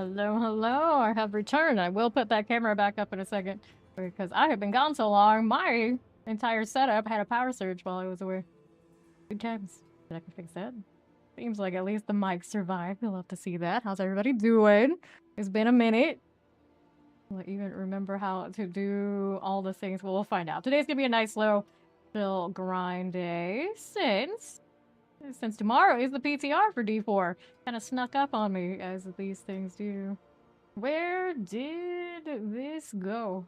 Hello, hello. I have returned. I will put that camera back up in a second because I have been gone so long. My entire setup had a power surge while I was away. 2 times. But I can fix that. Seems like at least the mic survived. We'll have to see that. How's everybody doing? It's been a minute. I'll even remember how to do all the things. Well, we'll find out. Today's gonna be a nice slow chill grind day since tomorrow is the PTR for D4. Kind of snuck up on me, as these things do. Where did this go?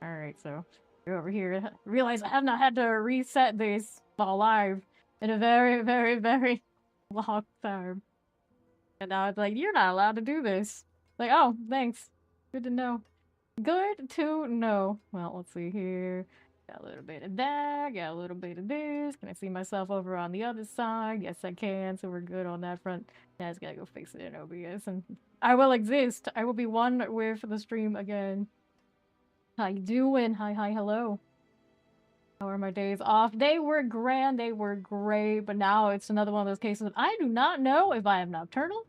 Alright, so go over here. Realize I have not had to reset this while live in a very, very, very long time. And now it's like, you're not allowed to do this. Like, oh, thanks. Good to know. Good to know. Well, let's see here. Got a little bit of that, got a little bit of this. Can I see myself over on the other side? Yes, I can, so we're good on that front. Now I just gotta go fix it in OBS, and I will exist. I will be one with the stream again. How you doing? Hi, hello. How are my days off? They were grand, they were great, but now it's another one of those cases that I do not know if I am nocturnal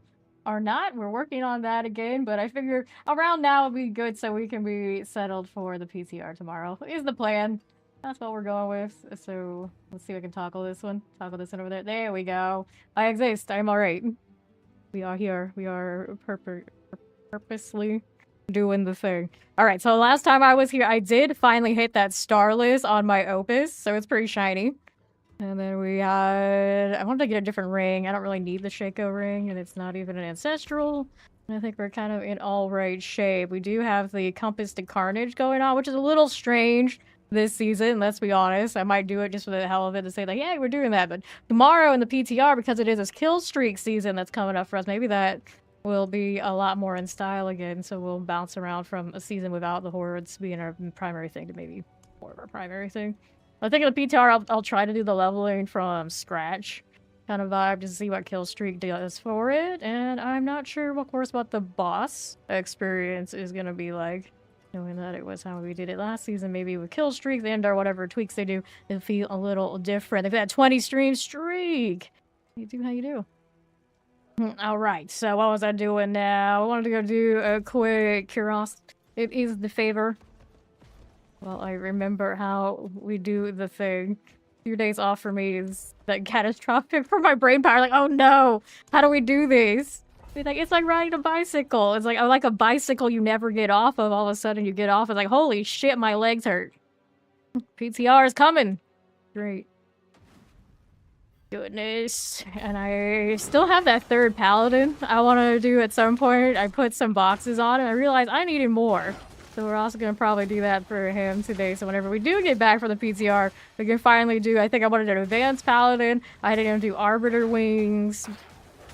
or not. We're working on that again, but I figure around now would be good so we can be settled for the PTR tomorrow. Is the plan. That's what we're going with. So let's see if I can toggle this one. Toggle this one over there. There we go. I exist. I'm alright. We are here. We are purposely doing the thing. Alright, so last time I was here, I did finally hit that star list on my Opus, so it's pretty shiny. And then we had... I wanted to get a different ring. I don't really need the Shaco ring, and it's not even an ancestral. And I think we're kind of in all right shape. We do have the Compass to Carnage going on, which is a little strange this season, let's be honest. I might do it just for the hell of it to say, like, yeah, we're doing that. But tomorrow in the PTR, because it is this kill streak season that's coming up for us, maybe that will be a lot more in style again. So we'll bounce around from a season without the hordes being our primary thing to maybe more of our primary thing. I think in the PTR, I'll try to do the leveling from scratch kind of vibe to see what kill streak does for it. And I'm not sure, of course, what the boss experience is going to be like. Knowing that it was how we did it last season, maybe with kill streaks and or whatever tweaks they do, it'll feel a little different. They've got 20 stream streak. How you do? Alright, so what was I doing now? I wanted to go do a quick curiosity. It is the favor. Well, I remember how we do the thing. 2 days off for me is that catastrophic for my brain power. Like, oh no, how do we do this? It's like riding a bicycle. It's like a bicycle you never get off of. All of a sudden you get off. It's like, holy shit, my legs hurt. PTR is coming. Great. Goodness. And I still have that third Paladin I want to do at some point. I put some boxes on and I realized I needed more. So we're also going to probably do that for him today. So whenever we do get back from the PTR, we can finally do... I think I wanted an advanced Paladin. I didn't do Arbiter Wings...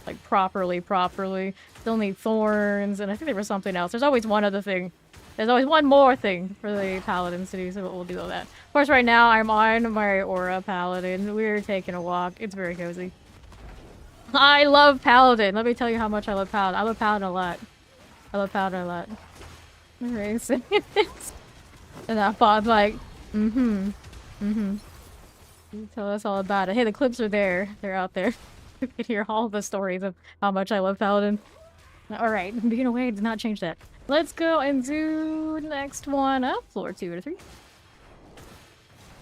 like properly. Still need thorns, and I think there was something else. There's always one other thing. There's always one more thing for the paladins to do, so we'll do all that. Of course, right now I'm on my Aura Paladin. We're taking a walk. It's very cozy. I love Paladin. Let me tell you how much I love Paladin. I love Paladin a lot. Alright, so and that bot's like, You tell us all about it. Hey, the clips are there. They're out there. You can hear all the stories of how much I love Paladin. Alright, being away does not change that. Let's go and do next one up. Floor 2 or 3.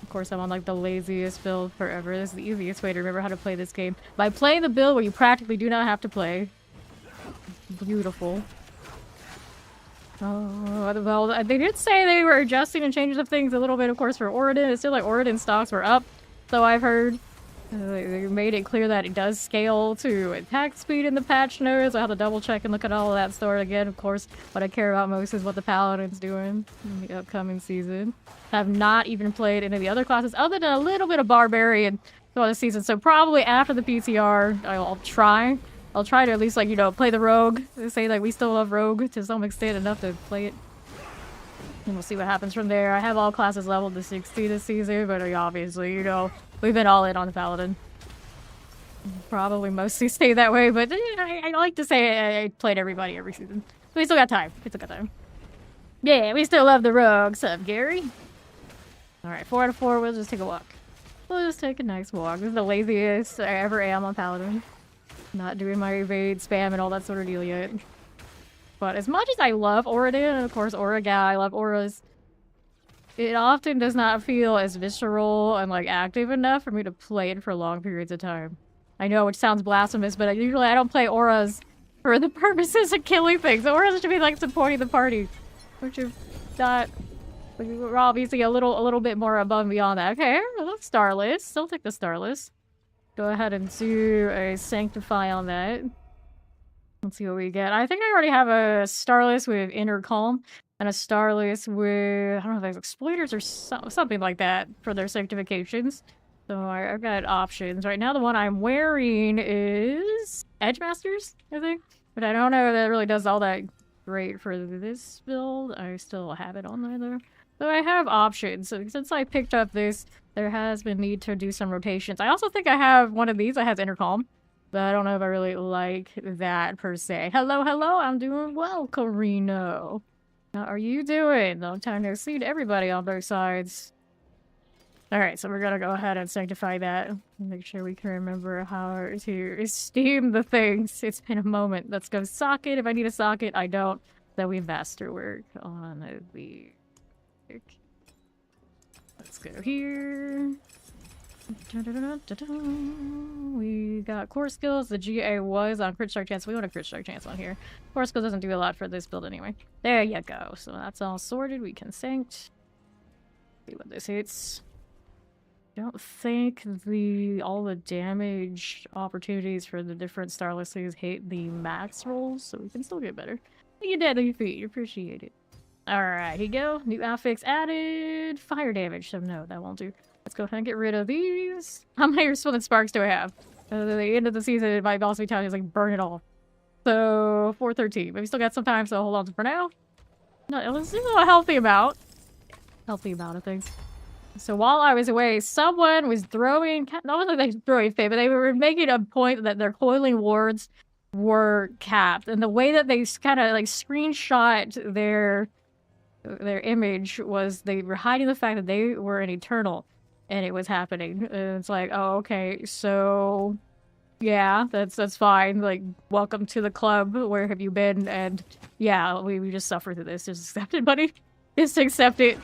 Of course, I'm on like the laziest build forever. This is the easiest way to remember how to play this game. By playing the build where you practically do not have to play. Beautiful. Oh, well, they did say they were adjusting and changing some things a little bit, of course, for Oridon. It's still like Oridon stocks were up, so I've heard. They made it clear that it does scale to attack speed in the patch notes. I have to double check and look at all of that stuff again. Of course, what I care about most is what the Paladin's doing in the upcoming season. I have not even played any of the other classes other than a little bit of Barbarian throughout the season. So probably after the PTR, I'll try. I'll try to at least, like, you know, play the Rogue. They say, like, we still love Rogue to some extent enough to play it. And we'll see what happens from there. I have all classes leveled to 60 this season, but obviously, you know, we've been all in on the Paladin. Probably mostly stay that way, but I like to say I played everybody every season. We still got time. Yeah, we still love the Rogue. What's up, Gary? Alright, 4 out of 4. We'll just take a walk. We'll just take a nice walk. This is the laziest I ever am on Paladin. Not doing my evade, spam, and all that sort of deal yet. But as much as I love Auradin, and of course Aura Guy, I love auras, it often does not feel as visceral and like active enough for me to play it for long periods of time. I know, which sounds blasphemous, but usually I don't play auras for the purposes of killing things. Auras should be like supporting the party, which is not. We're obviously a little bit more above and beyond that. Okay, Starless. Still take the Starless. Go ahead and do a Sanctify on that. Let's see what we get. I think I already have a Starless with Inner Calm and a Starless with, I don't know if that's Exploiters or something like that for their sanctifications. So I've got options. Right now the one I'm wearing is Edgemasters, I think. But I don't know if that really does all that great for this build. I still have it on there though. So I have options. So since I picked up this, there has been need to do some rotations. I also think I have one of these that has Intercom, but I don't know if I really like that per se. Hello, hello, I'm doing well, Carino. How are you doing? Long time no see to everybody on both sides. Alright, so we're gonna go ahead and sanctify that. Make sure we can remember how to esteem the things. It's been a moment. Let's go socket. If I need a socket, I don't. Then we masterwork on the... Let's go here. We got core skills. The GA was on crit strike chance. We want a crit strike chance on here. Core skills doesn't do a lot for this build anyway. There you go. So that's all sorted. We can sanct. See what this hits. Don't think all the damage opportunities for the different Starlesses hit the max rolls, so we can still get better. You did on your feet. You appreciate it. Alright, here you go. New affix added. Fire damage. So no, that won't do. Let's go ahead and get rid of these. How many Swimming Sparks do I have? At the end of the season, my boss will be telling me, like, burn it all. So, 413. But we still got some time, so hold on for now. No, let's do a healthy amount. Healthy amount of things. So while I was away, someone was throwing... Not only they throwing fate, but they were making a point that their coiling wards were capped. And the way that they kind of, like, screenshot their image was they were hiding the fact that they were an Eternal. And it was happening. And it's like, oh, okay, so... Yeah, that's fine. Like, welcome to the club. Where have you been? And yeah, we just suffer through this. Just accept it, buddy. Just accept it.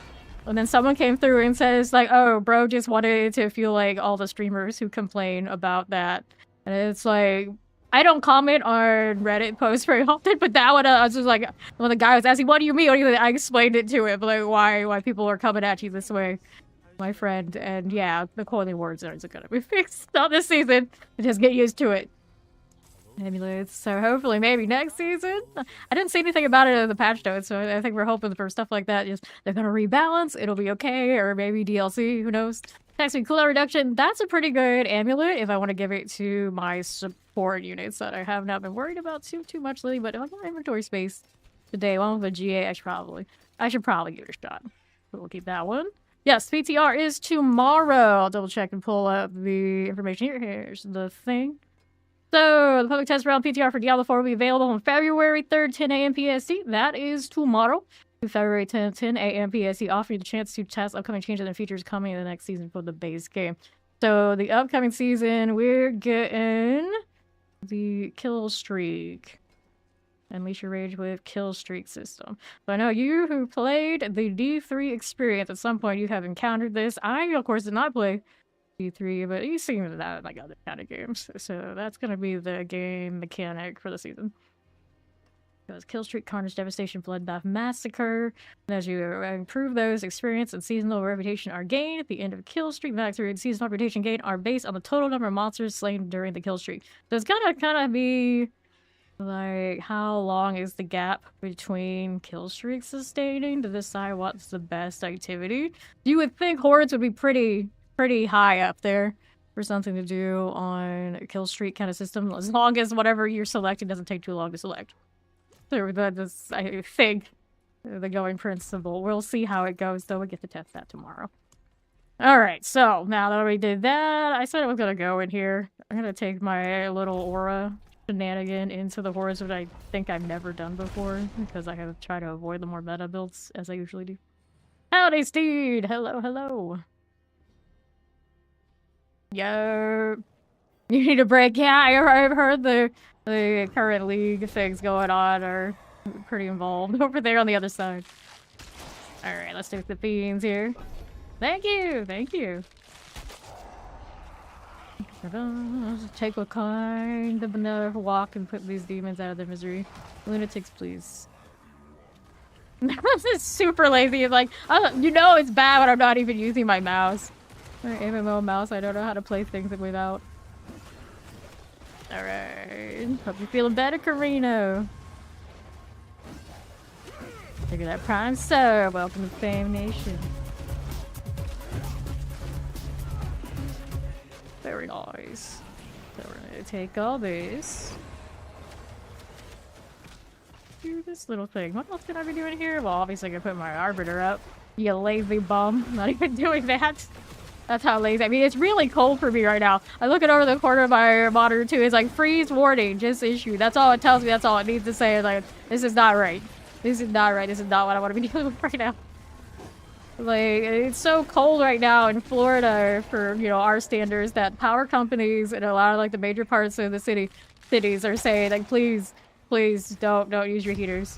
And then someone came through and says, like, oh, bro just wanted to feel like all the streamers who complain about that. And it's like, I don't comment on Reddit posts very often, but that one, I was just like, when the guy was asking, what do you mean? I explained it to him, like, why people are coming at you this way. My friend, and yeah, the coiling wards aren't gonna be fixed. Not this season. Just get used to it. Amulets. So hopefully, maybe next season. I didn't see anything about it in the patch notes, so I think we're hoping for stuff like that. Just they're gonna rebalance. It'll be okay, or maybe DLC. Who knows? Text me cooldown reduction. That's a pretty good amulet if I want to give it to my support units that I have not been worried about too much lately. But if I got inventory space today, one with a GA, I should probably give it a shot. So we'll keep that one. Yes, PTR is tomorrow. I'll double check and pull up the information here. Here's the thing. So, the public test round PTR for Diablo 4 will be available on February 3rd, 10 a.m. PST. That is tomorrow. February 10th, 10 a.m. PST, offering the chance to test upcoming changes and features coming in the next season for the base game. So, the upcoming season, we're getting the kill streak. Unleash your rage with kill streak system. So I know you who played the D3 experience at some point, you have encountered this. I, of course, did not play D3, but you've seen that in like other kind of games. So that's going to be the game mechanic for the season. Goes kill streak, carnage, devastation, bloodbath, massacre. And as you improve those, experience and seasonal reputation are gained. At the end of kill streak, mastery and seasonal reputation gain are based on the total number of monsters slain during the kill streak. So it's gonna kind of be like, how long is the gap between kill streaks sustaining to decide what's the best activity? You would think hordes would be pretty high up there for something to do on a kill streak kind of system, as long as whatever you're selecting doesn't take too long to select. So that's, I think, the going principle. We'll see how it goes, though. We get to test that tomorrow. Alright, so now that we did that, I said I was gonna go in here. I'm gonna take my little aura shenanigan into the hordes, which I think I've never done before, because I have tried to avoid the more meta builds, as I usually do. Howdy, Steed! Hello, hello! Yo! You need a break? Yeah, I've heard the current league things going on are pretty involved over there on the other side. Alright, let's take the fiends here. Thank you! Thank you! Take a kind of another walk and put these demons out of their misery. Lunatics, please. This is super lazy. Like, you know it's bad when I'm not even using my mouse. My MMO mouse, I don't know how to play things without. Alright. Hope you're feeling better, Carino. Look at that prime sub. Welcome to Fame Nation. Very nice. So we're gonna take all this. Do this little thing. What else can I be doing here? Well, obviously I can put my arbiter up. You lazy bum. I'm not even doing that. That's how lazy. I mean, it's really cold for me right now. I look over the corner of my monitor too. It's like freeze warning, just issued. That's all it tells me. That's all it needs to say. Like, this is not right. This is not right. This is not what I want to be dealing with right now. Like, it's so cold right now in Florida for, you know, our standards that power companies and a lot of like the major parts of the cities are saying like, please don't use your heaters.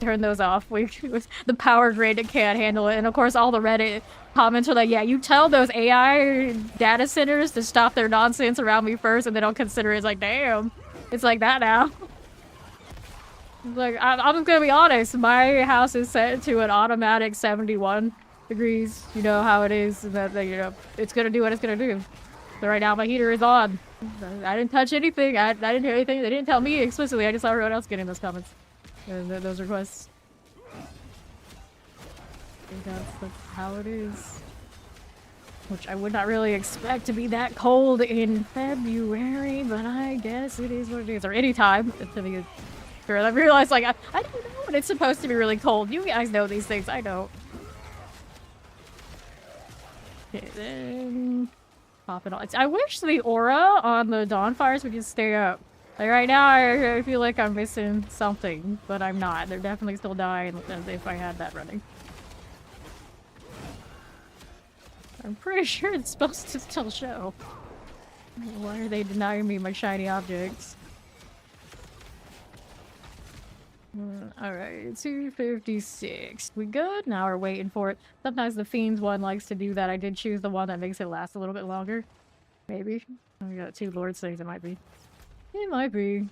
Turn those off. The power grid can't handle it. And of course all the Reddit comments are like, yeah, you tell those AI data centers to stop their nonsense around me first and they don't consider it. It's like, damn, it's like that now. Like, I'm just gonna be honest, my house is set to an automatic 71 degrees. You know how it is, and that, you know, it's gonna do what it's gonna do. So right now my heater is on. I didn't touch anything, I didn't hear anything, they didn't tell me explicitly, I just saw everyone else getting those comments. And those requests. I think that's how it is. Which I would not really expect to be that cold in February, but I guess it is what it is. Or any time. I realized, like, I don't know when it's supposed to be really cold. You guys know these things. I don't. Okay, then pop it on. I wish the aura on the Dawnfires would just stay up. Like, right now, I feel like I'm missing something, but I'm not. They're definitely still dying as if I had that running. I'm pretty sure it's supposed to still show. Why are they denying me my shiny objects? Alright, 256. We good? Now we're waiting for it. Sometimes the Fiends one likes to do that. I did choose the one that makes it last a little bit longer. Maybe. Oh, we got 2 Lords things. It might be. It might be.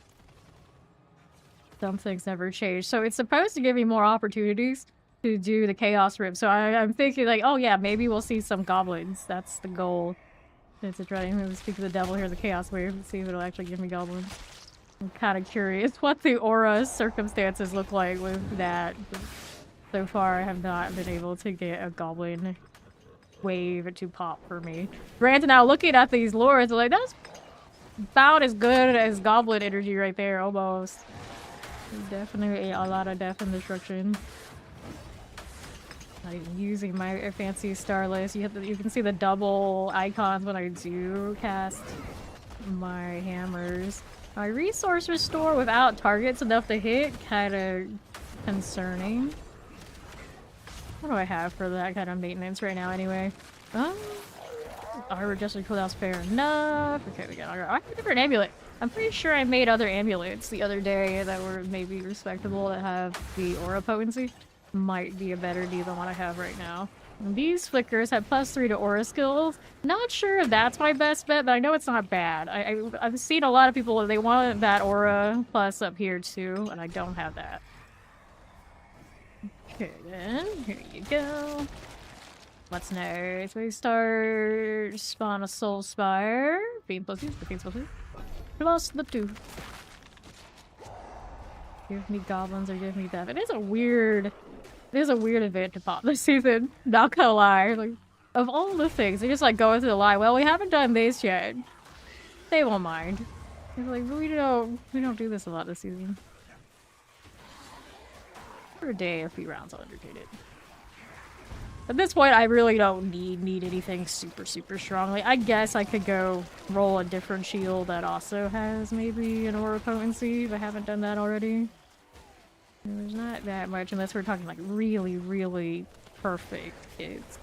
Some things never change. So it's supposed to give me more opportunities to do the Chaos Rib. So I'm thinking like, oh yeah, maybe we'll see some goblins. That's the goal. To try to speak to the devil here, the Chaos Wave, and see if it'll actually give me goblins. I'm kind of curious what the aura circumstances look like with that. So far, I have not been able to get a goblin wave to pop for me. Granted, now looking at these lords, like that's about as good as goblin energy right there, almost. Definitely a lot of death and destruction. Not even using my fancy star list. You can see the double icons when I do cast my hammers. My resource restore without targets enough to hit, kind of concerning. What do I have for that kind of maintenance right now anyway? Armor adjusted cooldowns fair enough. Okay, we got I have a different amulet. I'm pretty sure I made other amulets the other day that were maybe respectable that have the aura potency. Might be a better deal than what I have right now. And these flickers have +3 to aura skills. Not sure if that's my best bet, but I know it's not bad. I've seen a lot of people, they want that aura plus up here too, and I don't have that. Okay then, here you go. What's next? We start spawn a soul spire. Beam +2, the beam +2. Plus the 2. Give me goblins or give me that. It is a weird event to pop this season. Not gonna lie. Like, of all the things, they just like go into the line. Well, we haven't done this yet. They won't mind. They're like, we don't do this a lot this season. For a day, a few rounds, I'll entertain it. At this point, I really don't need anything super strong. Like, I guess I could go roll a different shield that also has maybe an aura potency if I haven't done that already. There's not that much unless we're talking like really perfect hits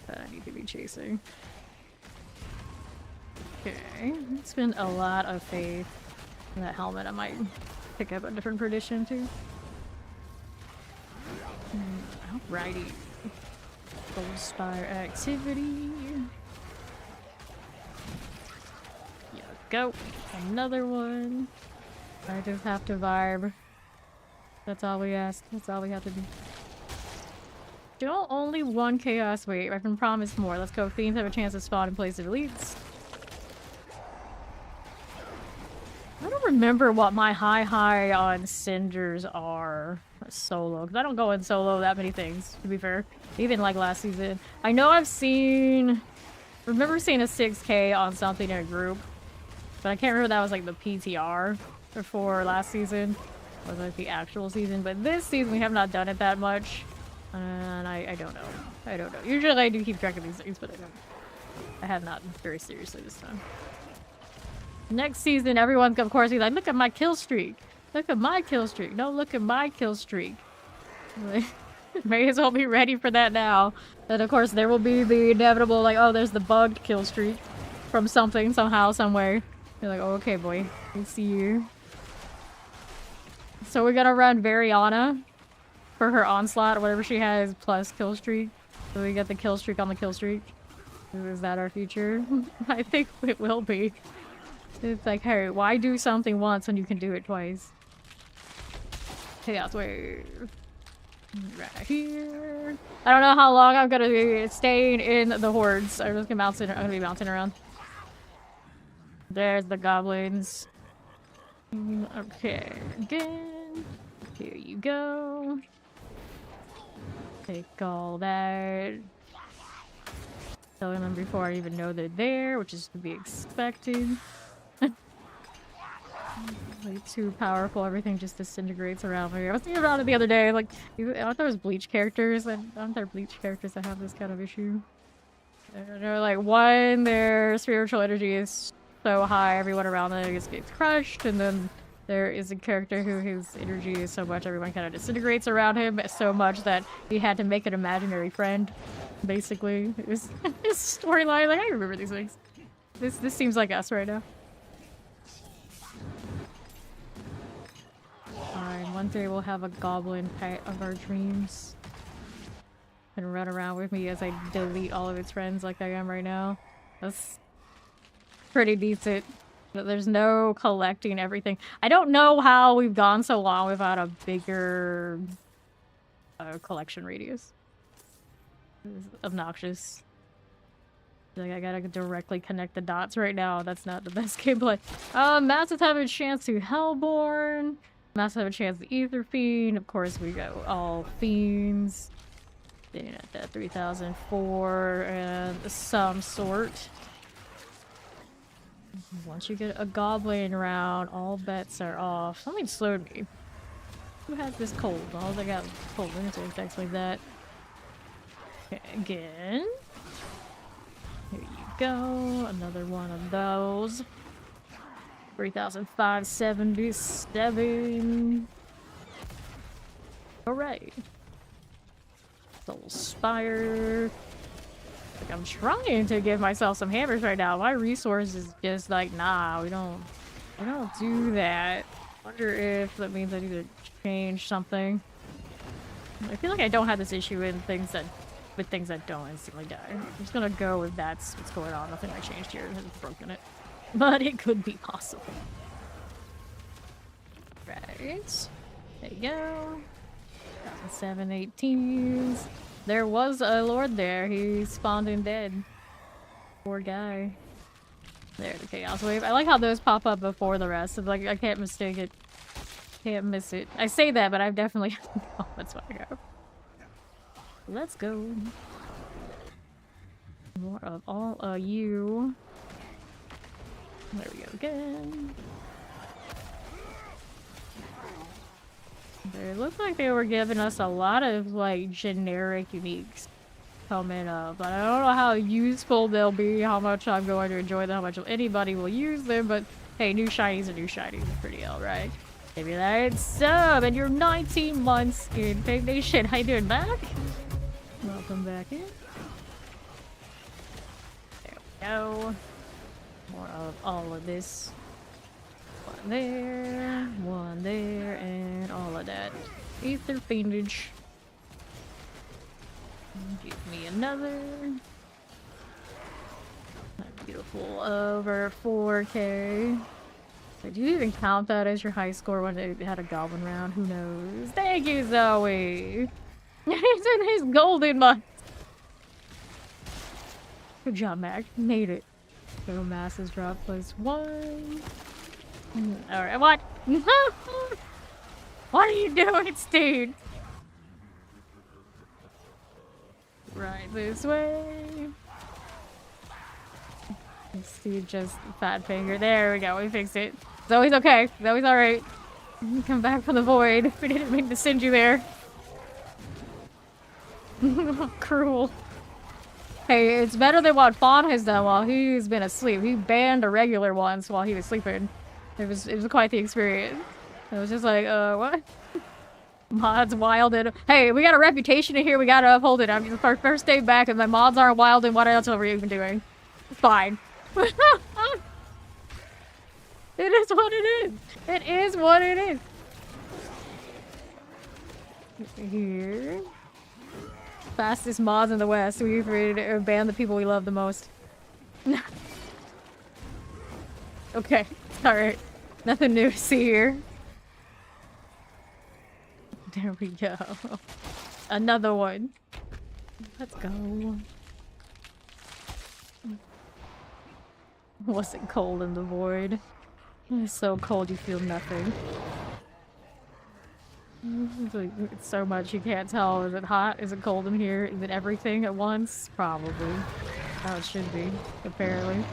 that I need to be chasing. Okay, spend a lot of faith in that helmet. I might pick up a different perdition too. Righty. Gold Spire activity. Yeah, go. Another one. I just have to vibe. That's all we ask. That's all we have to do. Still only one chaos wave. I've been promised more. Let's go. Fiends have a chance to spawn in place of elites. I don't remember what my high on cinders are solo, because I don't go in solo that many things, to be fair. Even like last season. I know I've seen... remember seeing a 6k on something in a group, but I can't remember if that was like the PTR before last season, or like the actual season, but this season we have not done it that much, and I don't know. I don't know. Usually I do keep track of these things, but I have not very seriously this time. Next season, everyone's of course be like, look at my kill streak. Look at my kill streak. No, look at my kill streak. May as well be ready for that now. Then of course there will be the inevitable like, oh, there's the bugged kill streak from something, somehow, somewhere. You're like, oh, okay, boy. I see you. So we're gonna run Variana for her onslaught, or whatever she has, plus kill streak. So we get the kill streak on the kill streak. Is that our future? I think it will be. It's like, hey, why do something once when you can do it twice? Chaos wave. Right here. I don't know how long I'm gonna be staying in the hordes. I'm just gonna be bouncing around. There's the goblins. Okay, again. Here you go. Take all that. Killing them before I even know they're there, which is to be expected. Way too powerful, everything just disintegrates around me. I was thinking about it the other day, like, aren't there Bleach characters, and aren't there Bleach characters that have this kind of issue? I don't know, like, one, their spiritual energy is so high, everyone around them gets crushed, and then there is a character whose energy is so much, everyone kind of disintegrates around him so much that he had to make an imaginary friend, basically. It was his storyline, like, I remember these things. This seems like us right now. Fine, one day we'll have a goblin pet of our dreams. And run around with me as I delete all of its friends like I am right now. That's pretty decent. But there's no collecting everything. I don't know how we've gone so long without a bigger collection radius. It's obnoxious. Like, I gotta directly connect the dots right now. That's not the best gameplay. Masses have a chance to Hellborn. Masses have a chance to Ether Fiend. Of course, we go all Fiends. Staying at that 3004 and some sort. Once you get a goblin around, all bets are off. Something slowed me. Who has this cold? All they got cold lunatic attacks like that. Okay, again. Here you go. Another one of those. 3,577. Alright. Soul Spire. Like, I'm trying to give myself some hammers right now. My resource is just like, nah, we don't do that. Wonder if that means I need to change something. I feel like I don't have this issue with things that don't instantly die. I'm just gonna go with that's what's going on. Nothing I changed here has broken it. But it could be possible. Right. There you go. 718s. There was a lord there. He spawned in dead. Poor guy. There's the chaos wave. I like how those pop up before the rest. Like, I can't mistake it. Can't miss it. I say that, but I've definitely... oh, that's what I go. Let's go. More of all you. There we go again. It looked like they were giving us a lot of, like, generic uniques coming up. But I don't know how useful they'll be, how much I'm going to enjoy them, how much anybody will use them, but hey, new shinies are new shinies. Are pretty alright. Maybe that's sub, and you're 19 months in Pig Nation. How you doing, back? Welcome back in. There we go. More of all of this. One there, and all of that. Ether Fiendage. Give me another. Beautiful. Over 4K. Did you even count that as your high score when it had a goblin round? Who knows? Thank you, Zoe! He's in his golden month! Good job, Mac. Made it. So masses drop +1. Alright, what? What are you doing, Steve? Right this way. Steve just fat finger. There we go. We fixed it. Zoe's okay. Zoe's alright. Come back from the void. We didn't mean to send you there. Cruel. Hey, it's better than what Fawn has done while he's been asleep. He banned a regular once while he was sleeping. It was quite the experience. It was just like, what? Mods wilded. Hey, we got a reputation in here. We gotta uphold it. I'm our first day back, and my mods aren't wilding. What else are we even doing? It's fine. It is what it is. It is what it is. Here. Fastest mods in the West. We've ready to ban the people we love the most. Okay. Alright. Nothing new to see here. There we go. Another one. Let's go. Was it cold in the void? It's so cold you feel nothing. It's so much you can't tell. Is it hot? Is it cold in here? Is it everything at once? Probably. How it should be, apparently.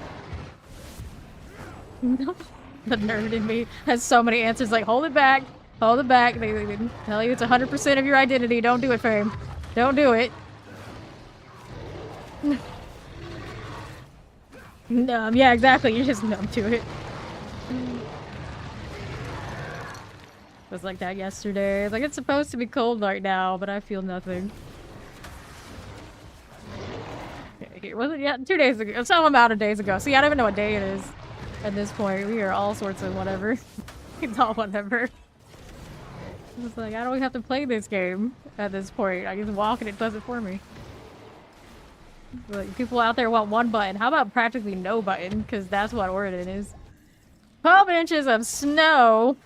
The nerd in me has so many answers like, hold it back! Hold it back! They tell you it's 100% of your identity. Don't do it, fam. Don't do it. Numb. Yeah, exactly. You're just numb to it. It was like that yesterday. Like, it's supposed to be cold right now, but I feel nothing. Okay, here was it? Yeah, 2 days ago. Some amount of days ago. See, I don't even know what day it is at this point. We are all sorts of whatever. It's all whatever. It's like, I don't have to play this game at this point. I just walk and it does it for me. Like, people out there want one button. How about practically no button? Because that's what Oregon is. 12 inches of snow.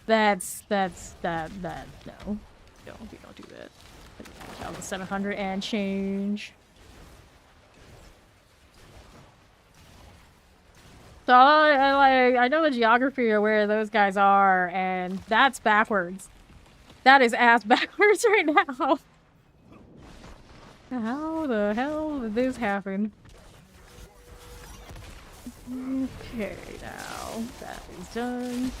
That's no. We don't do that. 1,700 and change. So I know the geography of where those guys are, and that's backwards. That is ass backwards right now. How the hell did this happen? Okay, now that is done.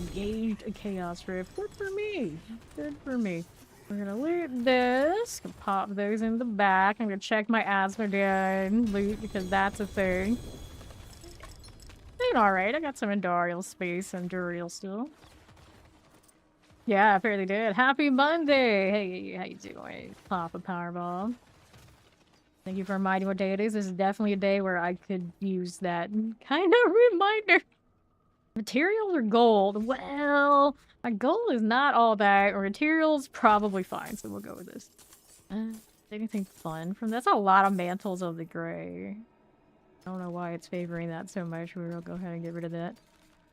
Engaged a chaos rift. Good for me. Good for me. We're gonna loot this. Gonna pop those in the back. I'm gonna check my Asmodean loot because that's a thing. Doing alright. I got some Endurial space and Durial still. Yeah, I fairly did. Happy Monday! Hey, how you doing? Pop a Powerball. Thank you for reminding what day it is. This is definitely a day where I could use that kind of reminder. Materials or gold? Well, my gold is not all that. Or materials, probably fine, so we'll go with this. Anything fun from that's a lot of mantles of the gray. I don't know why it's favoring that so much. We'll go ahead and get rid of that.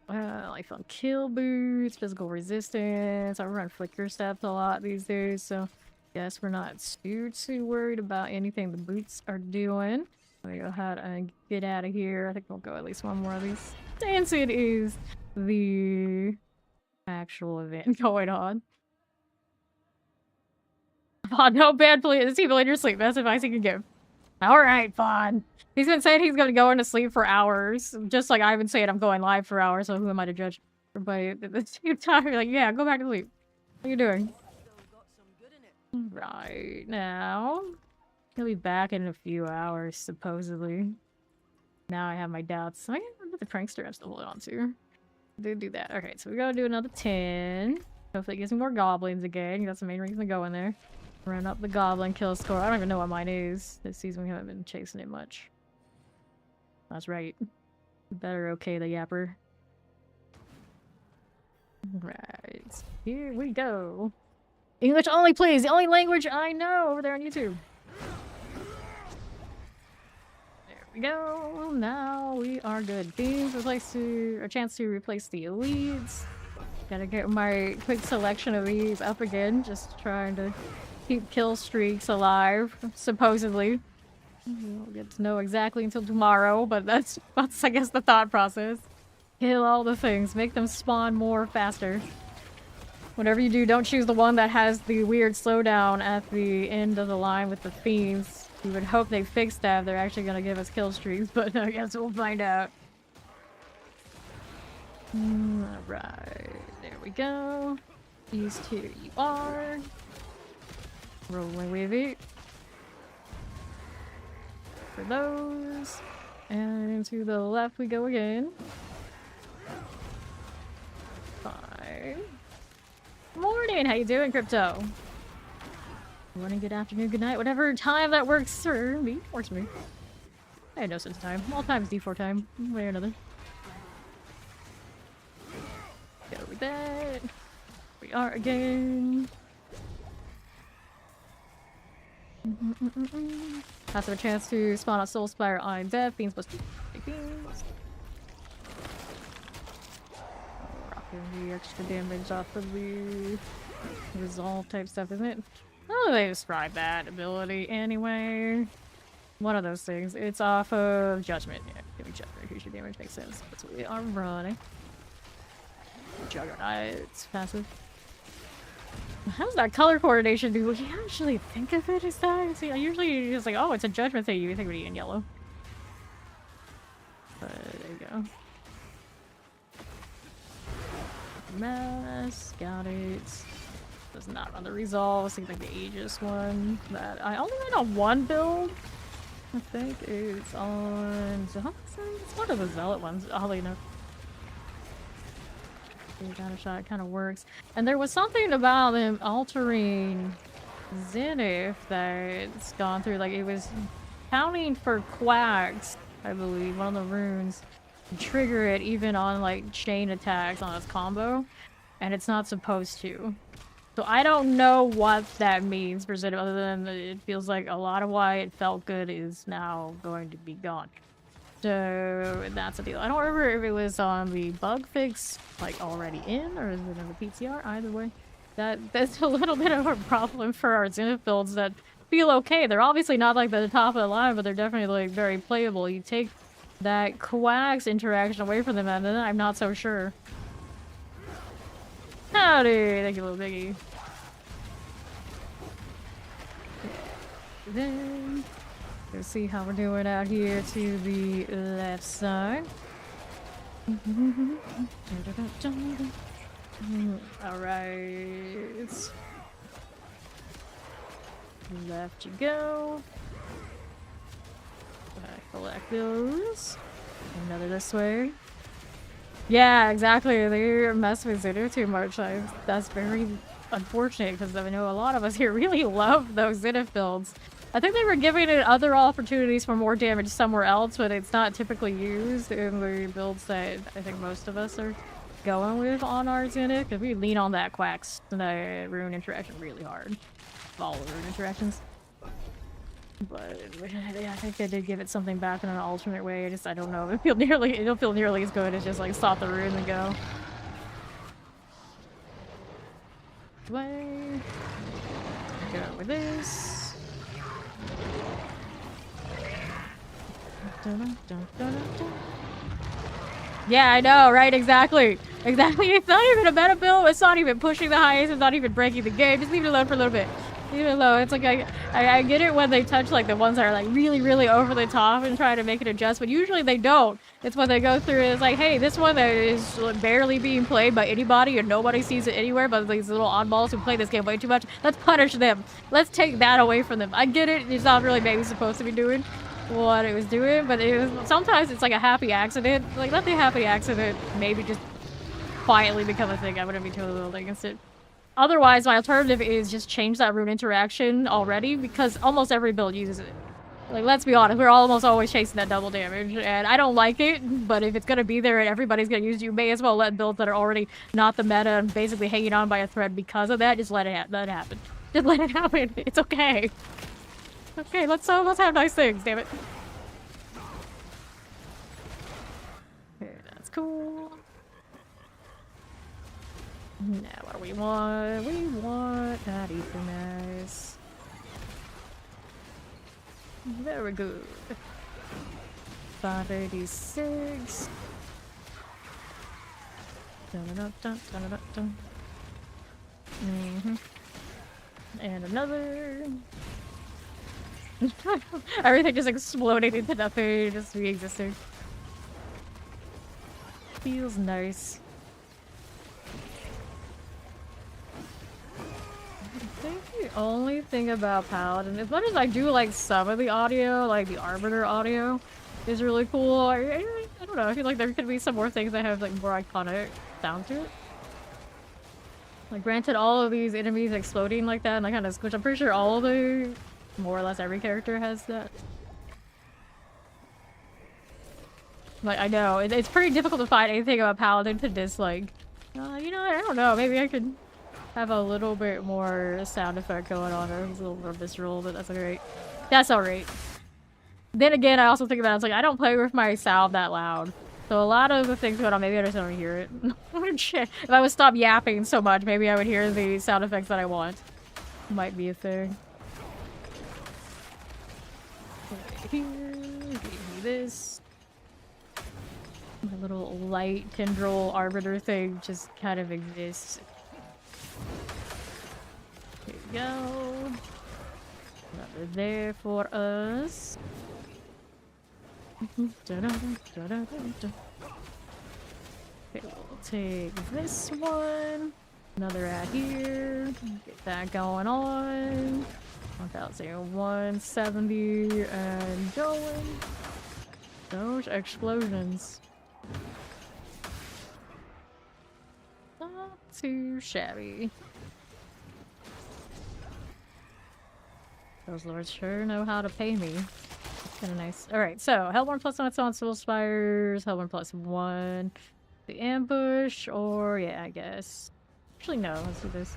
I found kill boots, physical resistance. I run flicker steps a lot these days, so guess we're not too worried about anything the boots are doing. Let me go ahead and get out of here. I think we'll go at least one more of these. Since it is the actual event going on. Fawn, no bad please. People in your sleep. Best advice you can give. Alright, Fawn. He's been saying he's gonna go into sleep for hours. Just like I've been saying I'm going live for hours, so who am I to judge? Everybody at the same time, like, yeah, go back to sleep. What are you doing? Right now. He'll be back in a few hours, supposedly. Now I have my doubts. I got the prankster I'm still holding on to. Do that. Okay, so we gotta do another 10. Hopefully it gives me more goblins again. That's the main reason to go in there. Run up the goblin kill score. I don't even know what mine is. This season we haven't been chasing it much. That's right. Better okay the yapper. Right. Here we go. English only, please. The only language I know over there on YouTube. There we go. Now we are good. Beams a chance to replace the elites. Gotta get my quick selection of these up again. Just trying to keep kill streaks alive, supposedly. We'll get to know exactly until tomorrow, but that's I guess the thought process. Kill all the things, make them spawn more faster. Whatever you do, don't choose the one that has the weird slowdown at the end of the line with the fiends. You would hope they fix that if they're actually gonna give us kill streaks, but I guess we'll find out. Alright, there we go. These two you are. Rolling with it. For those. And to the left we go again. 5. Morning, how you doing, Crypto? Morning, good afternoon, good night, whatever time that works for me. Works for me. I had no sense of time. All time's D4 time, one way or another. Go with that. We are again. Has a chance to spawn a Soul Spire on death. Beans plus 2 beans. Rocking the extra damage off of the resolve type stuff, isn't it? Oh, they describe that ability anyway. One of those things. It's off of Judgment. Yeah, give me Judgment. Here's your damage. Makes sense. That's what we are running. Juggernauts. Passive. How's that color coordination do? Would you actually think of it as that? See, I usually just like, oh, it's a Judgment thing. You think we'd be in yellow. But there you go. Mass. Got it. Does not run the resolve. Seems like the Aegis one that I only ran on one build. I think it's on Zealot. It's one of the Zealot ones, oddly enough. Counter shot kind of works. And there was something about them altering Zenith that's gone through. Like, it was counting for quacks, I believe, one of the runes. Trigger it even on, like, chain attacks on its combo. And it's not supposed to. So I don't know what that means for Zenith, other than it feels like a lot of why it felt good is now going to be gone. So that's a deal. I don't remember if it was on the bug fix, like, already in, or is it in the PTR? Either way. That's a little bit of a problem for our Zenith builds that feel okay. They're obviously not like the top of the line, but they're definitely like very playable. You take that Quacks interaction away from them, and then I'm not so sure. Howdy! Thank you, little biggie. Then let's see how we're doing out here to the left side. Alright. Left you go. Collect those. Another this way. Yeah, exactly. They mess with Zenith too much. That's very unfortunate because I know a lot of us here really love those Zenith builds. I think they were giving it other opportunities for more damage somewhere else, but it's not typically used in the builds that I think most of us are going with on our Zenith, because we lean on that Quacks and the rune interaction really hard. All the rune interactions. But yeah, I think they did give it something back in an alternate way. I don't know. It'll feel nearly as good as just like stop the rune and go. Way. Go with this. Yeah, I know, right? Exactly. Exactly. It's not even a meta build. It's not even pushing the highest. It's not even breaking the game. Just leave it alone for a little bit. Leave it alone. It's like I get it when they touch like the ones that are like really over the top and try to make it adjust, but usually they don't. It's when they go through it. It's like, hey, this one that is barely being played by anybody and nobody sees it anywhere but these little oddballs who play this game way too much. Let's punish them. Let's take that away from them. I get it. It's not really maybe supposed to be doing what it was doing, but sometimes it's like a happy accident. Like, let the happy accident maybe just quietly become a thing. I wouldn't be totally against it. Otherwise, my alternative is just change that rune interaction already, because almost every build uses it. Like, let's be honest, we're almost always chasing that double damage, and I don't like it, but if it's gonna be there and everybody's gonna use it, you may as well let builds that are already not the meta and basically hanging on by a thread because of that, just let it happen. Just let it happen. It's okay. Okay, let's have nice things, damn it. Okay, that's cool. Now what do we want? We want that ether nice. Very good. 586. And another. Everything just exploding into nothing, just re-existing. Feels nice. I think the only thing about Paladin, as much as I do like some of the audio, like the Arbiter audio, is really cool. I don't know, I feel like there could be some more things that have like more iconic sound to it. Like, granted, all of these enemies exploding like that and that kind of squish, I'm pretty sure all of the, more or less every character has that. Like, I know, it's pretty difficult to find anything about Paladin to dislike. You know, I don't know, maybe I could have a little bit more sound effect going on, or it's a little more visceral, but that's alright. That's alright. Then again, I also think about it, it's like, I don't play with my sound that loud. So a lot of the things going on, maybe I just don't hear it. Shit. If I would stop yapping so much, maybe I would hear the sound effects that I want. Might be a thing. Here, give me this. My little light tendril arbiter thing just kind of exists. Here we go. Another there for us. Okay, we'll take this one. Another out here. Get that going on. 1,170 and going. Those explosions. Not too shabby. Those lords sure know how to pay me. That's kind of nice. Alright, so Hellborn +1 on Soul Spires, Hellborn +1. The ambush, or yeah, I guess. Actually, no, let's do this.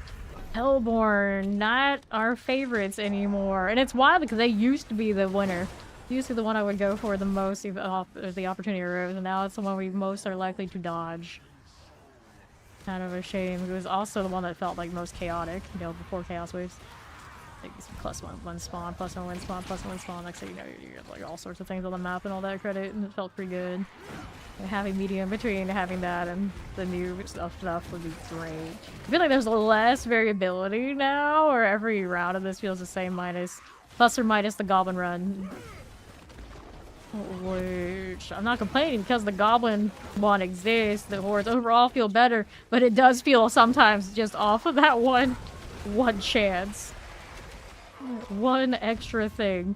Hellborn, not our favorites anymore. And it's wild because they used to be the winner. Used to be the one I would go for the most if the opportunity arose, and now it's the one we most are likely to dodge. Kind of a shame. It was also the one that felt like most chaotic, you know, before Chaos Waves. Like +1 spawn, +1 win spawn, +1 spawn. Next thing you know, you get like all sorts of things on the map and all that credit, and it felt pretty good. And having medium between having that and the new stuff would be great. I feel like there's less variability now, or every round of this feels the same plus or minus the goblin run. Which I'm not complaining because the goblin one exists. The hordes overall feel better, but it does feel sometimes just off of that one chance. One extra thing.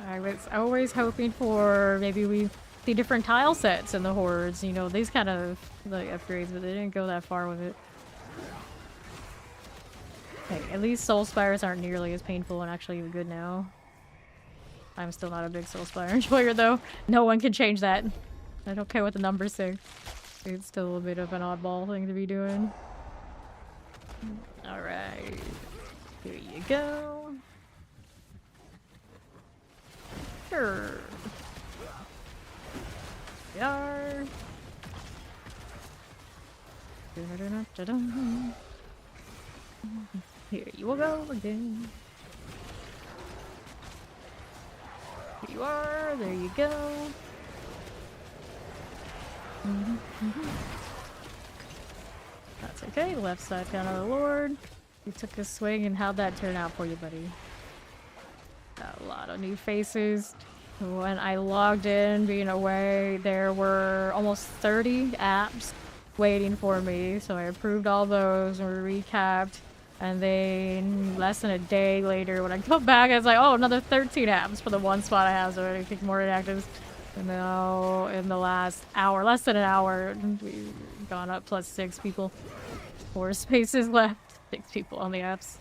I was always hoping for maybe we see different tile sets in the hordes, you know, these kind of like upgrades, but they didn't go that far with it. Hey, at least Soul Spires aren't nearly as painful and actually even good now. I'm still not a big Soul Spire enjoyer though. No one can change that. I don't care what the numbers say. It's still a bit of an oddball thing to be doing. Alright. Here you go. Sure. We are. Here you will go again. Here you are. There you go. That's okay. Left side down on the Lord. You took a swing, and how'd that turn out for you, buddy? Got a lot of new faces. When I logged in, being away, there were almost 30 apps waiting for me, so I approved all those and recapped. And then less than a day later, when I come back, I was like, oh, another 13 apps for the one spot I have, so I picked more inactives. And now, in the last hour, less than an hour, we've gone up plus 6 people. 4 spaces left. 6 people on the apps.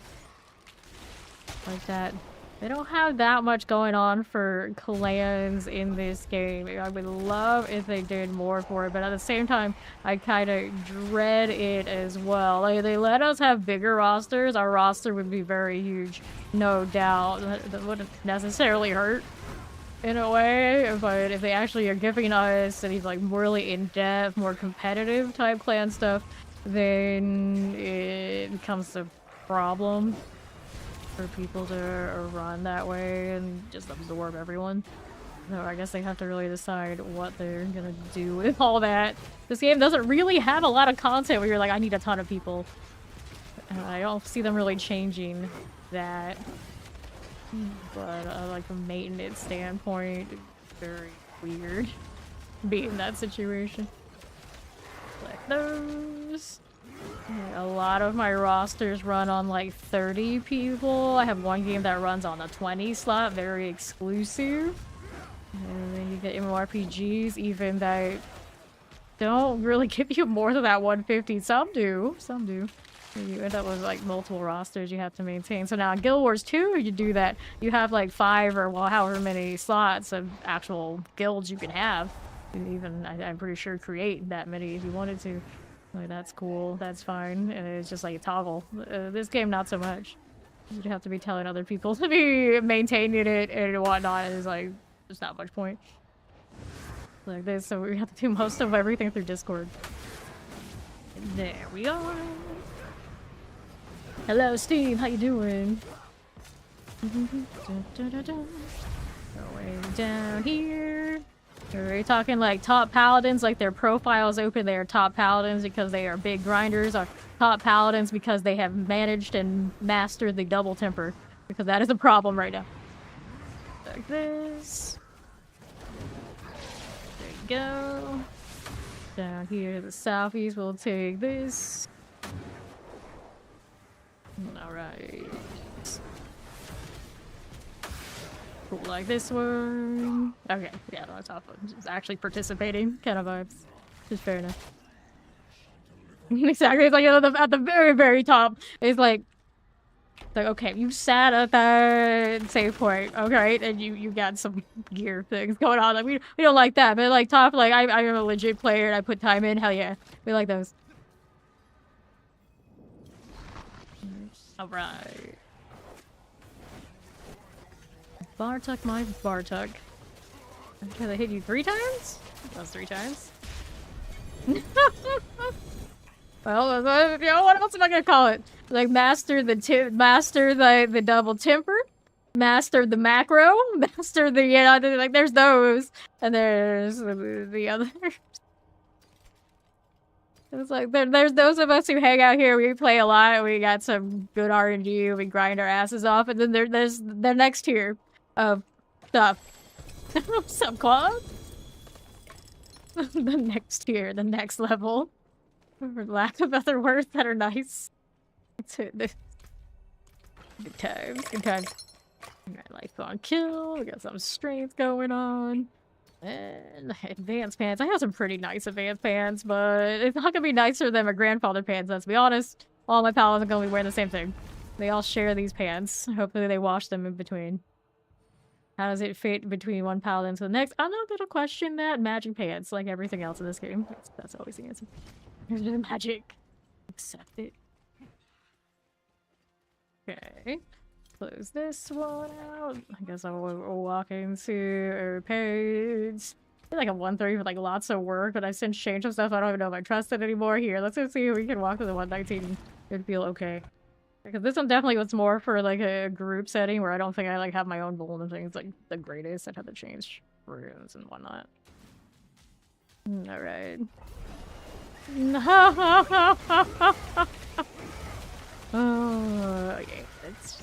Like that. They don't have that much going on for clans in this game. I would love if they did more for it, but at the same time, I kind of dread it as well. Like, they let us have bigger rosters, our roster would be very huge, no doubt. That wouldn't necessarily hurt in a way, but if they actually are giving us these like really in-depth, more competitive type clan stuff, then it becomes a problem for people to run that way and just absorb everyone. So I guess they have to really decide what they're gonna do with all that. This game doesn't really have a lot of content where you're like, I need a ton of people. And I don't see them really changing that. But like from a maintenance standpoint, it's very weird being in that situation. Like those. A lot of my rosters run on like 30 people. I have one game that runs on a 20 slot, very exclusive. And then you get MMORPGs even that don't really give you more than that 150. Some do. Some do. You end up with like multiple rosters you have to maintain. So now in Guild Wars 2, you do that. You have like 5 or well, however many slots of actual guilds you can have. You can even, I'm pretty sure, create that many if you wanted to. Like, that's cool, that's fine, and it's just like a toggle. This game, not so much. You'd have to be telling other people to be maintaining it and whatnot, and it's like, there's not much point. Like this, so we have to do most of everything through Discord. And there we are. Hello, Steve, how you doing? Going down here. Are we talking like top paladins, like their profiles open, they are top paladins because they are big grinders, or top paladins because they have managed and mastered the double temper? Because that is a problem right now. Like this. There you go. Down here to the southeast, we'll take this. Alright. Like this one. Okay, yeah, no, it's off. Just actually participating kind of vibes. Just fair enough. Exactly, it's like at the very, very top. It's like, okay, you sat at that save point, okay, and you got some gear things going on. Like we don't like that, but like top, like I'm a legit player and I put time in. Hell yeah, we like those. All right. Bartuk, my Bartuk. Okay, they hit you 3 times? That was 3 times. Well, you know, what else am I gonna call it? Like master the double temper, master the macro, master the like there's those, and there's the others. It's like there's those of us who hang out here. We play a lot. We got some good RNG. We grind our asses off, and then there's the next tier of stuff. Some quad. The next tier, the next level. For lack of other words that are nice. Good times, good times. Alright, life on kill. We got some strength going on. And advanced pants. I have some pretty nice advanced pants, but it's not gonna be nicer than my grandfather pants, let's be honest. All my pals are gonna be wearing the same thing. They all share these pants. Hopefully they wash them in between. How does it fit between one paladin to the next? I'm not gonna question that. Magic pants, like everything else in this game. That's always the answer. There's just magic. Accept it. Okay. Close this one out. I guess I'll walk into our page. I feel like a 130 with like lots of work, but I've since changed some stuff. I don't even know if I trust it anymore. Here, let's go see if we can walk to the 119. It'd feel okay. Because this one definitely was more for like a group setting where I don't think I like have my own build and things like the greatest. I'd have to change runes and whatnot. Alright. Oh, okay.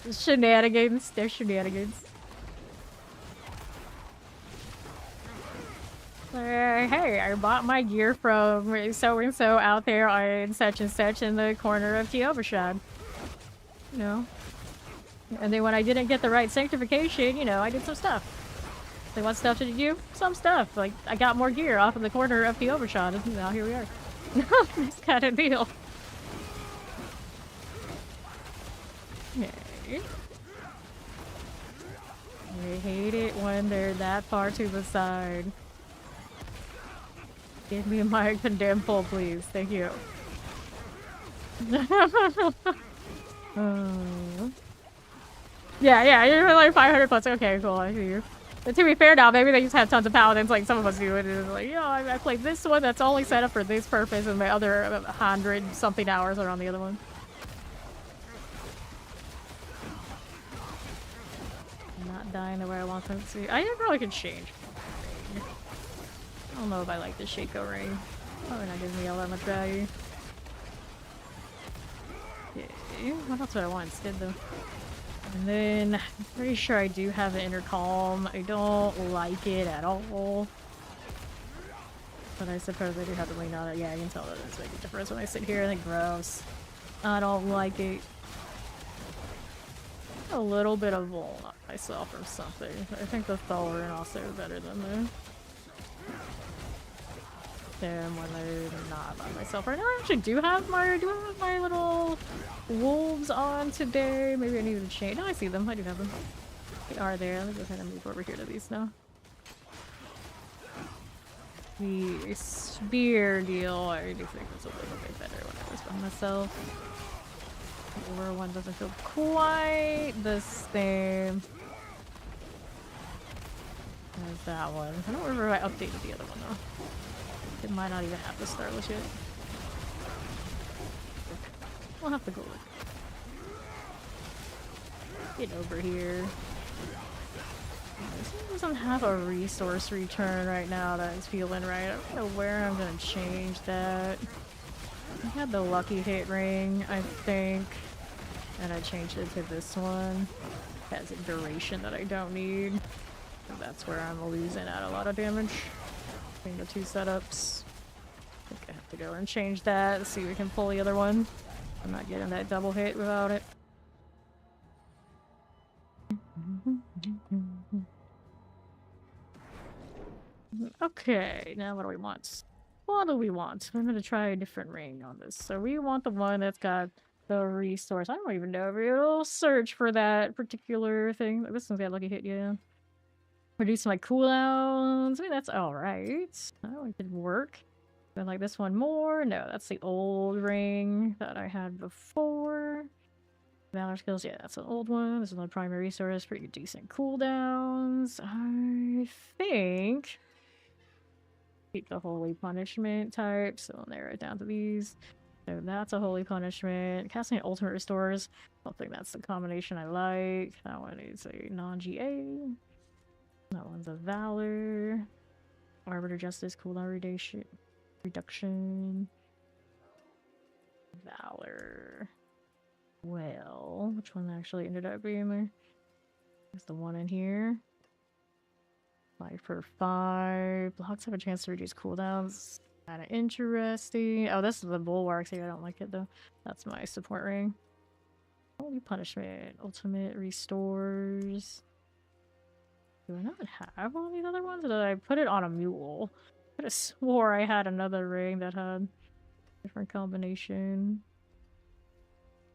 It's shenanigans. They're shenanigans. Hey, I bought my gear from so-and-so out there on such and such in the corner of Overshad. You know. And then when I didn't get the right sanctification, you know, I did some stuff. Like, what stuff did you do? Some stuff. Like, I got more gear off of the corner of Overshad, and now here we are. This kind of deal. Okay. I hate it when they're that far to the side. Give me my condemn pull, please. Thank you. Yeah, you're like 500 plus. Okay, cool, I see you. But to be fair now, maybe they just have tons of paladins like some of us do. And it's like, yo, I played this one that's only set up for this purpose, and the other 100-something hours are on the other one. I'm not dying the way I want them to. I probably could change. I don't know if I like the Shaco ring. Probably not giving me all that much value. Okay, what else do I want instead though? And then I'm pretty sure I do have the intercom. I don't like it at all. But I suppose I do have to lean on it. Yeah, I can tell that it's making a difference when I sit here. I think gross. I don't like it. A little bit of wool on myself or something. I think the Thorn also better than the them when they're not by myself. Right now I actually do have my little wolves on today. Maybe I needed to change. No, I see them. I do have them. They are there. Let me go ahead and move over here to these now. The spear deal, I do think it's a little bit better when I was by myself. The lower one doesn't feel quite the same as that one. I don't remember if I updated the other one though. It might not even have the Starless yet. We'll have to go look. Get over here. This one doesn't have a resource return right now that is feeling right. I don't know where I'm gonna change that. I had the lucky hit ring, I think. And I changed it to this one. It has a duration that I don't need. So that's where I'm losing out a lot of damage. Between the two setups. I think I have to go and change that to see if we can pull the other one. I'm not getting that double hit without it. Okay, now what do we want? What do we want? I'm gonna try a different ring on this. So we want the one that's got the resource. I don't even know if it'll search for that particular thing. This one's got lucky hit, yeah. Reduce my cooldowns. I mean, that's alright. Oh, it did work. I like this one more. No, that's the old ring that I had before. Valor skills, yeah, that's an old one. This is my primary resource. Pretty decent cooldowns. I think keep the holy punishment type, so I'll narrow it down to these. So that's a holy punishment. Casting ultimate restores. I don't think that's the combination I like. That one is a non-GA. That one's a valor. Arbiter justice, cooldown reduction. Valor. Well, which one actually ended up being there? It's the one in here. 5 for 5. Blocks have a chance to reduce cooldowns. Kinda interesting. Oh, this is the bulwarks here. I don't like it though. That's my support ring. Holy punishment. Ultimate restores. Do I not have one of these other ones? Or did I put it on a mule? I could have swore I had another ring that had a different combination.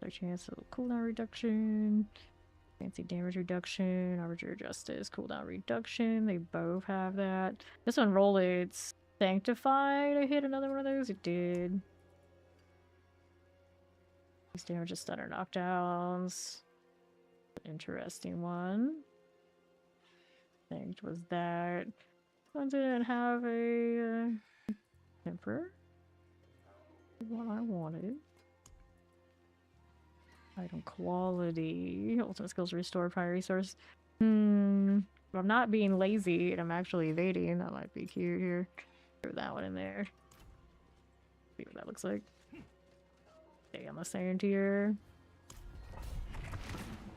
Their chance of cooldown reduction. Fancy damage reduction. Arbiter justice. Cooldown reduction. They both have that. This one rolled its sanctified. I hit another one of those. It did. These damage is stunner knockdowns. Interesting one. Think was that one didn't have a temper. What I wanted. Item quality. Ultimate skills restore prior resource. If I'm not being lazy and I'm actually evading, that might be cute here. Throw that one in there. See what that looks like. Stay on the same tier.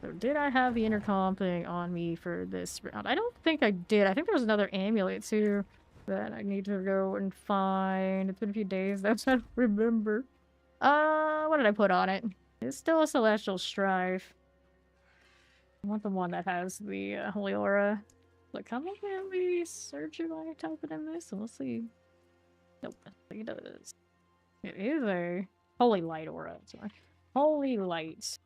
So did I have the intercom thing on me for this round? I don't think I did. I think there was another amulet too that I need to go and find. It's been a few days though, so I don't remember. What did I put on it? It's still a Celestial Strife. I want the one that has the Holy Aura. Look, how much can we search if I type it in this? And we'll see. Nope, I think it does. It is a Holy Light Aura. Sorry. Holy Light.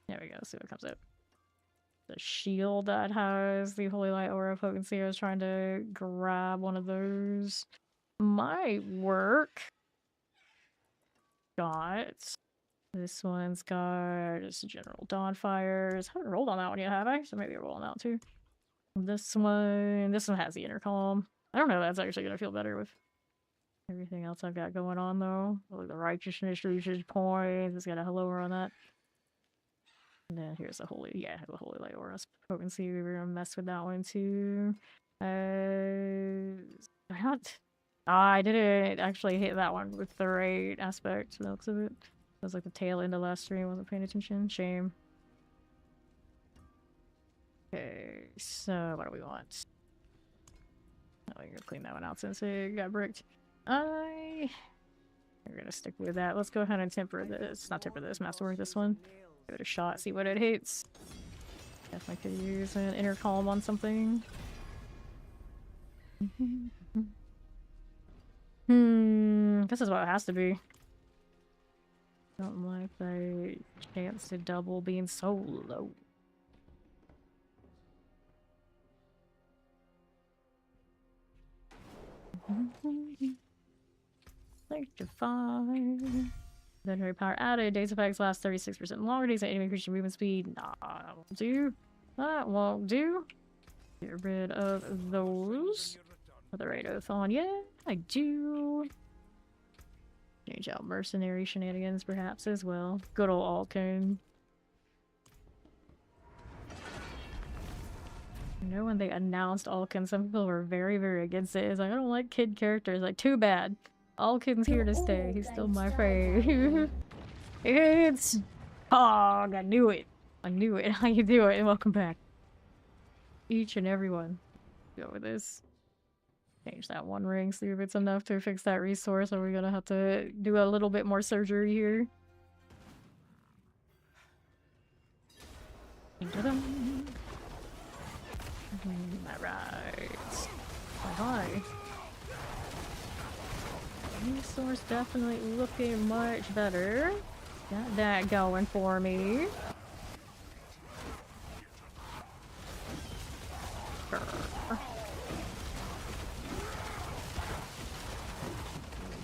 There we go, see what comes up. the shield that has the Holy Light Aura potency. I was trying to grab one of those. Might work. Got this one's got just general dawn fires. Haven't rolled on that one yet, have I? So maybe I'll roll on that too. This one has the intercom. I don't know. That's actually gonna feel better with everything else I've got going on though. Like the righteousness usage points. It's got a hello on that. And then here's the holy light aura potency. We were gonna mess with that one too. I didn't actually hit that one with the right aspect. The looks of it. It was like the tail end of last stream. Wasn't paying attention. Shame. Okay, so what do we want? Oh, we're gonna clean that one out since it got bricked. We're gonna stick with that. Let's go ahead and temper this. Not temper this. Masterwork this one. Give it a shot. See what it hits. Definitely could use an intercom on something. This is what it has to be. Don't like the chance to double being so low. Sanctify. Veterinary power added. Days effects last 36% longer. Days enemy increase your movement speed. Nah, that won't do. That won't do. Get rid of those. Put the right oath on. Yeah, I do. Change out mercenary shenanigans perhaps as well. Good old Alcone. You know, when they announced Alkin, some people were very, very against it. It's like, I don't like kid characters. Like, too bad. Alkin's here to stay. He's still my fave. It's Pog. I knew it. I knew it. How you doing? Welcome back. Each and every one. Go with this. Change that one ring, see if it's enough to fix that resource, or we're gonna have to do a little bit more surgery here. Alright. Hi. Resource definitely looking much better. Got that going for me.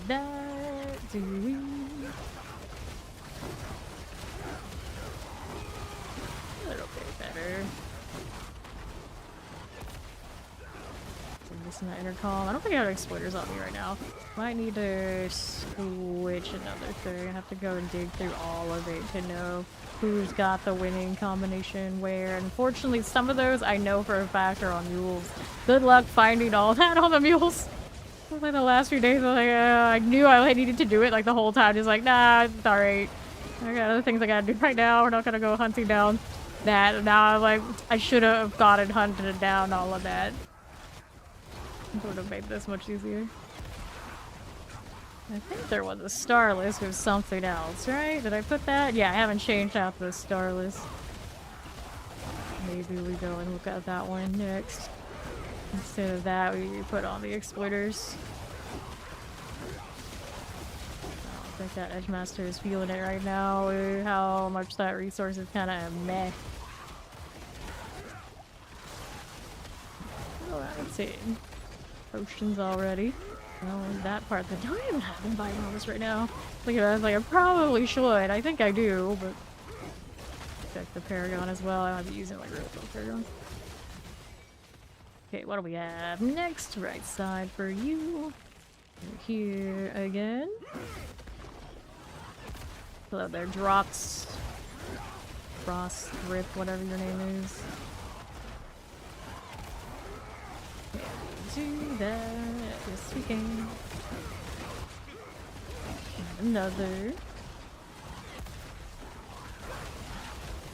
That do we? A little bit better. Missing that intercom. I don't think I have exploiters on me right now. Might need to switch another thing. I have to go and dig through all of it to know who's got the winning combination where. Unfortunately, some of those I know for a fact are on mules. Good luck finding all that on the mules. Like the last few days, I knew I needed to do it like the whole time. Just like, nah, it's alright. I got other things I gotta do right now. We're not gonna go hunting down that. Now I'm like, I should have gotten hunted down all of that. Would have made this much easier. I think there was a star list with something else, right? Did I put that? Yeah, I haven't changed out the star list. Maybe we go and look at that one next. Instead of that, we put on the exploiters. I don't think that Edgemaster is feeling it right now. How much that resource is kind of meh. Oh, that's it. Potions already. Well, that part that don't even have invite on this right now. Look at that, I was like, I probably should. I think I do, but check the Paragon as well. I might be using like real Paragon. Okay, what do we have next? Right side for you. Here again. Hello there, Drops. Frost, Rip, whatever your name is. Do that. Yes, we can. Another.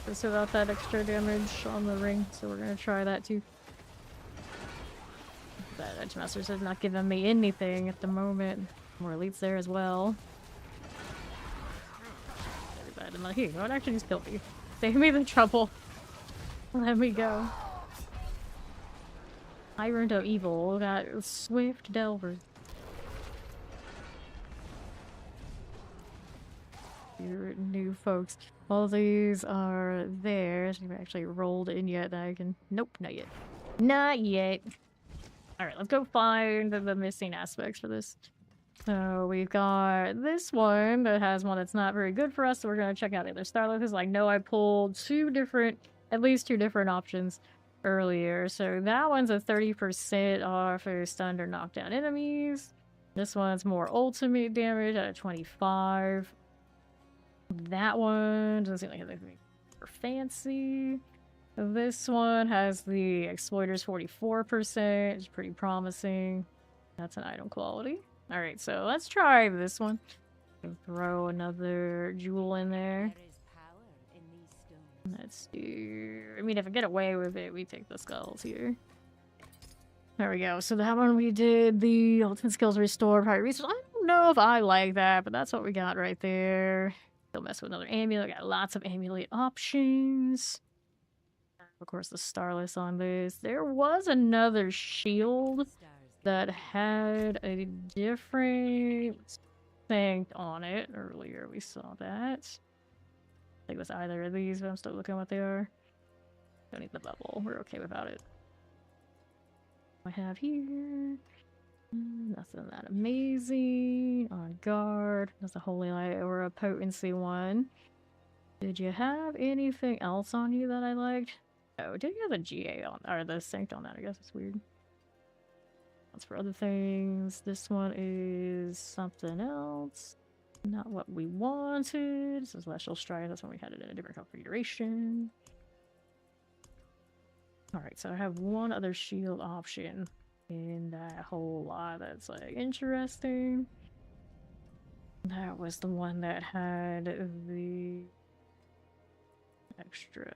Just about that extra damage on the ring, so we're gonna try that too. That Edgemaster is not giving me anything at the moment. More elites there as well. Very bad. I'm like, here, you know what? Actually, just kill me. Save me the trouble. Let me go. Tyrant of Evil got Swift Delver. Your new folks. All these are there. So you actually rolled in yet that I can... Nope, not yet. Not yet. Alright, let's go find the missing aspects for this. So we've got this one that has one that's not very good for us, so we're going to check out the other Starliths. I know I pulled at least two different options earlier. So that one's a 30% off for stunned or knocked down enemies. This one's more ultimate damage at a 25. That one doesn't seem like it's anything super fancy. This one has the Exploiters 44%. It's pretty promising. That's an item quality. Alright, so let's try this one. Throw another jewel in there. Let's do... I mean, if I get away with it, we take the skulls here. There we go. So that one we did the ultimate skills restore prior resource. I don't know if I like that, but that's what we got right there. Still mess with another amulet. Got lots of amulet options. Of course, the Starless on this. There was another shield that had a different thing on it. Earlier we saw that. I think it was either of these, but I'm still looking at what they are. Don't need the bubble. We're okay without it. I have here. Nothing that amazing. On guard. That's a Holy Light or a Potency one. Did you have anything else on you that I liked? Oh, did you have the GA on, or the Sync on that? I guess it's weird. That's for other things. This one is something else. Not what we wanted. This is Celestial Strike. That's when we had it in a different configuration. Alright, so I have one other shield option in that whole lot that's like interesting. That was the one that had the extra...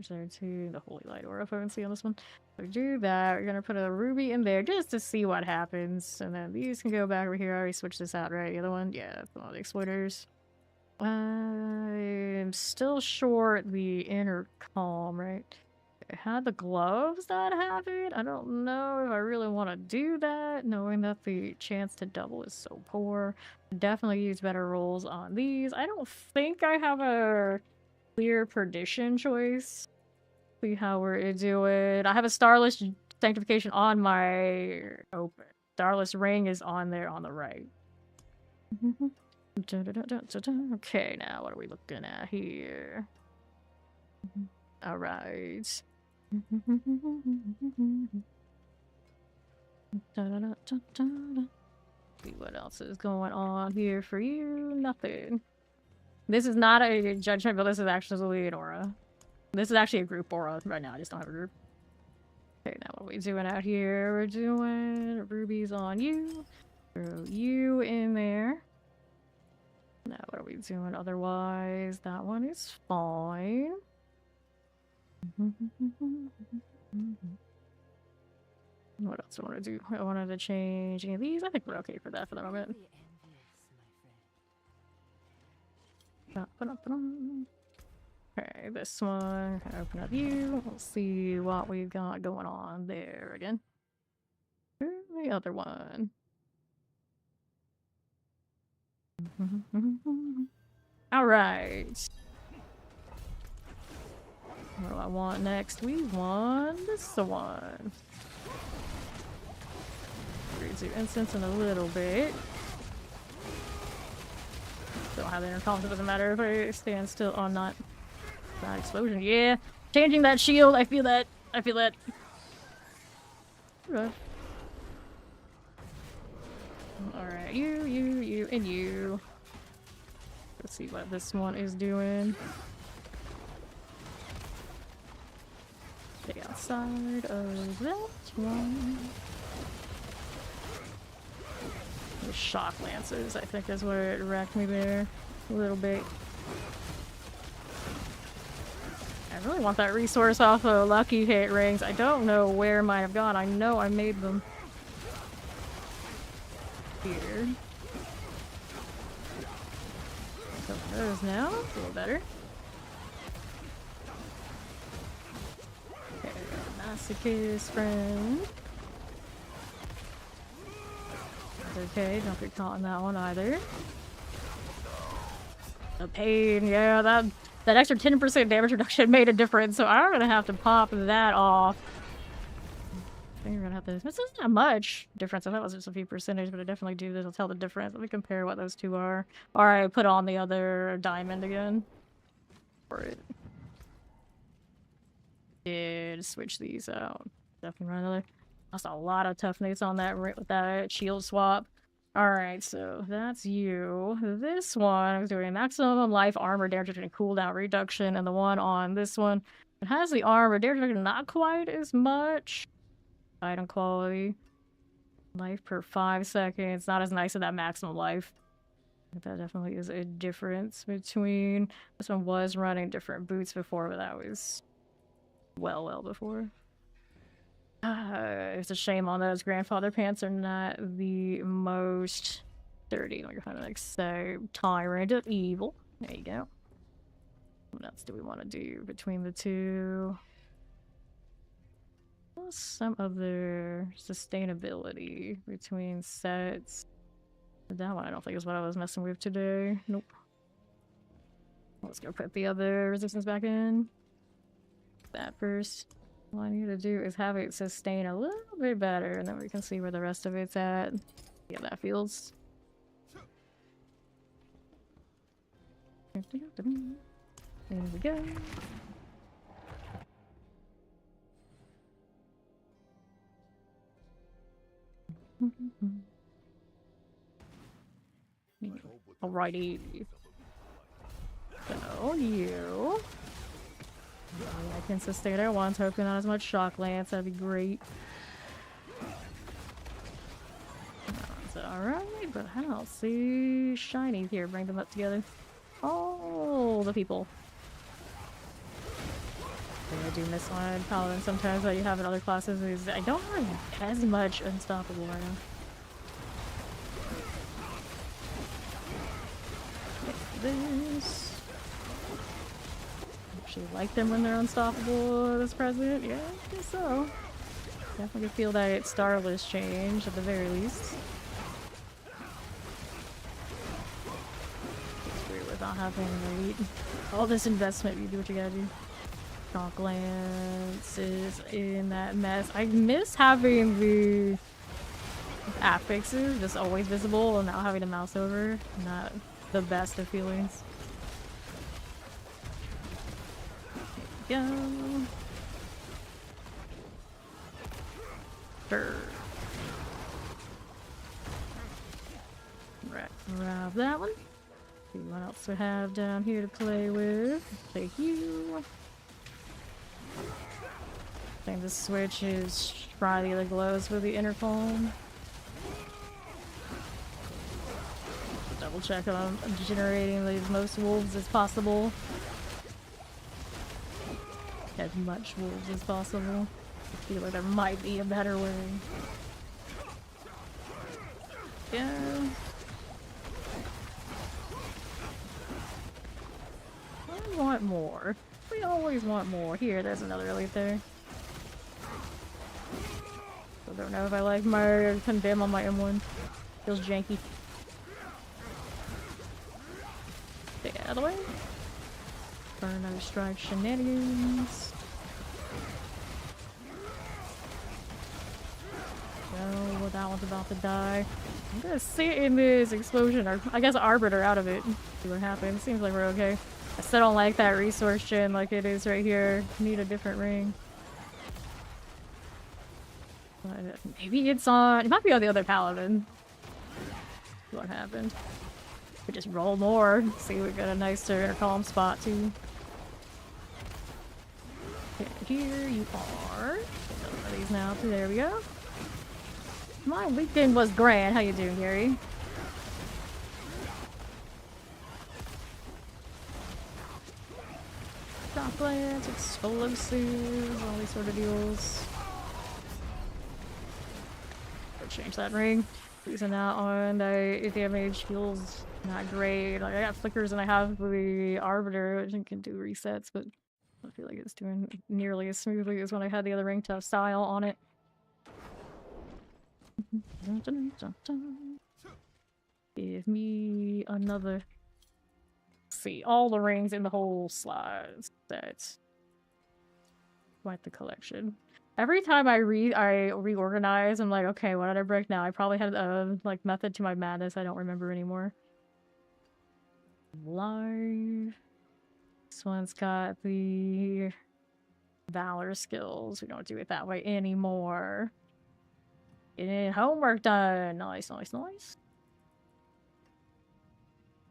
There too, the Holy Light Aura potency on this one. So do that. We're gonna put a ruby in there just to see what happens, and then these can go back over here. I already switched this out, right? The other one, yeah, that's one of the exploiters. I'm still short the inner calm, right? I had the gloves that have it. I don't know if I really want to do that, knowing that the chance to double is so poor. Definitely use better rolls on these. I don't think I have a clear perdition choice. See how we're doing. I have a Starless Sanctification on my open. Starless Ring is on there on the right. Okay, now what are we looking at here? Alright. See what else is going on here for you. Nothing. This is not a judgment, but this is actually an aura. This is actually a group aura right now. I just don't have a group. Okay, now what are we doing out here? We're doing rubies on you. Throw you in there. Now what are we doing otherwise? That one is fine. What else do I want to do? I wanted to change any of these. I think we're okay for that for the moment. Okay, this one. Open up you. Let's see what we've got going on there again. The other one. Alright. What do I want next? We want this one. We're gonna do incense in a little bit. Don't have the intercom, so it doesn't matter if I stand still or not. That explosion, yeah. Changing that shield, I feel that. I feel that. Alright, you, and you. Let's see what this one is doing. Stay outside of that one. The shock lances, I think, is where it wrecked me there a little bit. I really want that resource off of lucky hit rings. I don't know where mine have gone. I know I made them here. So those now, a little better. Okay, masochist friend. Okay, don't get caught in that one either. The pain, yeah, that extra 10% damage reduction made a difference, so I'm gonna have to pop that off. I think we're gonna have to. This isn't that much difference. I thought it was just a few percentage, but I definitely do this. I'll tell the difference. Let me compare what those two are. Or I put on the other diamond again. Alright. Did switch these out. Definitely run another. Lost a lot of toughness on that with that shield swap. Alright, so that's you. This one, I was doing maximum life, armor, damage, and cooldown reduction, and the one on this one, it has the armor, damage reduction not quite as much. Item quality. Life per 5 seconds, not as nice as that maximum life. That definitely is a difference between... This one was running different boots before, but that was well before. It's a shame on those. Grandfather pants are not the most sturdy. Like, kind of like so tyrant of evil. There you go. What else do we want to do between the two? What's some other sustainability between sets? That one I don't think is what I was messing with today. Nope. Let's go put the other resistance back in. That first. All I need to do is have it sustain a little bit better, and then we can see where the rest of it's at. Yeah, that feels. There we go. Alrighty. So, you. I can sustain it once, hoping not as much shock lance, that'd be great. That's alright, but I don't see shinies here. Bring them up together. Oh, the people. I do miss one Paladin sometimes that you have in other classes is I don't have as much unstoppable right now. This. Actually like them when they're unstoppable this present. Yeah, I guess so. Definitely feel that it's Starless change at the very least. It's weird with not having elite. All this investment, you do what you gotta do. Shock Lance is in that mess. I miss having the affixes just always visible and now having to mouse over. Not the best of feelings. Go. Sure. Right, grab that one. See what else we have down here to play with. Take you. I think the switch is try the other glows with the intercom. Double check on generating the most wolves as possible. As much wolves as possible. I feel like there might be a better way. Yeah. I want more. We always want more. Here, there's another elite there. I don't know if I like my condemn on my M1. Feels janky. Take it out of the way. Burn another strike shenanigans. No, that one's about to die. I'm gonna sit in this explosion, or I guess Arbiter out of it. See what happens. Seems like we're okay. I still don't like that resource gen like it is right here. Need a different ring. But maybe it's on. It might be on the other Paladin. See what happened. We just roll more. See, we got a nicer calm spot too. Okay, here you are. One of these now. There we go. My weekend was grand. How you doing, Gary? Chocolates, explosives, all these sort of deals. Change that ring. Using that on the damage feels not great. Like I got flickers and I have the Arbiter, which can do resets, but I don't feel like it's doing nearly as smoothly as when I had the other ring tough style on it. Give me another see, all the rings in the whole slot. That's quite the collection. Every time I reorganize, I'm like, okay, what did I break now? I probably had a like method to my madness. I don't remember anymore. Live. This one's got the valor skills. We don't do it that way anymore. Getting homework done. Nice, nice, nice.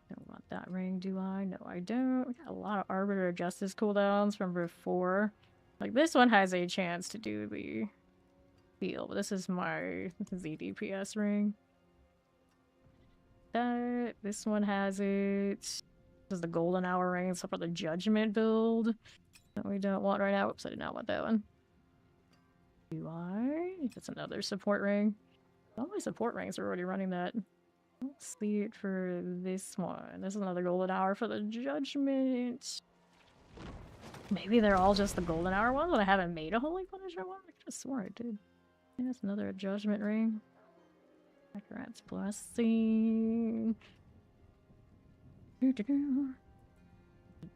Don't want that ring, do I? No, I don't. We got a lot of Arbiter of Justice cooldowns from before. Like, this one has a chance to do the heal, but this is my ZDPS ring. This one has it. This is the golden hour ring, so for the judgment build that we don't want right now. Oops, I did not want that one. Do I? It's another support ring. All my support rings are already running that. Let's see it for this one. This is another golden hour for the judgment. Maybe they're all just the golden hour ones, but I haven't made a holy punishment one. I could have sworn I did. Yeah, that's another judgment ring. Baccarat's blessing.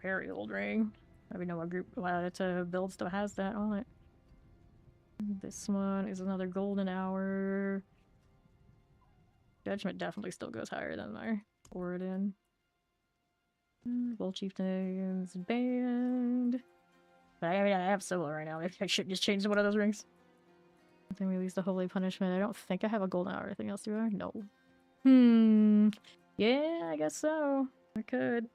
Very old ring. I don't even know what group build still has that on it. This one is another golden hour. Judgment definitely still goes higher than my Oridon. Bull Chieftain's Band. But I mean, I have Solo right now. Maybe I should just change one of those rings. I think we released the Holy Punishment. I don't think I have a golden hour or anything else, do I? No. Yeah, I guess so. I could.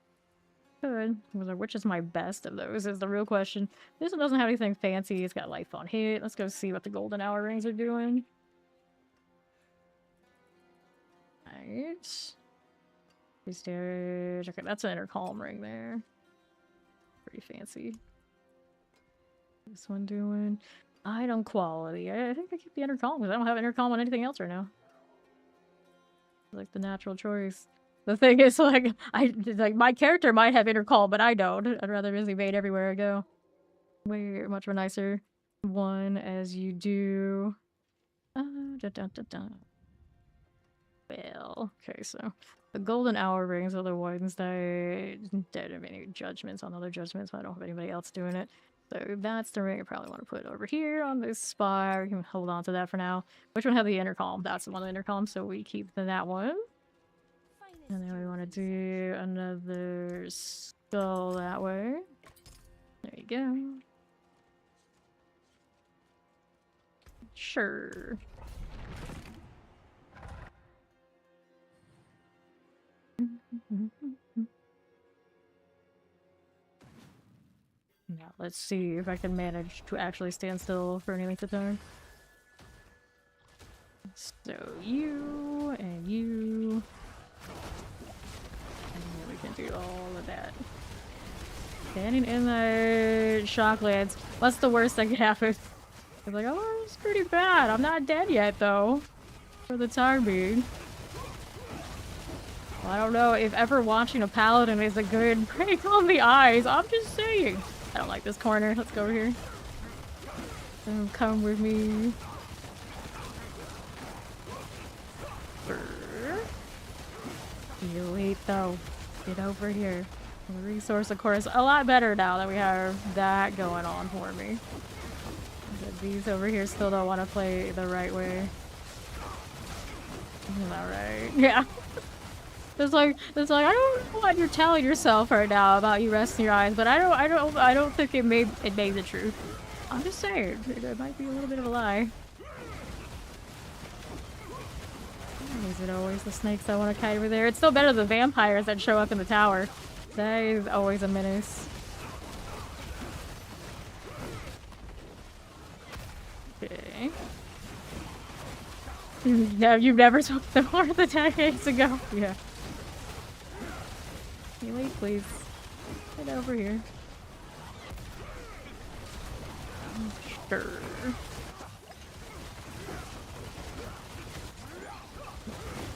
Which is my best of those is the real question. This one doesn't have anything fancy. It's got life on hit. Let's go see what the golden hour rings are doing. Right. Prestige. Okay, that's an intercom ring there. Pretty fancy. This one doing item quality. I think I keep the intercom because I don't have intercom on anything else right now. Like the natural choice. The thing is, like, my character might have intercom, but I don't. I'd rather just evade everywhere I go. Way much more nicer one as you do. Well, okay, so the golden hour rings are the ones that don't have any judgments on other judgments, but I don't have anybody else doing it. So that's the ring I probably want to put over here on this spot. We can hold on to that for now. Which one had the intercom? That's the one with the intercom, so we keep that one. And then we want to do another skull that way. There you go. Sure. Now let's see if I can manage to actually stand still for any length of time. So you and you. And then we can do all of that. Standing in the shocklands. What's the worst that could happen? It's like, oh, it's pretty bad. I'm not dead yet, though. For the time being. Well, I don't know if ever watching a paladin is a good break on the eyes. I'm just saying. I don't like this corner. Let's go over here. Come with me. You wait, though. Get over here. The resource, of course, a lot better now that we have that going on for me. But these over here still don't want to play the right way. Isn't that right? Yeah. It's like I don't know what you're telling yourself right now about you resting your eyes, but I don't think it made the truth. I'm just saying it might be a little bit of a lie. Is it always the snakes I want to kite over there? It's still better than the vampires that show up in the tower. That is always a menace. Okay. No, you've never spoken to more than 10 days ago. Yeah. Hey, wait, please. Get over here. Sure.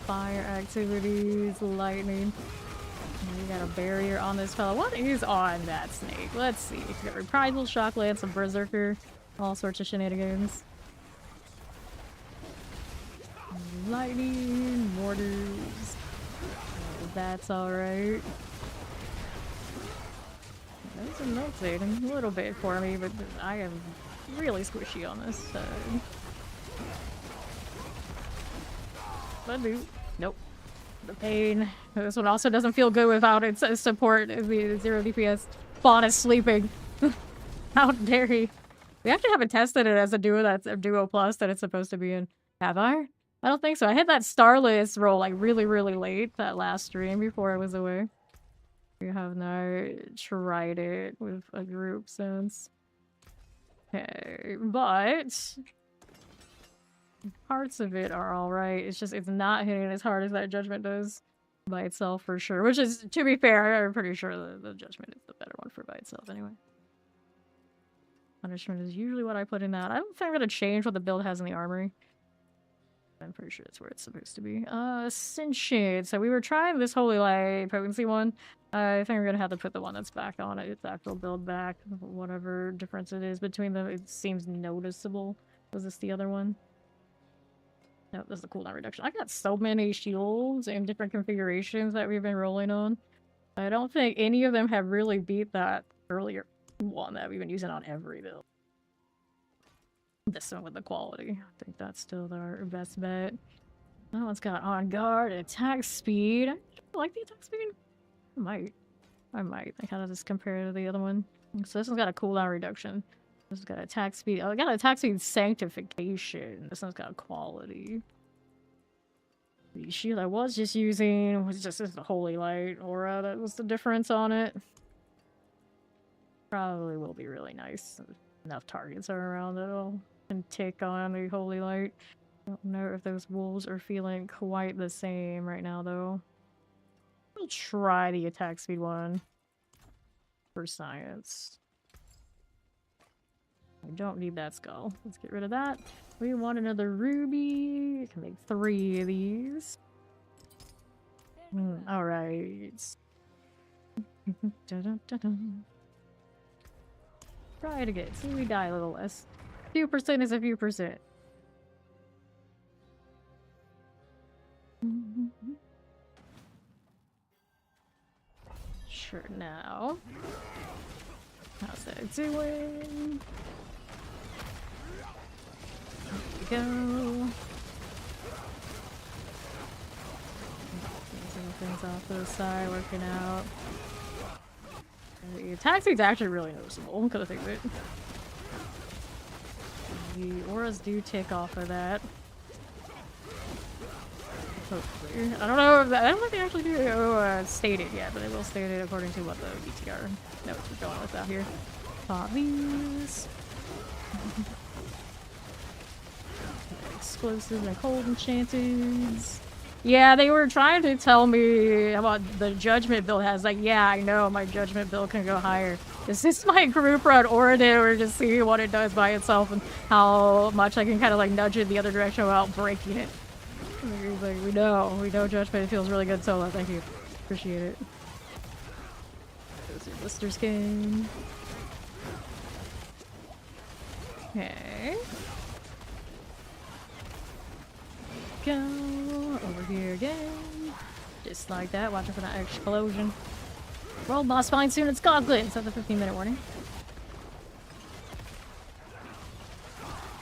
Fire activities, lightning. We got a barrier on this fellow. What is on that snake? Let's see. We got reprisal, shock lance, a berserker, all sorts of shenanigans. Lightning, mortars. That's alright. That's a melting a little bit for me, but I am really squishy on this side. Nope. The pain. This one also doesn't feel good without its support. The 0 DPS. Spawn is sleeping. How dare he? We actually haven't tested it as a duo that's a duo plus that it's supposed to be in. Have I? I don't think so. I hit that Starless roll like really late that last stream before I was away. We have not tried it with a group since. Okay, but parts of it are alright. It's just it's not hitting as hard as that Judgment does by itself for sure. Which is, to be fair, I'm pretty sure the Judgment is the better one for by itself anyway. Punishment is usually what I put in that. I don't think I'm gonna change what the build has in the armory. I'm pretty sure it's where it's supposed to be. Sentient. So we were trying this Holy Light potency one. I think we're gonna have to put the one that's back on it. Its actual build back. Whatever difference it is between them, it seems noticeable. Was this the other one? No, this is the cooldown reduction. I got so many shields and different configurations that we've been rolling on. I don't think any of them have really beat that earlier one that we've been using on every build. This one with the quality. I think that's still our best bet. That one's got on guard, attack speed. I like the attack speed. I might. Like, how does this compare to the other one? So this one's got a cooldown reduction. This has got attack speed. Oh, I got attack speed sanctification. This one's got quality. The shield I was just using was just the Holy Light aura. That was the difference on it. Probably will be really nice. Enough targets are around that I'll can take on the Holy Light. I don't know if those wolves are feeling quite the same right now though. We'll try the attack speed one for science. I don't need that skull. Let's get rid of that. We want another ruby. I can make 3 of these. Alright. Try it again. See, we die a little less. Few percent is a few percent. Sure, now. How's that doing? There we go. Some things off to the side, working out. The attack speed's actually really noticeable, because I think that the auras do tick off of that. Hopefully. I don't know if that, I don't think they actually do state it yet, but they will state it according to what the PTR notes we're going with out here. Pop these. Explosives and cold enchanters. Yeah, they were trying to tell me about the Judgment build has. Like, yeah, I know my Judgment build can go higher. This is my group run Origin, or just see what it does by itself and how much I can kind of like nudge it the other direction without breaking it. Like, we know Judgment feels really good solo. Thank you, appreciate it. There's your blister skin. Okay. Go over here again. Just like that. Watching for that explosion. World boss find soon in Scotland. Set the 15-minute warning.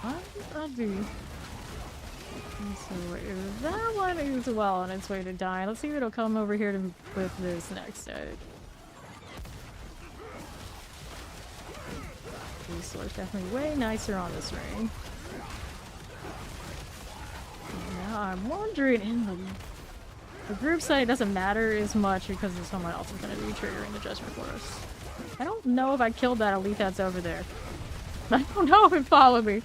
What did I do? So that one is well on its way to die. Let's see if it'll come over here with this next set. Resource definitely way nicer on this ring. Now I'm wondering in the group side it doesn't matter as much because someone else is going to be triggering the Judgment for us. I don't know if I killed that elite that's over there. I don't know if it followed me.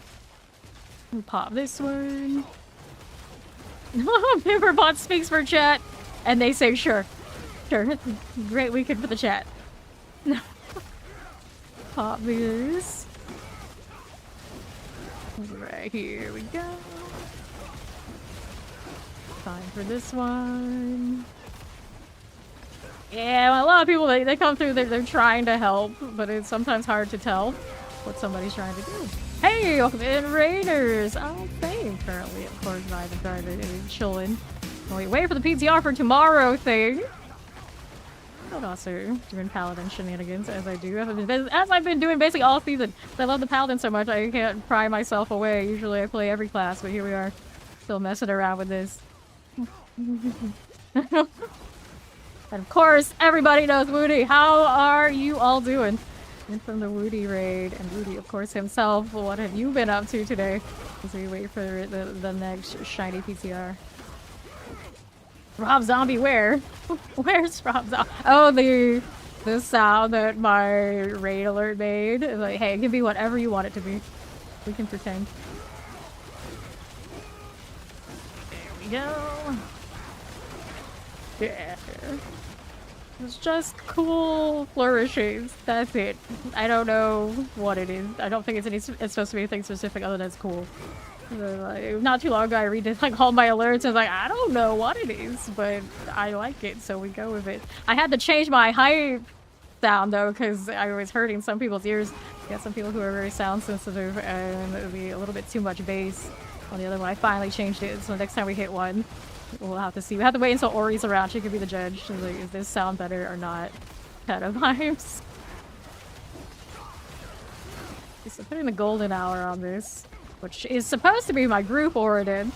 We'll pop this one. Paperbot speaks for chat, and they say sure. Sure. Great weekend for the chat. Pop this. Right, here we go. Time for this one. Yeah, a lot of people, they come through, they're trying to help, but it's sometimes hard to tell what somebody's trying to do. Hey, welcome in, Raiders! I'm playing currently, of course, I've been trying to chilling. Wait for the PTR for tomorrow thing. But also doing Paladin shenanigans as I do. As I've been doing basically all season. I love the Paladin so much I can't pry myself away. Usually I play every class, but here we are. Still messing around with this. And of course, everybody knows Woody. How are you all doing? And from the Woody raid, and Woody, of course, himself. What have you been up to today? As we wait for the next shiny PTR. Rob Zombie, where? Where's Rob Zombie? Oh, the sound that my raid alert made. It's like, hey, it can be whatever you want it to be. We can pretend. There we go. Yeah. It's just cool flourishes. That's it. I don't know what it is. I don't think it's supposed to be anything specific other than it's cool. Like, not too long ago I redid like all my alerts and I was like, I don't know what it is, but I like it, so we go with it. I had to change my hype sound though, because I was hurting some people's ears. You got some people who are very sound sensitive and it would be a little bit too much bass on the other one. I finally changed it, so next time we hit one, we'll have to see. We have to wait until Ori's around. She could be the judge. She's like, is this sound better or not? Kind of vibes. So putting the golden hour on this, which is supposed to be my group Oridon,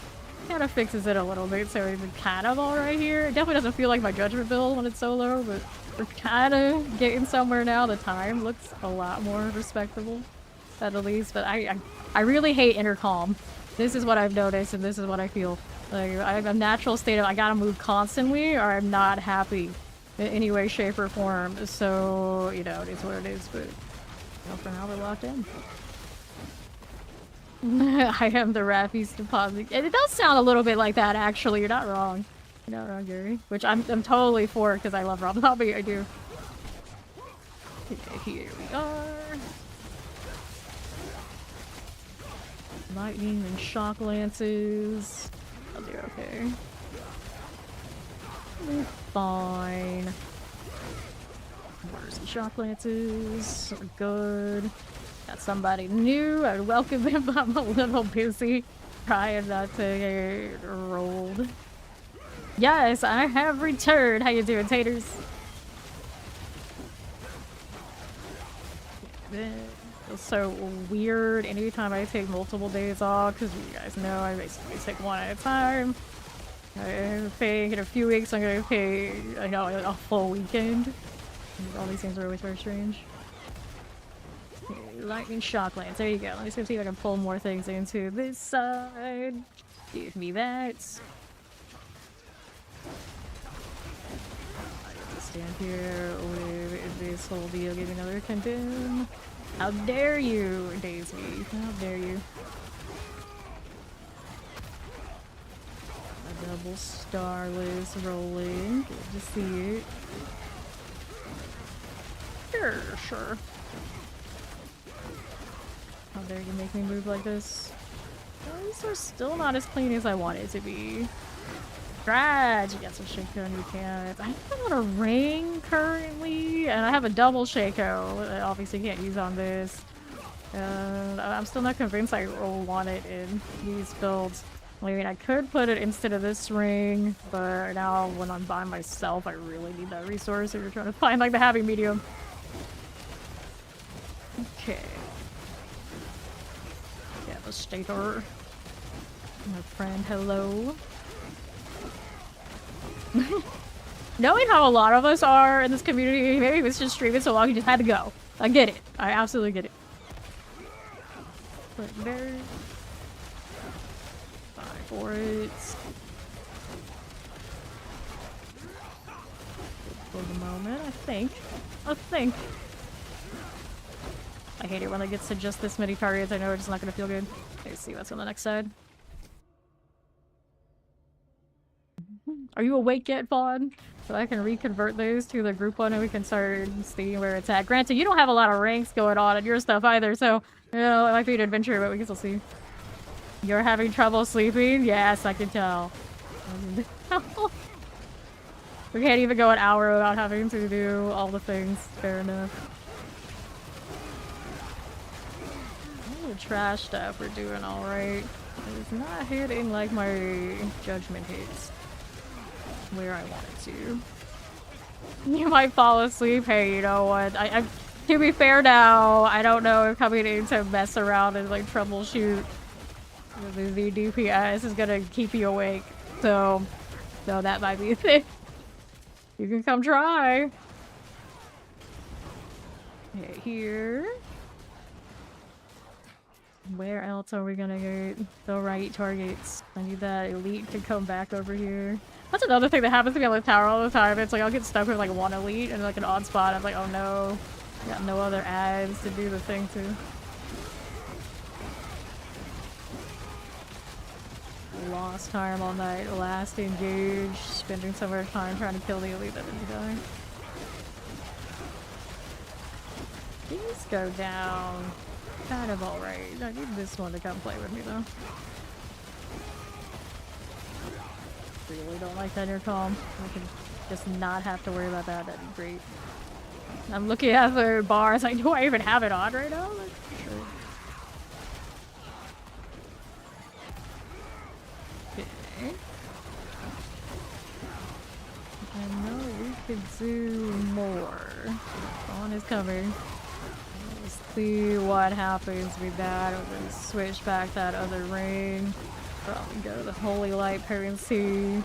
kind of fixes it a little bit, so it's kind of alright here. It definitely doesn't feel like my judgment build when it's solo, but we're kind of getting somewhere now. The time looks a lot more respectable, at the least, but I really hate intercom. This is what I've noticed, and this is what I feel. Like, I have a natural state of I gotta move constantly, or I'm not happy in any way, shape, or form. So, you know, it is what it is, but for now we're locked in. I am the Raffi's deposit. It does sound a little bit like that, actually. You're not wrong. You're not wrong, Gary. Which I'm totally for, because I love Rob Zombie. I do. Okay, here we are. Lightning and shock lances. I'll do okay. We're fine. Where's the shock lances? We're good. Got somebody new. I would welcome them, but I'm a little busy trying not to get rolled. Yes, I have returned. How you doing, taters? It's so weird anytime I take multiple days off, because you guys know I basically take one at a time. I'm paying in a few weeks, I'm gonna pay, I know, a full weekend. All these things are always very strange. Okay, lightning shock lance, there you go. Let me see if I can pull more things into this side. Give me that. I have to stand here with this whole deal, give me another condemn. How dare you, Daisy? How dare you? A double starless rolling. Good to see it. Sure. How dare you make me move like this? These are still not as clean as I want it to be. Scratch! You got some Shaco and you can't. I have a ring currently, and I have a double Shaco that I obviously can't use on this. And I'm still not convinced I want it in these builds. I mean, I could put it instead of this ring, but now when I'm by myself, I really need that resource. So you're trying to find like the happy medium. Okay. Devastator. My friend, hello. Knowing how a lot of us are in this community, maybe it's just streaming so long you just had to go. I get it. I absolutely get it. But there. Bye for it. For the moment, I think. I hate it when it gets to just this many targets. I know it's not gonna feel good. Let's see what's on the next side. Are you awake yet, Vaughn? So I can reconvert those to the group one and we can start seeing where it's at. Granted, you don't have a lot of ranks going on in your stuff either, so, you know, it might be an adventure, but we can still see. You're having trouble sleeping? Yes, I can tell. We can't even go an hour without having to do all the things. Fair enough. All the trash stuff we're doing alright. It's not hitting like my judgment hits where I want it to. You might fall asleep. Hey, you know what? To be fair now, I don't know if coming in to mess around and like troubleshoot the DPS is gonna keep you awake. So that might be a thing. You can come try. Okay, here. Where else are we gonna go? The right targets. I need that elite to come back over here. That's another thing that happens to me on the tower all the time. It's like I'll get stuck with like one elite and like an odd spot. I'm like, oh no. I got no other ads to do the thing to. Lost time on that last engage. Spending so much time trying to kill the elite that didn't die. These go down. Kind of alright. I need this one to come play with me though. Really don't like that intercom. I can just not have to worry about that. That'd be great. I'm looking at the bars. Like, do I even have it on right now? Sure. Okay. I know we could do more. Dawn is coming. Let's see what happens with that. We're gonna switch back that other ring. Probably go to the Holy Light Potency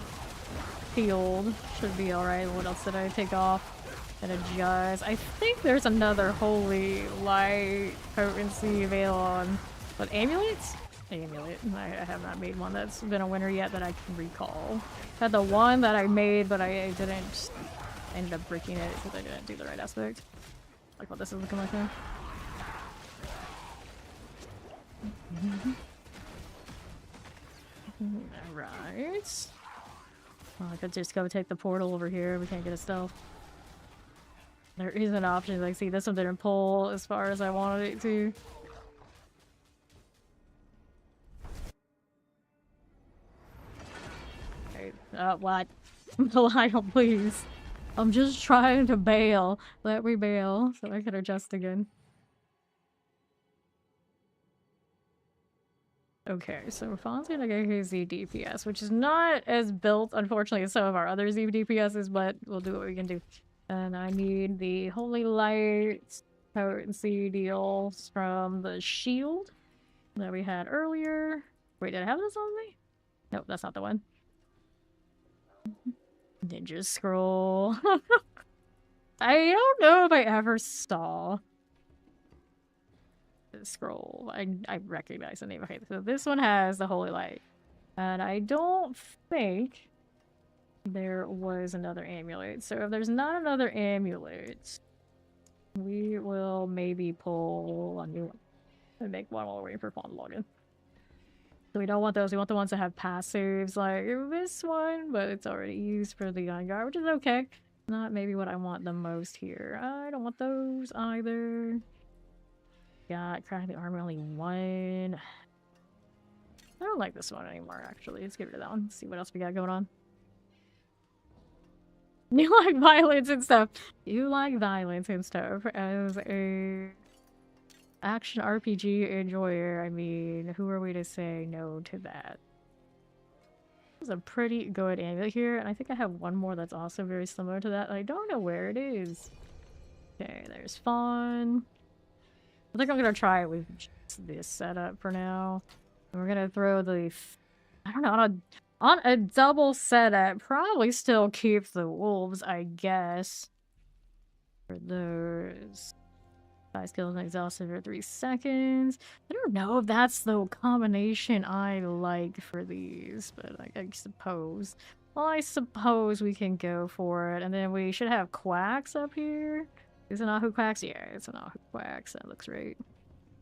field. Should be alright. What else did I take off and adjust? I think there's another Holy Light Potency veil on. But amulets? Amulet. I have not made one that's been a winner yet that I can recall. Had the one that I made, but I didn't. I ended up breaking it because I didn't do the right aspect. Like what this is looking like now. Alright. Well, I could just go take the portal over here. We can't get a stealth. There is an option. Like, see, this one didn't pull as far as I wanted it to. Okay. What? Lyle, please. I'm just trying to bail. Let me bail so I can adjust again. Okay, so Fawn's gonna go his Z DPS, which is not as built, unfortunately, as some of our other Z DPSs, but we'll do what we can do. And I need the Holy Light Potency deals from the shield that we had earlier. Wait, did I have this on me? Nope, that's not the one. Ninja Scroll. I don't know if I ever saw scroll. I recognize the name. Okay, so this one has the Holy Light. And I don't think there was another amulet. So if there's not another amulet, we will maybe pull a new one and make one while we're waiting for Fawn to log in. So we don't want those. We want the ones that have passives like this one, but it's already used for the Iron Guard, which is okay. Not maybe what I want the most here. I don't want those either. Got cracking the armor, only one. I don't like this one anymore, actually. Let's get rid of that one. Let's see what else we got going on. You like violence and stuff. You like violence and stuff. As a action RPG enjoyer, I mean, who are we to say no to that? There's a pretty good amulet here, and I think I have one more that's also very similar to that. I don't know where it is. Okay, there's Fawn. I think I'm gonna try it with just this setup for now. And we're gonna throw the, I don't know, on a double setup. Probably still keep the wolves, I guess. For those 5 skills and exhausted for 3 seconds. I don't know if that's the combination I like for these, but I suppose. Well, I suppose we can go for it, and then we should have quacks up here. Is it not who quacks? Yeah, it's not who quacks. That looks right.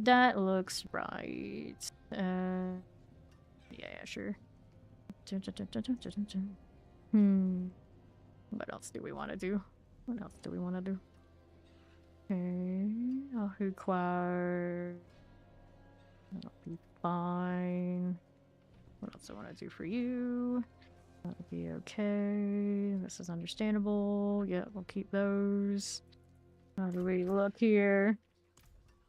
That looks right. Yeah, sure. What else do we want to do? What else do we want to do? Okay, I'll who quack. That'll be fine. What else do I want to do for you? That'll be okay. This is understandable. Yeah, we'll keep those. How do we look here?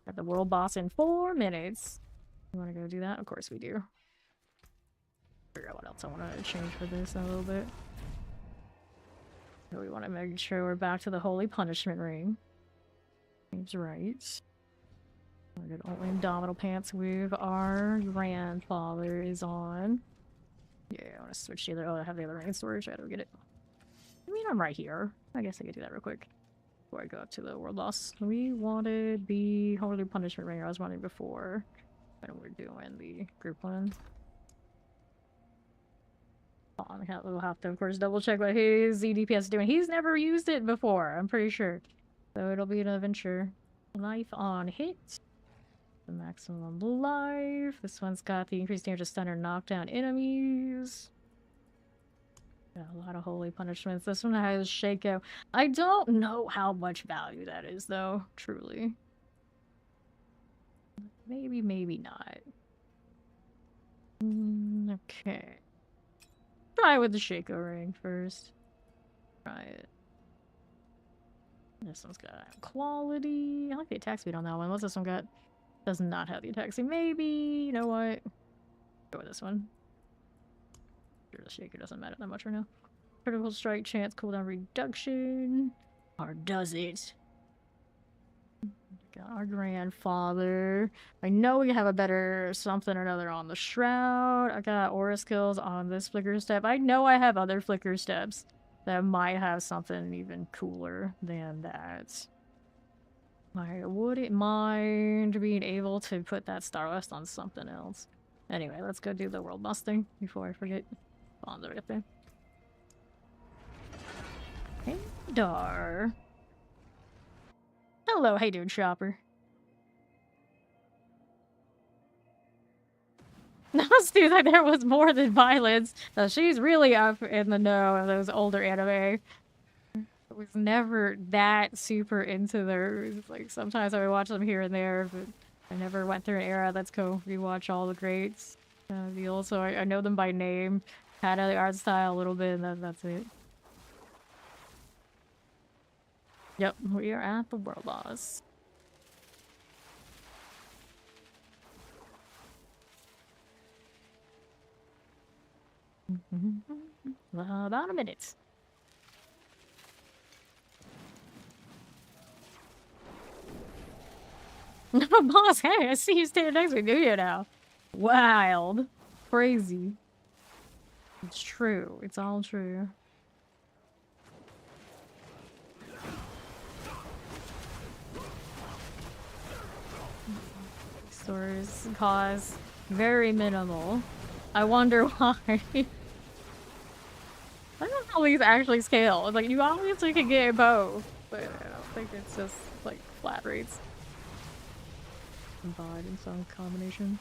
Got the world boss in 4 minutes. You want to go do that? Of course we do. Figure out what else I want to change for this in a little bit. So we want to make sure we're back to the Holy Punishment Ring. Seems right. We're good. Only abdominal pants with our grandfather is on. Yeah, I want to switch the other. Oh, I have the other ring in storage. I gotta get it. I mean, I'm right here. I guess I could do that real quick before I go up to the world boss. We wanted the Holy Punishment Ring I was wanting before. And we're doing the group one. We'll have to, of course, double check what his ZDPS is doing. He's never used it before, I'm pretty sure. So it'll be an adventure. Life on hit. The maximum life. This one's got the increased damage to stun or knock down enemies. Got a lot of holy punishments. This one has shakeout. I don't know how much value that is, though, truly. Maybe, maybe not. Okay. Try it with the Shaco ring first. Try it. This one's got quality. I like the attack speed on that one. What's this one got? Does not have the attack speed. Maybe, you know what? Go with this one. Sure, the Shaco doesn't matter that much right now. Critical strike chance, cooldown reduction. Or does it? Got our grandfather. I know we have a better something or another on the shroud. I got aura skills on this flicker step. I know I have other flicker steps that might have something even cooler than that. I wouldn't mind being able to put that Starlust on something else. Anyway, let's go do the world boss thing before I forget. On the right up there. Hey, Dar. Hello, how you doing, shopper? Stu thought there was more than violence. She's really up in the know of those older anime. I was never that super into those. Like, sometimes I would watch them here and there, but I never went through an era. Let's go rewatch all the greats. So I know them by name, kind of the art style a little bit, and that's it. Yep, we are at the world boss. About a minute. Boss, hey, I see you standing next to me, do you now? Wild. Crazy. It's true. It's all true. Stores cost very minimal. I wonder why. I don't know how these actually scale. It's like, you obviously can get both, but I don't think it's just like flat rates. Combined in some combination.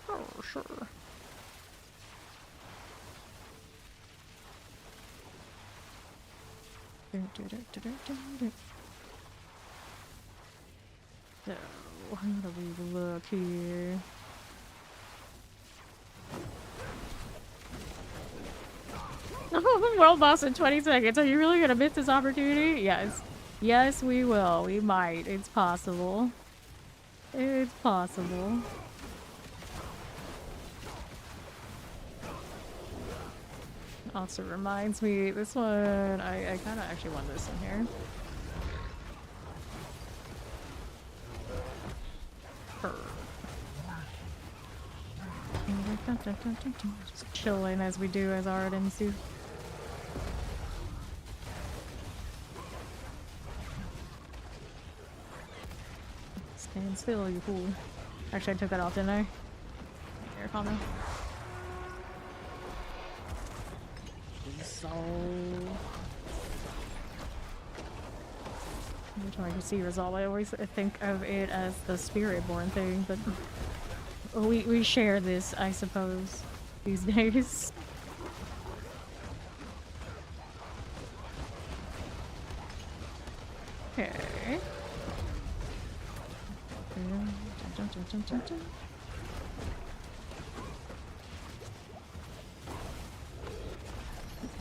Oh, sure. So, how do we look here? World boss in 20 seconds. Are you really gonna miss this opportunity? Yes. Yes, we will. We might. It's possible. It's possible. Also reminds me, this one, I kind of actually want this in here. Just chilling as we do as Ardens do. Stand still, you fool. Actually, I took that off, didn't I? Here, calm down. So... every time I can see Resolve, I always think of it as the Spirit-born thing, but we share this, I suppose, these days. Okay.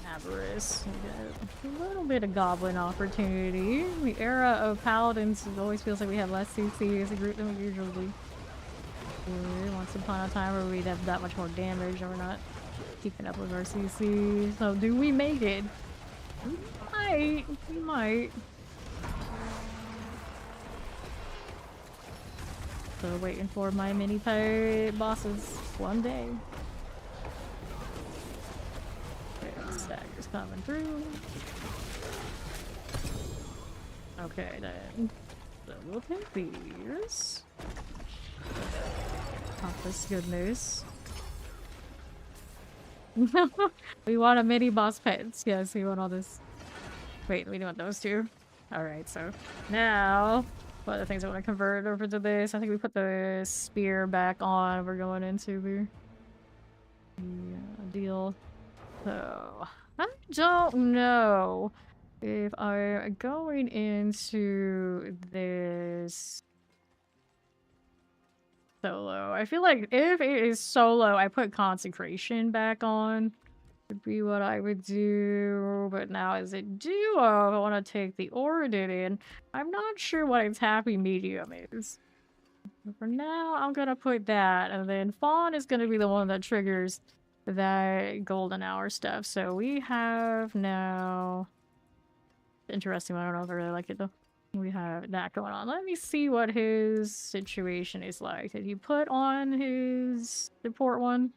Avarice. A little bit of goblin opportunity. The era of paladins always feels like we have less CC as a group than we usually Once upon a time where we'd have that much more damage and we're not keeping up with our CC. So do we make it? We might. We might. So waiting for my mini pirate bosses one day. Okay, stagger's coming through. Okay, then. So we'll take these. Pop this goodness. We want a mini boss pets. Yes, we want all this. Wait, we want those two. Alright, so now what other things I want to convert over to this? I think we put the spear back on. We're going into the deal. So I don't know if I'm going into this solo. I feel like if it is solo, I put consecration back on. Would be what I would do. But now as a duo, I want to take the Origin in. I'm not sure what its happy medium is. But for now, I'm gonna put that. And then Fawn is gonna be the one that triggers that golden hour stuff. So we have now... Interesting, I don't know if I really like it though. We have that going on. Let me see what his situation is like. Did he put on his support one?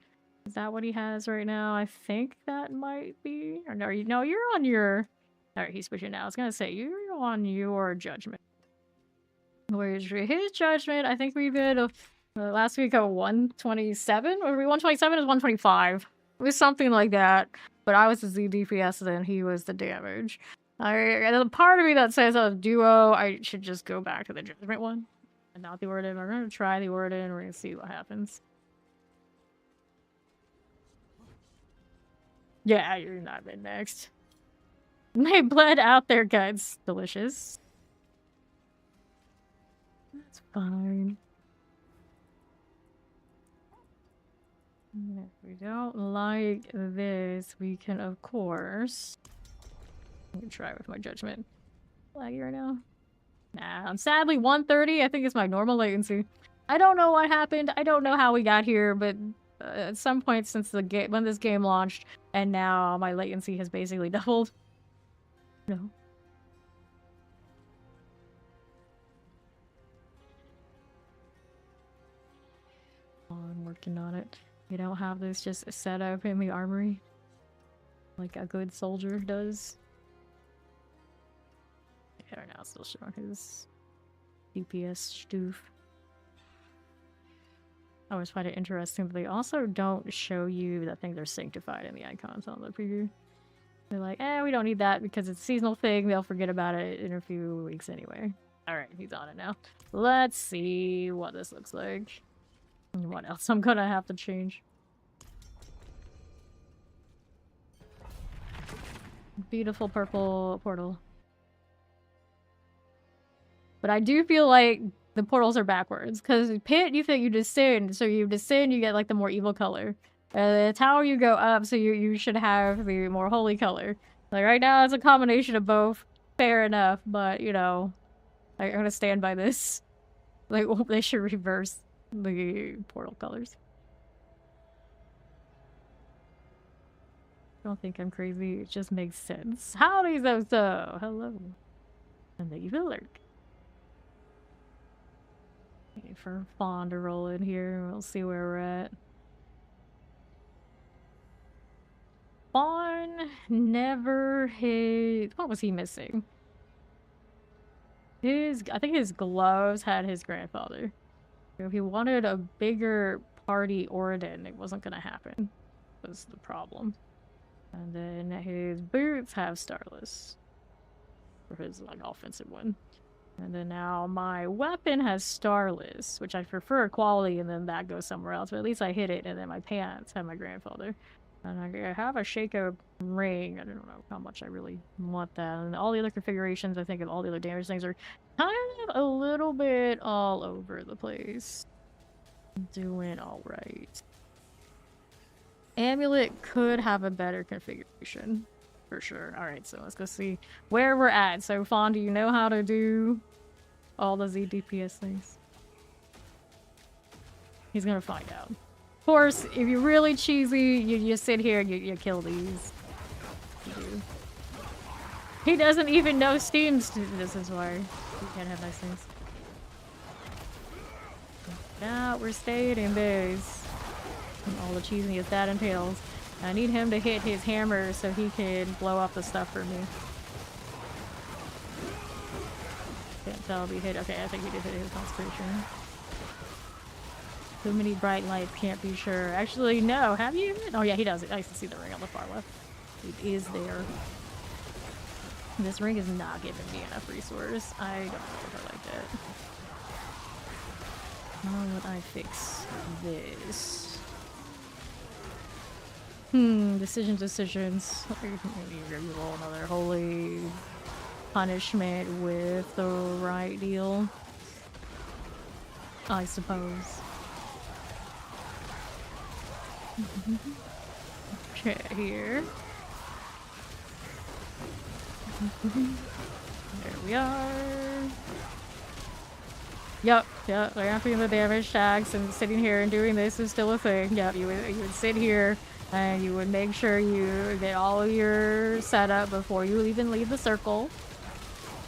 Is that what he has right now? I think that might be. Or no, you're on your... Alright, he's switching now. I was gonna say, you're on your judgment. Where's his judgment? I think we did last week a 127? Or 127 is 125. It was something like that. But I was the Z DPS and then he was the damage. There's a part of me that says a duo, I should just go back to the judgment one. And not the Origin. We're gonna try the Origin. We're gonna see what happens. Yeah, you're not in next. They bled out their guts. Delicious. That's fine. And if we don't like this, we can, of course... I can try with my judgment. Laggy right now. Nah, I'm sadly 130. I think it's my normal latency. I don't know what happened. I don't know how we got here, but at some point since the game, when this game launched, and now my latency has basically doubled. No. Oh, I'm working on it. You don't have this just set up in the armory like a good soldier does. Right now, still showing his DPS stoof. I always find it interesting that they also don't show you that things are sanctified in the icons on the preview. They're like, we don't need that because it's a seasonal thing. They'll forget about it in a few weeks anyway. Alright, he's on it now. Let's see what this looks like. And what else I'm gonna have to change. Beautiful purple portal. But I do feel like the portals are backwards. Because Pit, you think you descend. So you descend, you get like the more evil color. The tower, you go up, so you should have the more holy color. Like right now, it's a combination of both. Fair enough, but you know, I'm gonna stand by this. Like, they should reverse the portal colors. I don't think I'm crazy. It just makes sense. Howdy, Zozo! Hello. And the evil lurk. Waiting for Fawn to roll in here. We'll see where we're at. Fawn never hit... What was he missing? I think his gloves had his grandfather. So if he wanted a bigger party Origin, it wasn't gonna happen. Was the problem. And then his boots have Starless. For his like offensive one. And then now my weapon has Starless, which I prefer quality, and then that goes somewhere else. But at least I hit it, and then my pants have my grandfather. And I have a Shaco ring. I don't know how much I really want that. And all the other configurations, I think, of all the other damage things are kind of a little bit all over the place. Doing alright. Amulet could have a better configuration. For sure. Alright, so let's go see where we're at. So, Fawn, do you know how to do all the ZDPS things? He's gonna find out. Of course, if you're really cheesy, you sit here and you kill these. You do. He doesn't even know Steam's. This is why you can't have nice things. Now we're staying in this. And all the cheesiness that entails. I need him to hit his hammer so he can blow up the stuff for me. Can't tell if he hit. Okay, I think he did hit his concentration. Too many bright lights, can't be sure. Actually, no. Have you? Oh yeah, he does. I can see the ring on the far left. It is there. This ring is not giving me enough resource. I don't know if I like that. How would I fix this? Decisions. Maybe roll another holy punishment with the right deal. I suppose. Okay, here. There we are. Yep, ramping the damage tags and sitting here and doing this is still a thing. Yep, you would sit here and you would make sure you get all of your setup before you even leave the circle.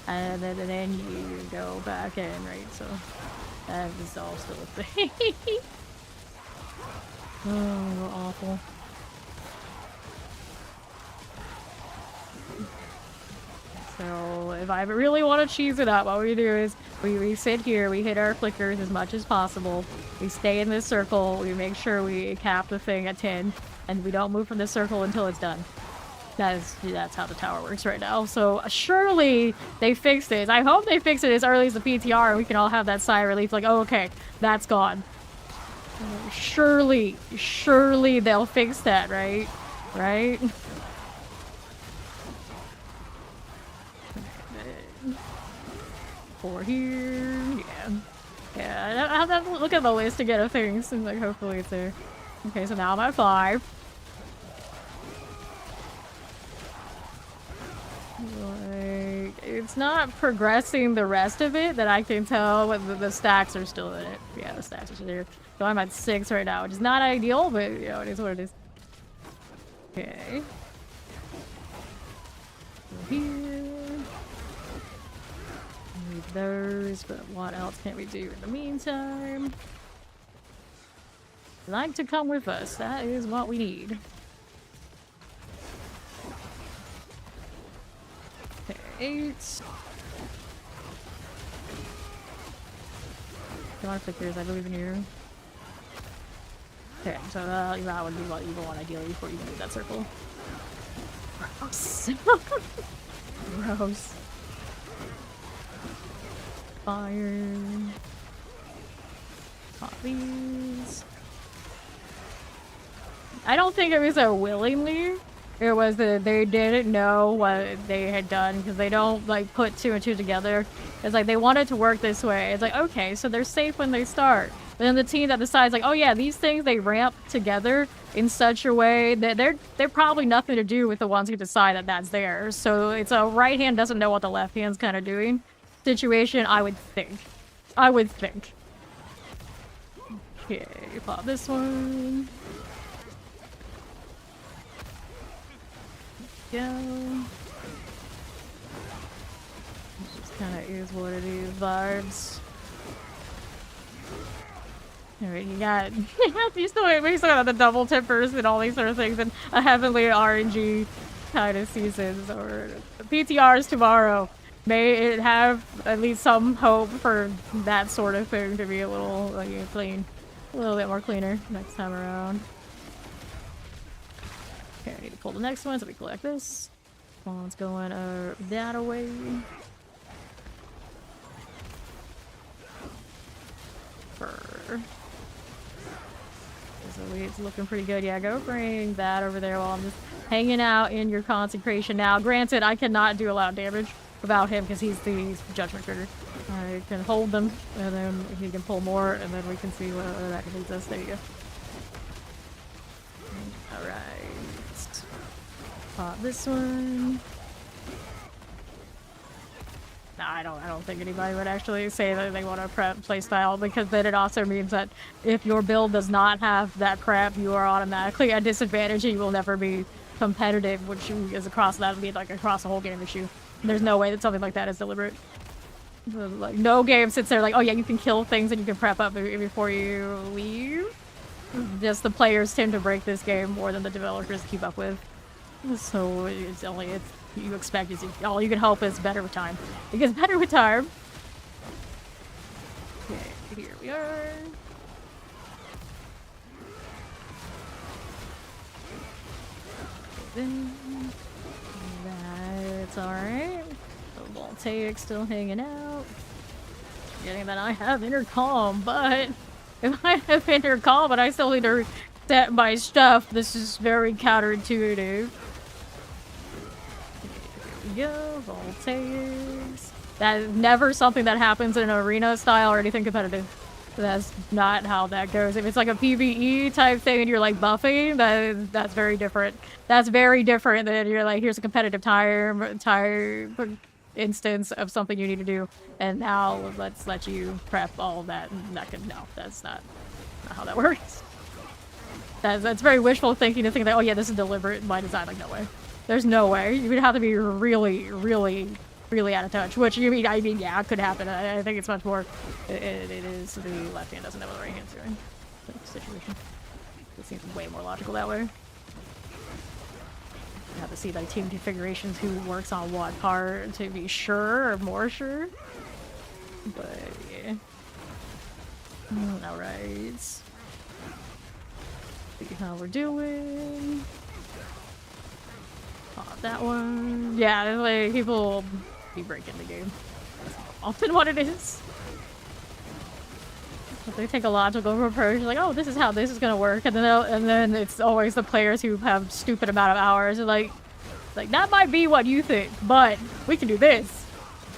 And then you go back in, right? So that is all still a thing. Oh, awful. So if I really want to cheese it up, what we do is we sit here, we hit our flickers as much as possible. We stay in this circle, we make sure we cap the thing at 10, and we don't move from this circle until it's done. That's how the tower works right now. So surely they fixed it. I hope they fix it as early as the PTR and we can all have that sigh of relief like, oh, okay, that's gone. Surely they'll fix that, right? Right? For here, yeah. I have to look at the list to get a things and like hopefully it's there. Okay, so now I'm at 5. Like, it's not progressing the rest of it that I can tell, but the stacks are still in it. Yeah, the stacks are still there. So I'm at 6 right now, which is not ideal, but you know, it is what it is. Okay. Here. Leave those, but what else can we do in the meantime? Like to come with us, that is what we need. Okay, 8. Come on, flickers, I believe in you. Okay, so that would be what you want ideally before you move that circle. Gross. Gross. Fire. Pop these. I don't think it was a willingly. It was that they didn't know what they had done because they don't like put 2 and 2 together. It's like they wanted to work this way. It's like, okay, so they're safe when they start. But then the team that decides like, oh yeah, these things they ramp together in such a way that they're probably nothing to do with the ones who decide that that's theirs. So it's a right hand doesn't know what the left hand's kind of doing situation, I would think. I would think. Okay, pop this one. Go. It just kind of is what it is, vibes. Alright, you got we still got the double tippers and all these sort of things and a heavenly RNG kind of seasons or PTRs tomorrow. May it have at least some hope for that sort of thing to be a little like clean, a little bit more cleaner next time around. Okay, I need to pull the next one so we collect this. One's going that away. So it's looking pretty good. Yeah, go bring that over there while I'm just hanging out in your consecration. Now, granted, I cannot do a lot of damage without him because he's the judgment trigger. I can hold them, and then he can pull more, and then we can see what that leads us. There you go. Alright. Pop this one. Nah, I don't think anybody would actually say that they want a prep playstyle, because then it also means that if your build does not have that prep, you are automatically at disadvantage and you will never be competitive, which is across that would be like across the whole game issue. There's no way that something like that is deliberate. Like no game sits there like, oh yeah, you can kill things and you can prep up before you leave. Just the players tend to break this game more than the developers keep up with. So you expect is all you can hope is better with time. It gets better with time. Okay, here we are. That's alright. The Voltaic still hanging out. Forgetting that I have intercom, but if I have intercom but I still need to set my stuff, this is very counterintuitive. Go, Voltaics. That is never something that happens in arena style or anything competitive. That's not how that goes. If it's like a PvE type thing and you're like buffing, that's very different. That's very different than you're like, here's a competitive tire instance of something you need to do, and now let's let you prep all of that. And that can, no, that's not how that works. That's very wishful thinking to think that, oh yeah, this is deliberate by design. Like, no way. There's no way. You would have to be really, really, really out of touch. Which, I mean, yeah, it could happen. I think it's much more. It is the left hand doesn't know what the right hand's doing. Situation. It seems way more logical that way. You have to see like team configurations, who works on what part to be sure or more sure. But yeah. All right. See how we're doing. Pop that one. Yeah, like people be breaking the game. That's often what it is. But they take a logical approach, like, oh, this is how this is gonna work, and then it's always the players who have stupid amount of hours, and like that might be what you think, but we can do this.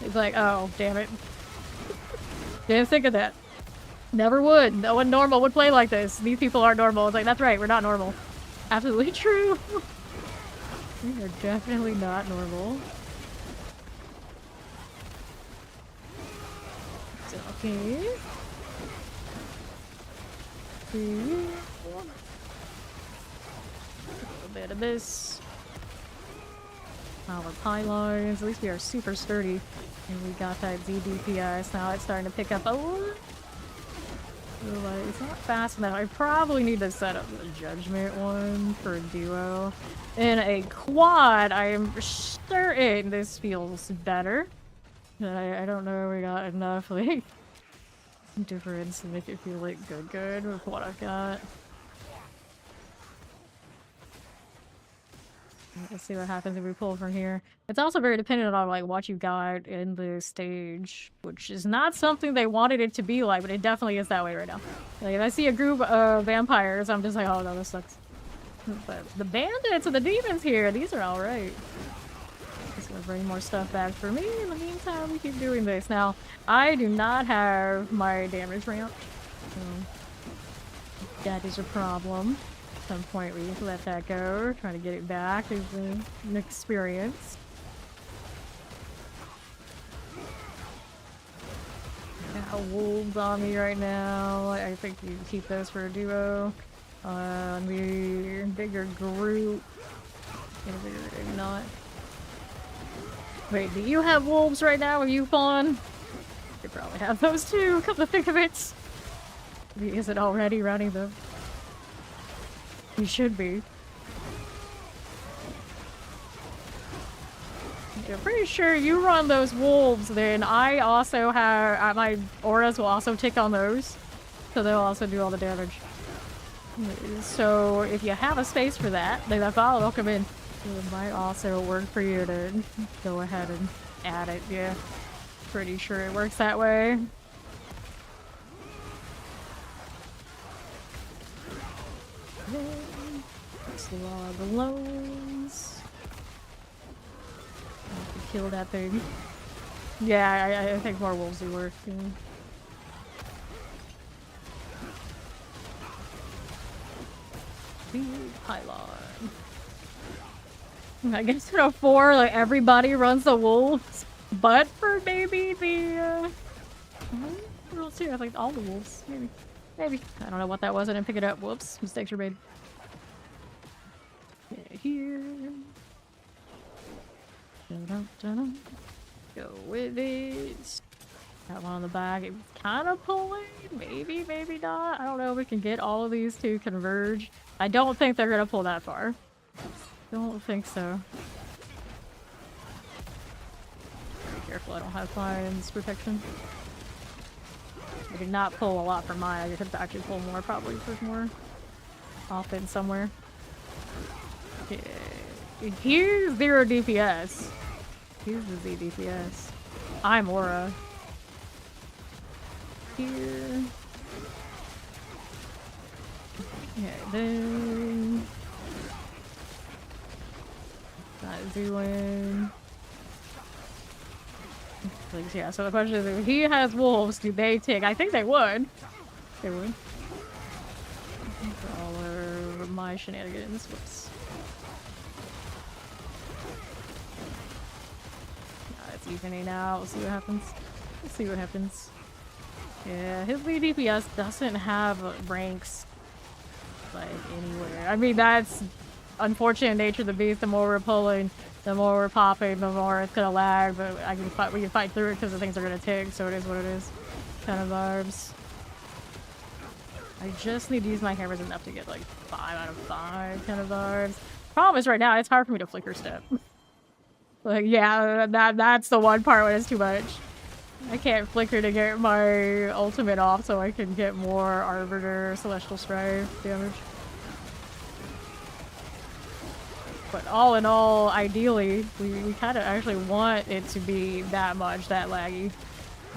It's like, oh, damn it. Didn't think of that. Never would. No one normal would play like this. These people aren't normal. It's like, that's right, we're not normal. Absolutely true. We are definitely not normal. It's okay. A little bit of this. Our pylons. At least we are super sturdy. And we got that ZDPI, so now it's starting to pick up a little. It's not fast enough. I probably need to set up the judgment one for a duo. In a quad, I am certain this feels better. I don't know if we got enough like difference to make it feel like good with what I've got. Let's see what happens if we pull from here. It's also very dependent on like what you got in the stage, which is not something they wanted it to be like, but it definitely is that way right now. Like if I see a group of vampires, I'm just like, oh no, this sucks. But the bandits and the demons here, these are alright. Just gonna bring more stuff back for me. In the meantime, we keep doing this. Now, I do not have my damage ramp, so that is a problem. At some point we let that go. Trying to get it back is an experience. Got wolves on me right now. I think you keep those for a duo. The bigger group. Maybe not. Wait, do you have wolves right now? Are you fawn? You probably have those too, come to think of it. Is it already running them? You should be. I'm pretty sure you run those wolves, then I also have... my auras will also tick on those. So they'll also do all the damage. So if you have a space for that, then that file will come in. It might also work for you to go ahead and add it, yeah. Pretty sure it works that way. Slog the lows. Kill that thing. Yeah, I think more wolves do work. Yeah. Pylon. I guess in a 4, like everybody runs the wolves. But for maybe the, we'll see, I think all the wolves, maybe. Maybe. I don't know what that was, I didn't pick it up. Whoops, mistakes were made. Okay, here. Dun-dun-dun-dun. Go with it. Got one on the back. It's kind of pulling. Maybe, maybe not. I don't know if we can get all of these to converge. I don't think they're gonna pull that far. Don't think so. Be careful, I don't have Lion's protection. I did not pull a lot from mine. I could actually pull more, probably, if there's more off in somewhere. Okay. Here's 0 DPS. Here's the Z DPS. I'm Aura. Here. Okay, then. Not doing. Yeah, so the question is, if he has wolves, do they take? I think they would. They would. For all of my shenanigans. Whoops. It's evening out. We'll see what happens. We'll see what happens. Yeah, his lead DPS doesn't have ranks like anywhere. I mean, that's unfortunate nature of the beast. The more we're pulling, the more we're popping, the more it's gonna lag. But we can fight through it because the things are gonna tick. So it is what it is. Kind of vibes. I just need to use my hammers enough to get like 5 out of 5 kind of vibes. Problem is right now it's hard for me to flicker step. Like, yeah, that's the one part when it's too much. I can't flicker to get my ultimate off so I can get more Arbiter Celestial Strife damage. But all in all, ideally, we kind of actually want it to be that much, that laggy,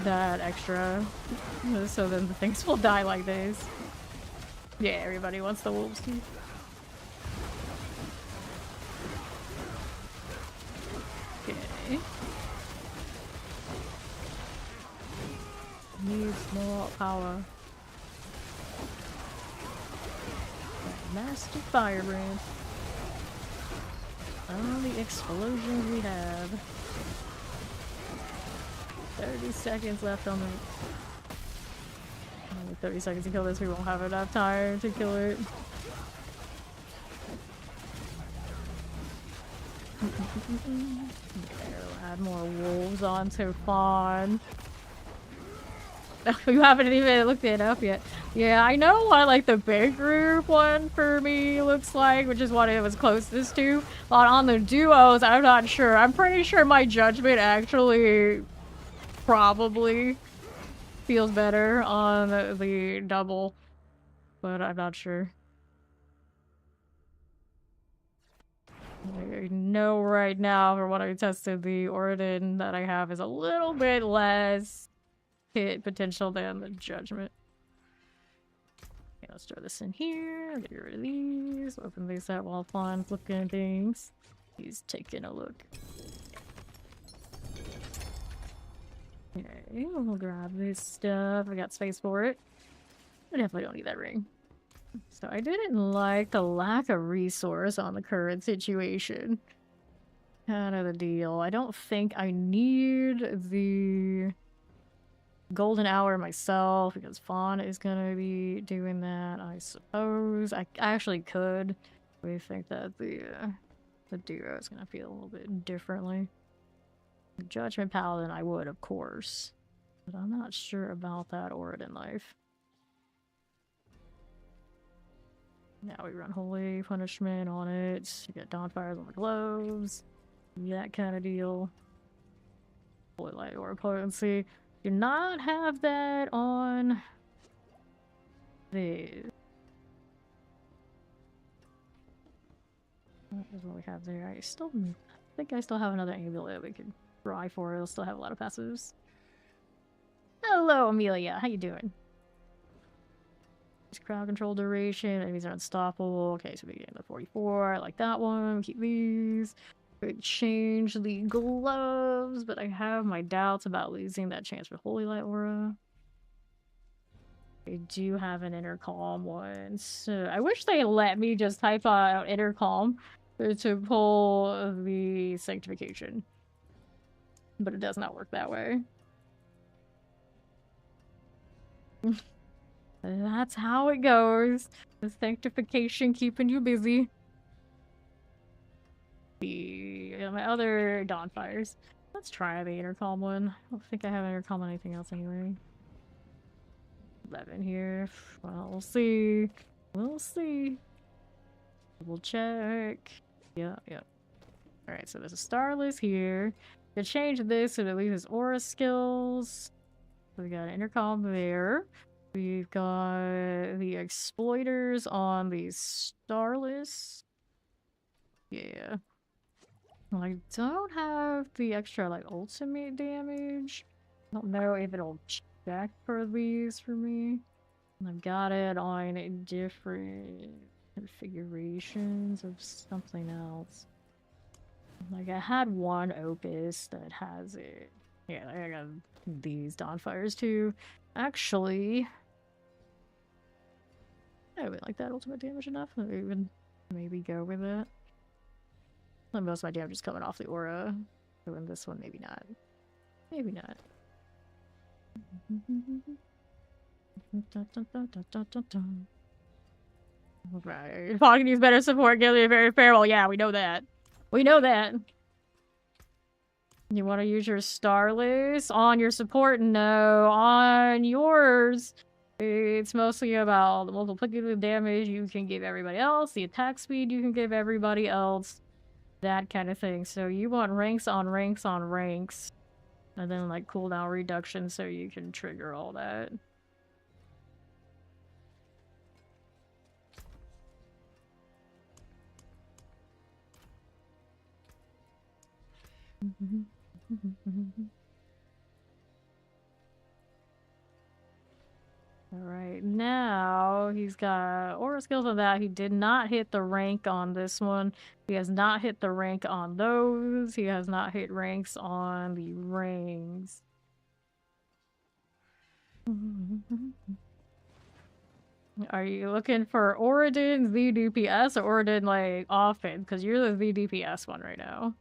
that extra, so then the things will die like this. Yeah, everybody wants the wolves too. Okay. Needs more power. Master Firebrand. All the explosions we have. 30 seconds left on the... Only 30 seconds to kill this, we won't have enough time to kill it. We'll add more wolves onto Fawn. You haven't even looked it up yet. Yeah, I know what like the big group one for me looks like, which is what it was closest to. But on the duos, I'm not sure. I'm pretty sure my judgment actually probably feels better on the double, but I'm not sure. I know right now, for what I tested, the Origin that I have is a little bit less hit potential than the Judgment. Okay, let's throw this in here. Get rid of these. Open these up while Fawn's looking at things. He's taking a look. Okay, we'll grab this stuff. I got space for it. I definitely don't need that ring. So I didn't like the lack of resource on the current situation. Kind of the deal. I don't think I need the golden hour myself because Fawn is gonna be doing that, I suppose. I actually could. We think that the duo is gonna feel a little bit differently. The Judgment Paladin I would, of course. But I'm not sure about that Origin life. Now we run Holy Punishment on it. You get Dawnfires on the gloves. That kind of deal. Holy Light or Potency. Do not have that on the... What is what we have there? I think I still have another amulet we could try for. It'll still have a lot of passives. Hello, Amelia. How you doing? Crowd control duration. Enemies are unstoppable. Okay, so we get the 44. I like that one. Keep these. Change the gloves, but I have my doubts about losing that chance for Holy Light Aura. I do have an intercom one, so I wish they let me just type out intercom to pull the sanctification. But it does not work that way. That's how it goes. The sanctification keeping you busy. My other Dawnfires. Let's try the intercom one. I don't think I have intercom on anything else anyway. 11 here. Well, we'll see. We'll see. Double check. Yeah. Alright, so there's a Starless here. To change this so that it leaves aura skills. So we got an intercom there. We've got the exploiters on the Starless. Yeah. I don't have the extra, like, ultimate damage. I don't know if it'll check for these for me. I've got it on different configurations of something else. Like, I had one Opus that has it. Yeah, I got these Dawnfires too. Actually, I really like that ultimate damage enough. I would maybe go with it. Most of my damage is coming off the aura. So in this one, maybe not. Maybe not. Right. Falcon needs better support, Gilly very fair. Well, yeah, we know that. We know that. You want to use your Starlace on your support? No. On yours, it's mostly about the multiplicative damage you can give everybody else, the attack speed you can give everybody else, that kind of thing. So you want ranks on ranks on ranks, and then like cooldown reduction so you can trigger all that. Alright, now he's got aura skills on that. He did not hit the rank on this one. He has not hit the rank on those. He has not hit ranks on the rings. Are you looking for Oridin, VDPS, or Oridin, like, often? Because you're the VDPS one right now.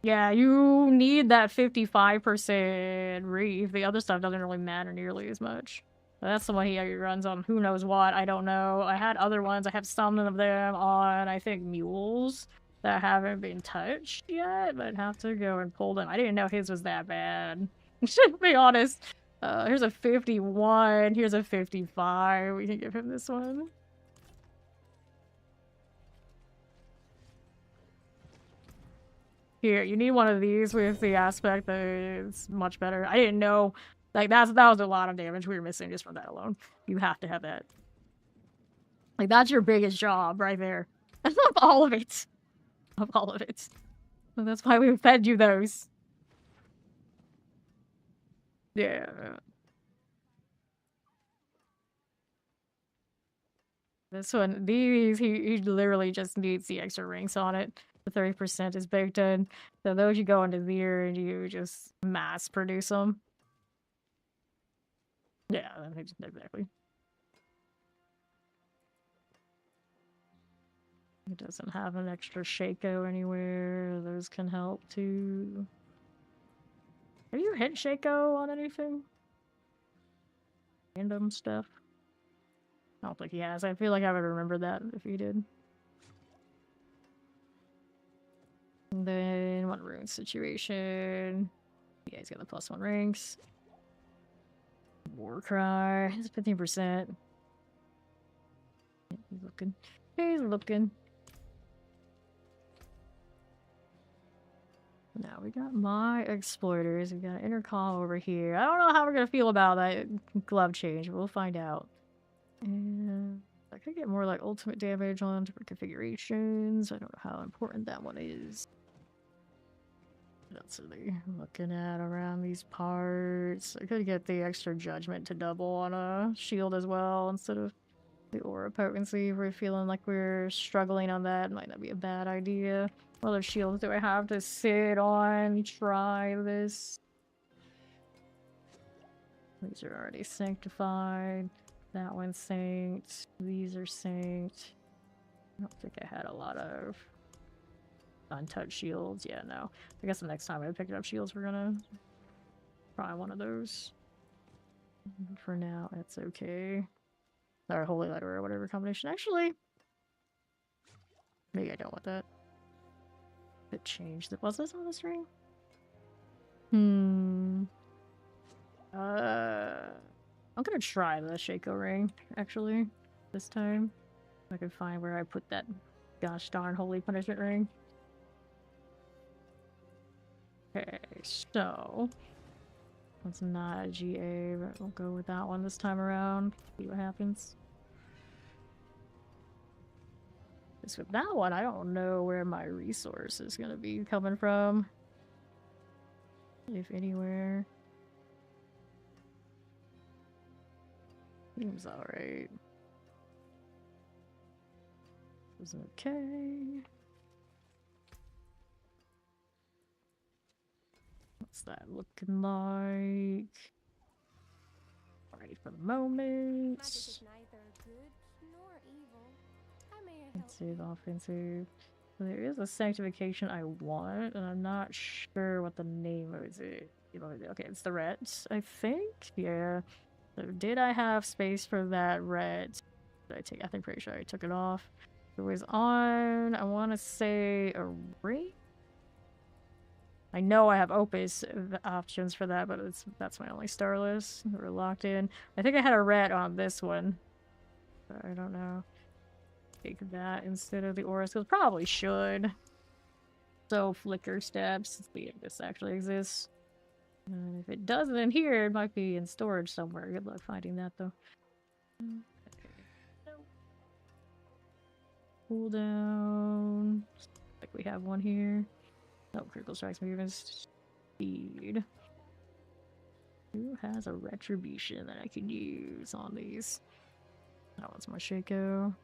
Yeah, you need that 55% reef. The other stuff doesn't really matter nearly as much. That's the one he runs on who knows what, I don't know. I had other ones, I have some of them on, I think, mules that haven't been touched yet, but I'd have to go and pull them. I didn't know his was that bad. To be honest. Here's a 51, here's a 55. We can give him this one. Here, you need one of these with the aspect that is much better. I didn't know. Like, that was a lot of damage we were missing just from that alone. You have to have that. Like, that's your biggest job right there. Of all of it. Of all of it. So that's why we fed you those. Yeah. This one, these, he literally just needs the extra rings on it. The 30% is baked in. So those you go into there and you just mass produce them. Yeah, exactly. It doesn't have an extra Shaco anywhere. Those can help too. Have you hit Shaco on anything? Random stuff? I don't think he has. I feel like I would remember that if he did. And then one rune situation. Yeah, he's got the +1 ranks. Warcry. It's 15%. He's looking. He's looking. Now we got my exploiters. We got an intercom over here. I don't know how we're gonna feel about that glove change. We'll find out. And I could get more like ultimate damage on different configurations. I don't know how important that one is. That's what they're looking at around these parts. I could get the extra judgment to double on a shield as well instead of the aura potency. If we're feeling like we're struggling on that, it might not be a bad idea. What other shields do I have to sit on? Try this. These are already sanctified. That one's synced. These are synced. don't think I had a lot of untouched shields. Yeah, no. I guess the next time I pick up shields, we're gonna try one of those. For now, it's okay. Or holy letter or whatever combination. Actually, maybe I don't want that. It changed. Was this on the string? I'm gonna try the Shaco ring, actually, this time. If I can find where I put that gosh darn holy punishment ring. Okay, so it's not a GA, but we'll go with that one this time around. See what happens. Because with that one, I don't know where my resource is gonna be coming from. If anywhere. Seems alright. Is okay. What's that looking like? Ready for the moment. Magic is neither good nor evil. I may help. Offensive, offensive. So there is a sanctification I want, and I'm not sure what the name of it. Okay, it's the ret, I think. Yeah. So did I have space for that ret? Did I take? I think pretty sure I took it off. It was on. I want to say a ring. I know I have Opus options for that, but that's my only star list. We're locked in. I think I had a ret on this one. But I don't know. Take that instead of the aura skills. Probably should. So flicker steps. See if this actually exists. And if it doesn't in here, it might be in storage somewhere. Good luck finding that though. Cooldown. Like we have one here. No, critical strikes movement speed. Who has a retribution that I can use on these? That one's my Shaco.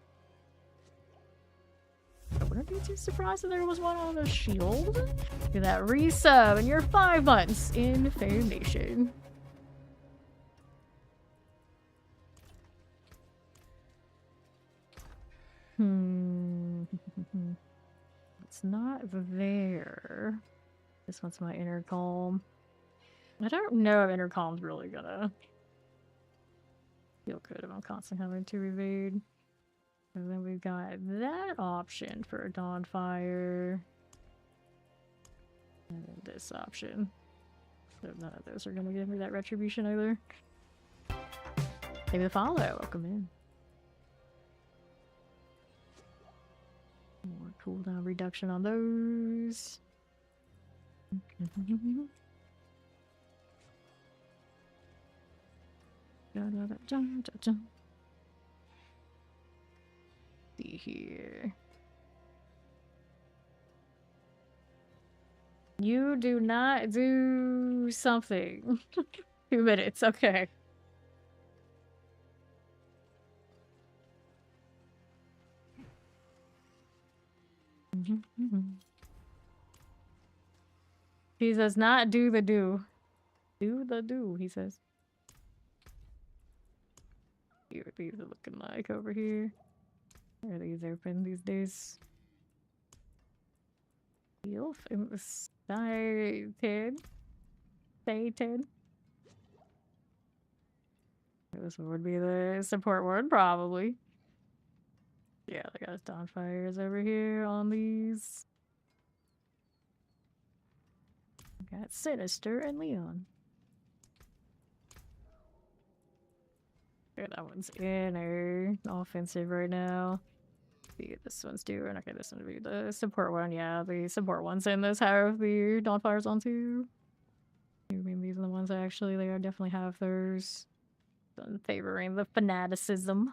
I wouldn't be too surprised if there was one on the shield. Do that resub, and you're 5 months in Fair Nation. It's not there. This one's my intercom. I don't know if intercom's really gonna feel good if I'm constantly having to evade. And then we've got that option for Dawnfire. And then this option. So none of those are gonna give me that retribution either. Maybe the follow. Welcome in. More cooldown reduction on those. See here. You do not do something. 2 minutes, okay. He says not do the do. Do the do, he says. See what these are looking like over here. Where are these open these days? Elf in the Satan. Satan. This one would be the support one, probably. Yeah, I got Dawnfires over here on these. Got Sinister and Leon. Okay, that one's inner. Offensive right now. See what this one's doing. Okay, this one would be the support one. Yeah, the support ones in this have the Dawnfires on too. I mean, these are the ones that actually they definitely have theirs. I'm favoring the fanaticism.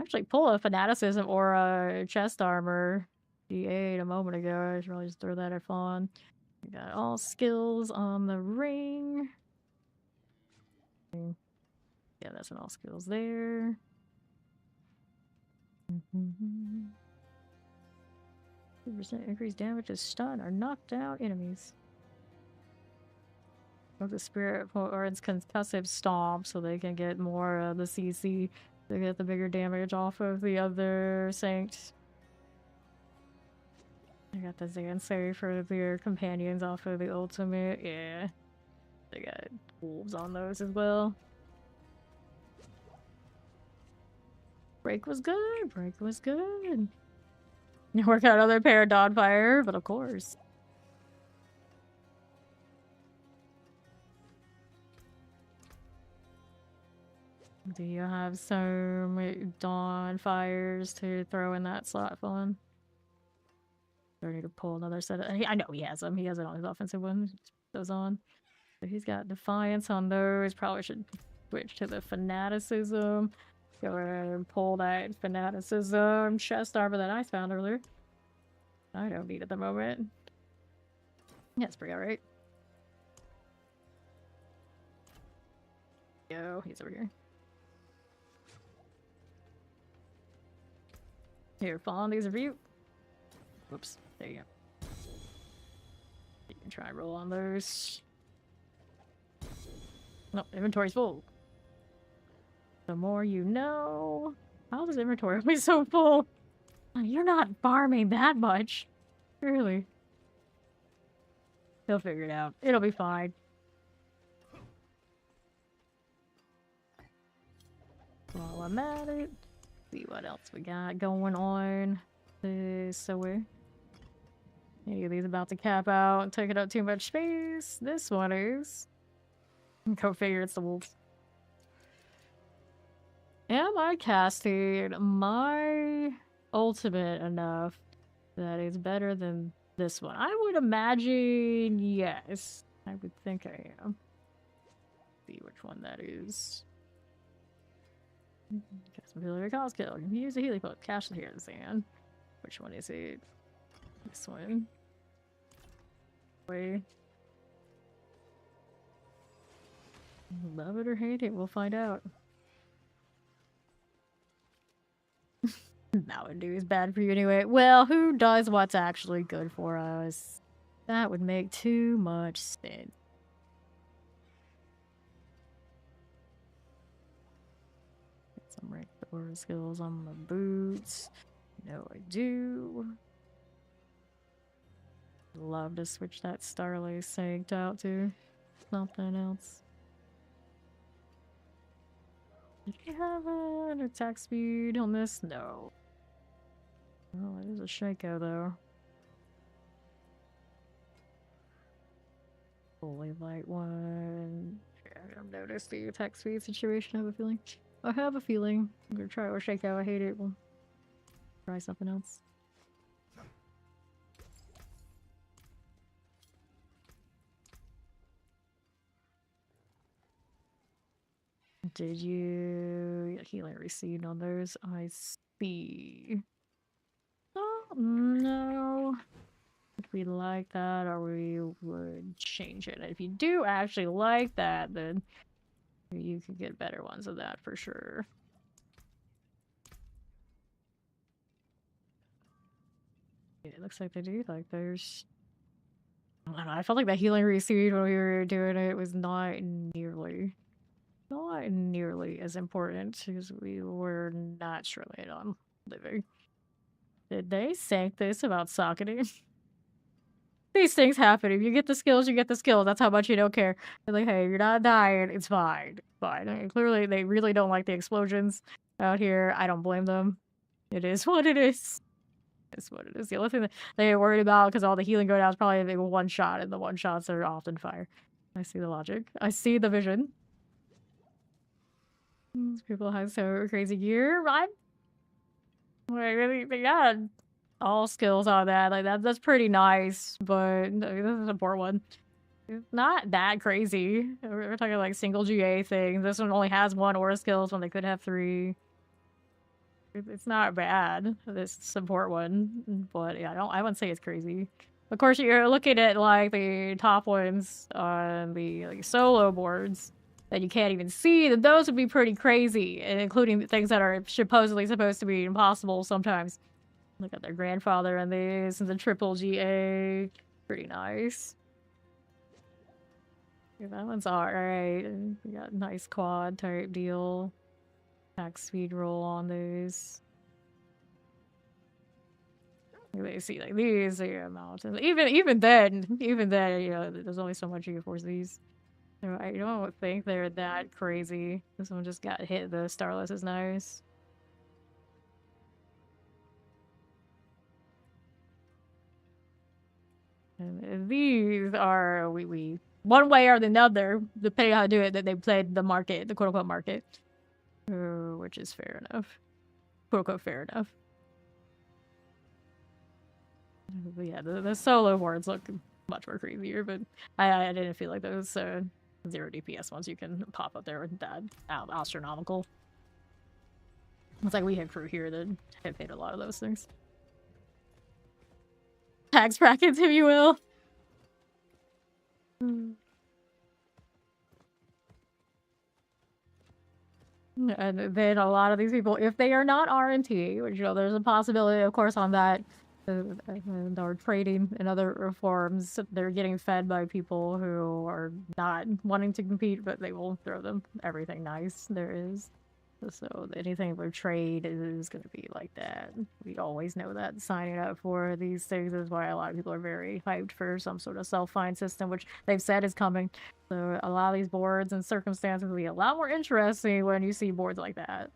Actually, pull a fanaticism or a chest armor. D8 a moment ago. I should probably just throw that at Fawn. We got all skills on the ring. Yeah, that's an all skills there. 2% increased damage to stun or knock down enemies. Of the spirit or its concussive stomp, so they can get more of the CC. to get the bigger damage off of the other Saints. I got the Zansei for their companions off of the ultimate. Yeah. They got wolves on those as well. Break was good. Break was good. You work out another pair of Dawnfire, but of course. Do you have some Dawnfires to throw in that slot for him? Do I need to pull another set of... I know he has them. He has it on his offensive one. Those on. So he's got Defiance on those. Probably should switch to the Fanaticism. Go ahead and pull that Fanaticism chest armor that I found earlier. I don't need it at the moment. Yeah, it's pretty alright. Yo, he's over here. Here, follow these of you. Whoops, there you go. You can try and roll on those. No, inventory's full. The more you know. How is inventory always so full? You're not farming that much. Really. He'll figure it out. It'll be fine. While I'm at it, see what else we got going on. So we're... Any of these about to cap out and taking up too much space? This one is. Go figure, it's the wolves. Am I casting my ultimate enough that it's better than this one? I would imagine yes. I would think I am. See which one that is. Cast ability cost kill. You can use the healing book. Cash it here in the sand. Which one is it? This one. Wait. Love it or hate it, we'll find out. Mountain Dew is bad for you anyway. Well, who does what's actually good for us? That would make too much sense. Get some ranked aura skills on my boots. No, I do. Love to switch that Starlace Sanct out to something else. Did we have an attack speed on this? No. Oh, it is a Shaco though. Fully light one. Yeah, I've noticed the attack speed situation, I have a feeling. I have a feeling. I'm gonna try it with Shaco. I hate it. We'll try something else. Did you healing received on those? I see. Oh, no. If we like that, or we would change it. If you do actually like that, then you could get better ones of that for sure. Yeah, it looks like they do like those. I don't know, I felt like that healing received when we were doing it was not nearly as important because we were not struggling on living. Did they sank this about socketing? These things happen. If you get the skills, you get the skills. That's how much you don't care. They're like, hey, you're not dying. It's fine. Fine. I mean, clearly, they really don't like the explosions out here. I don't blame them. It is what it is. It's what it is. The only thing that they are worried about, because all the healing go down, is probably the one shot, and the one shots are often fire. I see the logic. I see the vision. These people have so crazy gear. I really, they got all skills on that. Like that's pretty nice, but this is a poor one. It's not that crazy. We're talking like single GA things. This one only has one aura skills when they could have 3. It's not bad, this support one, but yeah, I wouldn't say it's crazy. Of course, you're looking at like the top ones on the like solo boards that you can't even see, that those would be pretty crazy, and including things that are supposedly supposed to be impossible sometimes. Look at their grandfather and these, and the triple GA. Pretty nice. Yeah, that one's alright. We got a nice quad type deal. Attack speed roll on these. They see like these mountains. Even then, you know, there's only so much you can force these. So I don't think they're that crazy. This one just got hit. The Starless is nice. And these are we one way or another, depending on how to do it, that they played the market, the quote unquote market, which is fair enough. Quote unquote fair enough. But yeah, the solo boards look much more crazier, but I didn't feel like those 0 DPS ones you can pop up there with that astronomical. It's like we have crew here that have hit a lot of those things. Tax brackets, if you will. And then a lot of these people, if they are not RNT, which, you know, there's a possibility, of course, on that, or trading in other forms, they're getting fed by people who are not wanting to compete, but they will throw them everything nice there is. So anything with trade is going to be like that. We always know that signing up for these things is why a lot of people are very hyped for some sort of self-find system, which they've said is coming. So a lot of these boards and circumstances will be a lot more interesting when you see boards like that.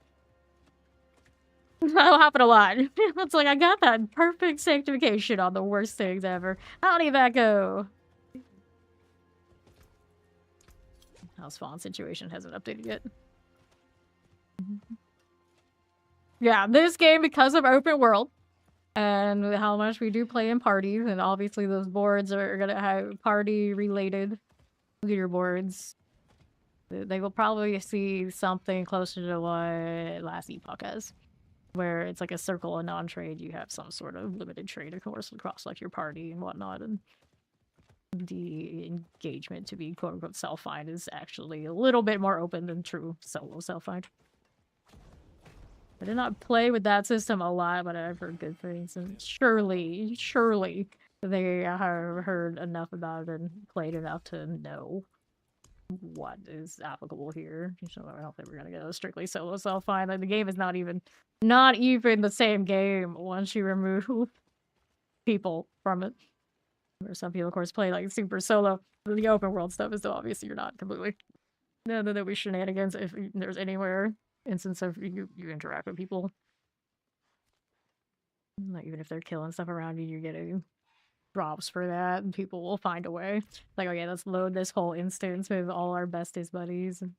That'll happen a lot. It's like, I got that perfect sanctification on the worst things ever. How did that go? House spawn situation hasn't updated yet. Yeah, this game, because of open world and how much we do play in parties, and obviously those boards are gonna have party related leaderboards, they will probably see something closer to what last Epoch has, where it's like a circle of non-trade. You have some sort of limited trade, of course, across like your party and whatnot, and the engagement to be quote-unquote self-find is actually a little bit more open than true solo self-find. I did not play with that system a lot, but I've heard good things, and surely they have heard enough about it and played enough to know what is applicable here. So I don't think we're gonna go strictly solo self-find. Like, the game is not even the same game once you remove people from it. Or some people, of course, play like super solo. The open world stuff is still obviously you're not completely. No, there'll be shenanigans if there's anywhere instance of you interact with people. Like, even if they're killing stuff around you, you're getting drops for that, and people will find a way. Like, okay, let's load this whole instance with all our bestest buddies and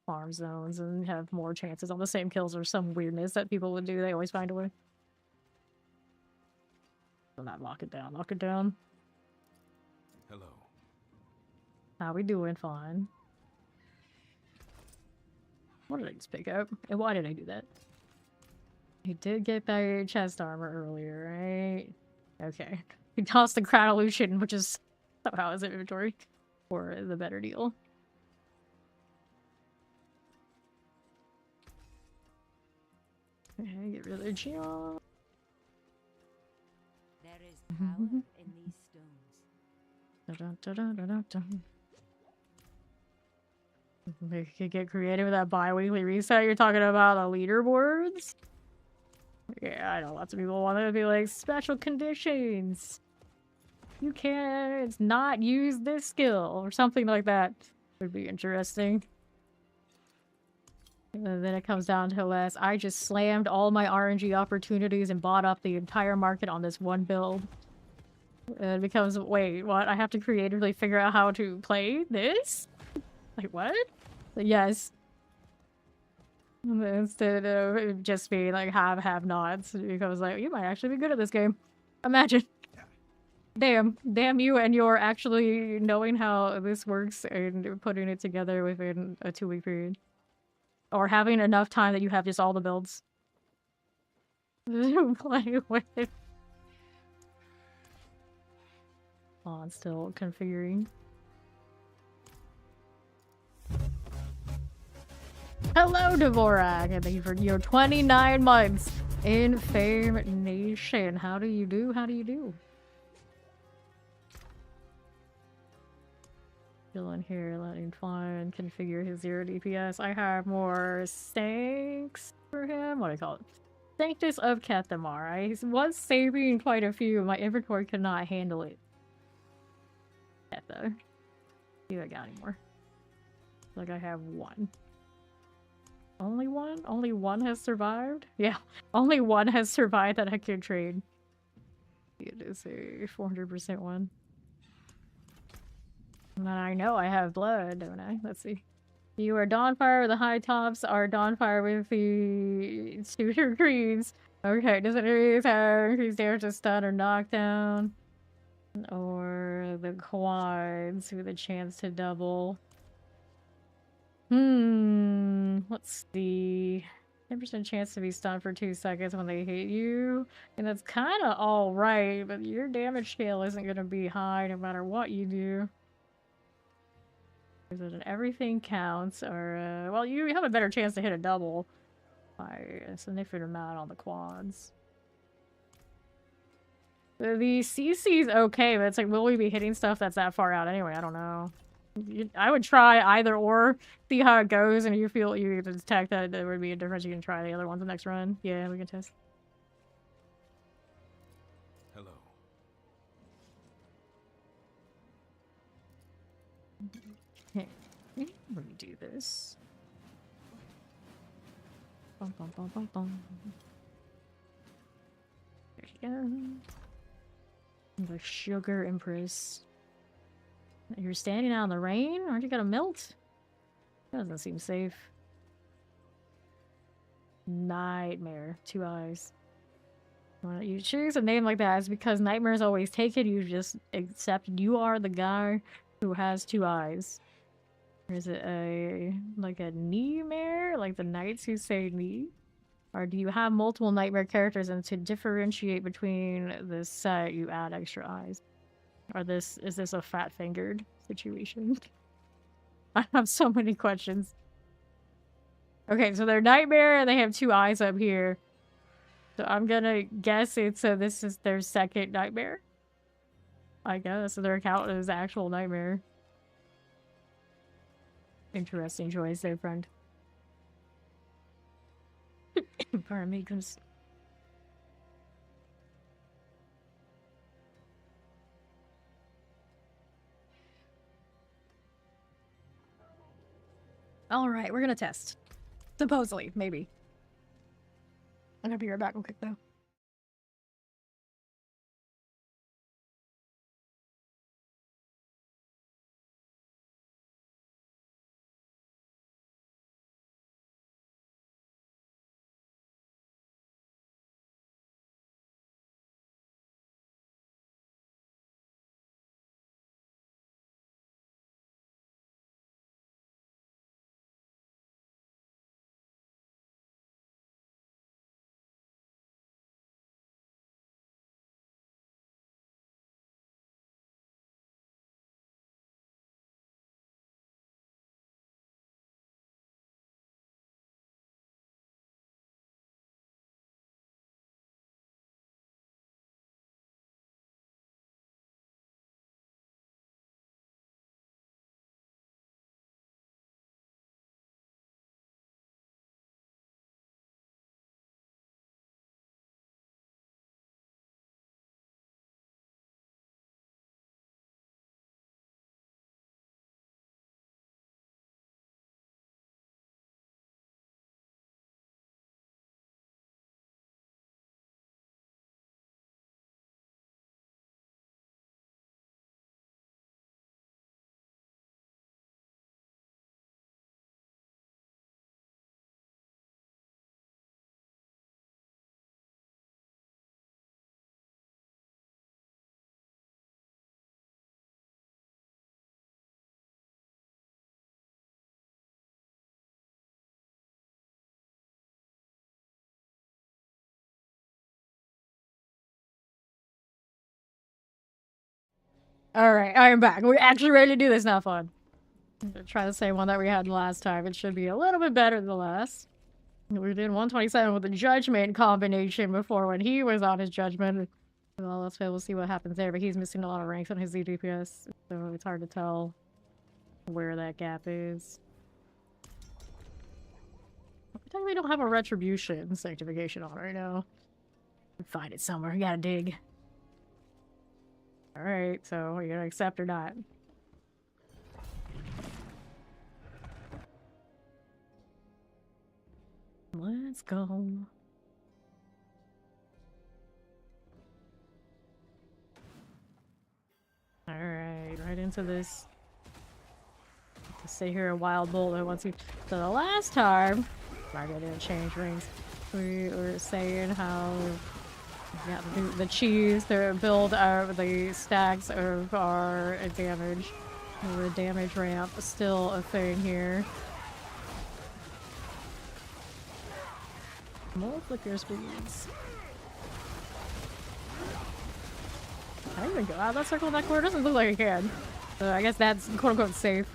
farm zones and have more chances on the same kills or some weirdness that people would do. They always find a way. So not lock it down. Lock it down. Hello. How we doing? Fine. What did I just pick up? And why did I do that? He did get that chest armor earlier, right? Okay. He tossed the crown illusion, which is somehow his inventory, for the better deal. Okay, get rid of the geo. There is power in these stones. Dun-dun-dun-dun-dun-dun. They could get creative with that bi-weekly reset. You're talking about the leaderboards? Yeah, I know lots of people want it to be like special conditions. You can't not use this skill or something like that. Would be interesting. And then it comes down to less. I just slammed all my RNG opportunities and bought up the entire market on this one build. And it becomes, wait, what? I have to creatively figure out how to play this? Like, what? Yes. Instead of it just being like have-nots, it becomes like, you might actually be good at this game. Imagine. Damn you and your actually knowing how this works and putting it together within a 2-week period. Or having enough time that you have just all the builds. Play with it. Oh, I'm still configuring. Hello, Dvorak, and thank you for your 29 months in Fame Nation. How do you do? How do you do? Still in here, letting fly configure his 0 DPS. I have more Sanks for him. What do I call it? Sanctus of Cathamar. I was saving quite a few. My inventory could not handle it. Though. See if I got any more. Like I have one. Only one? Only one has survived? Yeah, only one has survived that I could trade. It is a 400% one. And I know I have blood, don't I? Let's see. You are Dawnfire with the high tops, are Dawnfire with the Tutor Creeds. Okay, does it have increased damage to stun or knockdown? Or the quads with a chance to double. Let's see. 10% chance to be stunned for 2 seconds when they hit you. And that's kind of alright, but your damage scale isn't going to be high no matter what you do. Is it an everything counts, or, well, you have a better chance to hit a double by a significant amount on the quads. The CC's okay, but it's like, will we be hitting stuff that's that far out anyway? I don't know. I would try either or, see how it goes, and if you feel you detect that there would be a difference, you can try the other ones the next run. Yeah, we can test. Hello. Okay, let me do this. Bum, bum, bum, bum, bum. There you go. The Sugar Empress. You're standing out in the rain? Aren't you gonna melt? That doesn't seem safe. Nightmare. 2 eyes. When you choose a name like that, it's because nightmares always take it. You just accept you are the guy who has 2 eyes. Or is it like a knee-mare? Like the knights who say knee? Or do you have multiple nightmare characters, and to differentiate between the set, you add extra eyes? Or is this a fat-fingered situation? I have so many questions. Okay, so they're nightmare and they have 2 eyes up here. So I'm gonna guess this is their second nightmare. I guess, so their account is actual nightmare. Interesting choice there, friend. Pardon me, goodness. Alright, we're gonna test. Supposedly, maybe. I'm gonna be right back real quick, though. Alright, I am back. We're actually ready to do this now, fun. Try the same one that we had last time. It should be a little bit better than the last. We did 127 with the Judgment combination before when he was on his Judgment. Well, we'll see what happens there, but he's missing a lot of ranks on his ZDPS, so it's hard to tell where that gap is. We don't have a retribution sanctification on right now. Find it somewhere. You gotta dig. Alright, so are you gonna accept or not? Let's go. Alright, right into this. To stay here a wild boulder once you. So the last time, I didn't change rings. We were saying how yeah, the cheese to build the stacks of our damage. The damage ramp is still a thing here. More flicker speeds. Can I even go out of that circle in that corner? Doesn't look like I can. So I guess that's quote-unquote safe.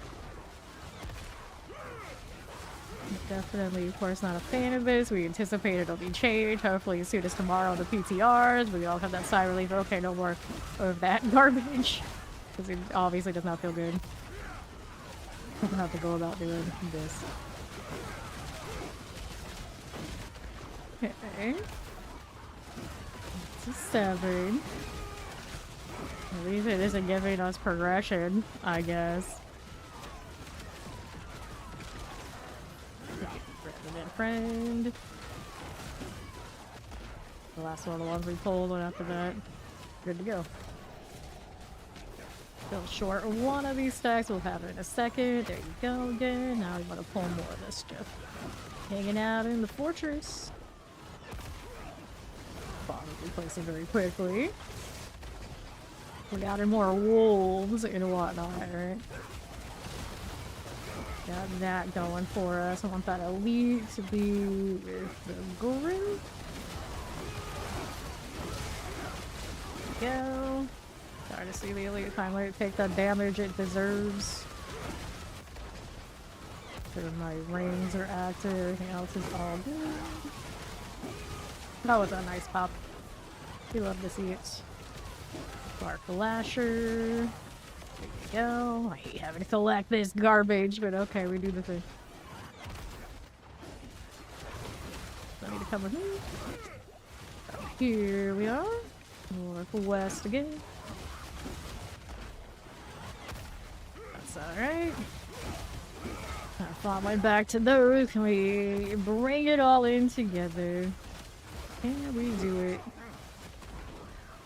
Definitely, of course, not a fan of this. We anticipate it'll be changed. Hopefully as soon as tomorrow the PTRs. We all have that sigh of relief. Okay, no more of that garbage. Because it obviously does not feel good. I don't have to go about doing this. Okay. It's a 7. At least it isn't giving us progression, I guess. Resident friend. The last one, the ones we pulled, and after that, good to go. Still short one of these stacks. We'll have it in a second. There you go again. Now we want to pull more of this stuff. Hanging out in the fortress. Probably place it very quickly. We got in more wolves and whatnot, right? Got that going for us. I want that elite to be with the Grim. Go. Sorry to see the elite finally take the damage it deserves. Sure, my rings are active. Everything else is all good. That was a nice pop. We love to see it. Bark Lasher. There you go. I hate having to collect this garbage, but okay, we do the thing. I need to come with me. So here we are. Northwest again. That's alright. I thought I went back to those. Can we bring it all in together? Can we do it?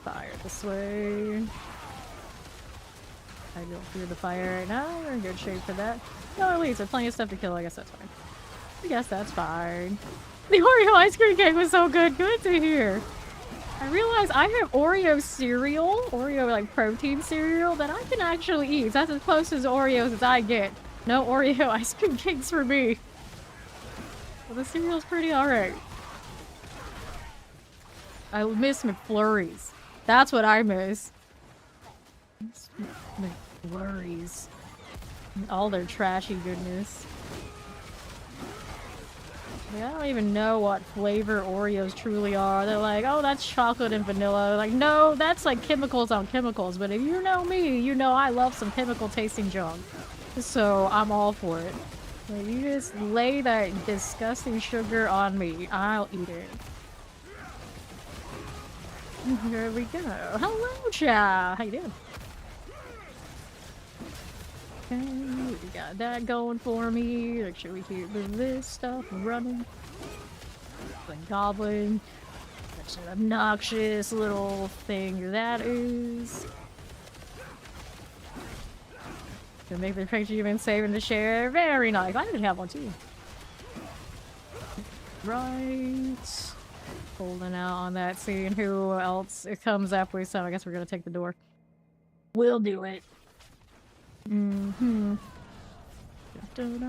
Fire this way. I don't fear the fire right now. We're in good shape for that. No, at least there's plenty of stuff to kill. I guess that's fine. I guess that's fine. The Oreo ice cream cake was so good. Good to hear. I realize I have Oreo cereal, Oreo like protein cereal that I can actually eat. That's as close as Oreos as I get. No Oreo ice cream cakes for me. Well, the cereal's pretty alright. I miss McFlurries. That's what I miss. McFlurries. All their trashy goodness. I don't even know what flavor Oreos truly are. They're like, oh, that's chocolate and vanilla. Like, no, that's like chemicals on chemicals. But if you know me, you know I love some chemical tasting junk. So I'm all for it. Like, you just lay that disgusting sugar on me. I'll eat it. Here we go. Hello, Cha. How you doing? Okay, we got that going for me. Make sure we keep this stuff running. The goblin. Such an obnoxious little thing that is. Gonna make the picture you've been saving to share. Very nice. I didn't have one too. Right. Holding out on that, seeing who else it comes up with, so I guess we're gonna take the door. We'll do it. Mm-hmm. There's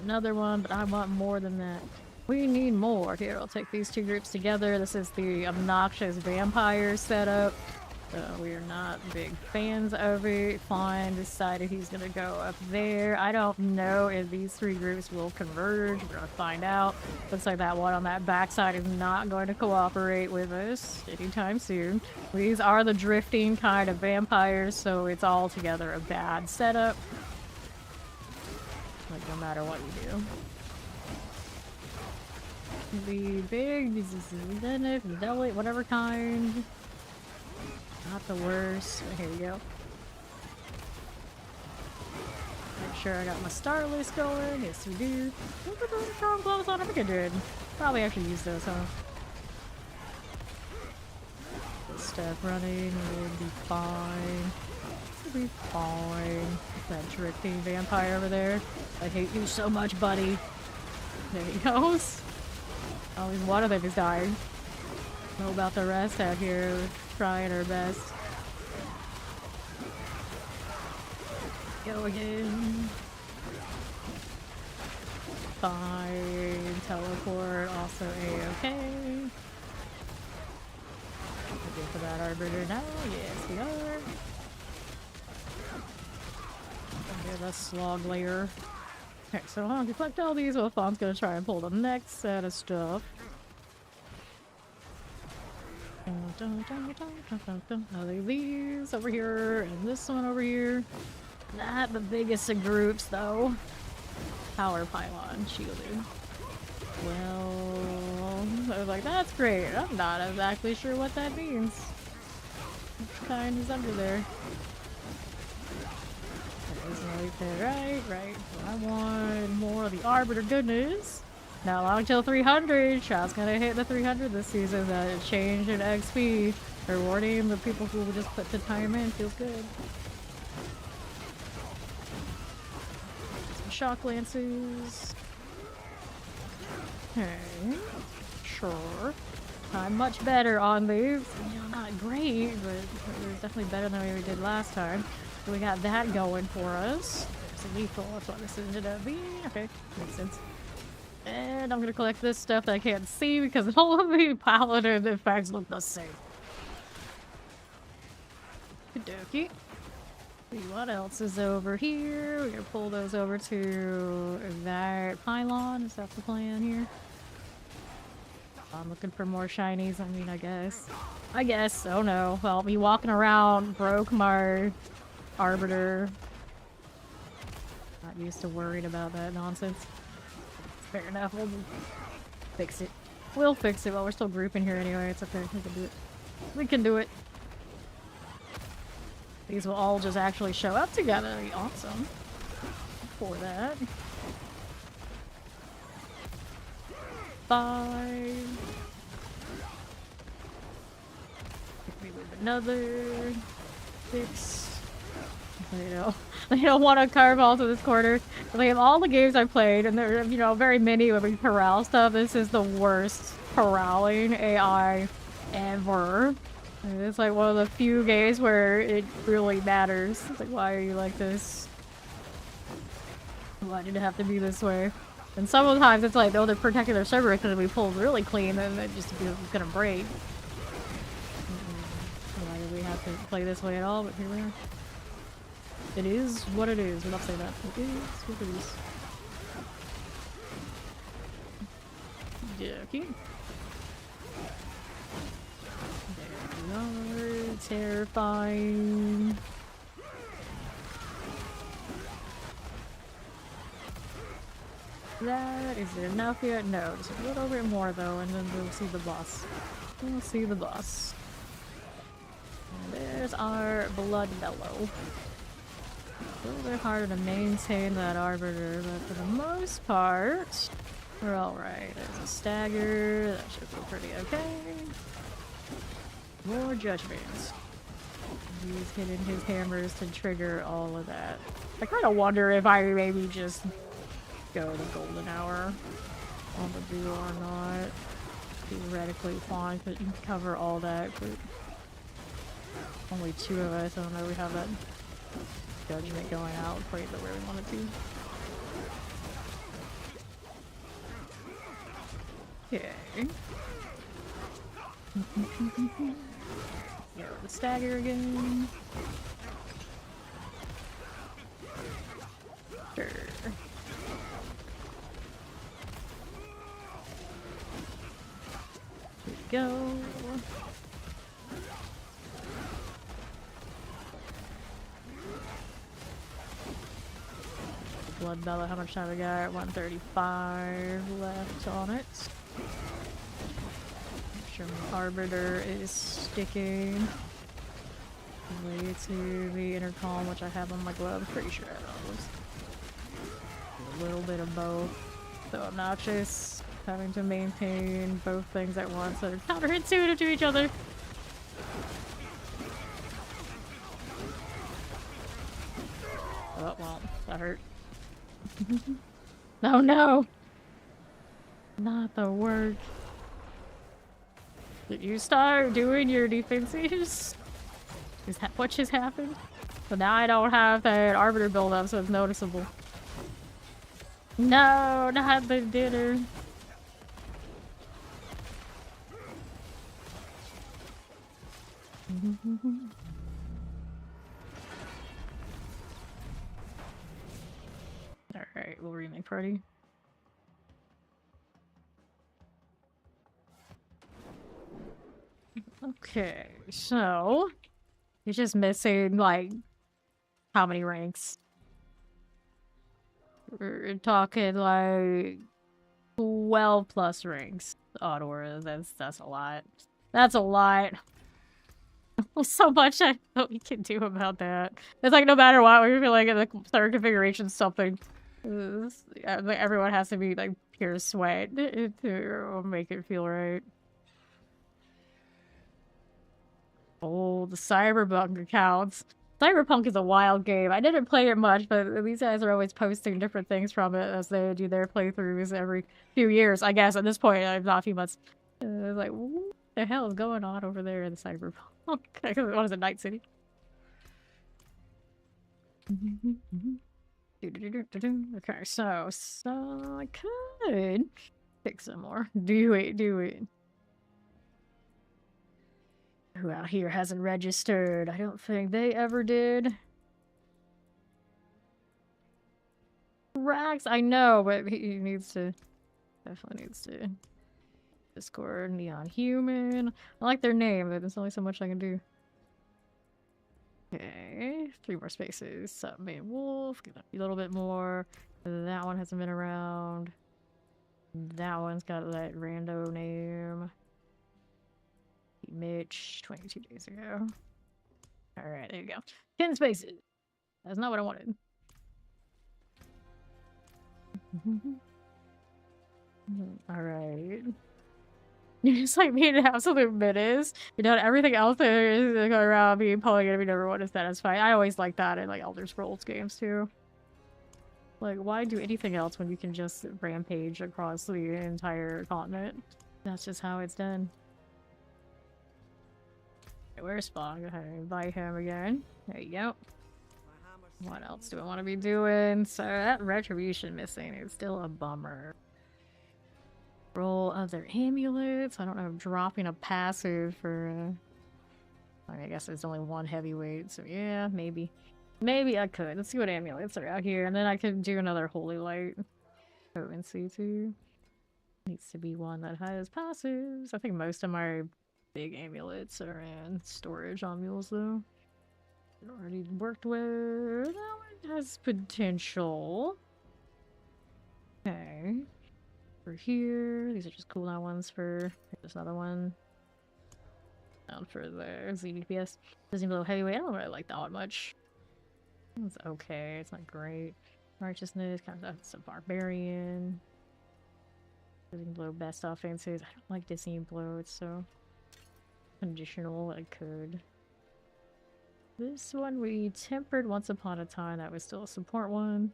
another one, but I want more than that. We need more. Here, I'll take these two groups together. This is the obnoxious vampire setup. So we are not big fans of it. Fine decided he's gonna go up there. I don't know if these three groups will converge. We're gonna find out. Looks like that one on that backside is not going to cooperate with us anytime soon. These are the drifting kind of vampires, so it's altogether a bad setup. Like, no matter what you do. The big, zealot, whatever kind. Not the worst. Here we go. Make sure I got my star list going. Yes, we do. Look at those strong gloves on. I think I did. Probably actually use those, huh? This stuff running will be fine. It'll be fine. That drifting vampire over there. I hate you so much, buddy. There he goes. At least one of them is dying. Don't know about the rest out here. We're trying our best. Go again. Fine. Teleport. Also A-okay. Looking for that arbiter now. Yes, we are. Okay, that's slog layer. Okay, so I'll collect all these while Fawn's gonna try and pull the next set of stuff. I'll leave these over here and this one over here. Not the biggest of groups though. Power pylon shielded. Well, I was like, that's great. I'm not exactly sure what that means. Which kind is under there? Right. I want more of the Arbiter goodness. Not long till 300. Shot's gonna hit the 300 this season. That change in XP. Rewarding the people who will just put the time in. Feels good. Some shock lances. Okay. Sure. I'm much better on these. You know, not great, but they're definitely better than we did last time. So we got that going for us. It's a lethal, that's what this ended up being. Okay, makes sense. And I'm gonna collect this stuff that I can't see because all of the paladin effects look the same. Okey-dokey. See what else is over here. We're gonna pull those over to that pylon. Is that the plan here? I'm looking for more shinies. I mean, I guess. Oh no. Well, me walking around broke my arbiter. Not used to worried about that nonsense. Fair enough. We'll fix it. We'll fix it while we're still grouping here anyway. It's okay. We can do it. We can do it. These will all just actually show up together. That'd be awesome. For that. 5. Maybe another 6. They don't want to carve all to this corner. They have all the games I played, and there are, you know, very many of the corral stuff. This is the worst corralling AI ever. And it's like one of the few games where it really matters. It's like, why are you like this? Why did it have to be this way? And some of the times it's like, oh, they're protecting their server because we pulled really clean, and it just gonna break. Why do we have to play this way at all? But here we are. It is what it is. We're not saying that. It is what it is. Yeah, okay. There we are. Terrifying. That is there enough yet? No, just a little bit more though, and then we'll see the boss. We'll see the boss. And there's our blood bellow. A little bit harder to maintain that arbiter, but for the most part, we're alright. There's a stagger, that should feel pretty okay. More judgments. He's hitting his hammers to trigger all of that. I kind of wonder if I maybe just go the golden hour on the duo or not. Theoretically fine, but you can cover all that, but only 2 of us. I don't know, we have that judgment going out quite the way we want it to. Okay. Go the stagger again. Sure. Here we go. Blood Bella, how much time we got? 135 left on it. Make sure my Arbiter is sticking. Way to the intercom, which I have on my glove. Pretty sure I have those. A little bit of both. So obnoxious, having to maintain both things at once that are counterintuitive to each other. Oh, well, that hurt. Oh no! Not the word. Did you start doing your defensives? Is that what just happened? So now I don't have that Arbiter build up, so it's noticeable. No, not the dinner. Alright, we'll remake party. Okay, so you're just missing like how many ranks? We're talking like 12 plus ranks. Audora, that's a lot. That's a lot. So much I know we can do about that. It's like no matter what, we feel like in the third configuration something. Everyone has to be like pure sweat to make it feel right. Oh, the Cyberpunk accounts. Cyberpunk is a wild game. I didn't play it much, but these guys are always posting different things from it as they do their playthroughs every few years. I guess at this point, not a few months. It's like, what the hell is going on over there in the Cyberpunk? What is it, Night City? Okay, so I could pick some more. Do it. Who out here hasn't registered? I don't think they ever did. Rax, I know, but he needs to. Definitely needs to. Discord, Neon Human. I like their name, but there's only so much I can do. Okay, 3 more spaces. Submain Wolf, get a little bit more. That one hasn't been around. That one's got that rando name. Mitch, 22 days ago. Alright, there you go. 10 spaces. That's not what I wanted. Alright. You're just like being an absolute menace. You know, everything else that is going around being polygamy number 1 is satisfying. I always like that in like Elder Scrolls games too. Like, why do anything else when you can just rampage across the entire continent? That's just how it's done. Where's Spawn? Go ahead and invite him again. There you go. What else do I want to be doing? So that retribution missing is still a bummer. Roll other amulets. I don't know, dropping a passive for I guess there's only 1 heavyweight, so yeah, maybe. Maybe I could. Let's see what amulets are out here, and then I could do another Holy Light. Potency too. Needs to be one that has passives. I think most of my big amulets are in storage on mules though. Already worked with. That one has potential. Okay. For here, these are just cooldown ones for. There's another one. Down for the ZDPS. Doesn't blow heavyweight. I don't really like that one much. It's okay. It's not great. Righteousness, kind of that's a barbarian. Doesn't blow best offenses. I don't like Disney blow. It's so conditional. I could. This one we tempered once upon a time. That was still a support one.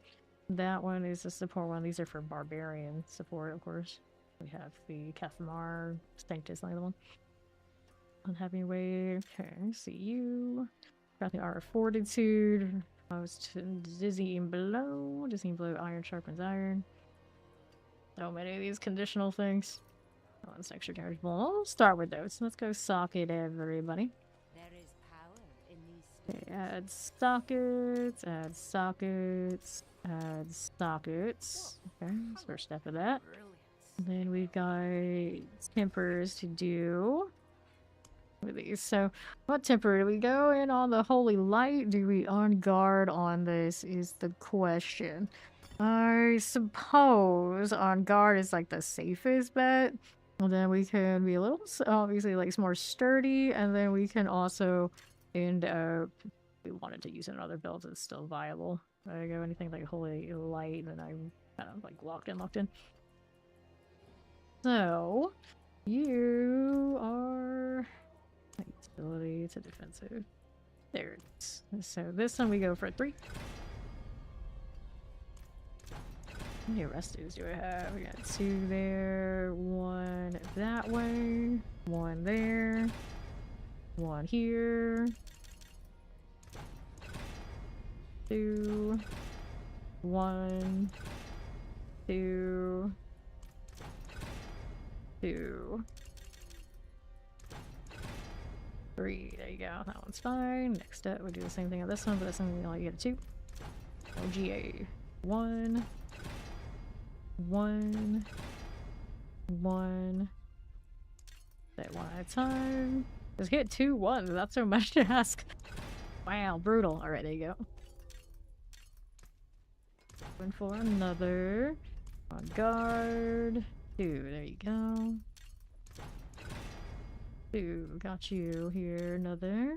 That one is a support one. These are for barbarian support, of course. We have the Kathmar Sanctus, the other one. Unhappy weight. Okay, see you. Got the Art of Fortitude. Most Dizzying Blow. Dizzying Blow, Iron sharpens iron. So many of these conditional things. That one's extra damage. Well, we'll start with those. Let's go socket everybody. There Okay, add sockets, add sockets, add sockets. Okay, first step of that. Then we've got tempers to do with these. So, what temper do we go in on the holy light? Do we on guard on this? Is the question. I suppose on guard is like the safest bet. And then we can be a little, obviously, like more sturdy, and then we can also end up. We wanted to use another build, it's still viable. If I go anything like holy light, then I'm kind of like locked in. So, you are utility to defensive. There it is. So this one we go for 3. How many restos do I have? We got 2 there, 1 that way, 1 there, 1 here, 2, 1, 2, 2, 3. There you go. That one's fine. Next up, we do the same thing on this one, but this one we only get a 2. OGA. 1, 1, 1. Say one at a time. Just get 2 1s. That's so much to ask. Wow, brutal. Alright, there you go. Going for another. On guard. 2. There you go. 2. Got you here. Another.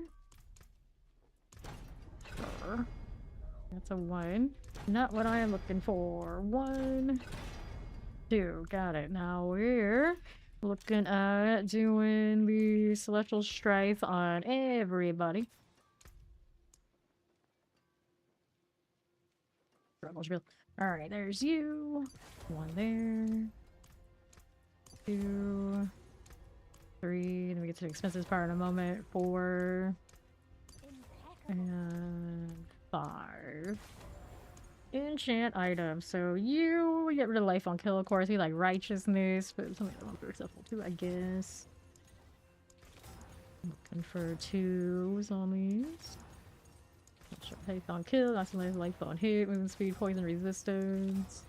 Sure. That's a 1. Not what I am looking for. 1, 2. Got it. Now we're looking at doing the Celestial Strife on everybody. Alright, there's you. 1 there. 2, 3. Then we get to the expenses part in a moment. 4. And 5. Enchant item. So you get rid of life on kill, of course. We like righteousness, but something that won't be successful too, I guess. Looking for 2s on these. Life on kill, that's life on hit, movement speed, poison resistance.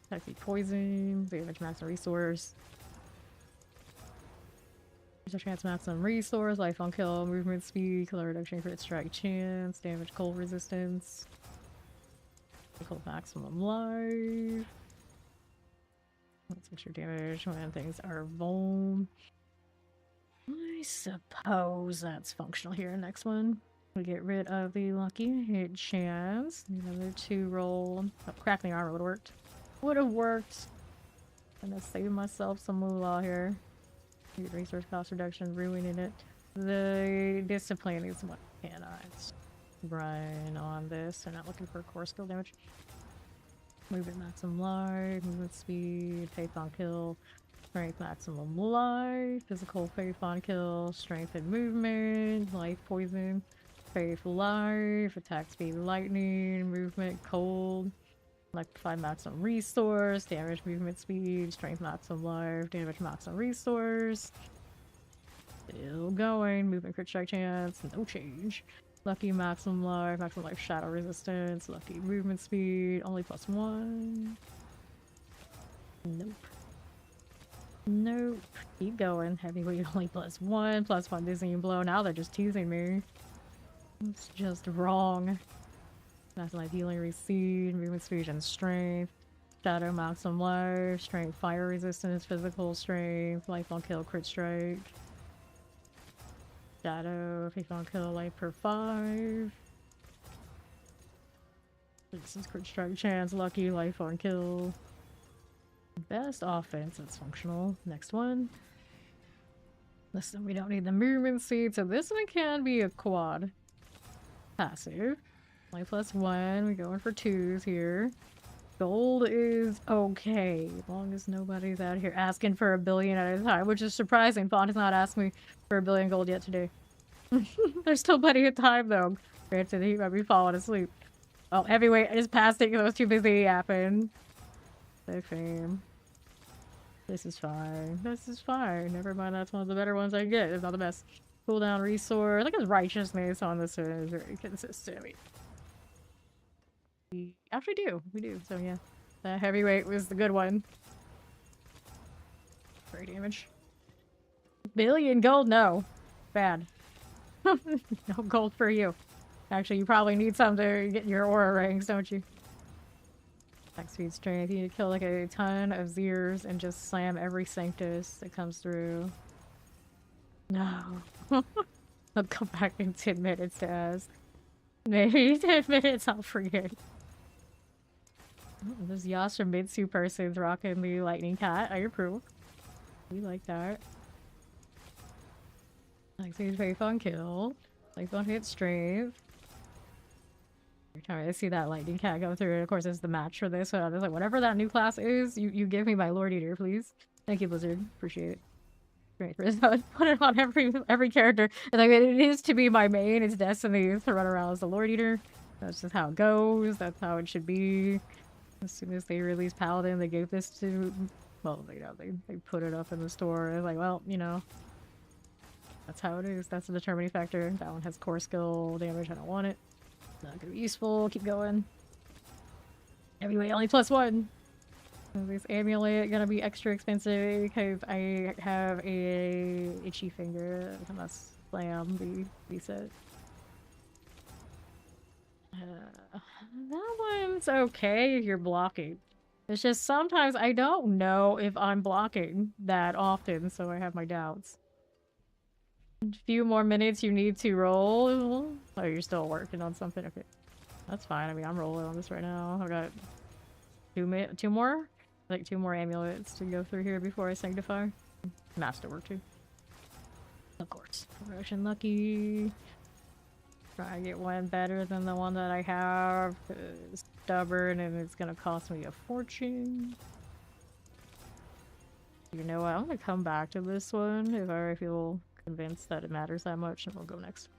Attack speed, poison, damage maximum resource. Chance maximum resource, life on kill, movement speed, color reduction, crit strike chance, damage cold resistance. Cold maximum life. That's extra damage when things are vuln. I suppose that's functional here. Next one. We get rid of the lucky hit chance. Another 2 roll. Oh, crackling armor would have worked. Would have worked. I'm gonna save myself some moolah here. Get resource cost reduction, ruining it. The discipline is what cannot run on this. They're not looking for core skill damage. Movement maximum life, movement speed, faith on kill, strength maximum life, physical faith on kill, strength and movement, life poison, faith life, attack speed lightning, movement cold, electrify maximum resource, damage movement speed, strength maximum life, damage maximum resource. Still going, movement crit strike chance, no change. Lucky maximum life shadow resistance, lucky movement speed, only +1. Nope. Nope. Keep going. Heavyweight only +1 dizzying blow. Now they're just teasing me. It's just wrong. Maximum life healing recede, movement speed and strength. Shadow maximum life, strength fire resistance, physical strength, life on kill, crit strike. Shadow, if you don't kill life per 5. This is crit strike chance, lucky, life on kill. Best offense, that's functional. Next one. Listen, we don't need the movement speed, so this one can be a quad. Passive. Life +1, we're going for 2s here. Gold is okay, as long as nobody's out here asking for 1 billion at a time, which is surprising. Fawn has not asked me for 1 billion gold yet today. There's still plenty of time though. Granted, he might be falling asleep. Oh, heavyweight, I just passed it because I was too busy yapping. So fame. This is fine. This is fine. Never mind, that's one of the better ones I get. It's not the best. Cooldown resource. Look at his righteousness on this one. Is very consistent. We actually do. We do. So yeah. The heavyweight was the good one. Very damage. Billion gold? No. Bad. No gold for you. Actually, you probably need some to get your aura rings, don't you? Attack speed strength. You need to kill like a ton of Zeers and just slam every Sanctus that comes through. No. I'll come back in 10 minutes to ask. Maybe 10 minutes, I'll forget. Oh, this Yashimitsu person's rocking the lightning cat. I approve. We like that. Like, so he's very fun kill. Like, fun hit strength. Every time I see that lightning cat go through, and of course, it's the match for this. So I was like, whatever that new class is, you give me my Lord Eater, please. Thank you, Blizzard. Appreciate it. Great for this. I would put it on every character. And like, it is to be my main. It's Destiny to run around as the Lord Eater. That's just how it goes. That's how it should be. As soon as they released Paladin, they gave this to... Well, you know, they put it up in the store. It's like, well, you know... That's how it is. That's the determining factor. That one has core skill damage. I don't want it. Not gonna be useful. Keep going. Heavyweight only +1. This amulet gonna be extra expensive because I have a itchy finger. I must slam the reset. That one's okay if you're blocking. It's just sometimes I don't know if I'm blocking that often, so I have my doubts. A few more minutes you need to roll. Oh, you're still working on something? Okay. That's fine. I mean, I'm rolling on this right now. I've got two more? Like 2 more amulets to go through here before I sanctify. Masterwork too. Of course. Promotion lucky. Try to get one better than the one that I have. It's stubborn and it's gonna cost me a fortune. You know what? I'm gonna come back to this one if I feel convinced that it matters that much, and we'll go next.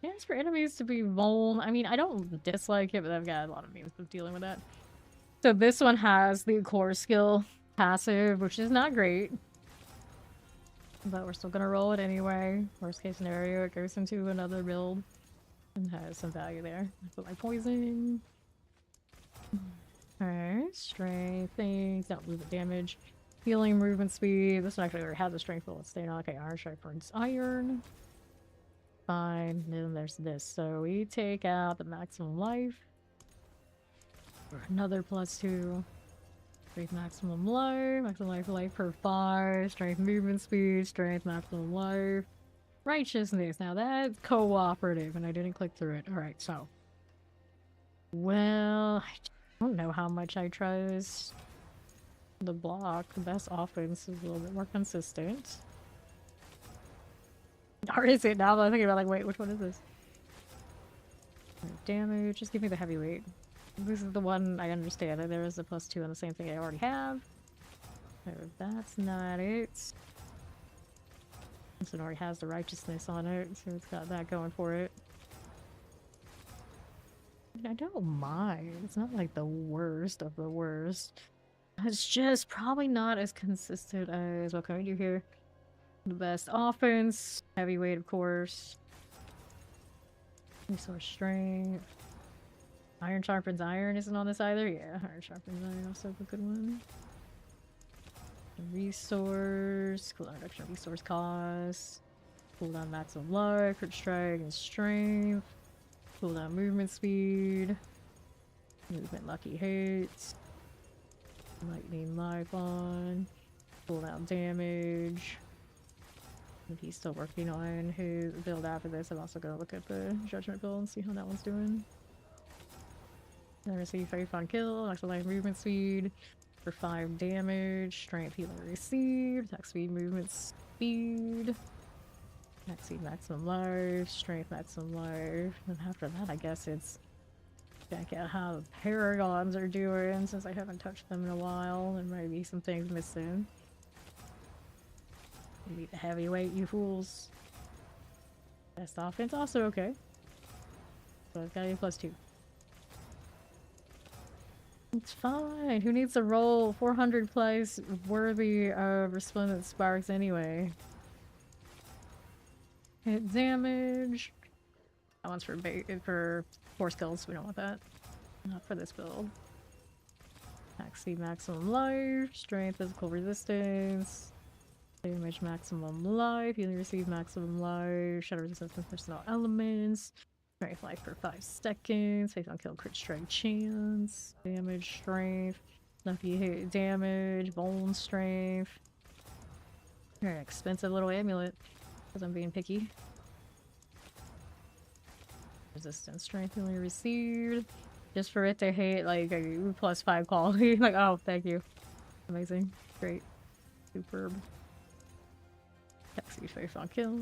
Yeah, it's for enemies to be vuln. I mean, I don't dislike it, but I've got a lot of means of dealing with that. So this one has the core skill passive, which is not great. But we're still gonna roll it anyway. Worst case scenario, it goes into another build and has some value there. I put my poison. Alright, strength things, not movement damage. Healing, movement speed. This one actually already has a strength, but let's stay on. Okay, iron sharpens iron. Fine. And then there's this. So we take out the maximum life. For another +2. Strength maximum life. Maximum life per 5. Strength movement speed. Strength maximum life. Righteousness. Now that's cooperative, and I didn't click through it. Alright, so. Well, I don't know how much I trust the block. The best offense is a little bit more consistent. Or is it now that I'm thinking about, like, wait, which one is this? Damage, just give me the heavyweight. This is the one I understand. There is a +2 on the same thing I already have. So that's not it. This one already has the righteousness on it, so it's got that going for it. I don't mind. It's not like the worst of the worst. It's just probably not as consistent as what can we do here? The best offense, heavyweight, of course. Resource strength. Iron sharpens iron isn't on this either. Yeah, iron sharpens iron also a good one. Resource, cooldown reduction, resource cost. Cooldown maximum life, crit strike and strength. Cooldown movement speed. Movement lucky hits. Lightning life on. Cooldown damage. If he's still working on his build after this, I'm also gonna look at the judgment build and see how that one's doing. Receive 5 on kill, maximum life movement speed for 5 damage, strength healing received, attack speed movement speed, attack speed maximum life, strength maximum life, and after that I guess it's check out how the paragons are doing since I haven't touched them in a while. There might be some things missing. Maybe the heavyweight, you fools. Best offense, also okay. So I've got a +2. It's fine. Who needs to roll 400 plays worthy of resplendent sparks anyway? hit damage. That one's for 4 skills. We don't want that. Not for this build. Max speed, maximum life, strength, physical resistance, damage, maximum life, healing receive, maximum life, shadow resistance with personal elements, strength life for 5 seconds, face on kill, crit strike chance, damage, strength, lucky hit damage, bone strength. Very expensive little amulet, because I'm being picky. Resistance, strength, healing received. Just for it to hit like a +5 quality. Like, oh, thank you. Amazing. Great. Superb. Taxi face on kill.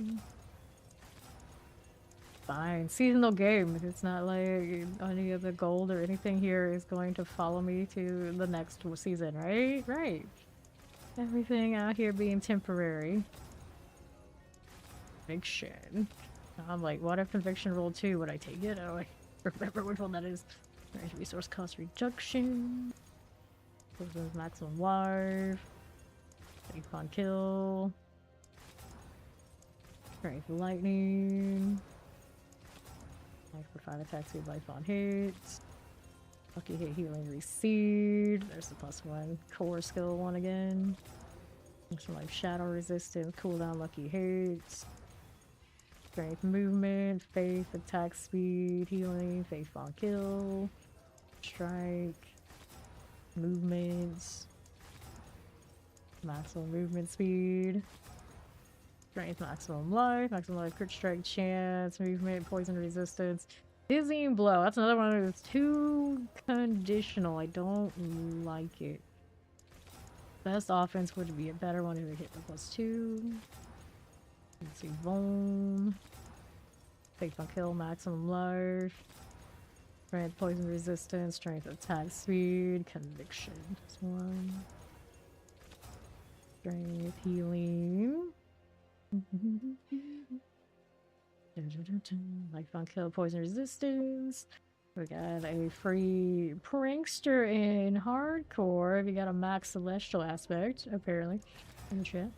Fine. Seasonal game. It's not like any of the gold or anything here is going to follow me to the next season, right? Right. Everything out here being temporary. Conviction. I'm like, what if conviction roll 2? Would I take it? I don't remember which one that is. Resource cost reduction. Maximum life. Safe on kill. Strength lightning. Life for 5 attacks, with life on hits. Lucky hit healing received. There's the +1 core skill one again. Some life shadow resistance, cooldown lucky hits. Strength movement, faith, attack speed, healing, faith on kill. Strike, movements, maximum movement speed, strength, maximum life, crit strike chance, movement, poison resistance, dizzying blow. That's another one that's too conditional. I don't like it. Best offense would be a better one if it hit the +2. Let's see, bone, faith on kill, maximum life. Strength, poison resistance, strength, attack speed, conviction. This one. Strength, healing. Life on kill, poison resistance. We got a free prankster in hardcore. We got a max celestial aspect, apparently, in the chat.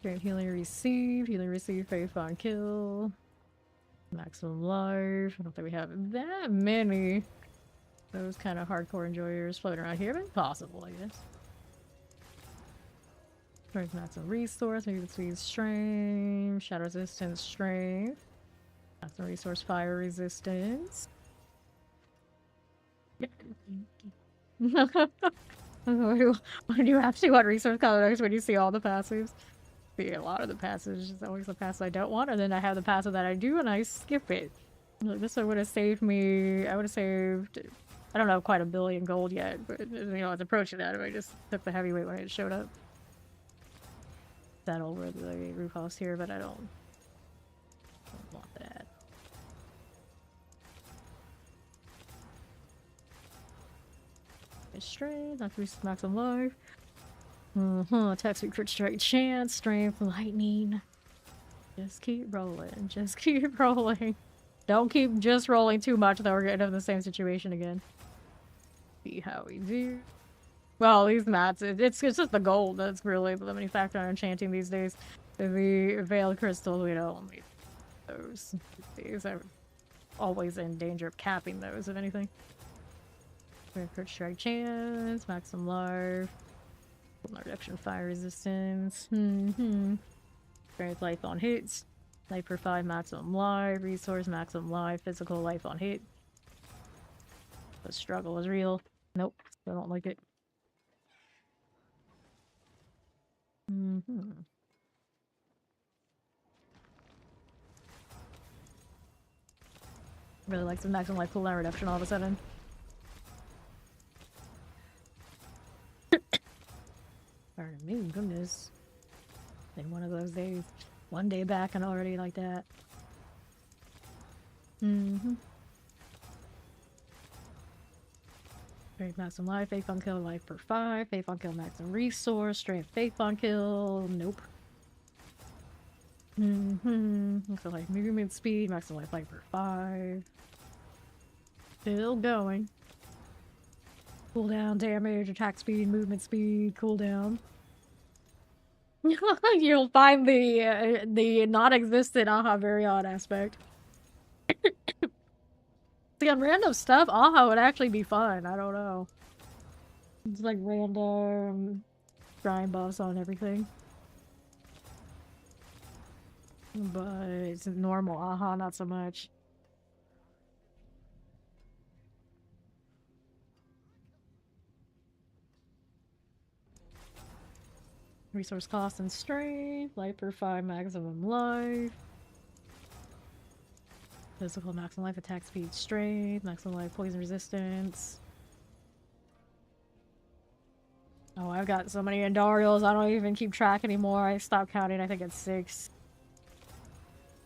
Strength, healing receive, faith on kill. Maximum life. I don't think we have that many those kind of hardcore enjoyers floating around here, but possible, I guess. Strength, maximum resource, maybe speed, strength, shadow resistance, strength, maximum resource, fire resistance. Why do you have to want resource colors when you see all the passives? See, a lot of the passages is always the pass I don't want, and then I have the passive that I do, and I skip it. Like, this one would have saved me. I would have saved. I don't know quite a billion gold yet, but you know, it's approaching that. I just took the heavyweight when it showed up. That over the roof house here, but I don't want that. Strength, not to maximum life. Attack speed, crit strike chance, strength, lightning. Just keep rolling. Just keep rolling. Don't keep just rolling too much, though we're getting into the same situation again. See how we do. Well, these mats, it's just the gold that's really the limiting factor on enchanting these days. The veiled crystals, we don't need those. These are always in danger of capping those, if anything. Crit strike chance, maximum life. Reduction fire resistance. Strength life on hits. Life for 5 maximum life. Resource maximum life. Physical life on hit. The struggle is real. Nope. I don't like it. Really like some maximum life cooldown reduction all of a sudden. Pardon me, goodness. Been one of those days. One day back and already like that. Strength maximum life, faith on kill, life per 5, faith on kill maximum resource, strength faith on kill, nope. So like movement speed, maximum life per 5. Still going. Cooldown damage, attack speed, movement speed, cooldown. You'll find the non-existent aha very odd aspect. See, on random stuff, aha would actually be fun. I don't know. It's like random grind buffs on everything. But it's normal aha, not so much. Resource cost and strength, life per 5 maximum life. Physical maximum life, attack speed, strength, maximum life, poison resistance. Oh, I've got so many Andarials, I don't even keep track anymore. I stopped counting, I think it's 6.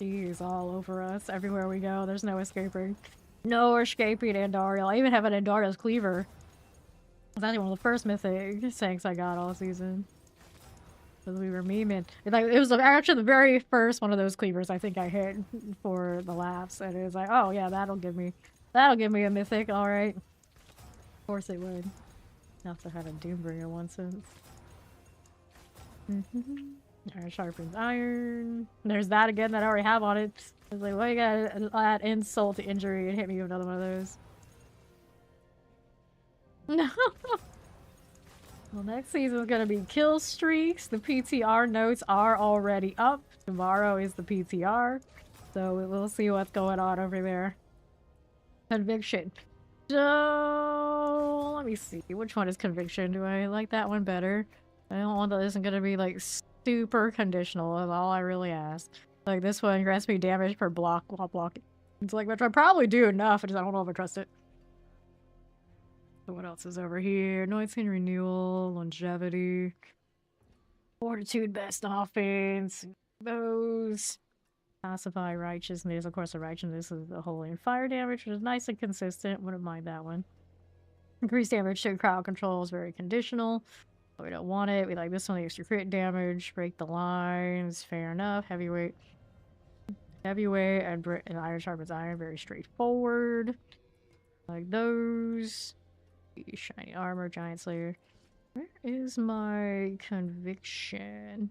Jeez, all over us, everywhere we go. There's no escaping. No escaping Andariel. I even have an Andariel's Cleaver. That's actually one of the first mythic tanks I got all season. Because we were memeing. It was actually the very first one of those cleavers I think I hit for the laughs. And it was like, oh yeah, that'll give me a mythic, alright. Of course it would. I also had a Doombringer one since. Iron sharpens iron. There's that again that I already have on it. I was like, well, you gotta add insult to injury and hit me with another one of those. No. Well, next season is gonna be kill streaks. The PTR notes are already up. Tomorrow is the PTR. So we'll see what's going on over there. Conviction. So let me see. Which one is conviction? Do I like that one better? I don't want that isn't gonna be like super conditional is all I really ask. Like this one grants me damage per block while blocking. It's like, which I probably do enough, I don't know if I trust it. So what else is over here? Anointing, renewal, longevity, fortitude, best offense. Those. Pacify, righteousness. Of course, the righteousness is the holy and fire damage, which is nice and consistent. Wouldn't mind that one. Increased damage to crowd control is very conditional. But we don't want it. We like this one, the extra crit damage. Break the lines. Fair enough. Heavyweight. Heavyweight and iron sharpens iron. Very straightforward. Like those. Shiny armor, giant slayer. Where is my conviction?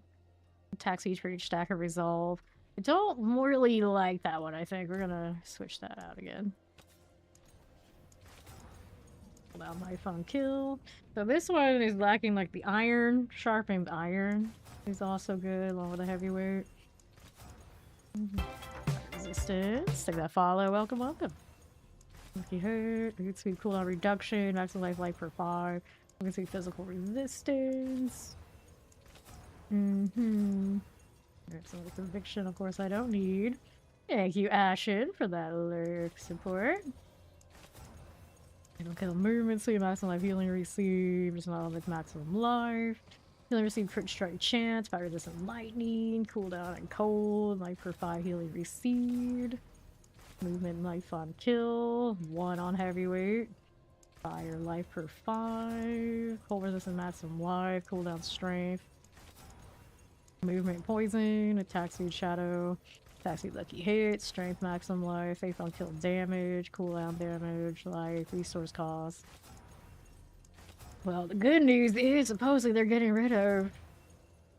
Attack speed for each stack of resolve. I don't really like that one, I think. We're gonna switch that out again. Allow knife on kill. So this one is lacking like the iron. Sharpened iron is also good, along with the heavyweight. Resistance. Take that follow. Welcome, welcome. Lucky hurt. Good speed cooldown reduction. Maximum life per 5. We can see physical resistance. There's some conviction, of course, I don't need. Thank you, Ashen, for that lurk support. It'll kill movement speed, maximum life healing received. It's not all its maximum life. Healing received crit strike chance, fire resistant lightning, cooldown and cold, life per 5 healing received. Movement life on kill, 1 on heavyweight. Fire life per 5. Cold resistant maximum life, cooldown strength. Movement poison, attack speed shadow, attack speed lucky hit, strength maximum life, faith on kill damage, cooldown damage, life, resource cost. Well, the good news is supposedly they're getting rid of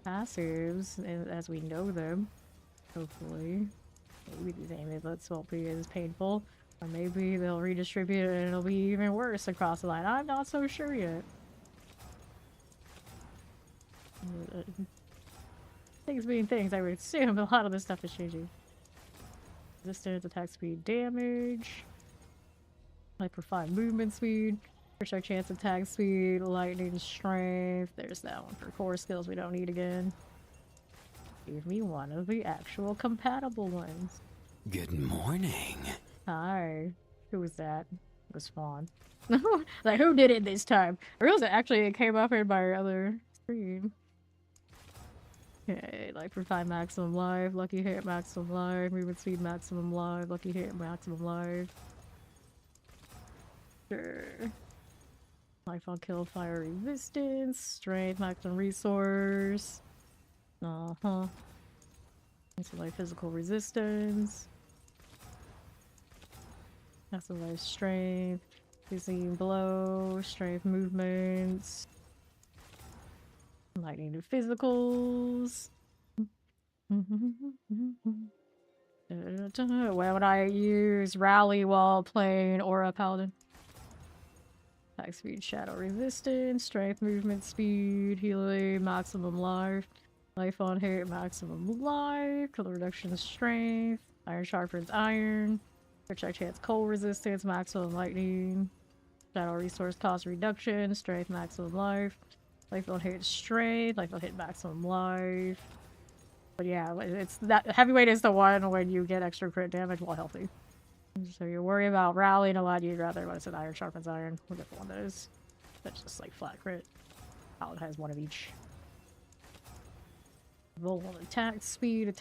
passives as we know them. Hopefully. Maybe these amulets won't be as painful. Or maybe they'll redistribute it and it'll be even worse across the line. I'm not so sure yet. Things being things, I would assume a lot of this stuff is changing. Resistance, attack speed, damage. Life per 5 movement speed. First chance attack speed, lightning strength. There's that one for core skills we don't need again. Give me one of the actual compatible ones. Good morning. Hi. Who was that? It was Fawn. Like, who did it this time? I realized it came up in my other screen. Okay, life per 5 maximum life, lucky hit maximum life, movement speed maximum life, lucky hit maximum life. Sure. Life on kill, fire resistance, strength, maximum resource. Maximum life physical resistance. Maximum life strength, dizzying blow, strength movements. Lightning to physicals. Why would I use Rally while playing Aura Paladin? Attack speed, shadow resistance, strength, movement speed, healing, maximum life. Life on hit, maximum life. Color reduction, strength. Iron sharpens iron. Protect chance, cold resistance, maximum lightning. Shadow resource cost reduction, strength, maximum life. Life on hit, strength. Life on hit, maximum life. But yeah, it's that heavyweight is the one when you get extra crit damage while healthy. So you worry about rallying a lot, you'd rather, what is it, iron sharpens iron. We'll get the one that is. That's just like flat crit. Paladin has one of each. Roll on attack speed,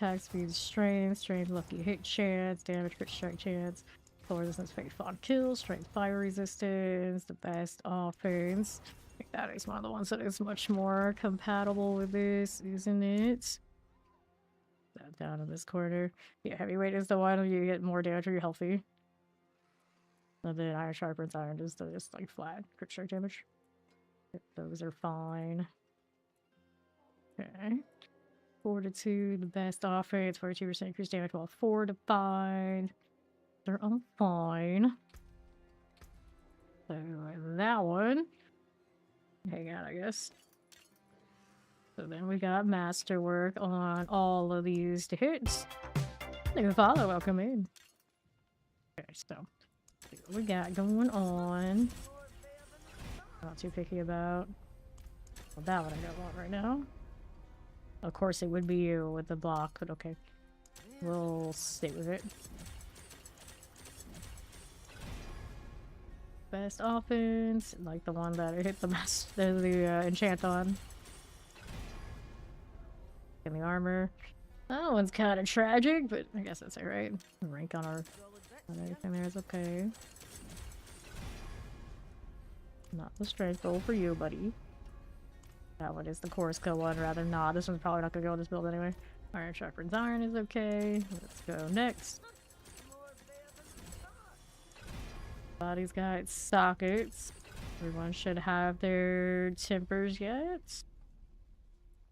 strength, strength, lucky hit chance, damage, crit strike chance, full resistance, fate, fog, kill, strength, fire resistance, the best offense. I think that is one of the ones that is much more compatible with this, isn't it? That down in this corner. Yeah, heavyweight is the one where you get more damage when you're healthy. And then iron sharpens iron is just like flat crit strike damage. Those are fine. Okay. Fortitude, the best offense, 42% increased damage while fortified. They're all fine. So that one. Hang out, I guess. So then we got masterwork on all of these to hit. New follow, welcome in. Okay, so what we got going on. Not too picky about. Well, that one I don't want right now. Of course it would be you with the block, but okay. We'll stay with it. Best offense, like the one that I hit the enchant on. And the armor. That one's kind of tragic, but I guess that's alright. Rank on our everything there is okay. Not the strength goal for you, buddy. That one is the Corsica one, rather not. This one's probably not gonna go in this build anyway. Iron sharpens iron is okay. Let's go next. Body's got its sockets. Everyone should have their tempers yet.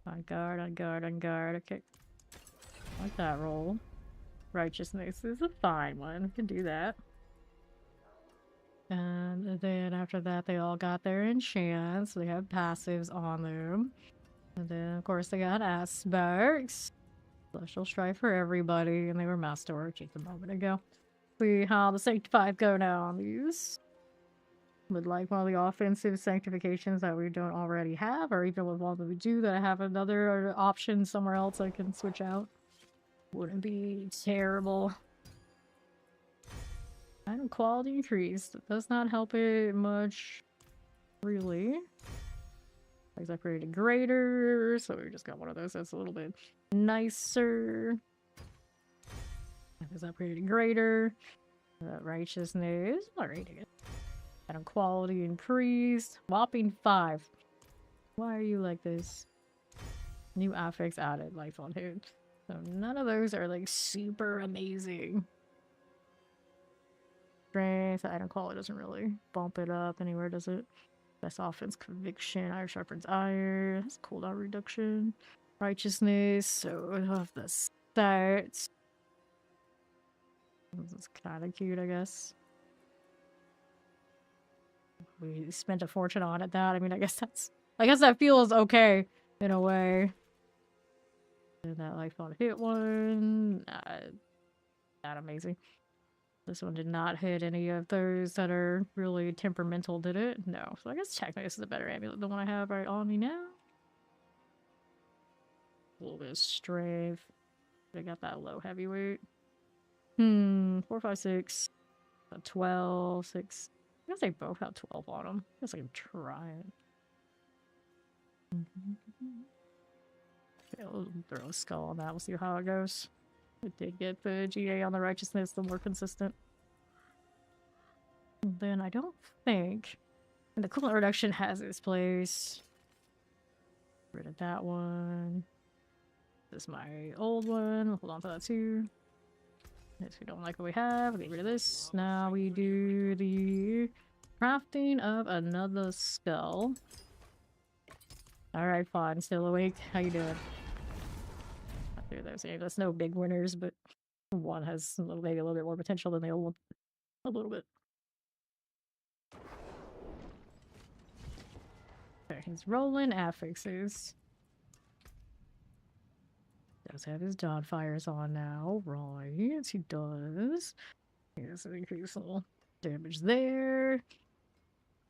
On guard, on guard, on guard. Okay. I like that roll. Righteousness is a fine one. We can do that. And then after that, they all got their enchants. They have passives on them. And then, of course, they got aspects. Celestial Strife for everybody. And they were masterwork just a moment ago. See how the Sanctified go now on these. Would like one of the offensive sanctifications that we don't already have, or even with one that we do that I have another option somewhere else I can switch out. Wouldn't be terrible. Item quality increased. It does not help it much, really. It's upgraded greater, so we just got one of those that's a little bit nicer. It's upgraded greater. Righteousness. Alright, I guess. Item quality increased. Whopping 5. Why are you like this? New affix added. Life on hit. So none of those are like super amazing. Strength. Item quality doesn't really bump it up anywhere, does it? Best offense, conviction. Iron sharpens iron. That's cooldown reduction. Righteousness. So we have the stats. This is kind of cute, I guess. We spent a fortune on it. That I mean, I guess that feels okay in a way. And that life on hit one, not amazing. This one did not hit any of those that are really temperamental, did it? No. So I guess technically this is a better amulet than the one I have right on me now. A little bit of strength. I got that low heavyweight. 4, 5, 6, 12, 6. I guess they both have 12 on them. I guess I can try it. Okay, we'll throw a skull on that. We'll see how it goes. It did get the GA on the righteousness, the more consistent. And then I don't think... And the coolant reduction has its place. Get rid of that one. This is my old one. Hold on to that too. If we don't like what we have, get rid of this. Now we do the crafting of another skull. Alright, fine. Still awake. How you doing? Not through those games. That's no big winners, but one has maybe a little bit more potential than the other one. A little bit. Okay, he's rolling affixes. Does have his dot fires on now, right? He does. He has an increase little damage there.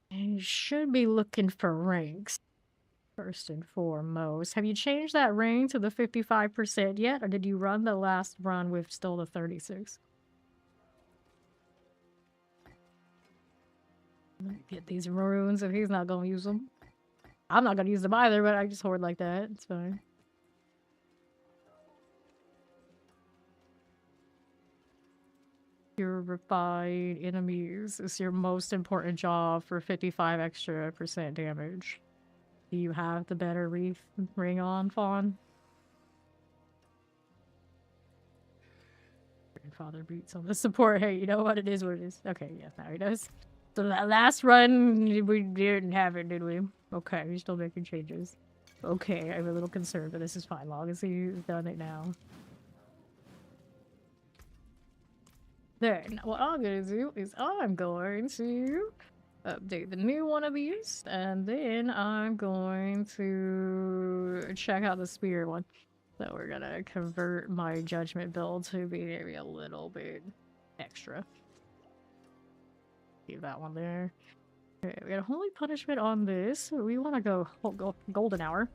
And he should be looking for ranks first and foremost. Have you changed that ring to the 55% yet, or did you run the last run with still the 36? Let me get these runes if he's not gonna use them. I'm not gonna use them either, but I just hoard like that. It's fine. Purified enemies is your most important job for 55 extra % damage. Do you have the better ring on, Fawn? Grandfather beats on the support. Hey, you know what? It is what it is. Okay, yeah, now he does. So that last run, we didn't have it, did we? Okay, we're still making changes. Okay, I'm a little concerned, but this is fine, long as he's done it now. Then, what I'm gonna do is I'm going to update the new one of these, and then I'm going to check out the spear one. So we're gonna convert my judgment build to be maybe a little bit extra. Leave that one there. Okay, we got a holy punishment on this. We want to go golden hour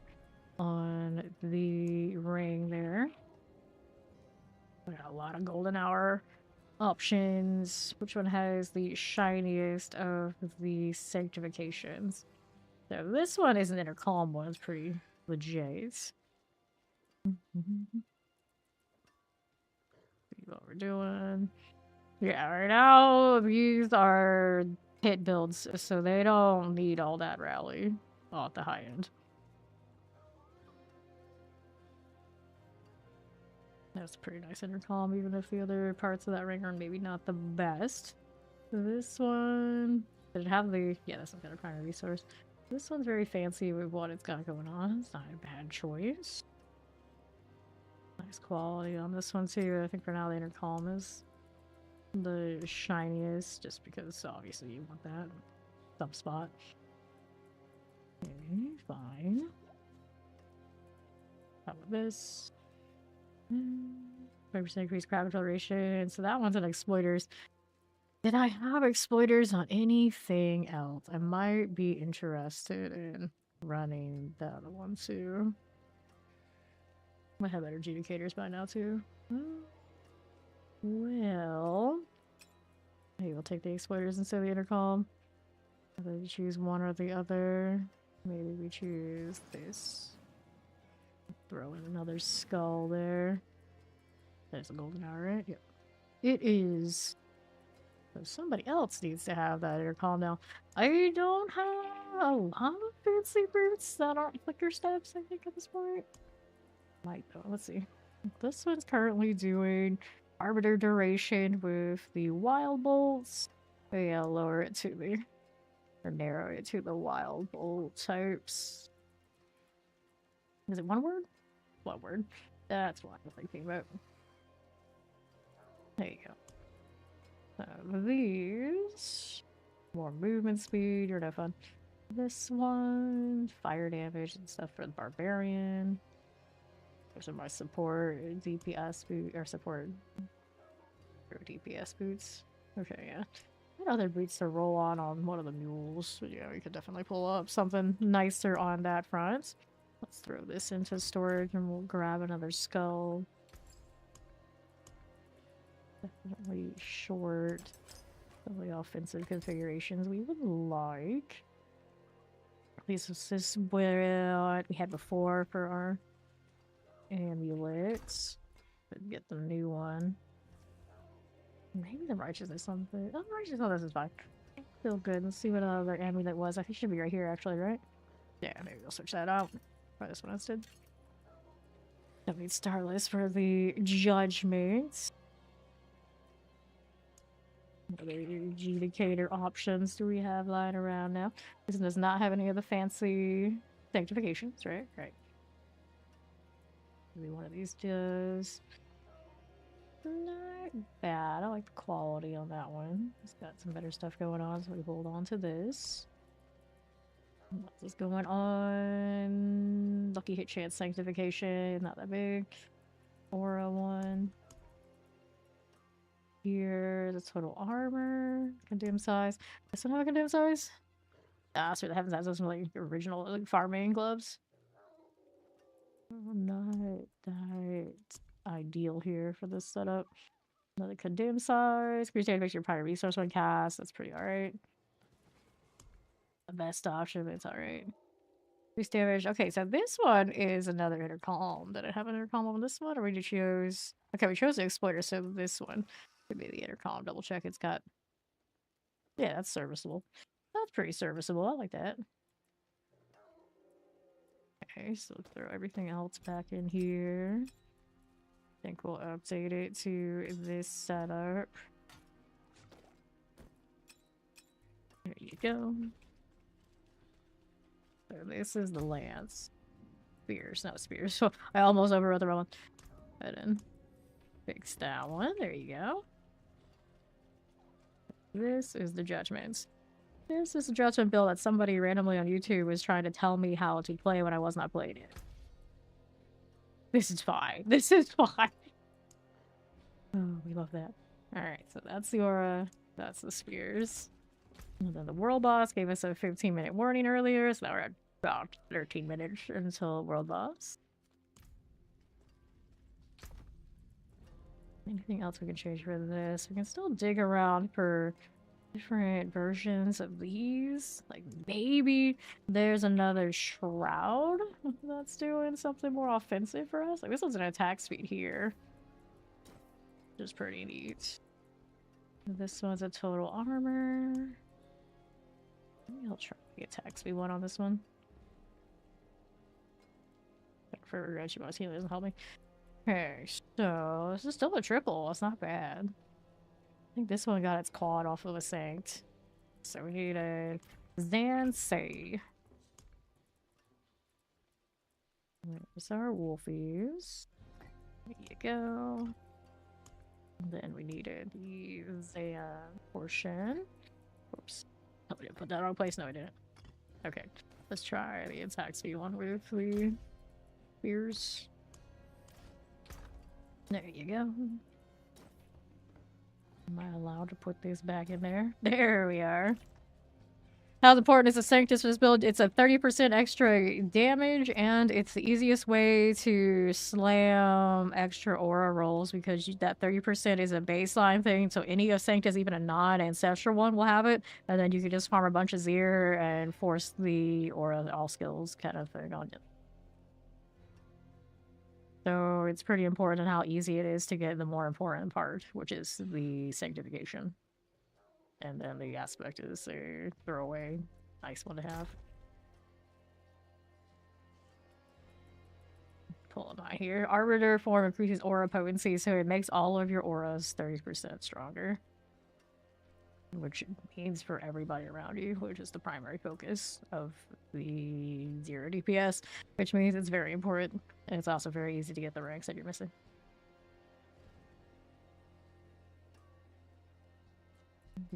on the ring there. We got a lot of golden hour options. Which one has the shiniest of the sanctifications? So this one is an intercom one. It's pretty legit. See what we're doing. Yeah, right now these are hit builds, so they don't need all that rally at the high end. That's pretty nice intercom, even if the other parts of that ring are maybe not the best. This one... Did it have the... Yeah, that's some kind of primary resource. This one's very fancy with what it's got going on. It's not a bad choice. Nice quality on this one too. I think for now the intercom is the shiniest, just because obviously you want that sub spot. Okay, fine. How about this? 5% increased crowd acceleration. So that one's on exploiters. Did I have exploiters on anything else? I might be interested in running the other one too. Might have better adjudicators by now too. Well, maybe we'll take the exploiters instead of the intercom. Whether we choose one or the other. Maybe we choose this. Throw in another skull there. There's a golden hour, right? Yep. It is. So somebody else needs to have that intercom now. I don't have a lot of fancy boots that aren't flicker steps, I think, at this point. Might though. Let's see. This one's currently doing arbiter duration with the wild bolts. Maybe I'll lower it to the... or narrow it to the wild bolt types. Is it one word? One word. That's what I'm thinking about. There you go. These... more movement speed, you're no fun. This one... fire damage and stuff for the barbarian. Those are my support DPS boot, or support DPS boots. Okay, yeah. What other boots to roll on one of the mules? But yeah, we could definitely pull up something nicer on that front. Let's throw this into storage and we'll grab another skull. Definitely short. Definitely offensive configurations we would like. At least this is what we had before for our amulets. But get the new one. Maybe the righteousness on the... Oh, righteousness on this is fine. Feel good. Let's see what other amulet was. I think it should be right here, actually, right? Yeah, maybe we'll search that out. Try this one instead. Don't need Starless for the judgments. What other adjudicator options do we have lying around now? This does not have any of the fancy sanctifications, right? Right. Maybe one of these does. Not bad. I like the quality on that one. It's got some better stuff going on, so we hold on to this. What is going on? Lucky hit chance sanctification, not that big. Aura one. Here, the total armor, condemned size. This one have a condemned size? Ah, sorry, the heavens has those like original like farming gloves. Not that ideal here for this setup. Another condemned size. Crusade makes your prior resource when cast. That's pretty alright. The best option, but it's alright. Increased damage. Okay, so this one is another intercom. Did I have an intercom on this one, or we just chose? Okay, we chose the exploiter, so this one could be the intercom. Double check. It's got. Yeah, that's serviceable. That's pretty serviceable. I like that. Okay, so throw everything else back in here. I think we'll update it to this setup. There you go. So this is the lance. Spears, not spears. I almost overwrote the wrong one. Go ahead and fix that one. There you go. This is the judgment. This is the judgment build that somebody randomly on YouTube was trying to tell me how to play when I was not playing it. This is fine. This is fine. Oh, we love that. Alright, so that's the aura. That's the spears. And then the world boss gave us a 15-minute warning earlier, so now we're at about 13 minutes until world boss. Anything else we can change for this? We can still dig around for different versions of these. Like maybe there's another shroud that's doing something more offensive for us. Like this one's an attack speed here. Which is pretty neat. This one's a total armor. Maybe I'll try the attack speed one on this one. For regret, you want to see it doesn't help me. Okay, so this is still a triple. It's not bad. I think this one got its clawed off of a sanct. So we need a Zansei. There's our wolfies. There you go. And then we needed the Zan portion. Oops. Oh, we didn't put that in the wrong place. No, I didn't. Okay. Let's try the attack speed one with the spears. There you go. Am I allowed to put this back in there? There we are. How important is the Sanctus for this build? It's a 30% extra damage, and it's the easiest way to slam extra aura rolls because that 30% is a baseline thing. So any of Sanctus, even a non-ancestral one, will have it. And then you can just farm a bunch of Zir and force the aura all skills kind of thing on you. So it's pretty important how easy it is to get the more important part, which is the sanctification. And then the aspect is a throwaway, nice one to have. Pull them out here. Arbiter form increases aura potency, so it makes all of your auras 30% stronger. Which means for everybody around you, which is the primary focus of the 0 DPS, which means it's very important. And it's also very easy to get the ranks that you're missing.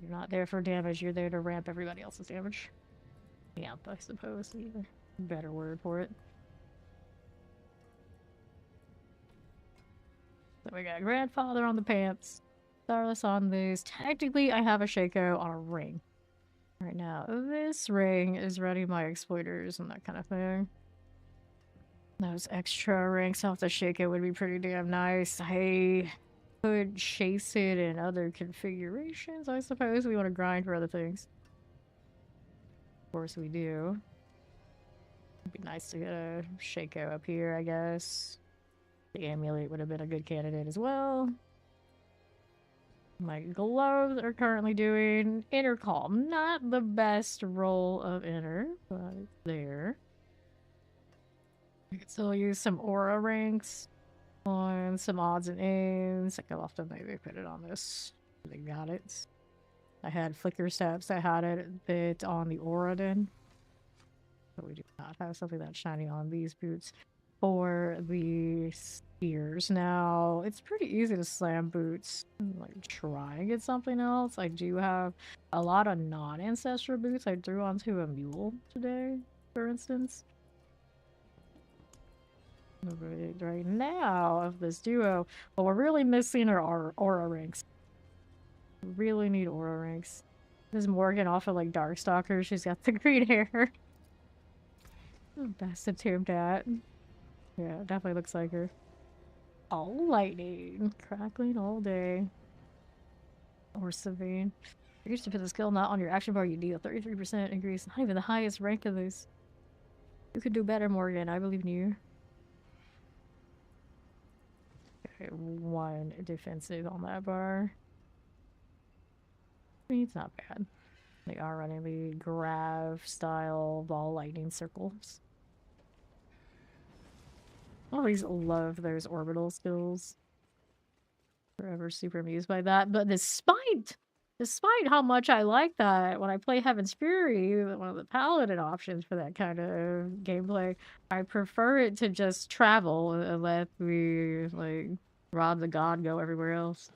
You're not there for damage, you're there to ramp everybody else's damage. Amp, I suppose, either better word for it. So we got Grandfather on the pants, Starless on this. Technically, I have a Shaco on a ring. Right now, this ring is running my exploiters and that kind of thing. Those extra ranks off the Shaco would be pretty damn nice. I could chase it in other configurations, I suppose. We want to grind for other things. Of course we do. It'd be nice to get a Shaco up here, I guess. The amulet would have been a good candidate as well. My gloves are currently doing intercom. Not the best roll of inner, but it's there. I could still use some aura ranks on some odds and ends. Like how often they put it on this. They got it. I had flicker steps. I had it a bit on the aura then. But we do not have something that's shiny on these boots. For the spears. Now, it's pretty easy to slam boots. Like, try and get something else. I do have a lot of non-ancestral boots. I threw onto a mule today, for instance. Right now, of this duo, what we're really missing are our aura ranks. We really need aura ranks. This is Morgan off of, like, Darkstalker. She's got the green hair. Best attempt at. Yeah, it definitely looks like her. All lightning. Crackling all day. Or Savine. You used to put the skill not on your action bar, you deal 33% increase. Not even the highest rank of this. You could do better, Morgan. I believe in you. Okay, 1 defensive on that bar. I mean, it's not bad. They are running the Grav style ball lightning circles. I always love those orbital skills. Forever super amused by that. But despite how much I like that, when I play Heaven's Fury, one of the Paladin options for that kind of gameplay, I prefer it to just travel and let we, like, Rod the God go everywhere else.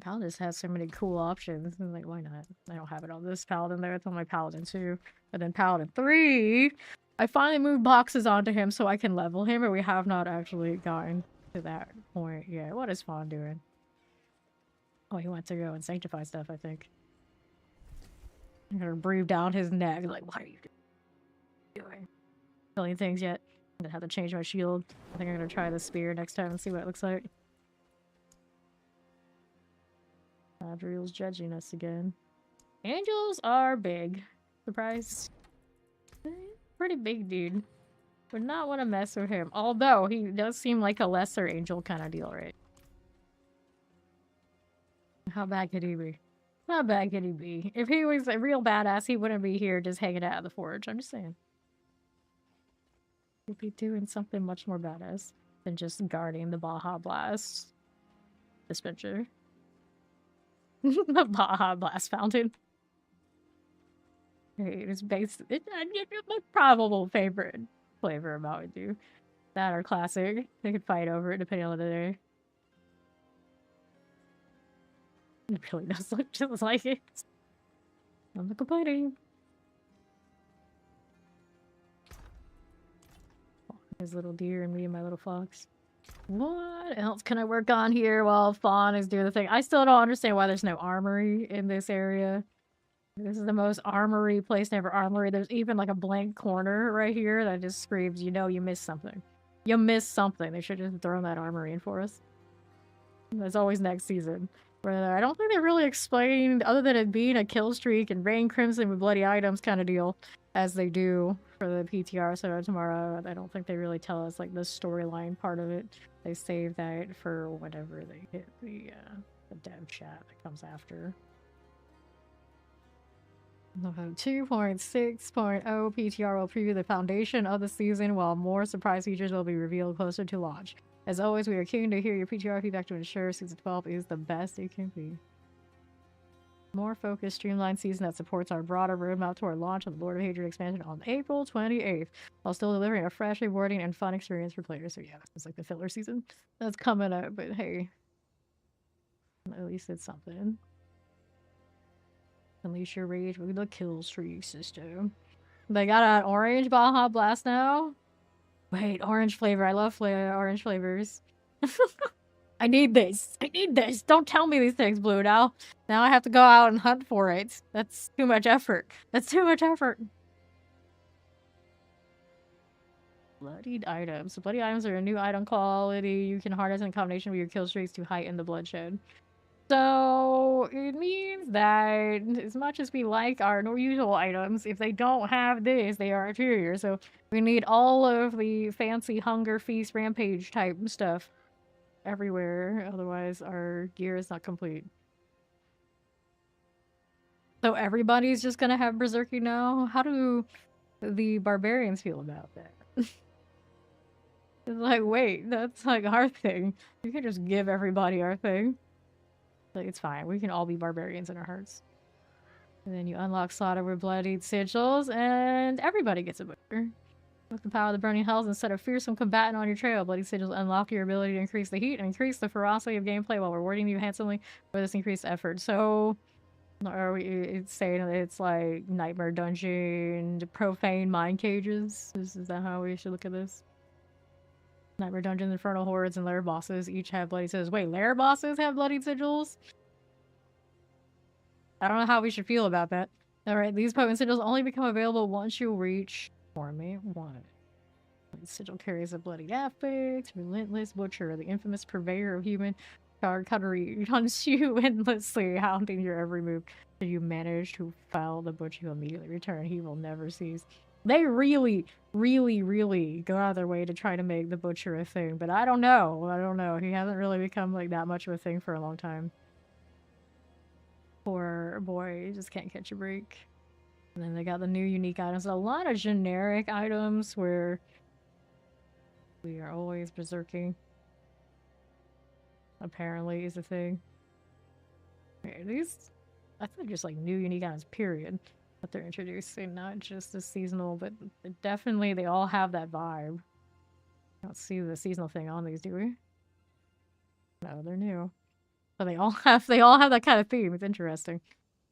Paladin just has so many cool options. And like, why not? I don't have it on this Paladin there. It's on my Paladin 2. And then Paladin 3... I finally moved boxes onto him so I can level him, but we have not actually gotten to that point yet. What is Fawn doing? Oh, he went to go and sanctify stuff, I think. I'm gonna breathe down his neck. Like, what are you doing? Killing things yet? I'm gonna have to change my shield. I think I'm gonna try the spear next time and see what it looks like. Adriel's judging us again. Angels are big. Surprise. Pretty big dude. Would not want to mess with him. Although, he does seem like a lesser angel kind of deal, right? How bad could he be? How bad could he be? If he was a real badass, he wouldn't be here just hanging out at the forge. I'm just saying. He'd be doing something much more badass than just guarding the Baja Blast dispenser. The Baja Blast fountain. It's based. It's my probable favorite flavor of Mountain Dew. That or classic. They could fight over it depending on the day. It really does look just like it. I'm not complaining. His little deer and me and my little fox. What else can I work on here while Fawn is doing the thing? I still don't understand why there's no armory in this area. This is the most armory place never armory. There's even like a blank corner right here that just screams, you know, you missed something. You missed something. They should have just thrown that armory in for us. That's always next season. Where I don't think they really explained, other than it being a kill streak and Rain Crimson with bloody items kind of deal, as they do for the PTR so tomorrow. I don't think they really tell us like the storyline part of it. They save that for whenever they hit the dev chat that comes after. 2.6.0 PTR will preview the foundation of the season, while more surprise features will be revealed closer to launch. As always, we are keen to hear your PTR feedback to ensure Season 12 is the best it can be. More focused, streamlined season that supports our broader roadmap toward launch of the Lord of Hatred expansion on April 28th, while still delivering a fresh, rewarding, and fun experience for players. So yeah, it's like the filler season that's coming up, but hey, at least it's something. Unleash your rage with the kill streak system. They got an orange Baja Blast now? Wait, orange flavor. I love orange flavors. I need this. I need this. Don't tell me these things, Blue. Now I have to go out and hunt for it. That's too much effort. That's too much effort. Bloodied items. So bloody items are a new item quality you can harness in combination with your kill streaks to heighten the bloodshed. So it means that as much as we like our usual items, if they don't have this, they are inferior. So we need all of the fancy hunger, feast, rampage type stuff everywhere. Otherwise, our gear is not complete. So everybody's just gonna have Berserky now? How do the barbarians feel about that? It's like, wait, that's like our thing. You can just give everybody our thing. Like, it's fine. We can all be barbarians in our hearts. And then you unlock Slaughter with Bloodied Sigils, and everybody gets a butcher. With the power of the Burning Hells, instead of fearsome combatant on your trail, Bloody Sigils unlock your ability to increase the heat and increase the ferocity of gameplay while rewarding you handsomely for this increased effort. So, are we it's saying it's like Nightmare Dungeon, Profane Mind Cages? Is that how we should look at this? Nightmare Dungeon, Infernal Hordes, and Lair Bosses each have Bloody Sigils. Wait, Lair Bosses have Bloody Sigils? I don't know how we should feel about that. Alright, these potent sigils only become available once you reach Torment 1. The sigil carries a bloodied affix, relentless butcher, the infamous purveyor of human charcuterie, hunts you endlessly, hounding your every move. Should you manage to foul the butcher, he'll immediately return. He will never cease. They really, really, really go out of their way to try to make the butcher a thing, but I don't know. I don't know. He hasn't really become like that much of a thing for a long time. Poor boy, he just can't catch a break. And then they got the new unique items. A lot of generic items where we are always berserking. Apparently is a thing. Okay, these, I think just like new unique items, period. That they're introducing, not just the seasonal, but definitely they all have that vibe. I don't see the seasonal thing on these, do we? No, they're new. But they all have that kind of theme. It's interesting.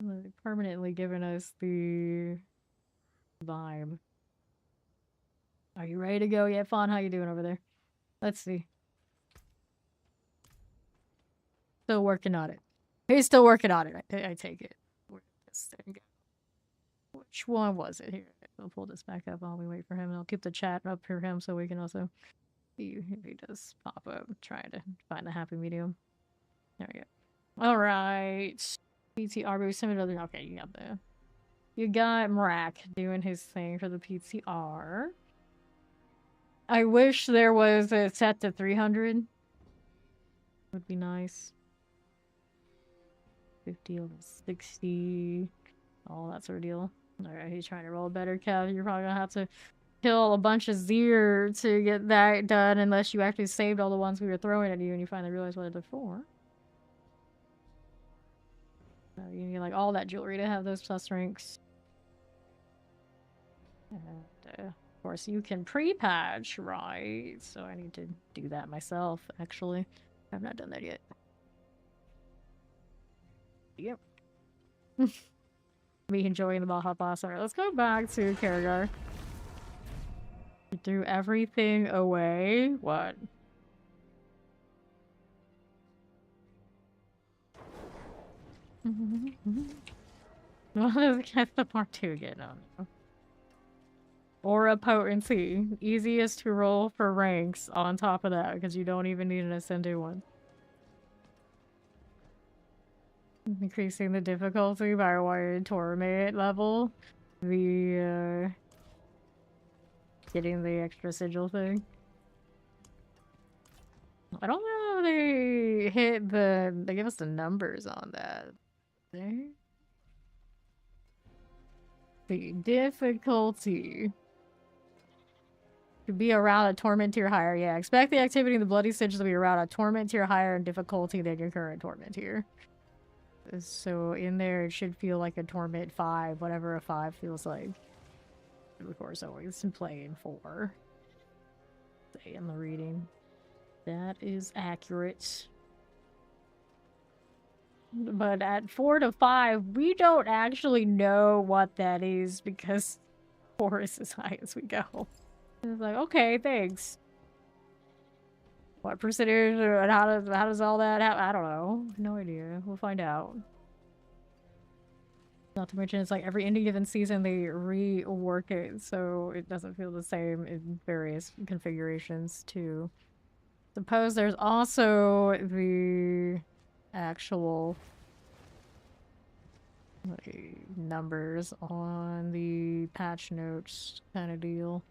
They're permanently giving us the vibe. Are you ready to go yet, Fawn? How you doing over there? Let's see. Still working on it. He's still working on it. I take it. Where did this thing go? Which one was it? Here, I'll pull this back up while we wait for him, and I'll keep the chat up for him so we can also see if he does pop up. Trying to find the happy medium. There we go. All right. PTR boost. Okay, you got Mrak doing his thing for the PTR. I wish there was a set to 300. Would be nice. 50 over 60. All that sort of deal. Alright, he's trying to roll better, Kev. You're probably gonna have to kill a bunch of Zir to get that done unless you actually saved all the ones we were throwing at you and you finally realized what they're for. You need like all that jewelry to have those plus ranks. And, of course, you can pre-patch, right? So I need to do that myself, actually. I've not done that yet. Yep. Me enjoying the Baja boss. Alright, let's go back to Karagar. You threw everything away? What? Well, that's the part 2 again. Oh, no. Aura potency. Easiest to roll for ranks on top of that, because you don't even need an ascended one. Increasing the difficulty by a wired torment level. The, getting the extra sigil thing. I don't know if they hit they give us the numbers on that. There? The difficulty to be around a torment tier higher. Yeah, expect the activity in the bloody sigil to be around a torment tier higher in difficulty than your current torment tier. So in there, it should feel like a torment 5, whatever a 5 feels like. Of course, always playing 4. Say in the reading. That is accurate. But at 4 to 5, we don't actually know what that is because 4 is as high as we go. It's like, okay, thanks. What percentage and how does all that happen? I don't know. No idea. We'll find out. Not to mention, it's like every given season they rework it, so it doesn't feel the same in various configurations too. Suppose there's also the actual numbers on the patch notes kind of deal.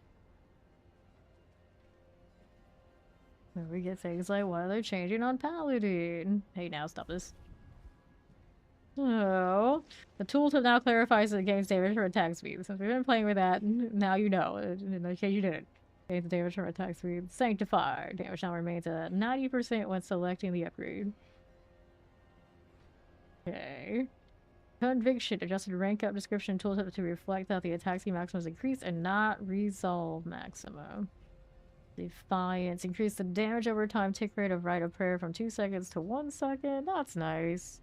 Where we get things like, what are they changing on Paladin? Hey, now stop this. So, the tool to now clarifies the game's damage from attack speed. Since we've been playing with that, now you know. In the case you didn't. Gains the damage from attack speed. Sanctify. Damage now remains at 90% when selecting the upgrade. Okay. Conviction. Adjusted rank up description tooltip to reflect that the attack speed maximum is increased and not resolve maximum. Defiance. Increase the damage over time tick rate of Rite of Prayer from 2 seconds to 1 second. That's nice.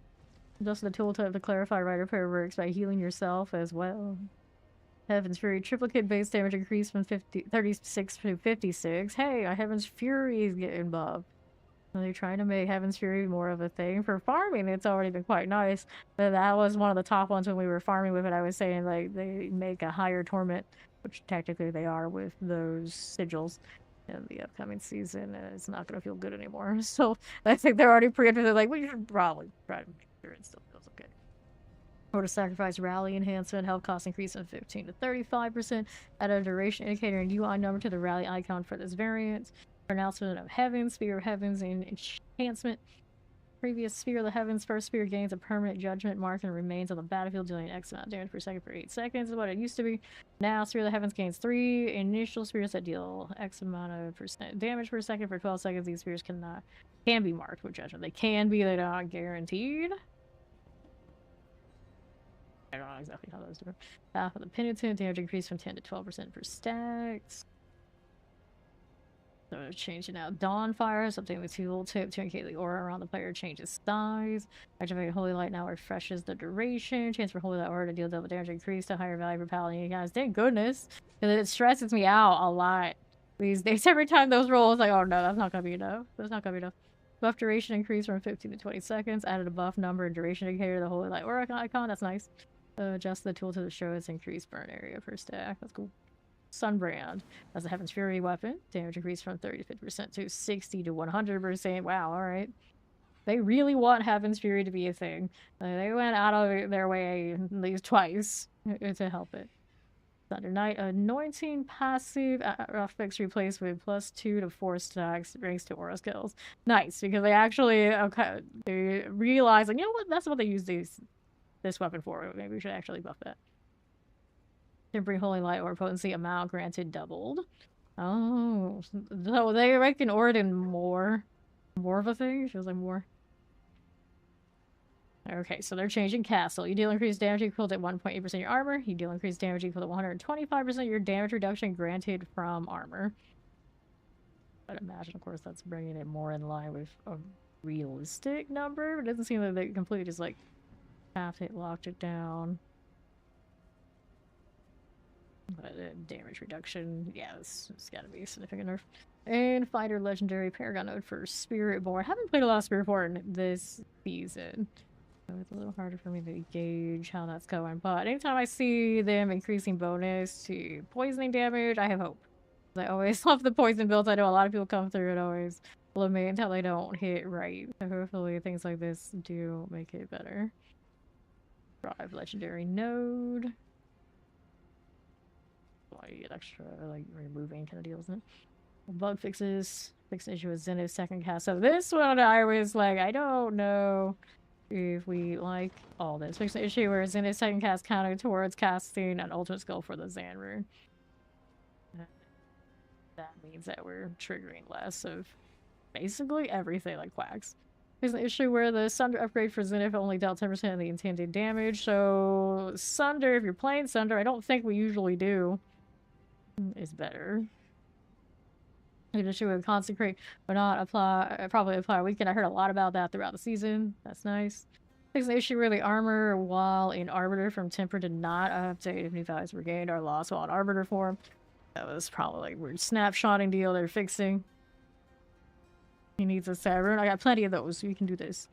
Adjust the tooltip to clarify Rite of Prayer works by healing yourself as well. Heaven's Fury. Triplicate base damage increased from 36 to 56. Hey, Heaven's Fury is getting buffed. Are they trying to make Heaven's Fury more of a thing? For farming, it's already been quite nice. But that was one of the top ones when we were farming with it. I was saying, like, they make a higher torment, which technically they are with those sigils in the upcoming season, and it's not going to feel good anymore. So I think they're already preempted. They're like, we should probably try to make sure it still feels okay. Order sacrifice rally enhancement, health cost increase from 15 to 35%. Add a duration indicator and UI number to the rally icon for this variant. Pronouncement of Heavens, Sphere of Heavens, and enhancement. Previous Sphere of the Heavens, first Sphere gains a permanent judgment mark and remains on the battlefield, dealing X amount of damage per second for 8 seconds, is what it used to be. Now, Sphere of the Heavens gains 3 initial spheres that deal X amount of percent damage per second for 12 seconds. These spheres can be marked with judgment. They can be, they're not guaranteed. I don't know exactly how those do. Path of the Penitent, damage increased from 10 to 12% per stacks. So changing out Dawnfire, something with tooltip to indicate the aura around the player changes size. Activate Holy Light now refreshes the duration. Chance for Holy Light aura to deal double damage increased to higher value for Paladin. You guys, thank goodness. Because it stresses me out a lot these days. Every time those rolls, like, oh no, that's not gonna be enough. That's not gonna be enough. Buff duration increased from 15 to 20 seconds. Added a buff number and duration indicator to the Holy Light aura icon. That's nice. Adjust the tool to show its increased burn area per stack. That's cool. Sunbrand as a Heaven's Fury weapon. Damage increased from 30 to 50% to 60 to 100%. Wow, alright. They really want Heaven's Fury to be a thing. They went out of their way at least twice to help it. Thunder Knight. Anointing passive affix replaced with +2 to 4 stacks ranks to aura skills. Nice, because they actually they realize, like, you know what? That's what they use this weapon for. Maybe we should actually buff that. Temporary Holy Light or potency amount granted doubled. Oh, so they reckon Orden more of a thing? Feels like more. Okay, so they're changing Castle. You deal increased damage equal to 1.8% of your armor. You deal increased damage equal to 125% of your damage reduction granted from armor. I'd imagine, of course, that's bringing it more in line with a realistic number. It doesn't seem like they completely just, like, half it, locked it down. But damage reduction, yeah, it's gotta be a significant nerf. And Fighter Legendary Paragon Node for Spiritborn. Haven't played a lot of Spiritborn this season, so it's a little harder for me to gauge how that's going. But anytime I see them increasing bonus to poisoning damage, I have hope. I always love the poison builds. I know a lot of people come through and always blow me until they don't hit right. So hopefully things like this do make it better. Drive Legendary Node. You get extra, like, removing kind of deal, isn't it? Bug fixes. Fix an issue with Zenith's second cast. So this one I was like, I don't know if we like all this. Fix an issue where Zenith's second cast counted towards casting an ultimate skill for the Zan rune. That means that we're triggering less of basically everything like quacks. There's an issue where the Sunder upgrade for Zenith only dealt 10% of the intended damage. So Sunder, if you're playing Sunder, I don't think we usually do, is better. An issue with Consecrate but not apply, probably apply a weekend. I heard a lot about that throughout the season. That's nice. There's an issue where the armor while in Arbiter from Temper did not update if new values were gained or lost while in Arbiter form. That was probably like a weird snapshotting deal they're fixing. He needs a sad rune. I got plenty of those, so we can do this.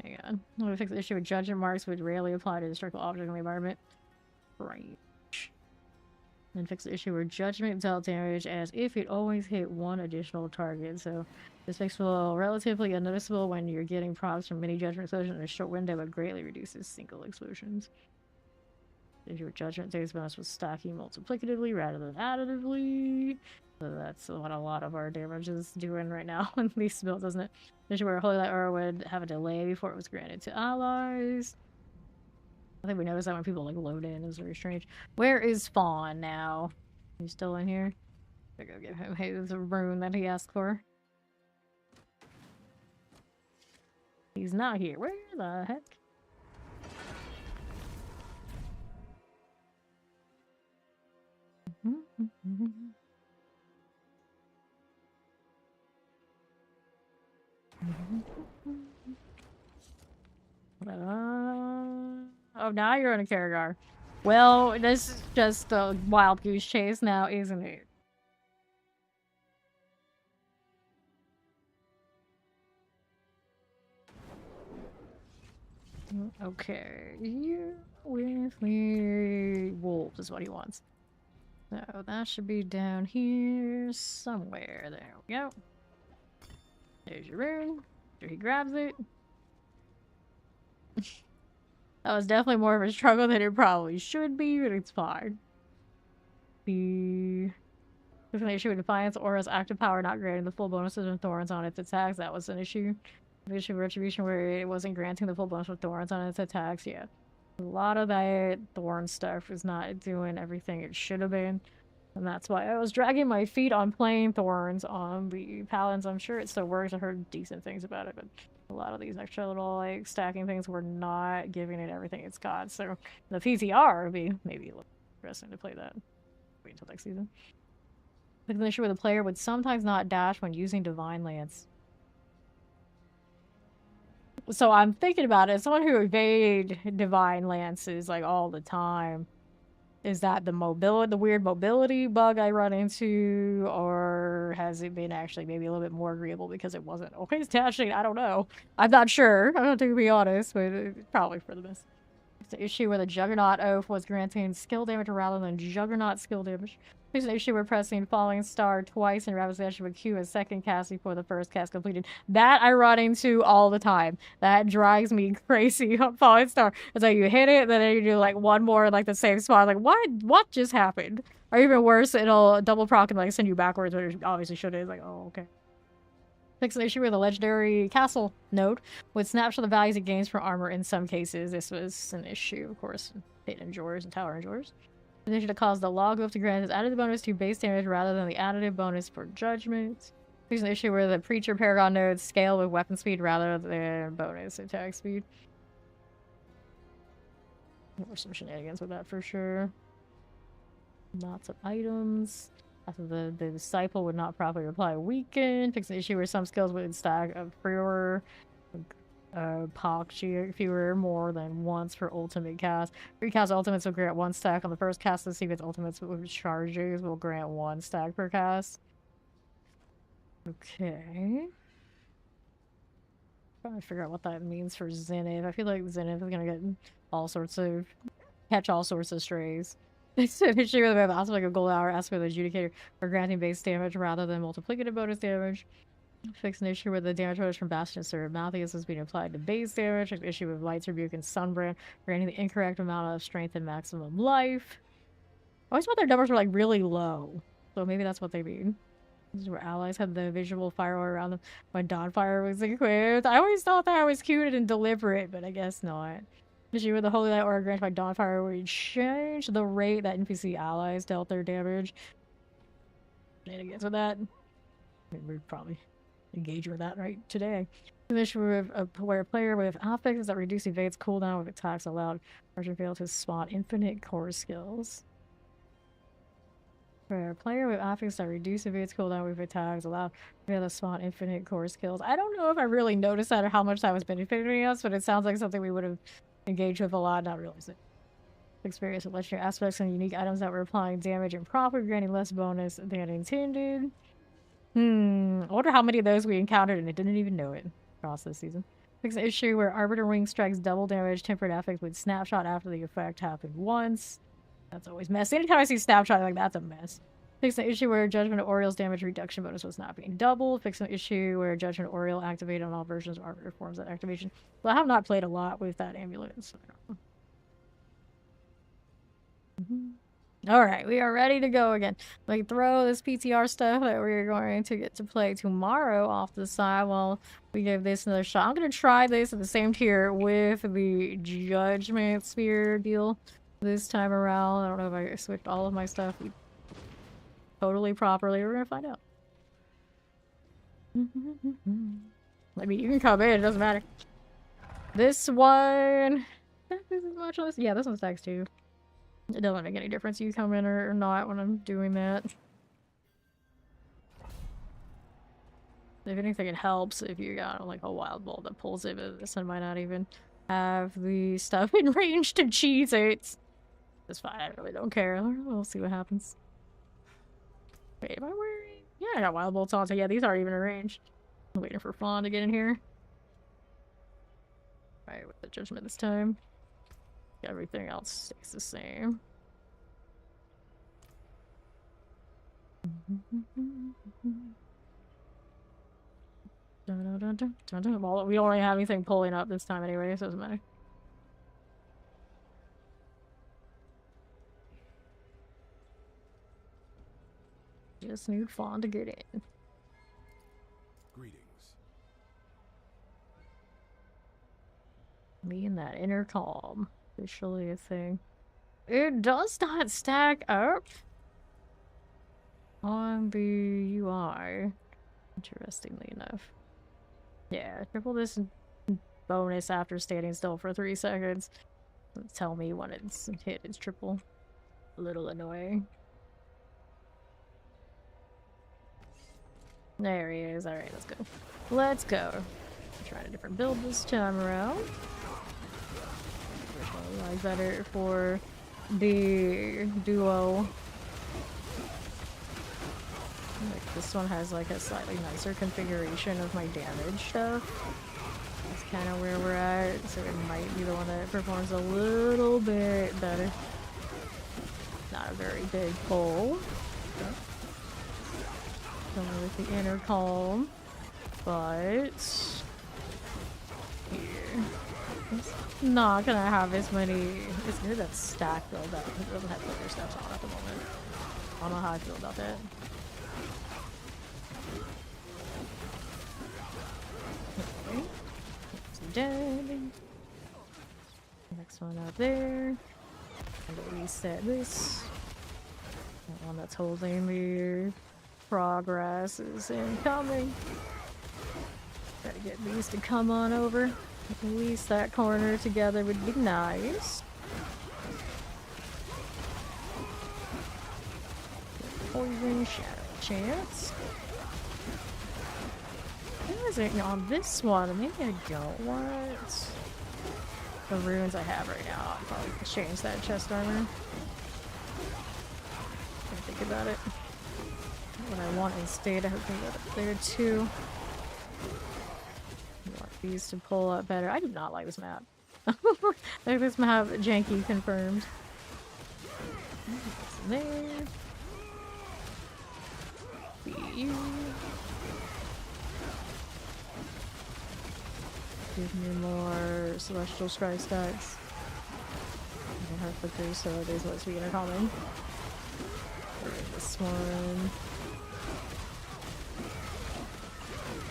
Hang on. I'm gonna fix the issue with judgment marks which rarely apply to a destructible object in the environment. Right. Then fix the issue where judgment dealt damage as if it always hit one additional target. So this fix will relatively unnoticeable when you're getting procs from many judgment explosions in a short window, but greatly reduces single explosions. The issue with judgment takes bonus with stacking multiplicatively rather than additively. So that's what a lot of our damage is doing right now in these builds, doesn't it? The issue where Holy Light Aura would have a delay before it was granted to allies. I think we noticed that when people like load in. It was very strange. Where is Fawn now? He's still in here? I go give him his rune that he asked for. He's not here. Where the heck? Oh, now you're in a Karagar. Well, this is just a wild goose chase now, isn't it? Okay, you with me. Wolves is what he wants. So that should be down here somewhere. There we go. There's your rune. After he grabs it. That was definitely more of a struggle than it probably should be, but it's fine. The different issue with Defiance Aura's active power not granting the full bonuses and thorns on its attacks. That was an issue. The issue of Retribution where it wasn't granting the full bonus with thorns on its attacks. Yeah. A lot of that thorn stuff is not doing everything it should have been. And that's why I was dragging my feet on playing thorns on the Paladins. I'm sure it still works. I heard decent things about it, but a lot of these extra little like stacking things were not giving it everything it's got. So the PTR would be maybe a little interesting to play that. Wait until next season. The issue where the player would sometimes not dash when using Divine Lance. So I'm thinking about it. Someone who evade Divine Lances like all the time. Is that the weird mobility bug I run into, or has it been actually maybe a little bit more agreeable because it wasn't always dashing? I don't know. I'm not sure. I don't think to be honest, but it's probably for the best. It's an issue where the Juggernaut Oath was granting skill damage rather than Juggernaut skill damage. There's an issue where pressing Falling Star twice in rapid succession would queue a second cast before the first cast completed. That I run into all the time. That drives me crazy on Falling Star. It's like you hit it, then you do like one more in like the same spot. Like, what just happened? Or even worse, it'll double proc and like send you backwards, which it obviously should. It's like, oh, okay. Fix an issue with a legendary castle node with snapshot the values it gains from armor in some cases. This was an issue, of course, Pit Enjoyers and Tower Enjoyers. An issue that caused the log to grant its added bonus to base damage rather than the additive bonus for judgment. There's an issue where the Preacher Paragon nodes scale with weapon speed rather than bonus attack speed. There were some shenanigans with that for sure. Lots of items. After the disciple would not properly reply weaken. Fix an issue where some skills would stack of fewer fewer more than once for ultimate cast. Recast ultimates will grant one stack on the first cast to see if its ultimates with charges will grant one stack per cast. Okay. Trying to figure out what that means for Zenith. I feel like Zenith is gonna get catch all sorts of strays. It's an issue with the aspect of gold hour, aspect of the adjudicator for granting base damage rather than multiplicative bonus damage. Fix an issue where the damage bonus from Bastion Sir Maltheus is being applied to base damage. Fix an issue with Light's Rebuke and Sunbrand, granting the incorrect amount of strength and maximum life. I always thought their numbers were like really low, so maybe that's what they mean. This is where allies had the visual fire around them when Dawnfire was equipped. I always thought that was cute and deliberate, but I guess not. Issue with the Holy Light Aura granted by Dawnfire would change the rate that NPC allies dealt their damage. Shenanigans with that. We'd probably engage with that right today. An issue where a player with affixes that reduce evades cooldown with attacks allowed Archer fail to spot infinite core skills. For a player with affixes that reduce evades cooldown with attacks allowed fail to spot infinite core skills. I don't know if I really noticed that or how much that was benefiting us, but it sounds like something we would have engaged with a lot, not realize it. Experience with legendary aspects and unique items that were applying damage and profit, granting less bonus than intended. I wonder how many of those we encountered and it didn't even know it across this season. Fix an issue where Arbiter Wing strikes double damage, tempered affect with snapshot after the effect happened once. That's always messy. Anytime I see snapshot, like that's a mess. Fix an issue where Judgment of Oriel's damage reduction bonus was not being doubled. Fix an issue where Judgment of Oriel activated on all versions of Arbiter forms that activation. Well, I have not played a lot with that amulet, so I don't know. Alright, we are ready to go again. Like, throw this PTR stuff that we're going to get to play tomorrow off the side while we give this another shot. I'm going to try this at the same tier with the Judgment Sphere deal this time around. I don't know if I switched all of my stuff totally properly. We're going to find out. I mean, you can come in, it doesn't matter. This one... This is much less. Yeah, this one stacks too. It doesn't make any difference you come in or not when I'm doing that. If anything, it helps if you got like a wild bolt that pulls it, but this one might not even have the stuff in range to cheese it. It's fine, I really don't care. We'll see what happens. Wait, am I wearing? Yeah, I got wild bolts on, so yeah, these aren't even in range. I'm waiting for Fawn to get in here. Alright, with the judgment this time. Everything else stays the same. Well, we don't really have anything pulling up this time anyway, so it doesn't matter. Just need Fawn to get in. Greetings. Me and that inner calm. Officially a thing. It does not stack up on the UI. Interestingly enough. Yeah, triple this bonus after standing still for 3 seconds. Doesn't tell me when it's hit its triple. A little annoying. There he is. Alright, let's go. Let's go. Trying a different build this time around. Which one lies better for the duo? Like this one has like a slightly nicer configuration of my damage stuff. That's kind of where we're at, so it might be the one that performs a little bit better. Not a very big pull. Coming with the inner calm, but here it's not gonna have as many. It's near that stack though that it doesn't have other steps on at the moment. I don't know how I feel about that. Okay. Dead. Next one up there. And reset this. That one that's holding the progress is incoming. Gotta get these to come on over. At least that corner together would be nice. Poison shadow chance. Realizing on this one, maybe I don't want the runes I have right now. I'll probably change that chest armor. Think about it. What I want instead, I hope they got up there too. I want these to pull up better. I do not like this map. Like this map, janky confirmed. There. You. Give me more celestial strike stacks. I don't have flickers, so there's what's beginner common. This one.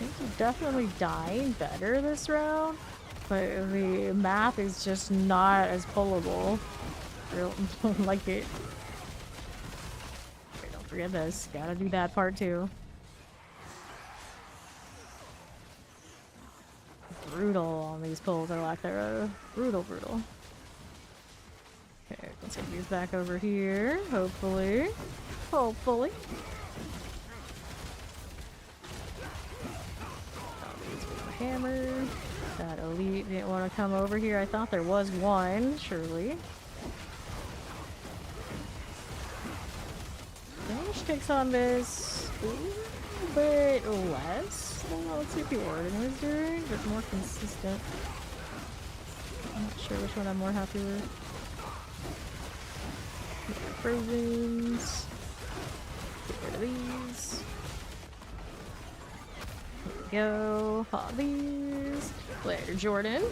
I think I'm definitely dying better this round, but the map is just not as pullable. I don't like it. Okay, don't forget this. Gotta do that part too. Brutal on these pulls, or lack thereof. Brutal, brutal. Okay, let's get these back over here. Hopefully. Hopefully. Hammer. That elite didn't want to come over here. I thought there was one, surely. Damage takes on this a little bit less than what the Ordinary is doing, but more consistent. I'm not sure which one I'm more happy with. Frozen's. Get rid of these. Go. Pop these. Later, Jordan.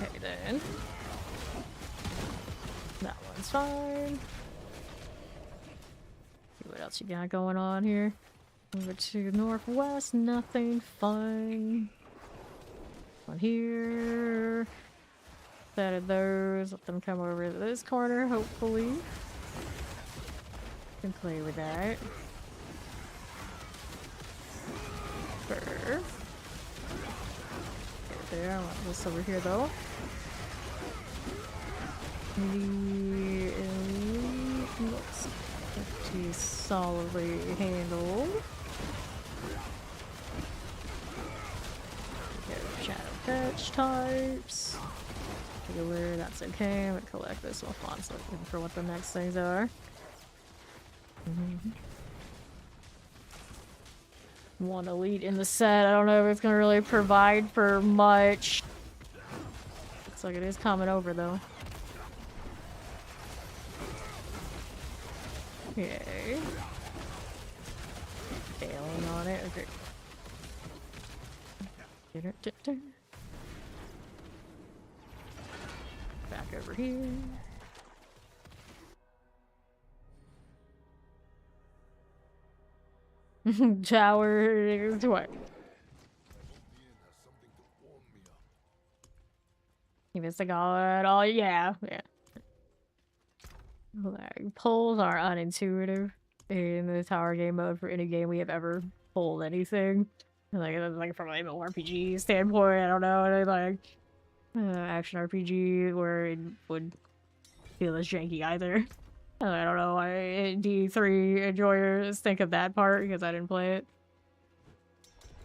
Okay, then. That one's fine. See what else you got going on here. Over to northwest, nothing fun. One here. Set of those. Let them come over to this corner, hopefully. Can play with that. There. There, I want this over here though. The elite looks 50. solidly handled. Shadow fetch types. Healer, that's okay. I'm gonna collect this while Fawn's looking for what the next things are. One elite in the set. I don't know if it's gonna really provide for much. Looks like it is coming over though. Okay. Failing on it. Okay. Back over here. Tower to what? You missed a god. Oh yeah, yeah. Like, pulls are unintuitive in the tower game mode for any game we have ever pulled anything. Like from an MMORPG standpoint, I don't know, and like action RPG where it would feel as janky either. I don't know why D3 enjoyers think of that part because I didn't play it.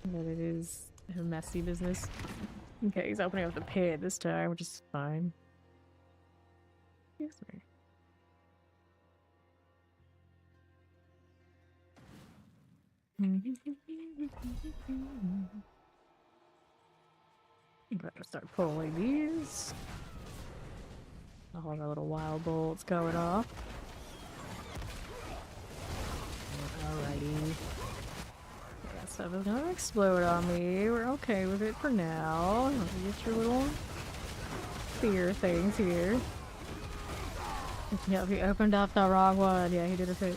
But it is a messy business. Okay, he's opening up the pit this time, which is fine. Excuse me. Better start pulling these. All the little wild bolts going off. Alrighty. Yeah, stuff is gonna explode on me. We're okay with it for now. Let me get your little spear things here. Yep, he opened up the wrong one. Yeah, he did a thing.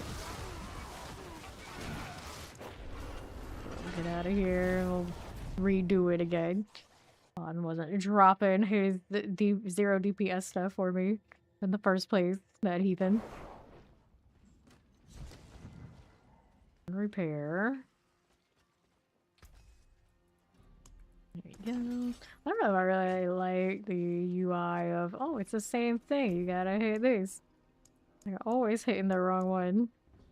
Get out of here. We'll redo it again. On wasn't dropping his zero DPS stuff for me in the first place. That heathen. Repair. There you go. I don't know if I really like the UI of, oh, it's the same thing. You gotta hit these. You're always hitting the wrong one.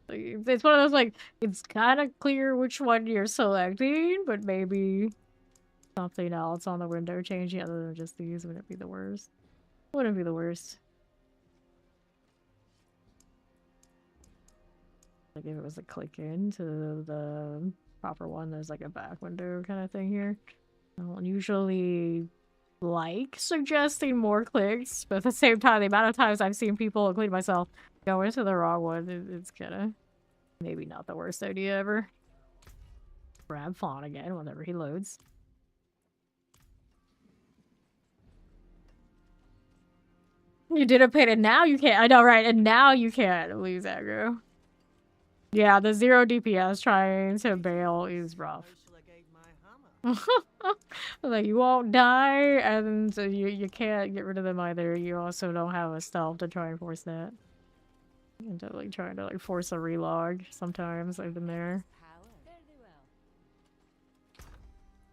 It's one of those, like, it's kind of clear which one you're selecting, but maybe something else on the window changing other than just these wouldn't be the worst. Wouldn't be the worst. Like if it was a click into the proper one, there's like a back window kind of thing here. I don't usually like suggesting more clicks, but at the same time, the amount of times I've seen people, including myself, go into the wrong one, it's kind of maybe not the worst idea ever. Grab Fawn again whenever he loads. You did a pit and now you can't. I know, right? And now you can't lose aggro. Yeah, the zero DPS trying to bail is rough. Like, you won't die, and you can't get rid of them either. You also don't have a stealth to try and force that. And to, like, trying to, like, force a relog sometimes. I've been there.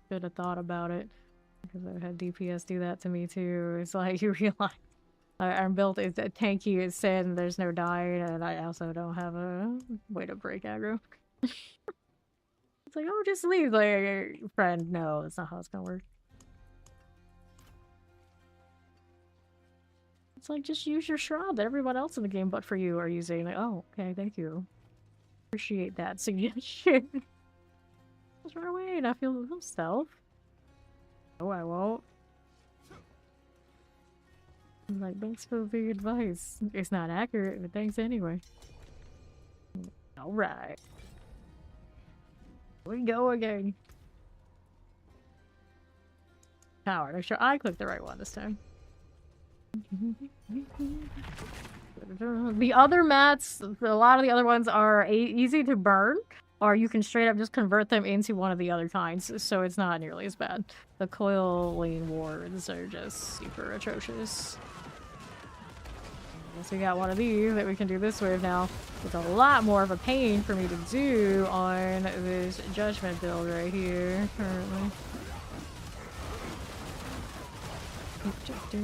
Should have thought about it. Because I've had DPS do that to me too. It's like, you realize I'm built as tanky as sin, there's no dying, and I also don't have a way to break aggro. It's like, oh, just leave, like, friend. No, that's not how it's gonna work. It's like, just use your shroud that everyone else in the game but for you are using. Like, oh, okay, thank you. Appreciate that suggestion. Just run away and I feel a little stealth. No, I won't. I'm like, thanks for the advice. It's not accurate, but thanks anyway. Alright. We go again. Tower. Make sure I click the right one this time. The other mats, a lot of the other ones are easy to burn, or you can straight up just convert them into one of the other kinds, so it's not nearly as bad. The coil lane wards are just super atrocious. So we got one of these that we can do this with now. It's a lot more of a pain for me to do on this judgment build right here, currently. Give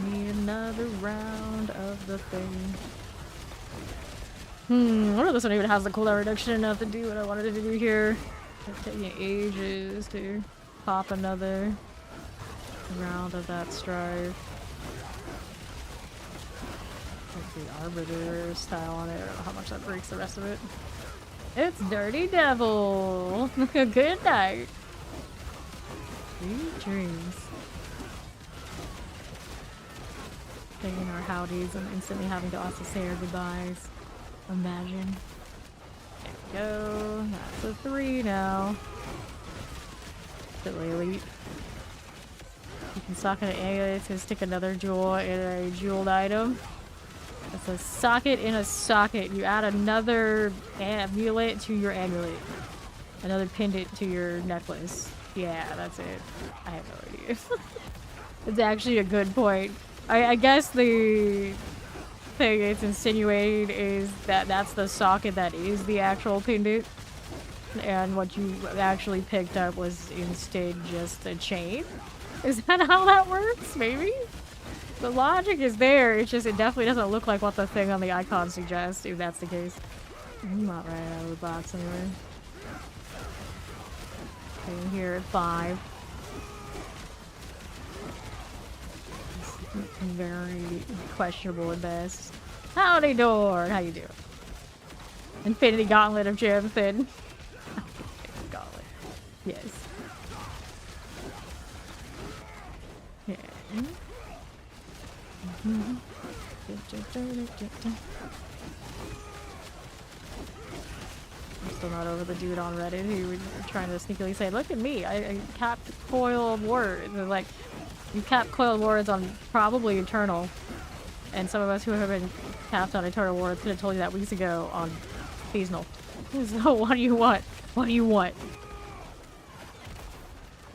me another round of the thing. I wonder if this one even has the cooldown reduction enough to do what I wanted it to do here. It's taking ages to pop another round of that strife. Like the Arbiter style on it. I don't know how much that breaks the rest of it. It's Dirty Devil! Good night! Sweet dreams. Saying our howdies and instantly having to also say our goodbyes. Imagine. There we go. That's a 3 now. Still elite. You can socket an amulet to stick another jewel in a jeweled item. It's a socket in a socket. You add another amulet to your amulet. Another pendant to your necklace. Yeah, that's it. I have no idea. It's actually a good point. I guess the thing it's insinuating is that that's the socket that is the actual pendant. And what you actually picked up was instead just a chain. Is that how that works? Maybe? The logic is there, it's just it definitely doesn't look like what the thing on the icon suggests, if that's the case. I'm not right out of the box anyway. Okay, here at 5. Very questionable at best. Howdy door! How you doing? Infinity Gauntlet of Gems then. Gauntlet. Yes. Yeah. I'm still not over the dude on Reddit who was trying to sneakily say, look at me, I capped coiled words. Like, you capped coiled words on probably Eternal. And some of us who have been capped on Eternal words could have told you that weeks ago on seasonal. So what do you want? What do you want?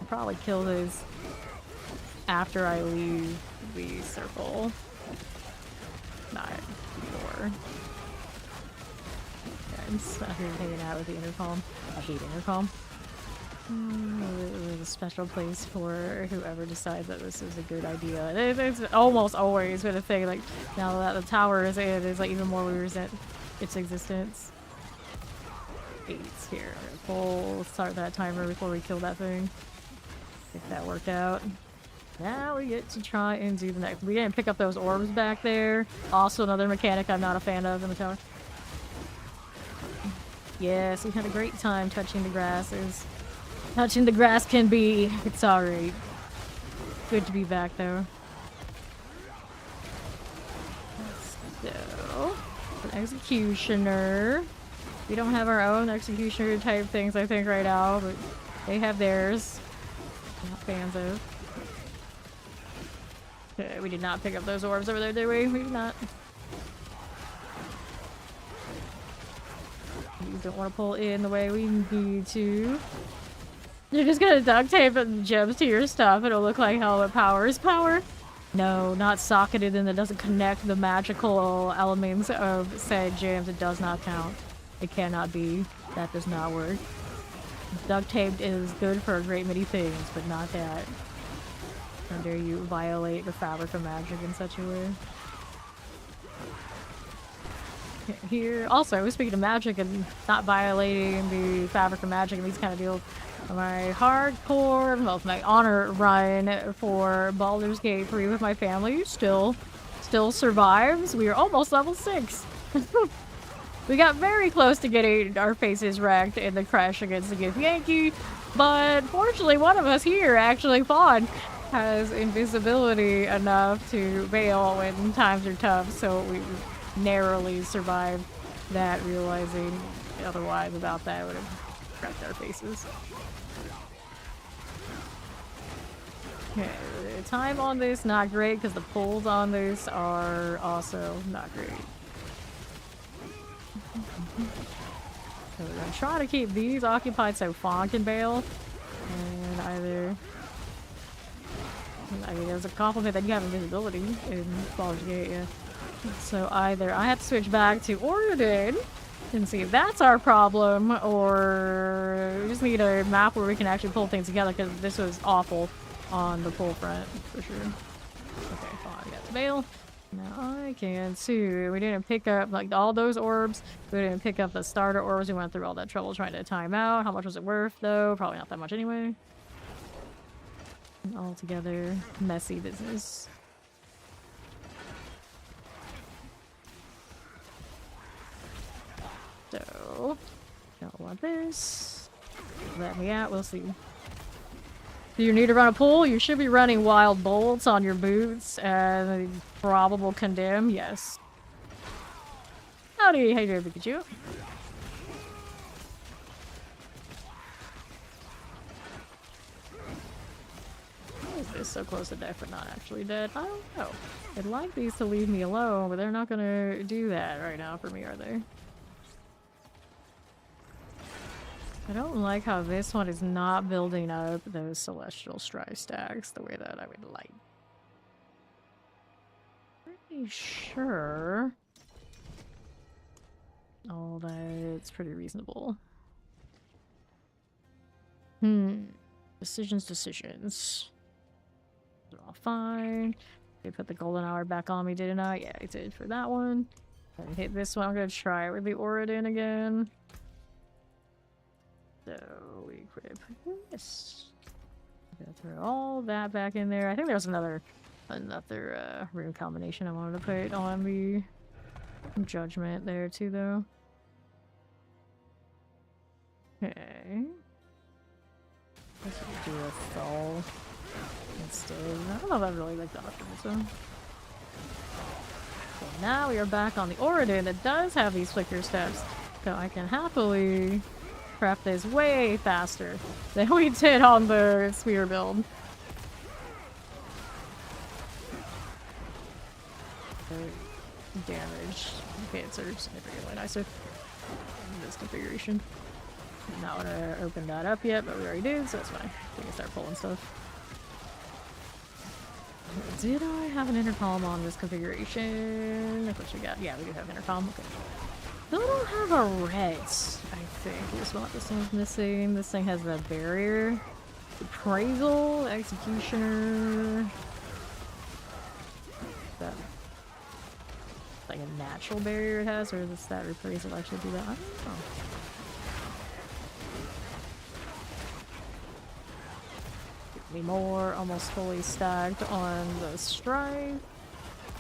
I'll probably kill this after I leave the circle. Not before. Yeah, I'm just not here hanging out with the intercom. I hate intercom. There's a special place for whoever decides that this is a good idea. It's almost always been a thing. Like now that the tower is in, it's like even more we resent its existence. 8's here. We'll start that timer before we kill that thing. If that worked out. Now we get to try and do the next. We didn't pick up those orbs back there. Also another mechanic I'm not a fan of in the tower. Yes, we had a great time touching the grasses. Touching the grass can be. It's alright. Good to be back though. So, an executioner. We don't have our own executioner type things I think right now, but they have theirs. Not fans of. Okay, we did not pick up those orbs over there, did we? We did not. We don't want to pull in the way we need to. You're just gonna duct tape and gems to your stuff and it'll look like helmet power is power? No, not socketed and it doesn't connect the magical elements of said gems. It does not count. It cannot be. That does not work. Duct tape is good for a great many things, but not that. How dare you violate the fabric of magic in such a way. Here, also, speaking of magic and not violating the fabric of magic and these kind of deals, my hardcore, well, my honor run for Baldur's Gate 3 with my family still survives. We are almost level 6. We got very close to getting our faces wrecked in the crash against the Gith Yankee, but fortunately one of us here, actually Fawn, has invisibility enough to bail when times are tough, so we narrowly survived that, realizing otherwise about that would have wrecked our faces. Okay, the time on this not great because the pulls on this are also not great. So we're gonna try to keep these occupied so Fawn can bail, and either. I mean, there's a compliment that you have invisibility in Baldur's Gate, yeah. So either I have to switch back to Origin and see if that's our problem, or we just need a map where we can actually pull things together because this was awful on the pull front, for sure. Okay, fine, we got the bail. Now I can too. We didn't pick up like all those orbs. We didn't pick up the starter orbs. We went through all that trouble trying to time out. How much was it worth though? Probably not that much anyway. Altogether, messy business. So, don't want this. Let me out, we'll see. Do you need to run a pool? You should be running wild bolts on your boots and probable condemn, yes. Howdy, hey there, Pikachu. Why is this so close to death but not actually dead? I don't know. I'd like these to leave me alone, but they're not gonna do that right now for me, are they? I don't like how this one is not building up those celestial strife stacks the way that I would like. Pretty sure all that's pretty reasonable. Decisions. They're all fine. They put the golden hour back on me, didn't I? Yeah, I did for that one. I hit this one. I'm gonna try it with the Oridin again. So we equip this. Go throw all that back in there. I think there's another rune combination I wanted to put on the judgment there too, though. Okay. Let's do a soul instead. I don't know if I really like the option, so. So now we are back on the Oridin that does have these flicker steps, so I can happily craft this way faster than we did on the spear build. Damage hits are significantly nicer in this configuration. I'm not gonna open that up yet, but we already did, so that's fine. We can start pulling stuff. Did I have an intercom on this configuration? Of course we got, yeah, we do have intercom. Okay. Still don't have a red, I think, is what this thing's missing. This thing has the barrier. Appraisal, executioner. That like a natural barrier it has, or does that appraisal actually do that? I don't know. Give me more, almost fully stacked on the strife.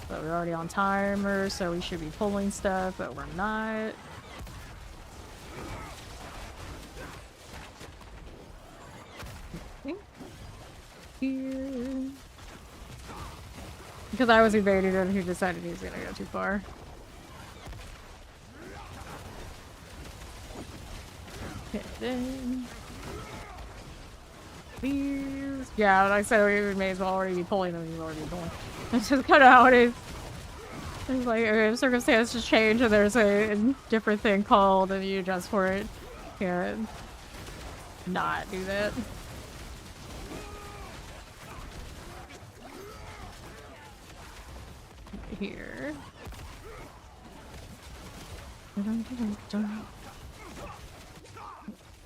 But we're already on timer, so we should be pulling stuff, but we're not. Here. Because I was evading him, he decided he was gonna go too far. Okay, then. These. Yeah, like I said, we may as well already be pulling them, you've already been pulling. That's just kind of how it is. It's like if circumstances change and there's a different thing called and you adjust for it. Can't not do that. Here.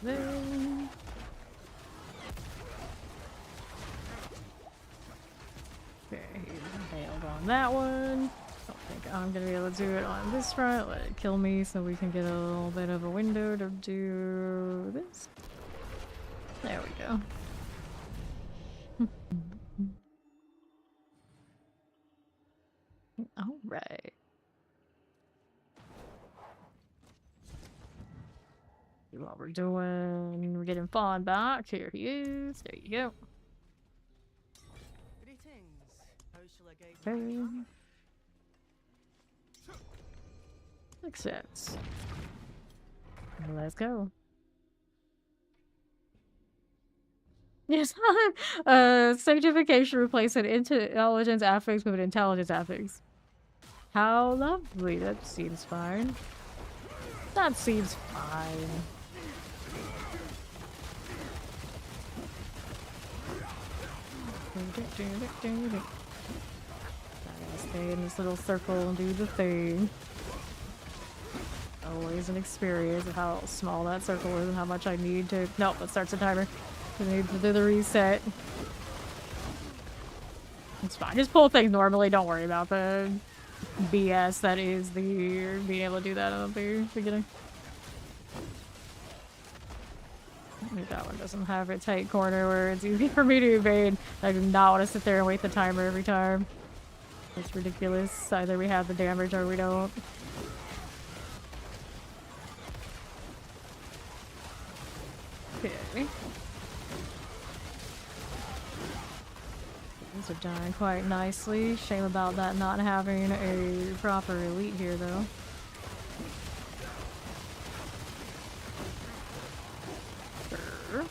Then. Okay, failed on that one. Don't think I'm gonna be able to do it on this front. Let it kill me so we can get a little bit of a window to do this. There we go. Alright. See what we're doing. We're getting Fawn back. Here he is. There you go. Okay. Makes sense. Let's go. Yes, sanctification replace an intelligence affix with an intelligence affix. How lovely. That seems fine. That seems fine. Stay in this little circle and do the thing. Always an experience of how small that circle is and how much I need to. Nope, that starts the timer. I need to do the reset. It's fine. Just pull things normally. Don't worry about that. BS that is the being able to do that at the beginning. Maybe that one doesn't have a tight corner where it's easy for me to evade. I do not want to sit there and wait the timer every time. It's ridiculous. Either we have the damage or we don't. Okay. These are dying quite nicely. Shame about that not having a proper elite here, though. Sure.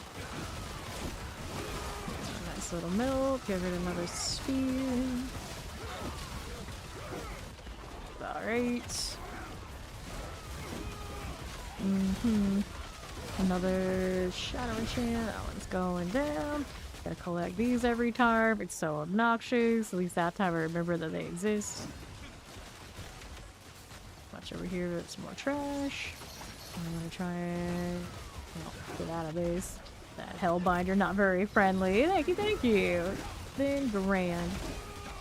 Nice little milk. Give it another spear. Alright. Another shadow enchant. That one's going down. Gotta collect these every time. It's so obnoxious. At least that time I remember that they exist. Watch over here, it's more trash. I'm gonna try and get out of this. That Hellbinder, not very friendly. Thank you, thank you. Then grand.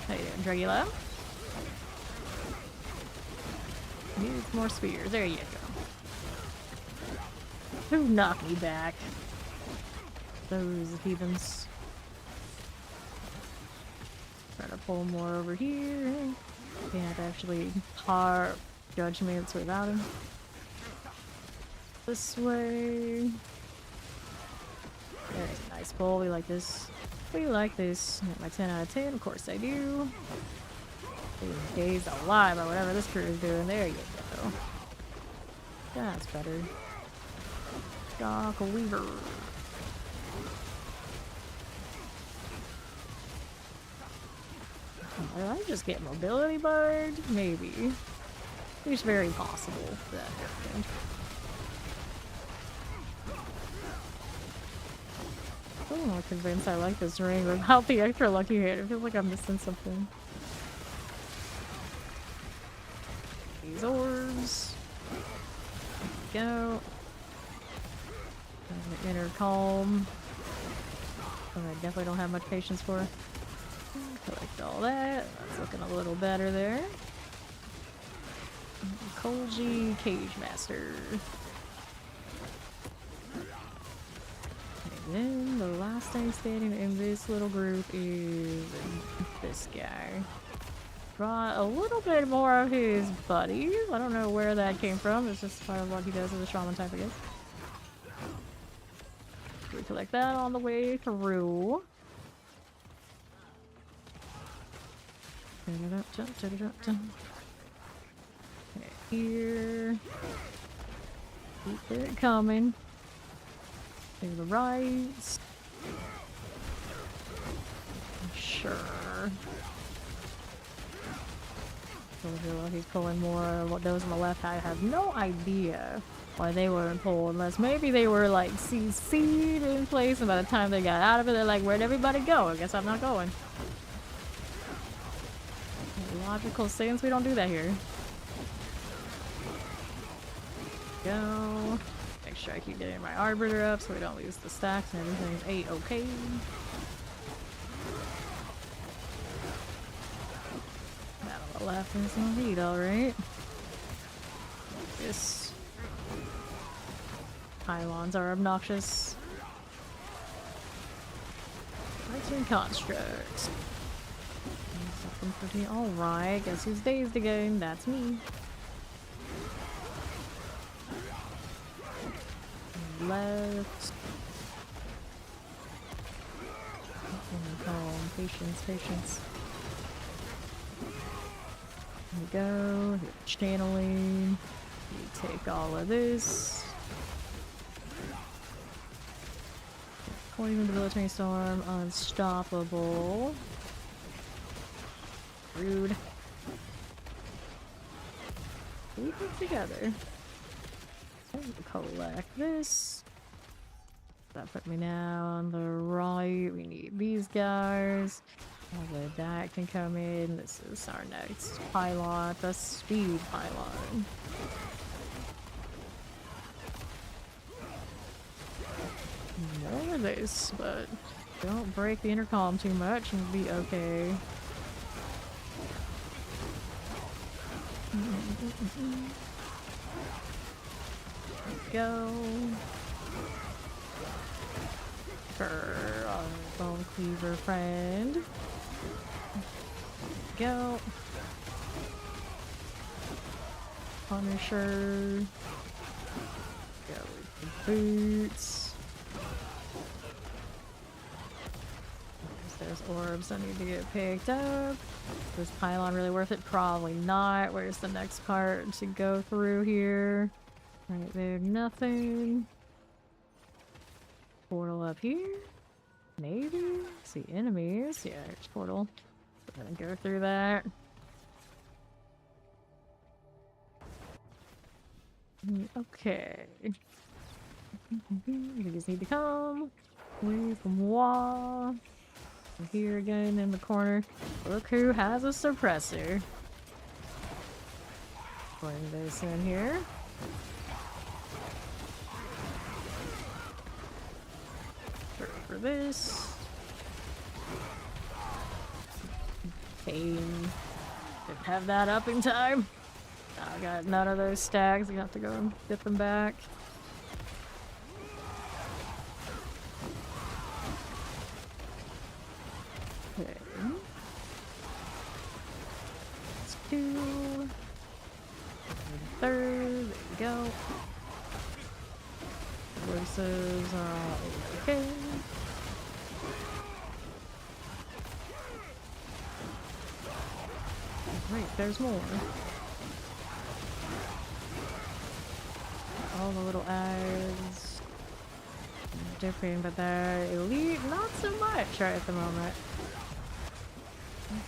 How you doing, Dragula? Needs more spears. There you go. Who knocked me back? Those heathens. Try to pull more over here. Can't actually par judgments without him. This way. There's a nice pull. We like this. We like this. Get my 10 out of 10. Of course I do. Being dazed alive by whatever this crew is doing. There you go. That's better. Doc Weaver. Did I just get mobility barred? Maybe. It's very possible that happened. I'm not convinced I like this ring without the extra lucky hit. I feel like I'm missing something. These orbs. There we go. Inner calm. I definitely don't have much patience for. Collect all that. That's looking a little better there. Koji Cage Master. And then the last thing standing in this little group is this guy. Brought a little bit more of his buddies. I don't know where that came from. It's just part of what he does as a shaman type, I guess. We collect that on the way through. Okay, here. Keep it coming. To the right. Sure. He's pulling more. What those on the left, I have no idea why they weren't pulled, unless maybe they were like CC'd in place, and by the time they got out of it, they're like, where'd everybody go? I guess I'm not going. Logical sense, we don't do that here. Go. Make sure I keep getting my arbiter up so we don't lose the stacks and everything's A-okay. That on the left is gonna lead, alright. This. Pylons are obnoxious. Fighting constructs. Something pretty alright. Guess who's dazed again? That's me. Left. Calm. Patience, patience. Here we go. Channeling. You take all of this. Poison, debilitating storm, unstoppable. Rude. Keep it together. Collect this. That put me now on the right. We need these guys. That can come in. This is our next pylon, the speed pylon. More of this, but don't break the intercom too much and be okay. Go. For our bone cleaver friend. Go. Punisher. Go with the boots. There's orbs that need to get picked up. Is pylon really worth it? Probably not. Where's the next part to go through here? Right there, nothing. Portal up here? Maybe? See enemies? Yeah, there's portal. We're gonna go through that. Okay. You just need to come away from wall. Here again in the corner. Look who has a suppressor. Putting this in here. For this. Pain. Didn't have that up in time. I got none of those stacks. You have to go and get them back. Okay. Let's do third. There we go. Horses are okay. Right, there's more. All the little eyes. Dipping, but they're elite, not so much right at the moment.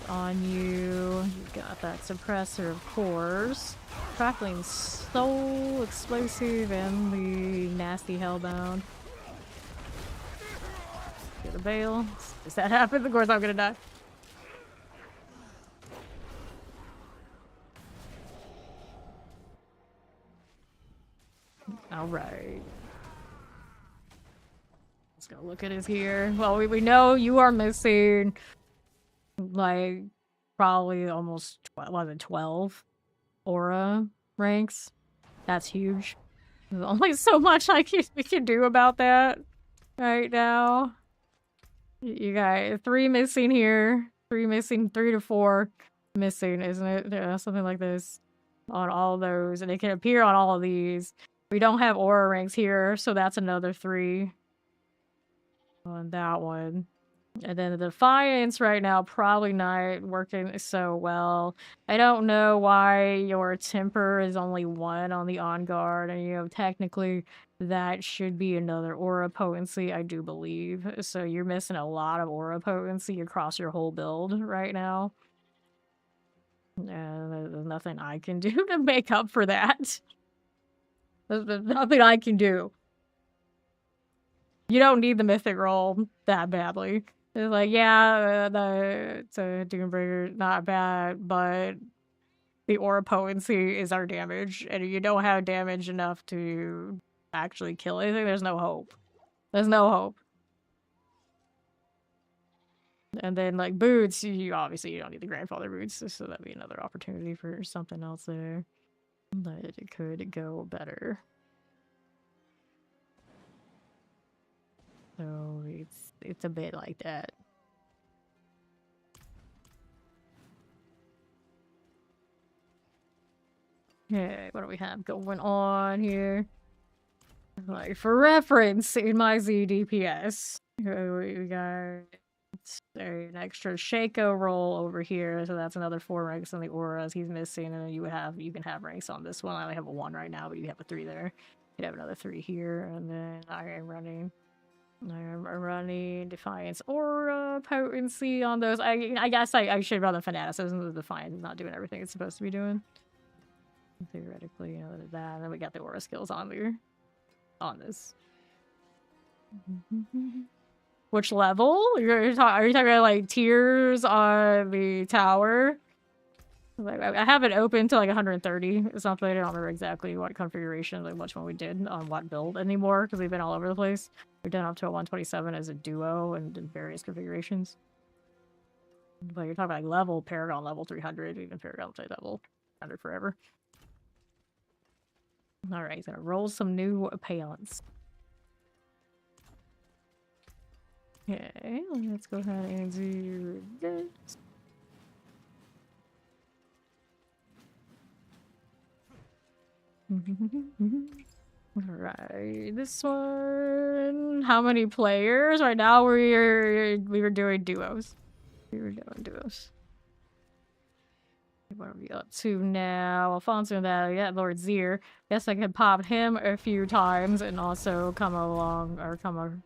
On you. You got that suppressor, of course. Crackling soul, explosive, and the nasty hellbound. Get a bail. Does that happen? Of course I'm gonna die. Alright. Let's go look at his here. Well, we know you are missing, like, probably almost, what was it, 12 aura ranks. That's huge. There's only so much we can do about that right now. You got 3 missing here. 3 missing, 3 to 4 missing, isn't it? Yeah, something like this on all those. And it can appear on all of these. We don't have aura ranks here, so that's another 3 on that one. And then the Defiance right now probably not working so well. I don't know why your Temper is only 1 on the On Guard, and you know, technically that should be another aura potency, I do believe. So you're missing a lot of aura potency across your whole build right now. And there's nothing I can do to make up for that. There's nothing I can do. You don't need the mythic roll that badly. It's like, yeah, it's a Doombreaker, not bad, but the aura potency is our damage, and if you don't have damage enough to actually kill anything, there's no hope. There's no hope. And then, like, boots, you obviously you don't need the grandfather boots, so that'd be another opportunity for something else there. But it could go better. So it's a bit like that. Okay, what do we have going on here? Like, for reference, in my ZDPS, we got an extra Shaco roll over here, so that's another 4 ranks on the auras he's missing, and then you can have ranks on this one. I only have a 1 right now, but you have a 3 there. You'd have another 3 here, and then I am running Defiance Aura potency on those. I guess I should run the Fanaticism. The Defiance is not doing everything it's supposed to be doing. Theoretically, you know, that. And then we got the Aura skills on there. On this. Which level? Are you talking about, like, tiers on the tower? Like, I have it open to, like, 130 or something. I don't remember exactly what configuration, like, which one we did on what build anymore, because we've been all over the place. We've done up to a 127 as a duo and in various configurations. But you're talking about, like, level, Paragon level 300, even Paragon level 100 forever. Alright, he's gonna roll some new pants. Okay, let's go ahead and do this. Alright, this one. How many players? Right now we were doing duos. We were doing duos. What are we up to now? Alfonso and that, yeah, Lord Zir. Guess I could pop him a few times and also come along or come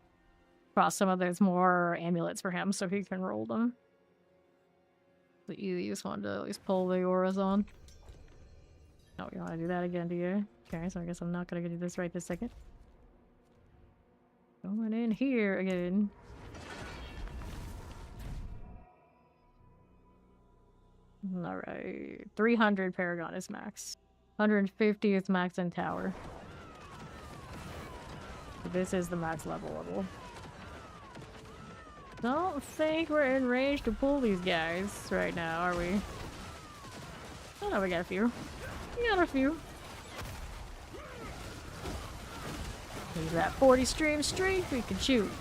across some of those more amulets for him so he can roll them. The easiest one to at least pull the auras on. Oh, you want to do that again, do you? Okay, so I guess I'm not gonna do this right this second. Going in here again. Alright. 300 Paragon is max. 150 is max in tower. This is the max level. Don't think we're in range to pull these guys right now, are we? Oh no, we got a few. We got a few. He's that 40 stream streak, we can shoot.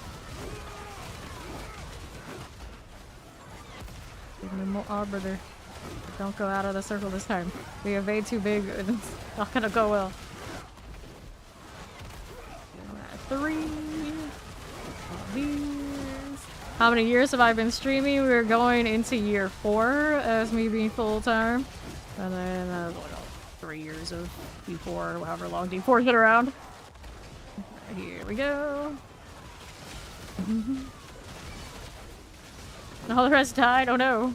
Give me more arbiter. Don't go out of the circle this time. We are way too big. It's not gonna go well. 3. These. How many years have I been streaming? We're going into year 4 as me being full time. And then 3 years of D4, or however long D4's been around. Here we go. All the rest died? Oh no.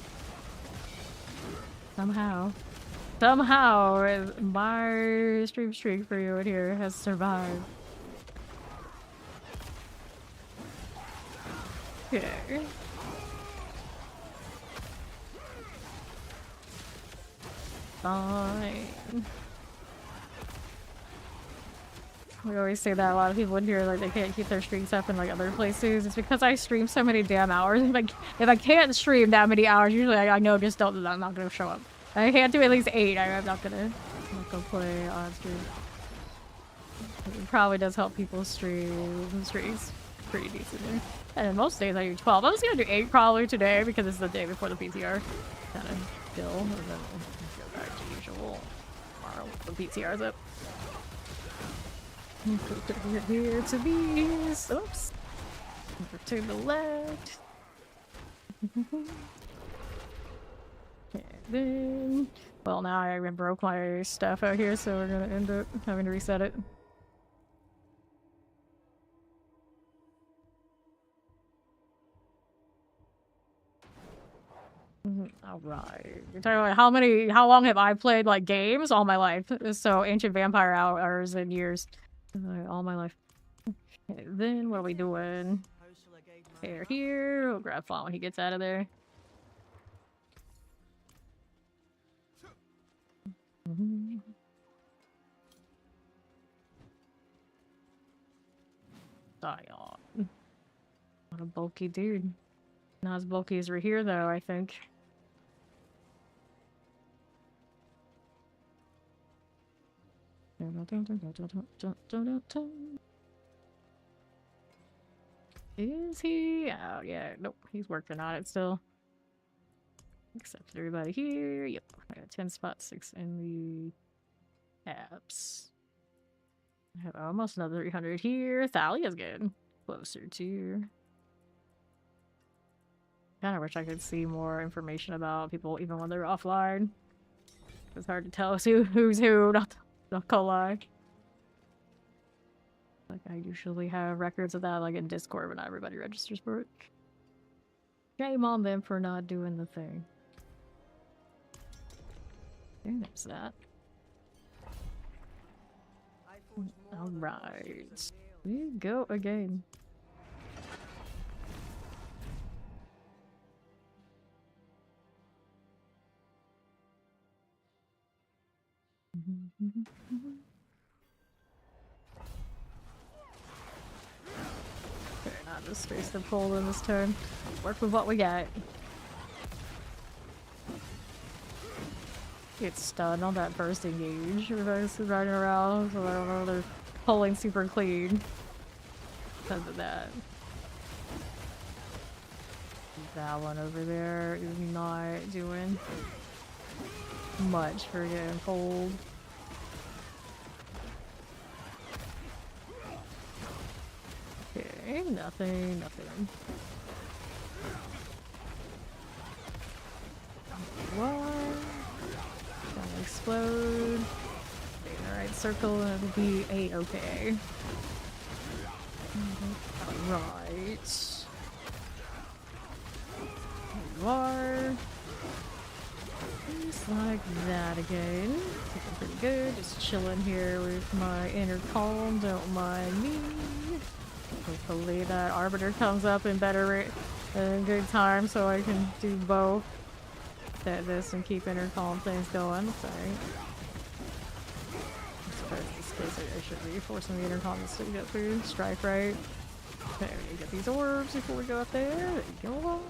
Somehow, my stream streak for you in here has survived. Okay. Fine. We always say that a lot of people in here, like, they can't keep their streams up in, like, other places. It's because I stream so many damn hours. If I can't stream that many hours, usually I know just I'm not gonna show up. I can't do at least 8. I'm not gonna play on stream. It probably does help people stream streams pretty decently. And in most days I do 12. I was gonna do 8 probably today because it's the day before the PTR. Kind of chill, and then we'll go back to usual tomorrow with the PTR's up. Here to these. Oops. Over to the left. And then, well, now I broke my stuff out here, so we're gonna end up having to reset it. Alright. You're talking about how long have I played, like, games? All my life. So, Ancient Vampire hours and years. All my life. Okay, then, what are we doing? Here. We'll grab Fawn when he gets out of there. Dion. What a bulky dude. Not as bulky as we're here, though, I think. Is he? Oh, yeah. Nope. He's working on it still. Except everybody here. Yep. I got 10 spots, 6 in the apps. I have almost another 300 here. Thalia's good. Closer to. Kind of wish I could see more information about people even when they're offline. It's hard to tell who's who, not gonna lie. Like, I usually have records of that, like, in Discord, but not everybody registers for it. Shame on them for not doing the thing. Okay, there's that. Alright. We go again. Okay, not just space to pull in this turn. Work with what we got. get stunned on that first engage. Everybody's running around, so I don't know, they're pulling super clean because of that. That one over there is not doing much for getting cold. Okay, nothing. One. Gonna explode. Stay in the right circle and it'll be a-okay. Alright. There you are. Just like that again. Looking pretty good. Just chilling here with my inner calm. Don't mind me. Hopefully that arbiter comes up in good time so I can do both. Set this and keep inner calm things going. Sorry. I suppose in this case I should be forcing the inner calm to get through. Strike right. Okay, we get these orbs before we go up there. There you go.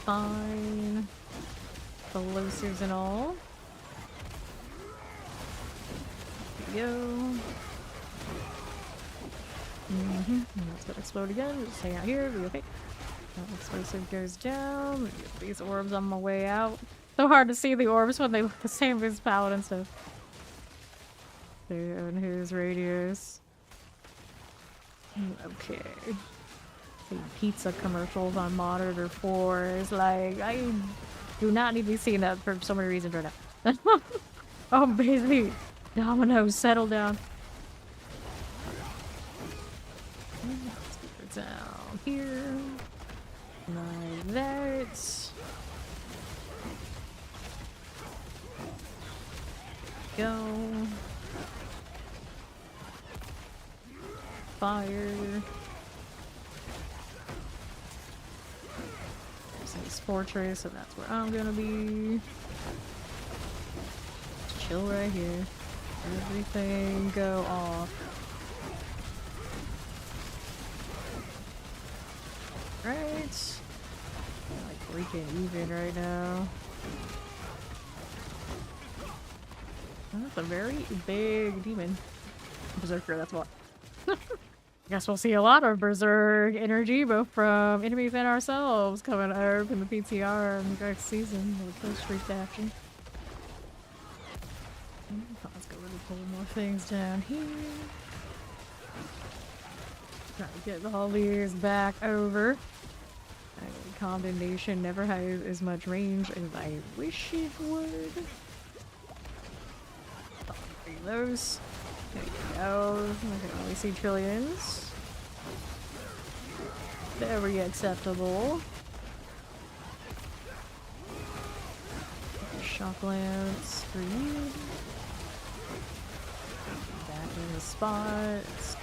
Fine. Explosives and all. There you go. It's gonna explode again. Just hang out here. Be okay. That explosive goes down. Get these orbs on my way out. So hard to see the orbs when they look the same as Paladin stuff. There, and here's radius. Okay. See pizza commercials on monitor 4 is like, I do not need to be seeing that for so many reasons right now. Oh, basically, Domino's, settle down. Let's get her down here. Like that. Go. Fire. There's this fortress, so that's where I'm gonna be. Just chill right here. Everything go off. Right. I'm like freaking even right now. That's a very big demon. Berserker, that's what. Guess we'll see a lot of Berserk energy, both from enemies and ourselves, coming up in the PTR in the next season with the streak action. Let's go really pull more things down here. Try to get all these back over. Condemnation never has as much range as I wish it would. Those. There you go. I can only see trillions. Very acceptable. Shock lance for you. Back in the spots.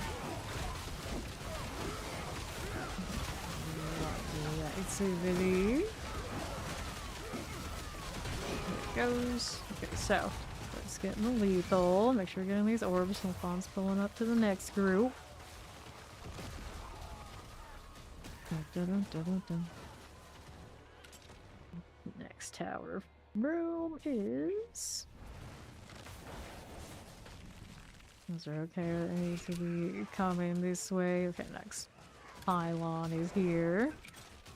Activity. There it goes. Okay, so let's get in the lethal. Make sure we're getting these orbs. Fawn's pulling up to the next group. Dun, dun, dun, dun. Next tower room is. Those are okay. They need to be coming this way. Okay, next pylon is here.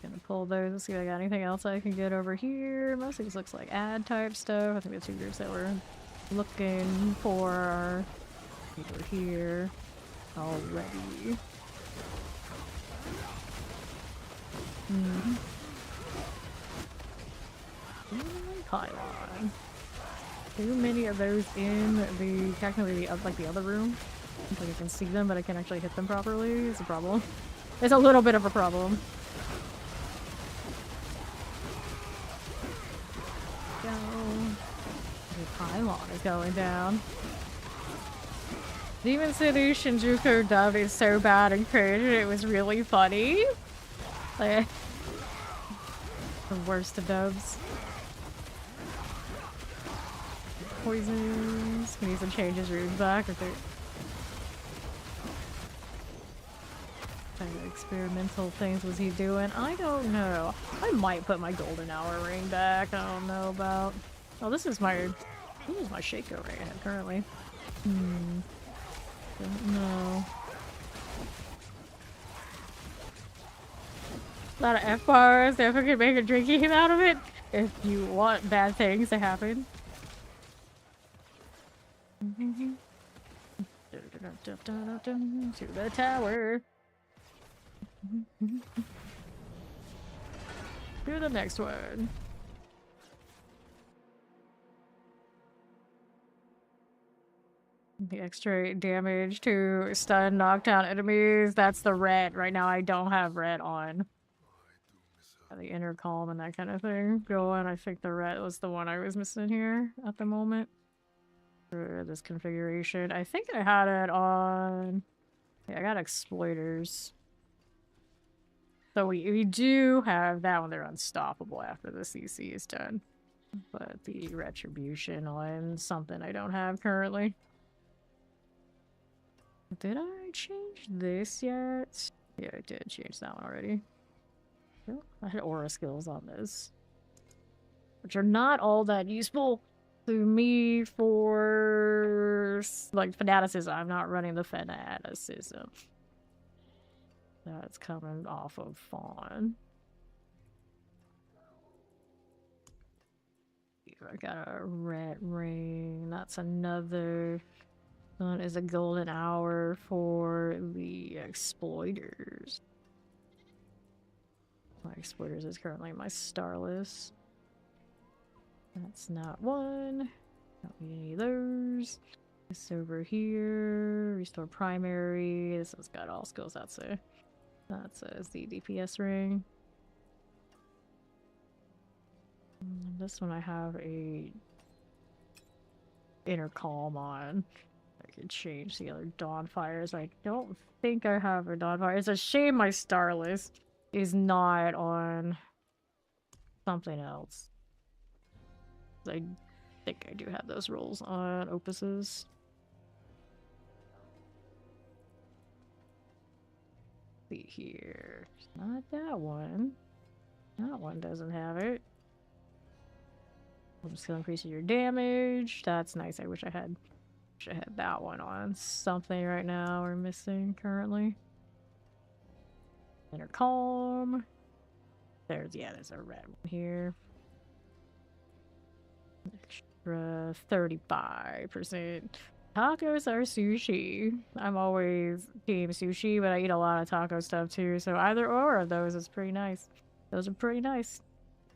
Gonna pull those and see if I got anything else I can get over here. Most of these looks like ad type stuff. I think the two groups that we're looking for are over here already. Pylon. Too many of those in the technically like the other room. Like I can see them, but I can't actually hit them properly. It's a problem. It's a little bit of a problem. Go. The pylon is going down. Demon City Shinjuku dub is so bad and cringe. It was really funny. Like, the worst of dubs. Poisons. He needs to change his runes back. Okay. kind of experimental things was he doing? I don't know. I might put my golden hour ring back. I don't know about. Oh, this is my Shaco ring currently. Don't know. A lot of F bars. If I could make a drinking game out of it, if you want bad things to happen. To the tower. To the next one. The extra damage to stun, knockdown enemies. That's the red. Right now I don't have red on. The intercom and that kind of thing going. I think the red was the one I was missing here at the moment. For this configuration. I think I had it on... Yeah, I got exploiters. So we do have that one. They're unstoppable after the CC is done. But the retribution on something I don't have currently. Did I change this yet? Yeah, I did change that one already. Oh, I had aura skills on this. Which are not all that useful to me for like fanaticism. I'm not running the fanaticism. That's coming off of Fawn. I got a red ring. That's another one is a golden hour for the exploiters. My exploiters is currently my star list. That's not one. Don't need any of those. This over here. Restore primary. This one's got all skills. That's a the DPS ring. This one I have a intercom on. I could change the other Dawnfires. I don't think I have a Dawnfire. It's a shame my star list is not on something else. I think I do have those roles on Opuses. See here. Not that one. That one doesn't have it. I'm just gonna increase your damage. That's nice. I wish I had that one on. Something right now we're missing currently. Intercom. There's a red one here. Extra 35%. Tacos are sushi. I'm always team sushi, but I eat a lot of taco stuff too, so either or of those is pretty nice. Those are pretty nice.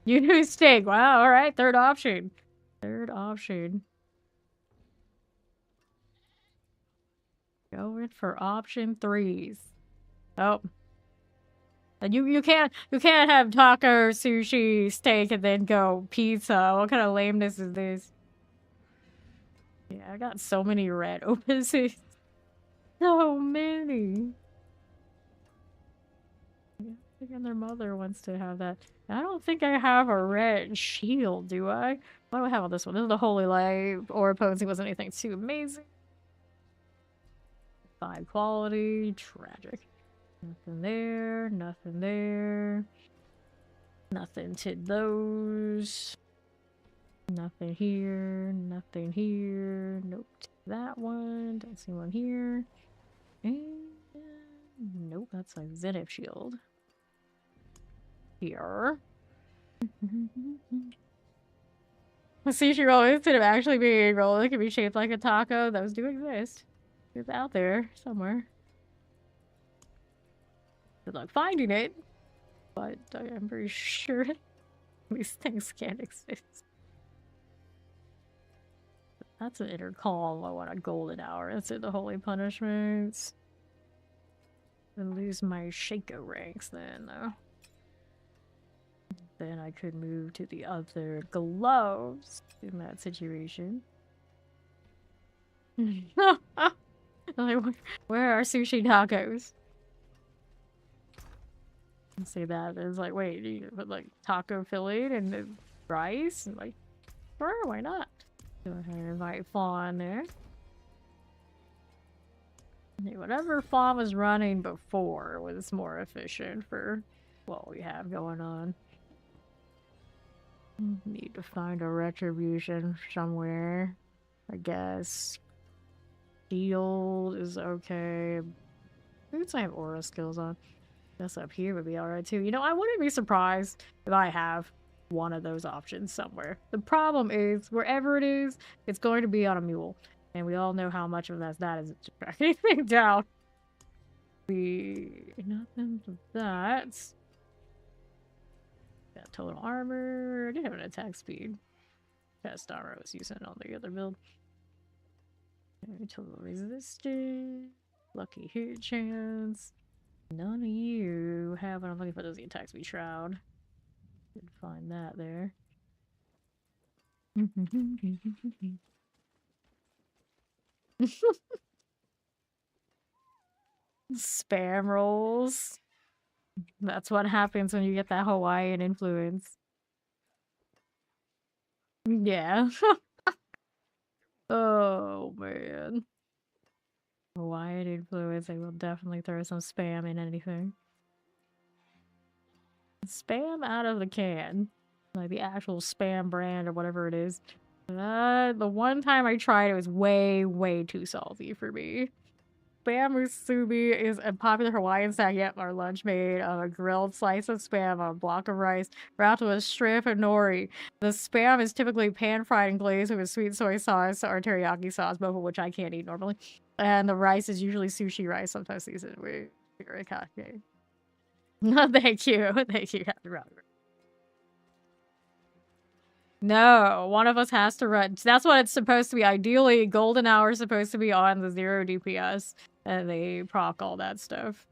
You do steak. Wow, alright. Third option. Third option. Going for option 3s. Oh. And you can't have taco, sushi, steak, and then go pizza. What kind of lameness is this? Yeah, I got so many red opuses. So many. Yeah, I think their mother wants to have that. I don't think I have a red shield, do I? What do I have on this one? This is the Holy Light. Aura potency wasn't anything too amazing. 5 quality. Tragic. Nothing there. Nothing there. Nothing to those. Nothing here. Nothing here. Nope. That one. Don't see one here. And nope, that's a Zenith shield. Here. The sushi roll instead of actually being a roll, it can be shaped like a taco. Those do exist. It's out there somewhere. Good luck finding it, but I'm pretty sure these things can't exist. That's an intercom. I want a golden hour. That's it. The holy punishments. I lose my Shaco ranks then, though. Then I could move to the other gloves in that situation. Like, where are sushi tacos? Say that it's like, wait, you put like taco filling and the rice? And like, sure, why not? Go ahead and invite Fawn there. Whatever Fawn was running before was more efficient for what we have going on. Need to find a retribution somewhere, I guess. Shield is okay. Boots I have aura skills on. Guess up here would be alright too. You know, I wouldn't be surprised if I have one of those options somewhere. The problem is, wherever it is, it's going to be on a mule. And we all know how much of that is to track anything down. Nothing to that. Got total armor. I did have an attack speed. Test armor I was using on the other build. Total resistance. Lucky hit chance. None of you have what I'm looking for. Those the attack speed shroud. Didn't find that there. Spam rolls. That's what happens when you get that Hawaiian influence. Yeah. Oh, man. Hawaiian influence, they will definitely throw some spam in anything. Spam out of the can. Like the actual spam brand or whatever it is. The one time I tried it was way, way too salty for me. Spam musubi is a popular Hawaiian snack. Yep, our lunch made of a grilled slice of spam on a block of rice wrapped with a strip of nori. The spam is typically pan-fried and glazed with sweet soy sauce or teriyaki sauce, both of which I can't eat normally. And the rice is usually sushi rice, sometimes seasoned with teriyaki. No, thank you. Thank you, Captain Robert. No, one of us has to run. That's what it's supposed to be. Ideally, golden hour is supposed to be on the 0 DPS, and they proc all that stuff.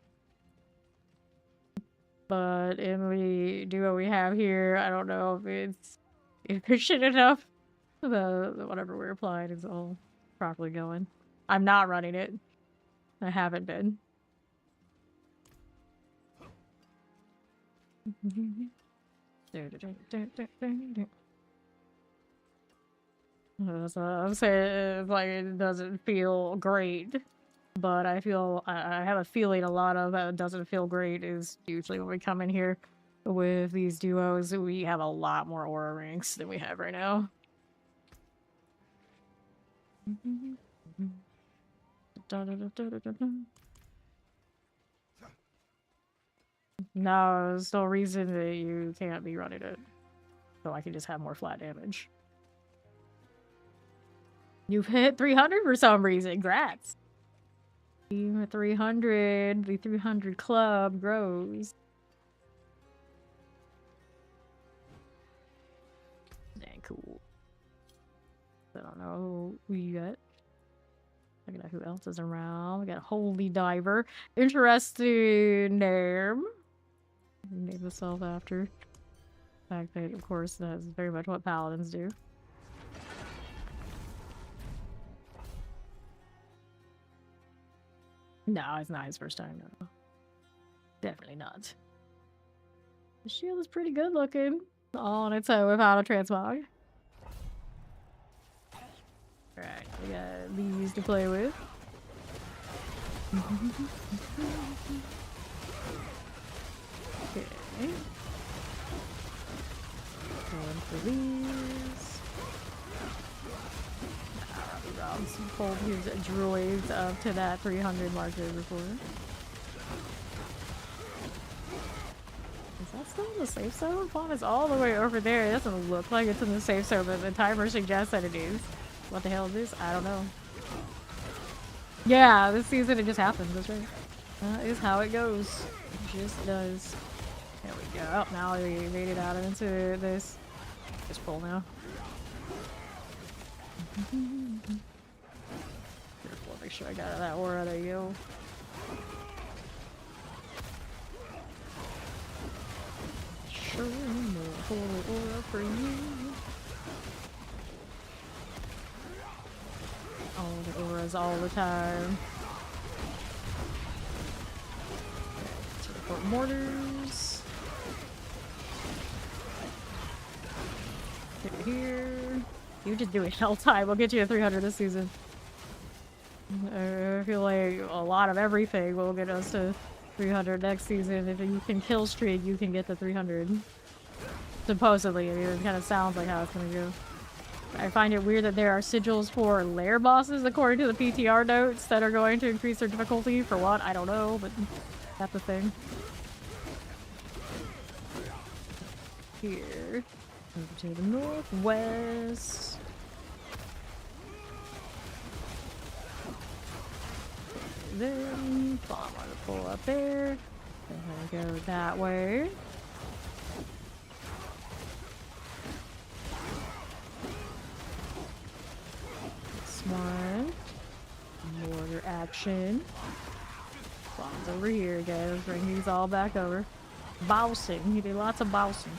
But in the duo we have here, I don't know if it's efficient enough. The whatever we're applying is all properly going. I'm not running it. I haven't been. So I'm saying it's like it doesn't feel great, but I have a feeling a lot of that doesn't feel great is usually when we come in here with these duos, we have a lot more aura ranks than we have right now. No, there's no reason that you can't be running it, so I can just have more flat damage. You've hit 300 for some reason. Grats. Even at 300, the 300 club grows. Dang, cool. I don't know who you got. Look at who else is around. We got Holy Diver. Interesting name. Name myself after. The fact that, of course, that's very much what paladins do. No, it's not his first time. No. Definitely not. The shield is pretty good looking. All on its own without a transmog. Alright, we got these to play with. Okay. Going for these. Rob's pulled his droids up to that 300 marker before. Is that still in the safe zone? Fawn is all the way over there. It doesn't look like it's in the safe zone, but the timer suggests that it is. What the hell is this? I don't know. Yeah, this season it just happens. That's right. That is how it goes. It just does. There we go. Oh, now we made it out into this. Just pull now. Careful, make sure I got that aura. There you go. Sure, more holy aura for you. All the auras all the time. Teleport mortars. Get it here. You just do it all time. We'll get you to 300 this season. I feel like a lot of everything will get us to 300 next season. If you can kill streak, you can get to 300. Supposedly, I mean, it kind of sounds like how it's gonna go. I find it weird that there are sigils for lair bosses according to the PTR notes that are going to increase their difficulty. For what? I don't know, but that's the thing. Here. Over to the northwest. Then I'm gonna pull up there. I'm gonna go that way. This one. Mortar action. Bombs over here, guys. Bring these all back over. Bousing. You do lots of bousing.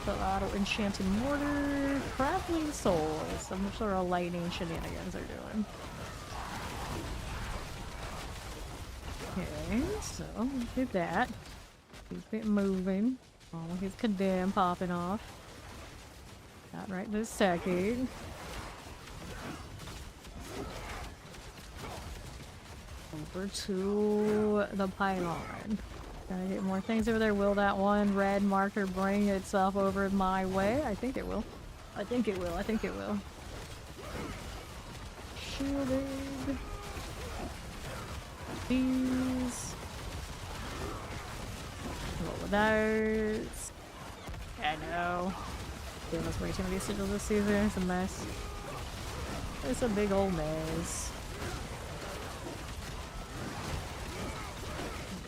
The auto enchanted mortar. Crackling souls. Some sort of lightning shenanigans are doing. Okay, so do that. Keep it moving. All of his condemn popping off. Not right this second. Over to the pylon. Gotta get more things over there. Will that one red marker bring itself over my way? I think it will. I think it will. I think it will. Shielded. These. What with those? I know. Gave us way too many sigils this season. It's a mess. It's a big old mess.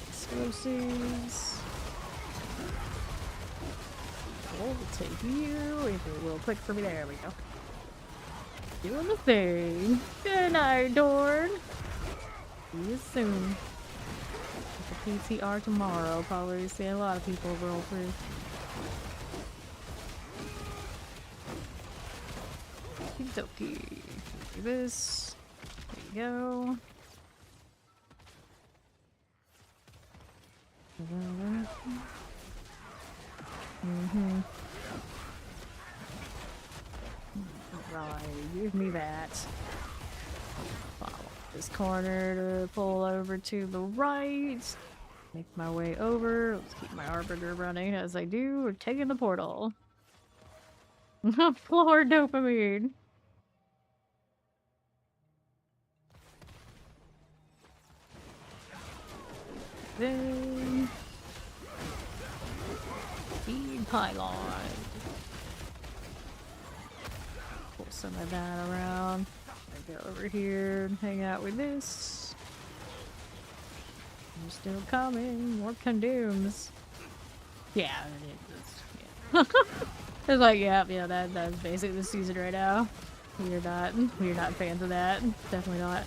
Explosives. We'll take you. If it will click for me. There we go. Doing the thing. Good night, Dorn. See you soon. At the PTR tomorrow. Probably see a lot of people roll through. Okie dokie. Do this. There you go. Alright, give me that. Follow this corner to pull over to the right. Make my way over. Let's keep my arbiter running as I do. We're taking the portal. Floor dopamine. Then feed pylon. Pull some of that around. I go over here and hang out with this. They're still coming. More condemns. Yeah, it's like yeah, that's basically the season right now. We're not fans of that. Definitely not.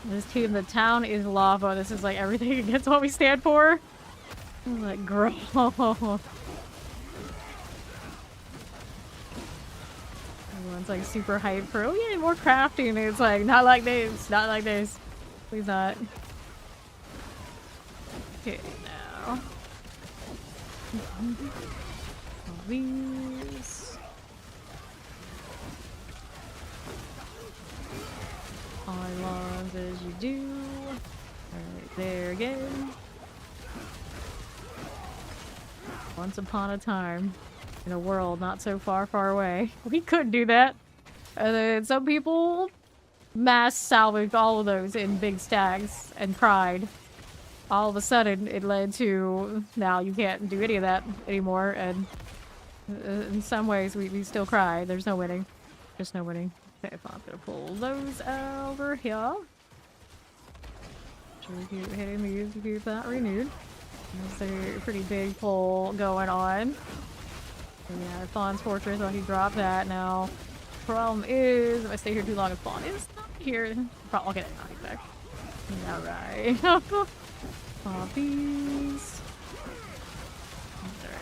This team, the town is lava. This is like everything against what we stand for. I'm like, gross. Everyone's like super hyped for, oh yeah, more crafting. It's like, not like this. Not like this. Please not. Okay, now. All these. Pylons as you do. Alright, there again. Once upon a time, in a world not so far, far away, we could do that. And then some people mass salvaged all of those in big stacks and cried. All of a sudden, it led to now you can't do any of that anymore. And in some ways, we still cry. There's no winning. Just no winning. Okay, I'm gonna pull those over here. Should we keep hitting these to keep that renewed? There's a pretty big pull going on. Yeah, Fawn's Fortress, oh, he dropped that now. Problem is, if I stay here too long, if Fawn is not here, I'll get it. I'll get back. Alright. Poppies.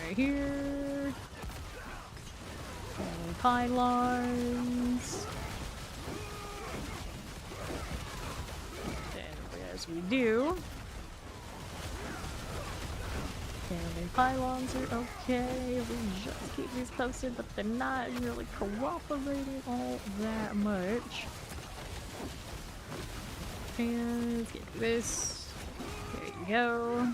Right here. And pylons. And as we do, Standing pylons are okay. We just keep these posted, but they're not really cooperating all that much. And let's get this. There you go.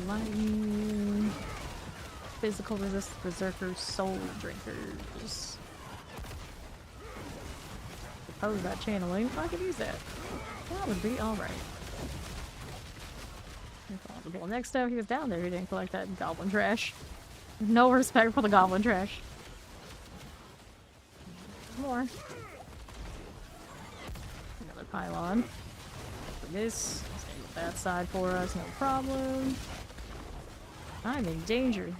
Lightning. Physical resist berserkers, soul drinkers. Suppose that channeling, I could use that. That would be alright. Well, next up, he was down there, he didn't collect that goblin trash. No respect for the goblin trash. More. Another pylon. For this, stay with that side for us, no problem. I'm in danger.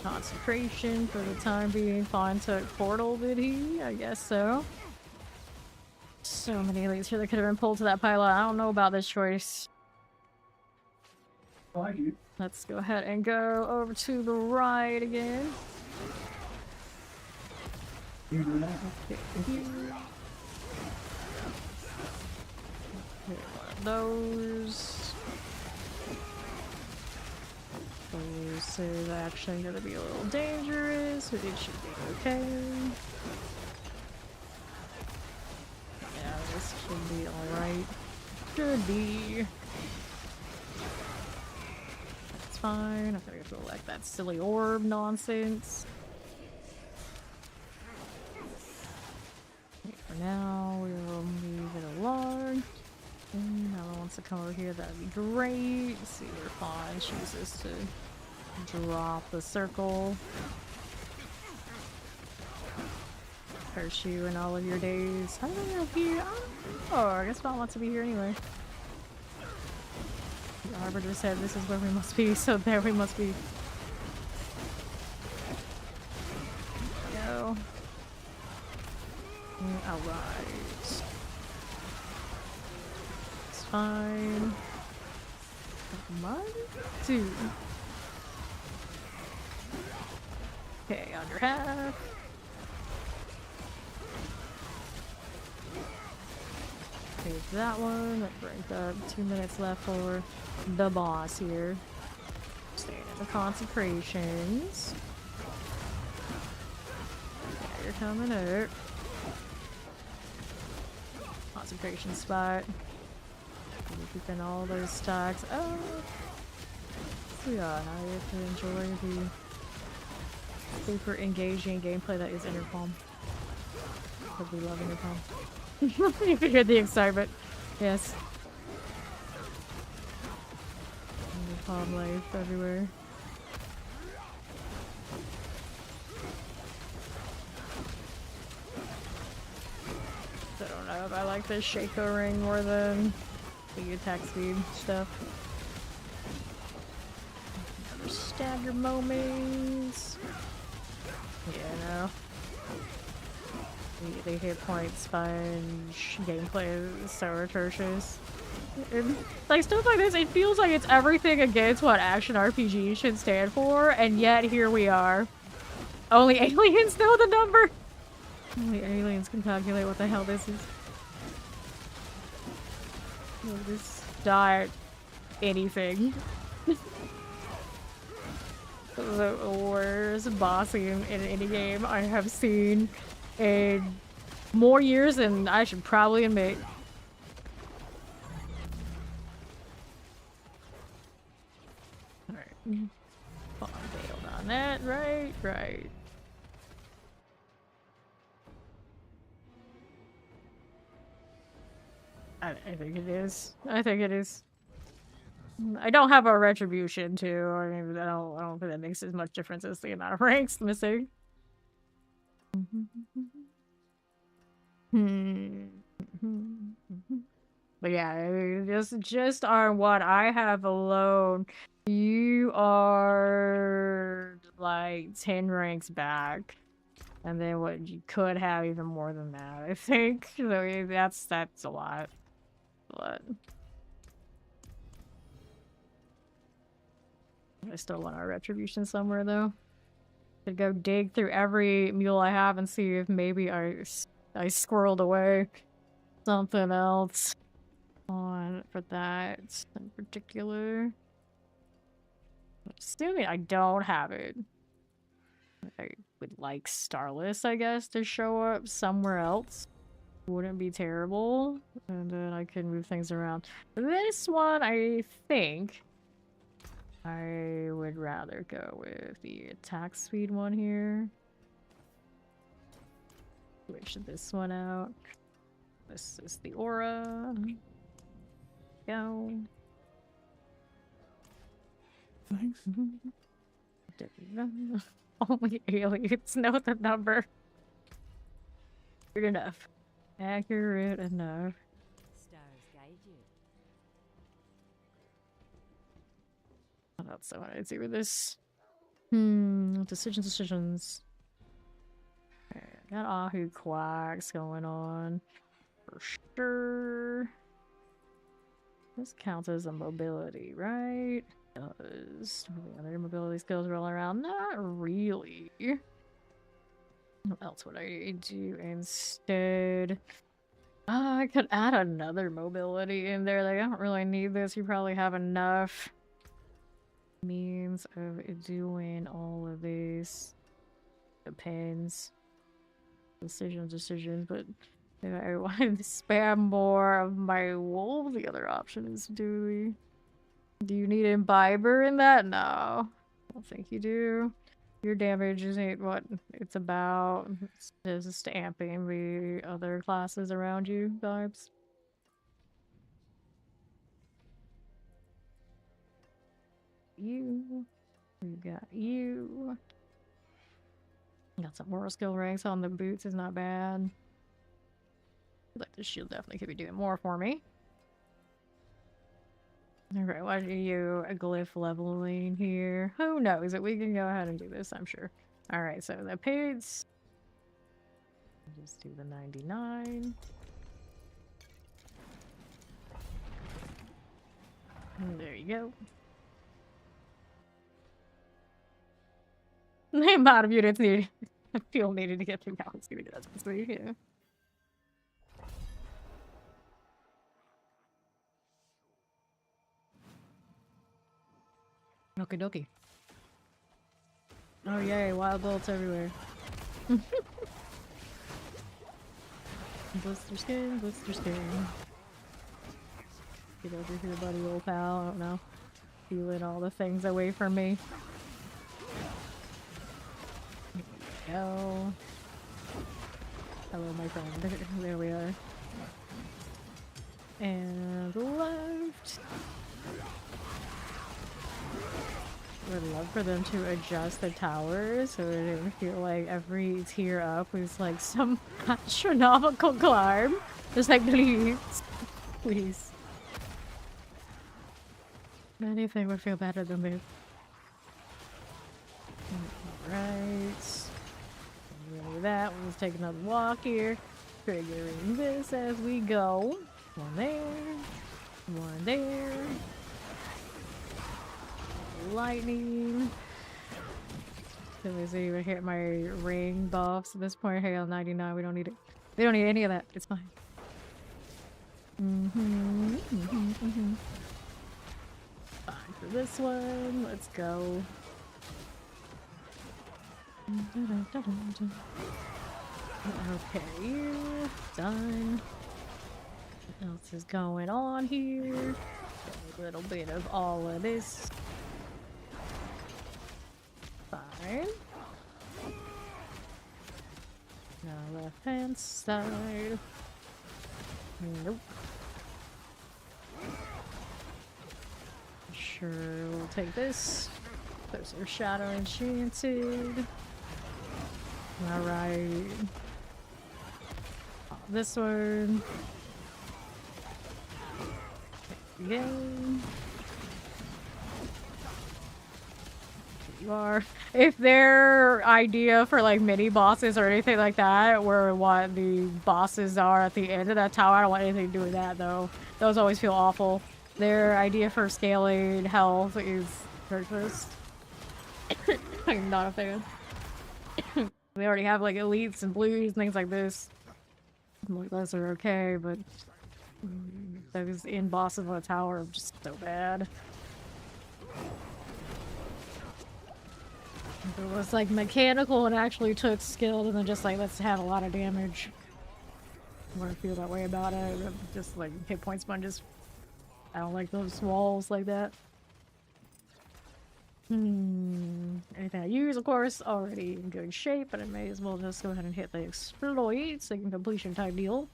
Concentration for the time being. Fine took portal, did he? I guess so. So many elites here that could have been pulled to that pylon. I don't know about this choice. Oh, I do. Let's go ahead and go over to the right again. You do that. Okay, here. Here, one of those. This is actually gonna be a little dangerous, but it should be okay. Yeah, this should be alright. Should be. That's fine. I'm gonna go like that silly orb nonsense. Okay, for now, we will move it along. And now wants to come over here, that'd be great. Let's see, we're fine. Chooses to drop the circle. Curse you in all of your days. How did I know here? Oh, I guess Val wants to be here anyway. The Arbiter said this is where we must be, so there we must be. Go. Alright. Fine. 1, 2. Okay, under half. Take that one. That brings up 2 minutes left for the boss here. Staying in the consecrations. Yeah, you're coming up. Consecration spot. Keeping all those stacks. Oh, so yeah, now you have to enjoy the super engaging gameplay that is Intercom. Because we love Intercom. You can hear the excitement. Yes. Intercom life everywhere. I don't know if I like this Shaco ring more than the attack speed stuff. Another stagger moments. Yeah, no. The hit point sponge gameplay is so atrocious. Like stuff like this, it feels like it's everything against what action RPG should stand for, and yet here we are. Only aliens know the number. Only aliens can calculate what the hell this is. This not anything. The worst bossing in any game I have seen in more years than I should probably admit. Alright. Bailed on that, right? Right. I think it is. I think it is. I don't have a retribution too. I mean, I don't think that makes as much difference as the amount of ranks missing. But yeah, I mean, just on what I have alone, you are like 10 ranks back. And then what you could have even more than that, I think. So that's a lot. But I still want our retribution somewhere though. Could go dig through every mule I have and see if maybe I I squirreled away something else on for that in particular. Assuming I don't have it. I would like Starless, I guess, to show up somewhere else. Wouldn't be terrible. And then I can move things around. This one, I think I would rather go with the attack speed one here. Switch this one out. This is the aura. Go. Thanks. Only aliens know the number. Good enough. Accurate enough. Stars guide you. What else I want to do with this? Decisions. Okay, got Ahu Quacks going on. For sure. This counts as a mobility, right? Does the other mobility skills roll around? Not really. What else would I do instead? I could add another mobility in there. Like, I don't really need this. You probably have enough means of doing all of these. Depends. Decisions, but if I wanted to spam more of my wolf, the other option is do you need Imbiber in that? No. I don't think you do. Your damage isn't what it's about. It's just amping the other classes around you vibes. You. We got you. Got some more skill ranks on the boots, is not bad. Like this shield definitely could be doing more for me. Alright, why do you a glyph leveling here? Who knows it? We can go ahead and do this, I'm sure. Alright, so the pigs. Just do the 99. And there you go. The amount of units needed. I feel needed to get through galaxy to get that specific, yeah. Okie dokie. Oh yay, wild bolts everywhere. Blister skin. Get over here, buddy, old pal. I don't know. Feeling all the things away from me. Here we go. Hello, my friend. There we are. And left. Would love for them to adjust the towers so it didn't feel like every tier up was like some astronomical climb. Just like, please. Please. Anything would feel better than this. Alright. Ready that. Let's take another walk here. Figuring this as we go. One there. One there. Lightning. Did I even hit my ring buffs at this point? Hey, on 99, we don't need it. We don't need any of that. It's fine. Fine for this one. Let's go. Okay, you done. What else is going on here? A little bit of all of this. Fine. Now left hand side. Nope. Sure, we'll take this. Those are shadow enchanted. Alright. This one. Again. You are. If their idea for like mini bosses or anything like that, where what the bosses are at the end of that tower, I don't want anything to do with that though. Those always feel awful. Their idea for scaling health is purchased. I'm not a fan. They already have like elites and blues and things like this. Like, those are okay, but those in bosses on the tower are just so bad. If it was like mechanical and actually took skill, and then just like let's have a lot of damage. I want to feel that way about it. Just like hit point sponges. I don't like those walls like that. Anything I use, of course, already in good shape, but I may as well just go ahead and hit the exploit, second completion type deal.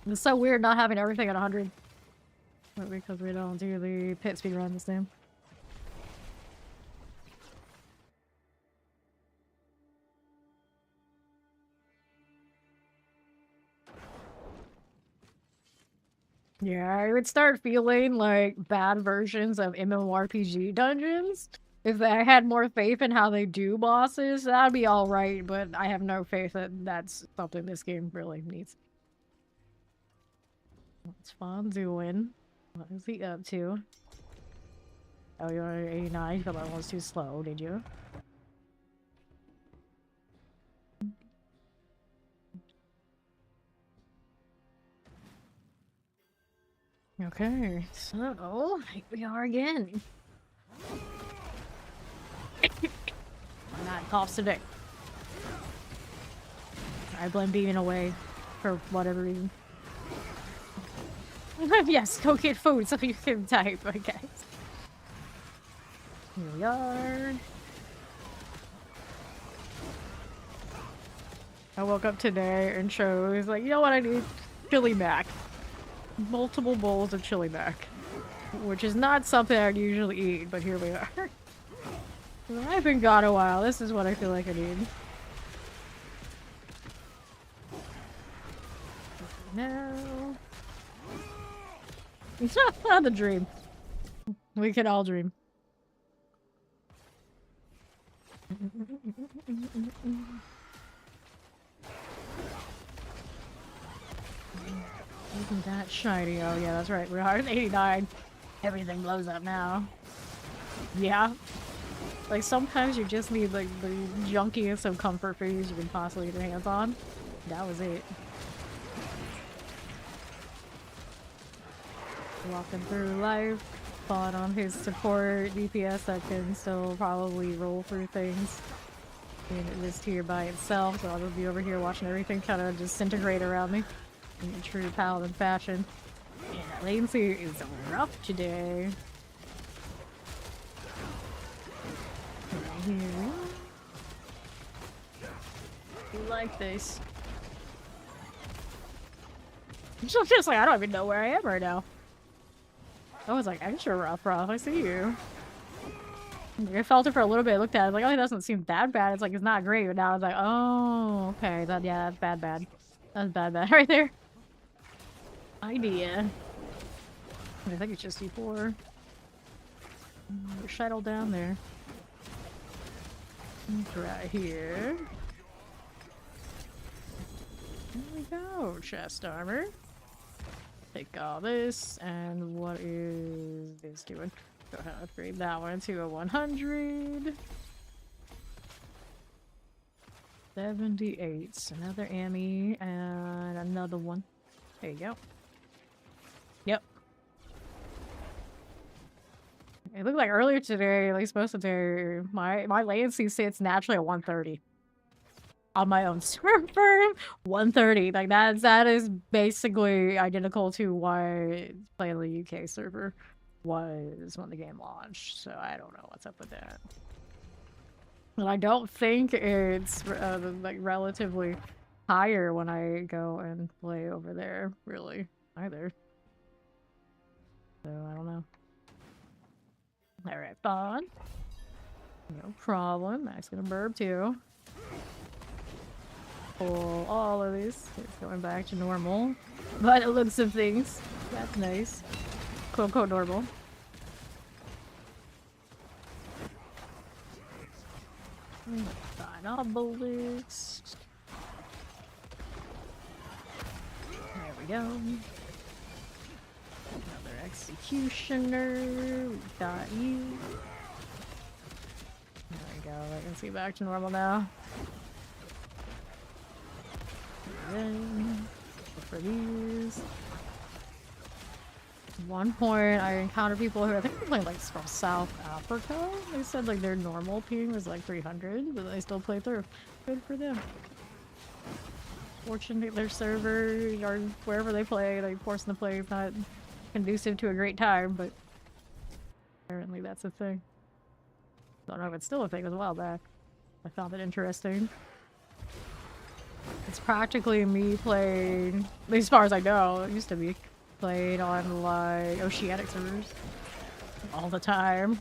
It's so weird not having everything at 100. But because we don't do the pit speed run this time. Yeah, I would start feeling like bad versions of MMORPG dungeons. If I had more faith in how they do bosses, that'd be alright, but I have no faith that that's something this game really needs. What's Fawn doing? What is he up to? Oh, you're at 89? You thought that one was too slow, did you? Okay, so here we are again. I'm not coughs today. I blame being away for whatever reason. Yes, go get food so you can type, I guess. Here we are. I woke up today and chose, like, you know what I need? Chili mac. Multiple bowls of chili mac. Which is not something I'd usually eat, but here we are. I've been gone a while. This is what I feel like I need. No. The dream. We can all dream. Isn't that shiny? Oh yeah, that's right. We're 189. Everything blows up now. Yeah. Like sometimes you just need like the junkiest of comfort foods you can possibly get your hands on. That was it. Walking through life, fought on his support DPS that can still probably roll through things. And it is here by itself, so I'll just be over here watching everything kind of disintegrate around me in true Paladin fashion. Yeah, latency is rough today. Right here. You like this? Just like I don't even know where I am right now. I was like extra rough. I see you. I felt it for a little bit. Looked at it like, oh, it doesn't seem that bad. It's like it's not great, but now I was like, oh, okay. Yeah, that's bad. That's bad right there. Idea. I think it's just C4. Shuttle down there. Right here. There we go. Chest armor. Take all this, and what is this doing? Go ahead and upgrade that one to a 100. 78. Another Ammy, and another one. There you go. Yep. It looked like earlier today, at least most of the day, my latency sits naturally at 130. On my own server, 130. Like that is basically identical to why playing the UK server was when the game launched. So I don't know what's up with that. And I don't think it's like relatively higher when I go and play over there, really, either. So I don't know. Alright, fine. No problem. Max gonna burp too. Pull all of these. It's going back to normal. But it looks of things. That's nice. Quote unquote normal. Find all bullets. There we go. Another executioner. We got you. There we go. I can see back to normal now. for these. At one point, I encountered people who I think were playing like from South Africa. They said like their normal ping was like 300, but they still play through. Good for them. Fortunately, their server or wherever they play, like forcing the play is not conducive to a great time, but apparently that's a thing. Don't know if it's still a thing. It was a while back. I found it interesting. It's practically me playing, at least as far as I know, it used to be played on like oceanic servers all the time.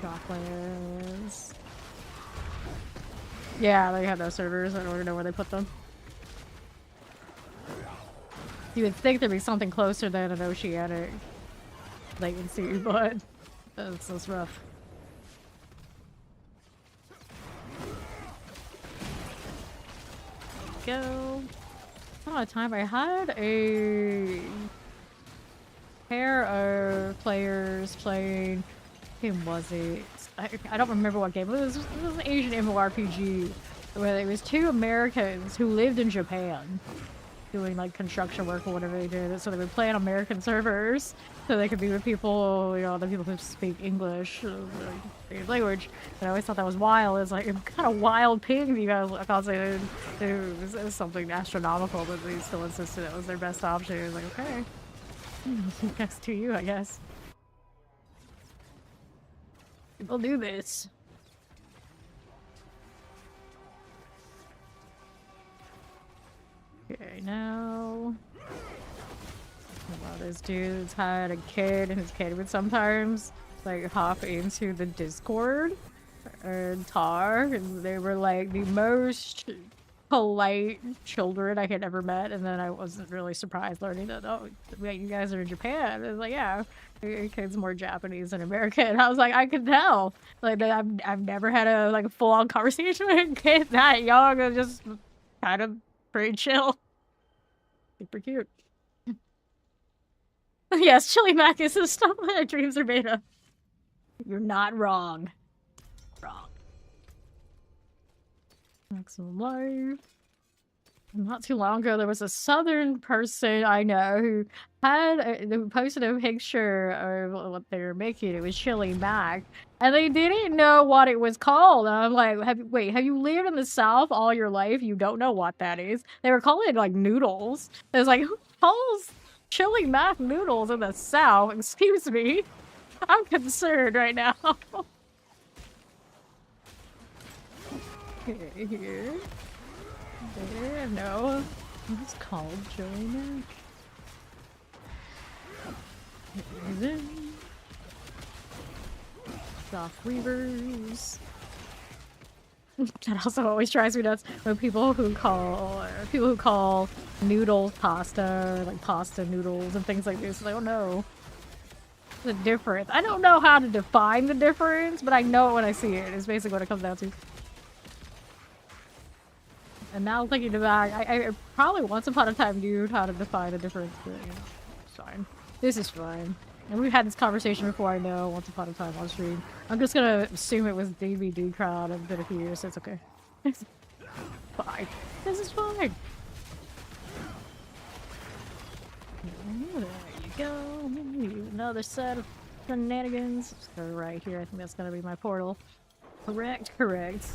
Chocolates. Yeah, they have those servers. I don't even know where they put them. You would think there'd be something closer than an oceanic latency, but that's rough. Go. A lot of time I had a pair of players playing. What game was it? I don't remember what game. It was an Asian MMORPG where it was two Americans who lived in Japan doing like construction work or whatever they did. So they would play on American servers so they could be with people, you know, the people who speak English, language. And I always thought that was wild. It's like, what kind of wild ping you guys, I can't say it was something astronomical, but they still insisted it was their best option. It was like, okay. Next to you, I guess. People do this. Okay, now... Well, this dude's had a kid, and his kid would sometimes, like, hop into the Discord and talk, and they were, like, the most polite children I had ever met, and then I wasn't really surprised learning that, oh, wait, you guys are in Japan. It was like, yeah, your kid's more Japanese than American. And I was like, I could tell. Like, I've never had a full-on conversation with a kid that young, and just kind of pretty chill. Super cute. Yes, Chili Mac is the stuff that our dreams are made of. You're not wrong. Wrong. Maximum life. Not too long ago, there was a southern person I know who who posted a picture of what they were making. It was Chili Mac, and they didn't know what it was called. And I'm like, have you lived in the South all your life? You don't know what that is? They were calling it like noodles. It was like, who calls Chili Mac noodles in the South? Excuse me. I'm concerned right now. Okay, here. There, no. It's called Chili Mac. Soft Weavers. That also always drives me nuts when people who call noodles pasta, or like pasta noodles and things like this. I don't know the difference. I don't know how to define the difference, but I know it when I see it. It's basically what it comes down to. And now thinking about, I probably once upon a time knew how to define the difference, but you know, it's fine. This is fine. And we've had this conversation before, I know, once upon a time on stream. I'm just gonna assume it was DVD crowd. It's been a few years, so it's okay. It's fine. This is fine. There you go. Another set of shenanigans. Just go right here. I think that's gonna be my portal. Correct, correct.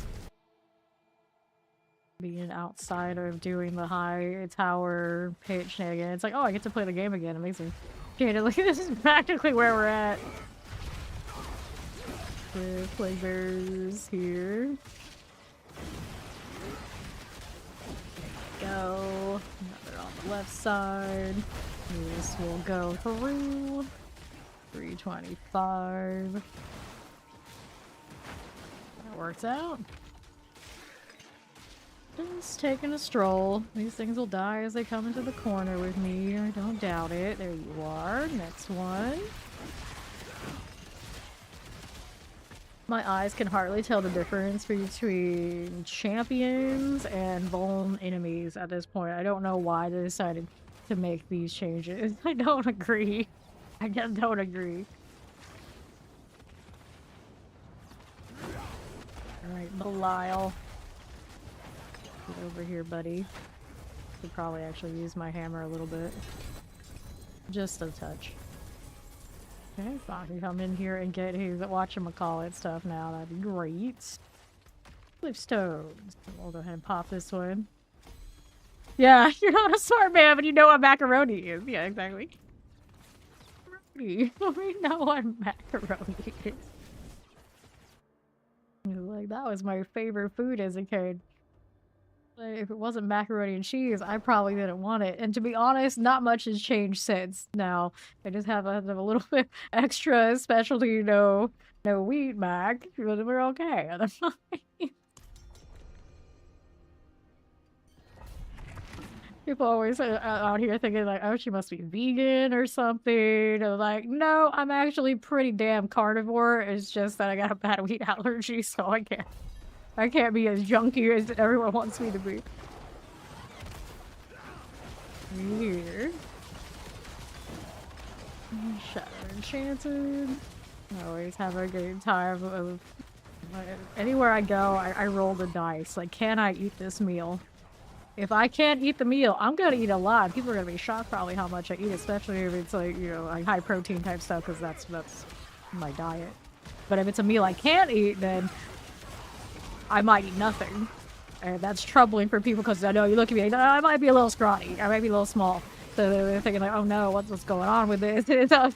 Being an outsider of doing the high tower pitch shenanigans. It's like, oh, I get to play the game again. Amazing. Okay, look, this is practically where we're at. The plague bears here. Go. Another on the left side. This will go through. 325. That works out. Just taking a stroll. These things will die as they come into the corner with me. I don't doubt it. There you are. Next one. My eyes can hardly tell the difference between champions and vuln enemies at this point. I don't know why they decided to make these changes. I don't agree. I just don't agree. Alright, Belial. Get over here, buddy. Could probably actually use my hammer a little bit. Just a touch. Okay, if I can come in here and get his whatchamacallit stuff now, that'd be great. Cliffstones. We'll go ahead and pop this one. Yeah, you're not a smart man, but you know what macaroni is. Yeah, exactly. Macaroni. We know what macaroni is. Like, that was my favorite food as a kid. Like, if it wasn't macaroni and cheese, I probably didn't want it. And to be honest, not much has changed since. Now, I just have a little bit extra specialty, no wheat mac, but we're okay. People always out here thinking like, oh, she must be vegan or something. And like, no, I'm actually pretty damn carnivore. It's just that I got a bad wheat allergy, so I can't be as junky as everyone wants me to be. Here. Shadow Enchanted. I always have a good time of anywhere I go, I roll the dice. Like, can I eat this meal? If I can't eat the meal, I'm gonna eat a lot. People are gonna be shocked probably how much I eat, especially if it's like, you know, like high protein type stuff, because that's my diet. But if it's a meal I can't eat, then I might eat nothing. And that's troubling for people because I know you look at me like, I might be a little scrawny, I might be a little small. So they're thinking like, oh no, what's going on with this?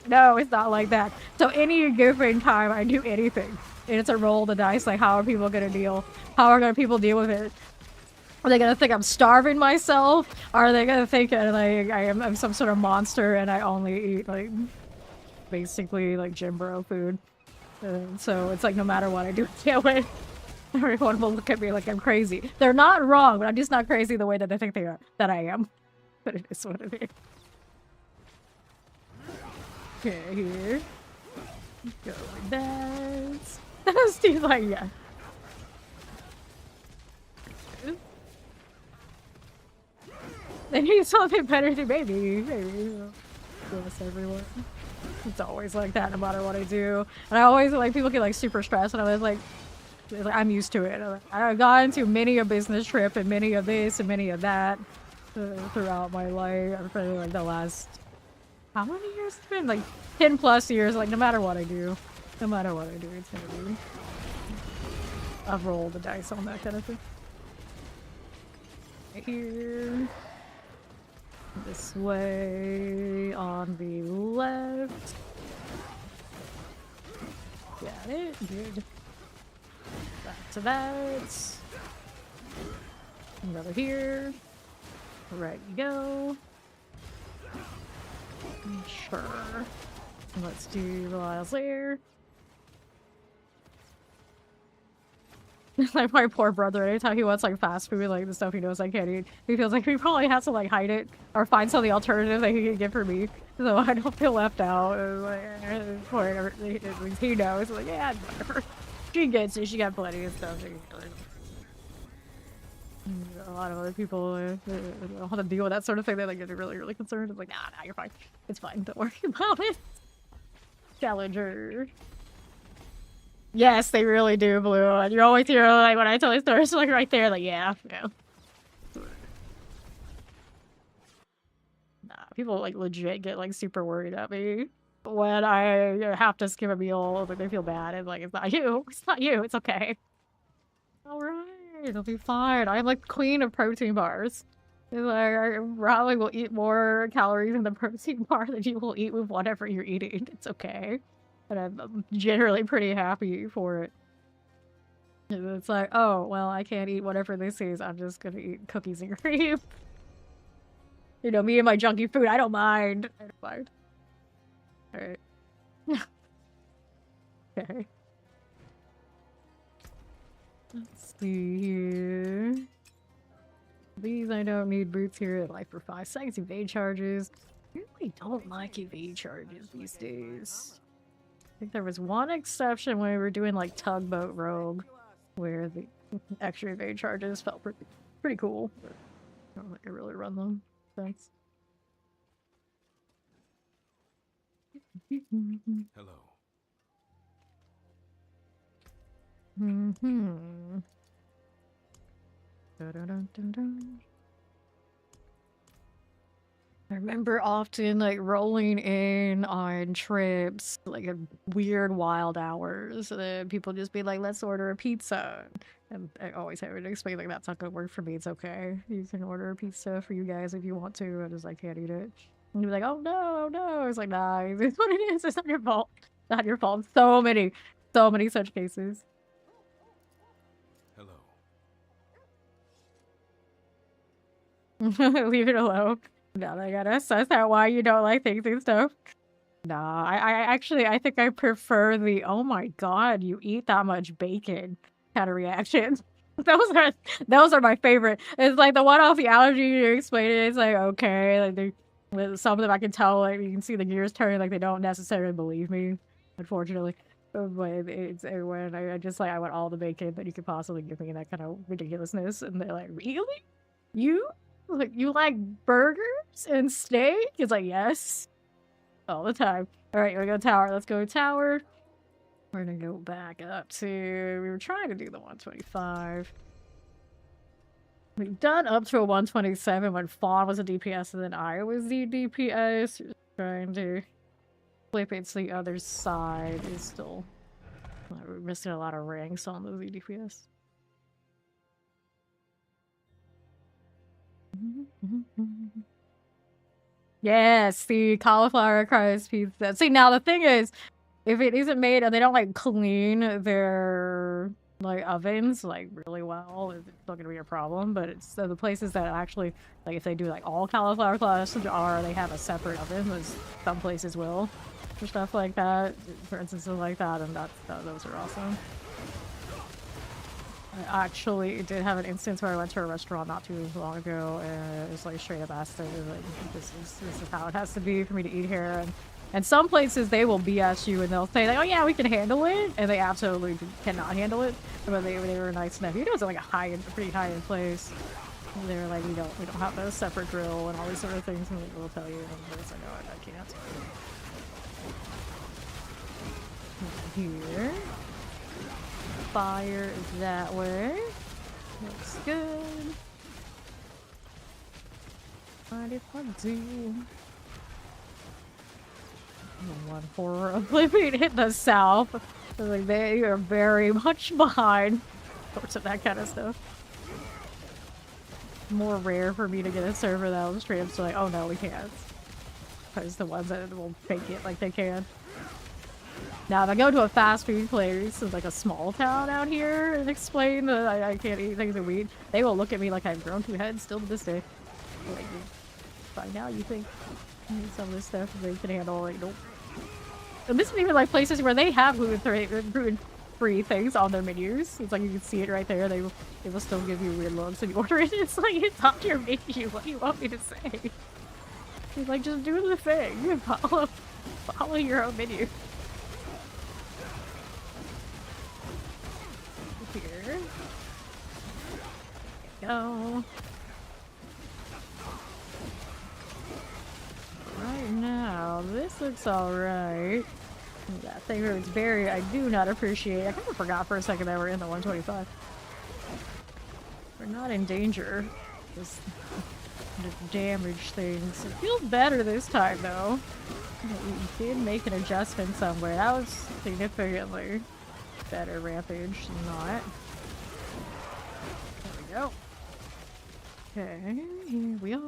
No, it's not like that. So any given time I do anything, and it's a roll of the dice, like how are people gonna deal? How are people deal with it? Are they gonna think I'm starving myself? Are they gonna think like I'm some sort of monster and I only eat like basically like gym bro food? So it's like no matter what I do, everyone will look at me like I'm crazy. They're not wrong, but I'm just not crazy the way that they think they are. That I am. But it is what it is. Okay, here. Go like that. Steve's like, yeah. They need something better to maybe. Bless everyone. It's always like that no matter what I do. And I always, like, people get, like, super stressed and I was like, I'm used to it. I've gone to many a business trip and many of this and many of that throughout my life. For, like, the last, how many years it's been? Like, 10 plus years. Like, no matter what I do. No matter what I do, it's gonna be. I've rolled the dice on that kind of thing. Right here. This way on the left. Got it. Good. Back to that. Another here. Right you go. Sure. Let's do the last layer. Like my poor brother, anytime he wants like fast food, like the stuff he knows I can't eat, he feels like he probably has to like hide it or find something alternative that he can get for me, so I don't feel left out. He knows, like, yeah, whatever. She gets it. She got plenty of stuff. A lot of other people don't have to deal with that sort of thing. They like get really, really concerned. It's like, nah, you're fine. It's fine. Don't worry about it. Challenger. Yes, they really do, Blue. And you always hear, like, when I tell these stories, like, right there, like, yeah. Nah, people, like, legit get, like, super worried at me when I have to skip a meal, like, they feel bad, and, like, it's not you. It's not you. It's okay. Alright, it'll be fine. I'm, like, queen of protein bars. Like, I probably will eat more calories in the protein bar than you will eat with whatever you're eating. It's okay. And I'm generally pretty happy for it. It's like, oh, well, I can't eat whatever this is. I'm just gonna eat cookies and cream. You know, me and my junky food, I don't mind. I don't mind. Alright. Okay. Let's see here. These I don't need boots here. Life for 5 seconds. Evade charges. I really don't like evade charges these days. I think there was one exception when we were doing like Tugboat Rogue, where the extra evade charges felt pretty cool. But I don't think I really run them. Thanks. Hello. Dun-dun-dun-dun-dun. I remember often like rolling in on trips like at weird wild hours and people just be like, let's order a pizza. And I always have to explain like that's not gonna work for me. It's okay. You can order a pizza for you guys if you want to. I just I can't eat it. And you'd be like, oh no, no. It's like, nah, it's what it is. It's not your fault. Not your fault. So many such cases. Hello. Leave it alone. Now they gotta suss out why you don't like things and stuff. Nah, I actually I think I prefer the oh my god, you eat that much bacon kind of reactions. Those are my favorite. It's like the one off the allergy you explain it, it's like okay, like some of them I can tell like you can see the gears turning like they don't necessarily believe me, unfortunately. But it's when I just like I want all the bacon that you could possibly give me that kind of ridiculousness and they're like, really? You? Like, you like burgers and steak? It's like, yes. All the time. Alright, we go tower. Let's go tower. We're gonna go back up to... We were trying to do the 125. We've done up to a 127 when Fawn was a DPS and then I was the DPS. Just trying to flip it to the other side is still... We're missing a lot of ranks on the DPS. Yes, the cauliflower crust pizza. See, now the thing is, if it isn't made and they don't like clean their like ovens like really well, it's still gonna be a problem. But it's the places that actually like if they do like all cauliflower crust or they have a separate oven, as some places will for stuff like that. For instance, like that, and those are awesome. I actually did have an instance where I went to a restaurant not too long ago and it was like straight up asked them, like, this is how it has to be for me to eat here. And some places they will BS you and they'll say like, oh yeah, we can handle it, and they absolutely cannot handle it. But they were nice enough. You know, it's like a pretty high end place. And they were like, we don't have a separate grill and all these sort of things, and we'll tell you. And it's like, no, I can't. Here. Fire that way. Looks good. What if I do? One horror of living in the south. Like they are very much behind sorts of that kind of stuff. More rare for me to get a server that will straight up say like, oh no, we can't. Because the ones that will fake it like they can. Now, if I go to a fast food place, like a small town out here, and explain that I can't eat things of wheat, they will look at me like I've grown 2 heads still to this day. Like, by now you think some of this stuff they can handle, like, nope. And this is even like places where they have gluten-free things on their menus. It's like you can see it right there. They will still give you weird looks when you order it. It's like, it's on your menu. What do you want me to say? He's like, just do the thing. Follow your own menu. Here. Go. Right now, this looks alright. That thing hurts berry I do not appreciate. I kind of forgot for a second that we're in the 125. We're not in danger. Just damage things. It feels better this time though. We did make an adjustment somewhere. That was significantly better rampage than not. There we go. Okay, here we are.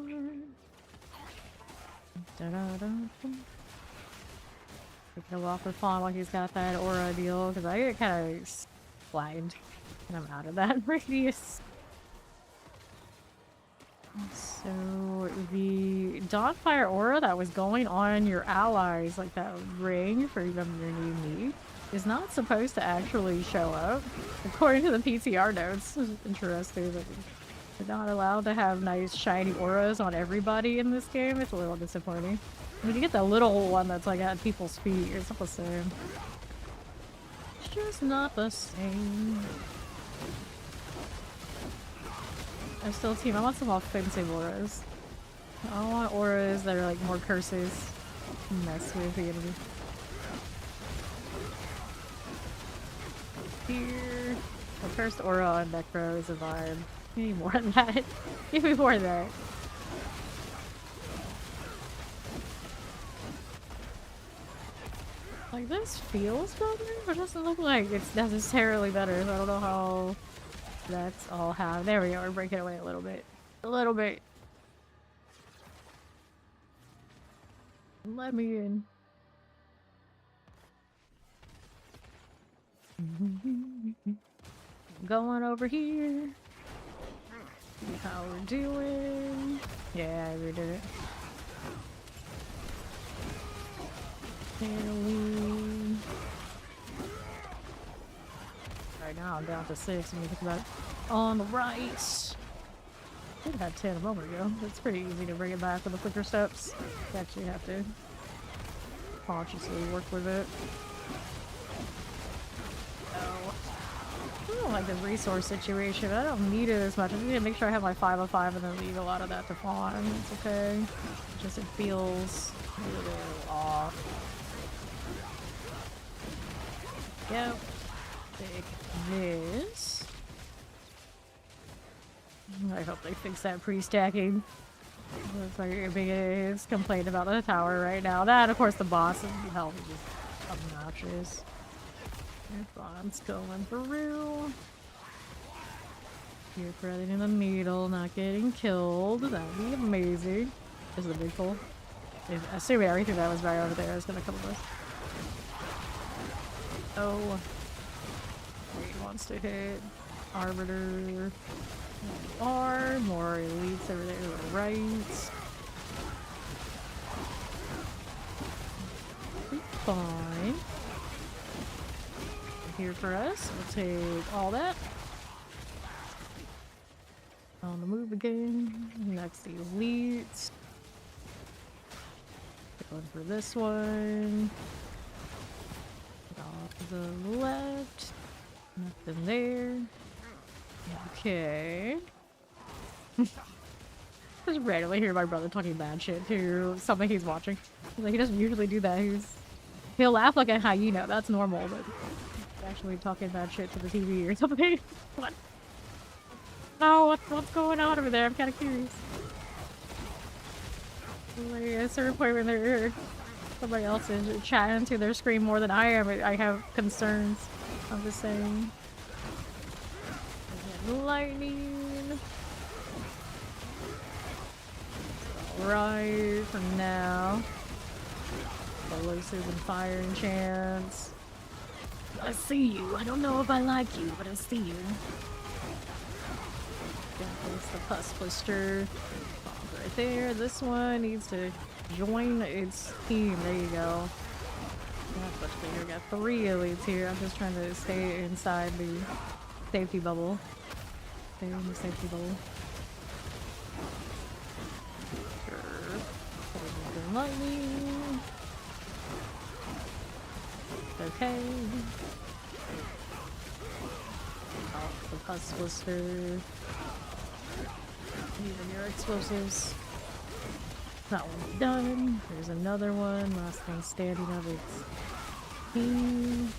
We can walk with Fawn while he's got that aura deal, because I get kind of blind and I'm out of that radius. So the Dawnfire aura that was going on your allies, like that ring for them your new meat, is not supposed to actually show up. According to the PTR notes, it's interesting that they're not allowed to have nice shiny auras on everybody in this game. It's a little disappointing. When you get the little one that's like at people's feet, it's not the same. It's just not the same. I'm still a team. I want some offensive auras. I don't want auras that are like more curses. Mess with the enemy. Here. The first aura on Necro is a vibe. Give me more of that. Give me more of that. Like, this feels better, but it doesn't look like it's necessarily better, so I don't know how that's all how. There we go, we're breaking away a little bit. A little bit. Let me in. Going over here. See how we're doing. Yeah, we did it. Halloween. Right now I'm down to 6 when you think about it. On the right. I think I had 10 a moment ago. It's pretty easy to bring it back with the quicker steps. You actually have to consciously work with it. I don't like the resource situation. I don't need it as much. I need to make sure I have my 5 of 5 and then leave a lot of that to farm. It's okay. It's just it feels a little off. Yep. Take this. I hope they fix that pre-stacking. That's like your biggest complaint about the tower right now. That, of course, the boss is hell is just obnoxious. Bombs going through. You're threading the needle, not getting killed. That'd be amazing. This is a big hole. Assuming everything that was right over there is gonna come with us. Oh. He wants to hit Arbiter. Are more elites over there to the right. Fine. Here for us. We'll take all that. On the move again. Next elite. Going for this one. Off to the left. Nothing there. Okay. Just randomly hear my brother talking bad shit to something he's watching. Like, he doesn't usually do that. He'll laugh like a hyena. That's normal, but actually talking bad shit to the TV or something. What? No, what's going on over there? I'm kind of curious. Like, at a certain point when somebody else is chatting to their screen more than I am, I have concerns. I'm just saying. Lightning. Alright, for now. Elusive and firing chance. I see you. I don't know if I like you, but I see you. There's the pus blister. Right there. This one needs to join its team. There you go. That's much bigger. We got 3 elites here. I'm just trying to stay inside the safety bubble. Stay in the safety bubble. Sure. Lightning. Okay. Off the pus blister. Using your explosives. That one's done. There's another one. Last one standing of its team.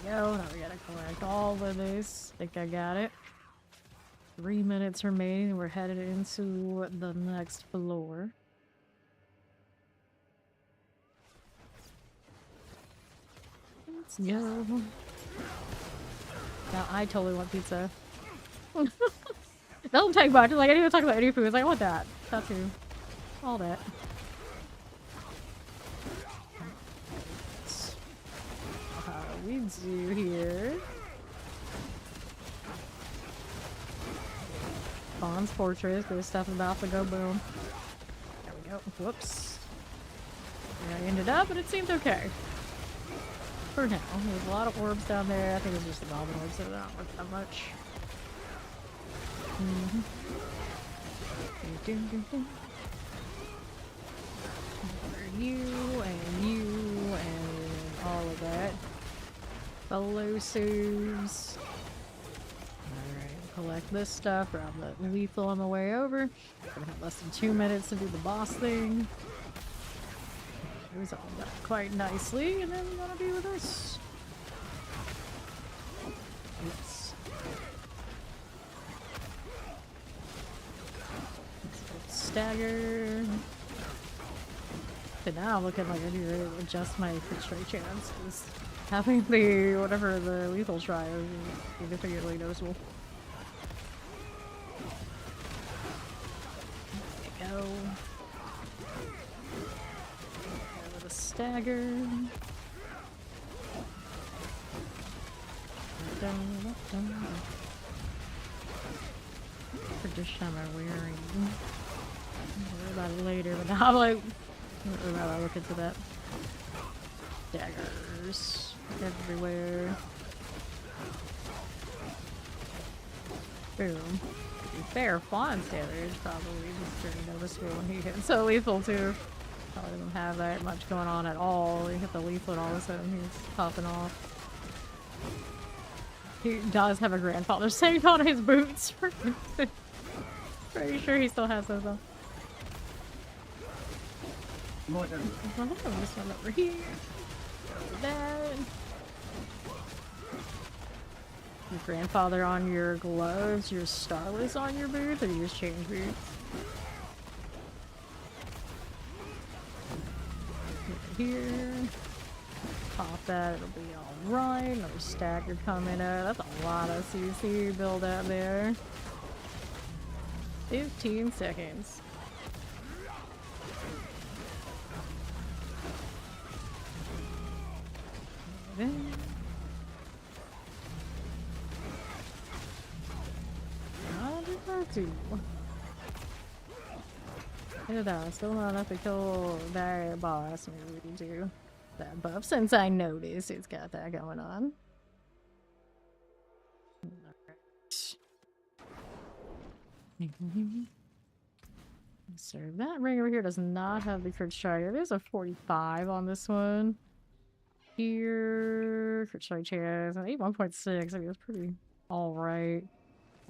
There we go. Now we gotta collect all of this. I think I got it. 3 minutes remaining and we're headed into the next floor. Let's go. Now I totally want pizza. It doesn't take much. Like, I didn't even talk about any food. It's like, I want that. That too. All that. How do we do here? Bond's Fortress. There's stuff about to go boom. There we go. Whoops. Where I ended up, but it seemed okay. For now. There's a lot of orbs down there. I think it's just the goblin orbs, so they're not worth that much. You and all of that. Explosives. Alright, collect this stuff. Grab the lethal on the way over. Gonna have less than 2 minutes to do the boss thing. Resolve that quite nicely, and then we're gonna be with this. Yes. stagger. But now I'm looking like I need to adjust my crit strike chance, because having the whatever the lethal try is significantly noticeable. There you go. With a stagger. What tradition am I wearing? I'll worry about it later, but now I'm like, I'll look into that. Daggers everywhere. Boom. To be fair, Fawn's damage probably just pretty noticeable when he hits so lethal too. Probably doesn't have that much going on at all. You hit the lethal and all of a sudden he's popping off. He does have a grandfather saved on his boots. Pretty sure he still has those though. This one over here. That. Your grandfather on your gloves, your starless on your boots, or you just change boots? Here. Pop that, it'll be alright. Another stagger coming up. That's a lot of CC build out there. 15 seconds. Look at that, still not enough to kill that boss. Maybe we can do that buff since I noticed it's got that going on. So that ring over here does not have the crit strike. There's a 45 on this one. Here, crit strike chance, I think 1.6. I mean, that's pretty alright.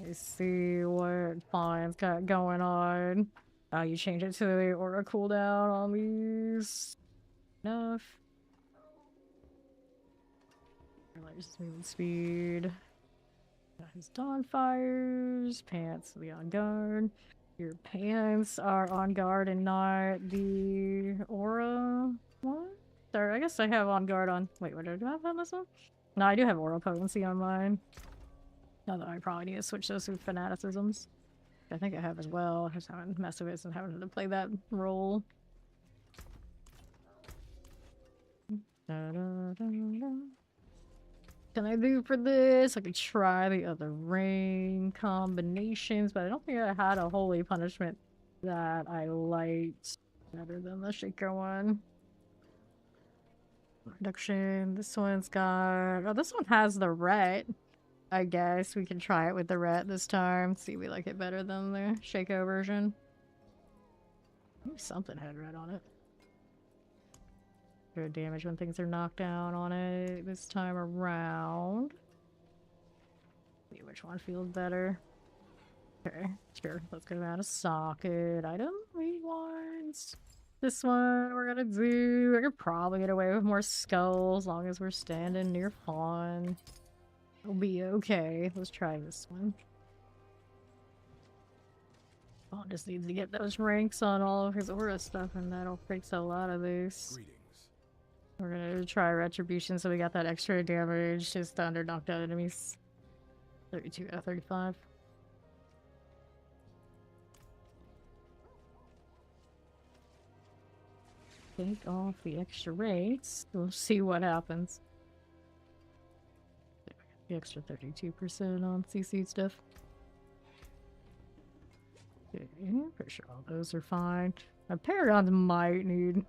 Let's see what Fawn's got going on. You change it to the aura cooldown on these. Enough. Just movement speed. Got his dawn fires. Pants to be on guard. Your pants are on guard and not the aura one? Sorry, I guess I have on guard on. Wait, what do I have on this one? No, I do have aura potency on mine. Although I probably need to switch those to fanaticisms. I think I have as well. I just haven't messed with it and haven't had to play that role. Can I do for this? I could try the other rain combinations, but I don't think I had a holy punishment that I liked better than the Shaker one. Reduction. This one's got. Oh, this one has the ret. I guess we can try it with the ret this time. See if we like it better than the Shaco version. Maybe something had ret on it. Good damage when things are knocked down on it this time around. See which one feels better. Okay, sure. Let's go out of socket. Item rewinds. This one we're gonna do. I could probably get away with more skulls as long as we're standing near Fawn. It'll be okay. Let's try this one. Fawn just needs to get those ranks on all of his aura stuff, and that'll fix a lot of these. Greetings. We're gonna try Retribution so we got that extra damage just to under knocked out enemies. 32 out of 35. Take off the extra rates. We'll see what happens. The extra 32% on CC stuff. Okay, pretty sure all those are fine. Paragons might need.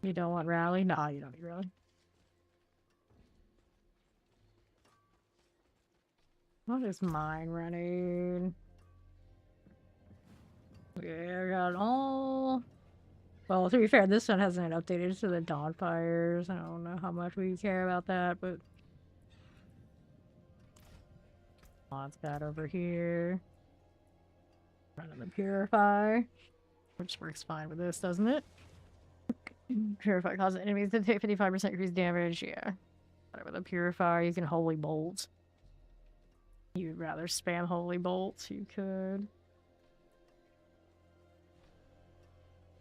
You don't want rally? Nah, you don't need rally. What is mine running? Yeah, I got all. Well, to be fair, this one hasn't updated to the dawn fires. I don't know how much we care about that, but Mon's got over here. Running the Purify, which works fine with this, doesn't it? Purify causes enemies to take 55% increased damage. Yeah. Whatever the Purify, you can Holy Bolt. You'd rather spam Holy Bolt, you could.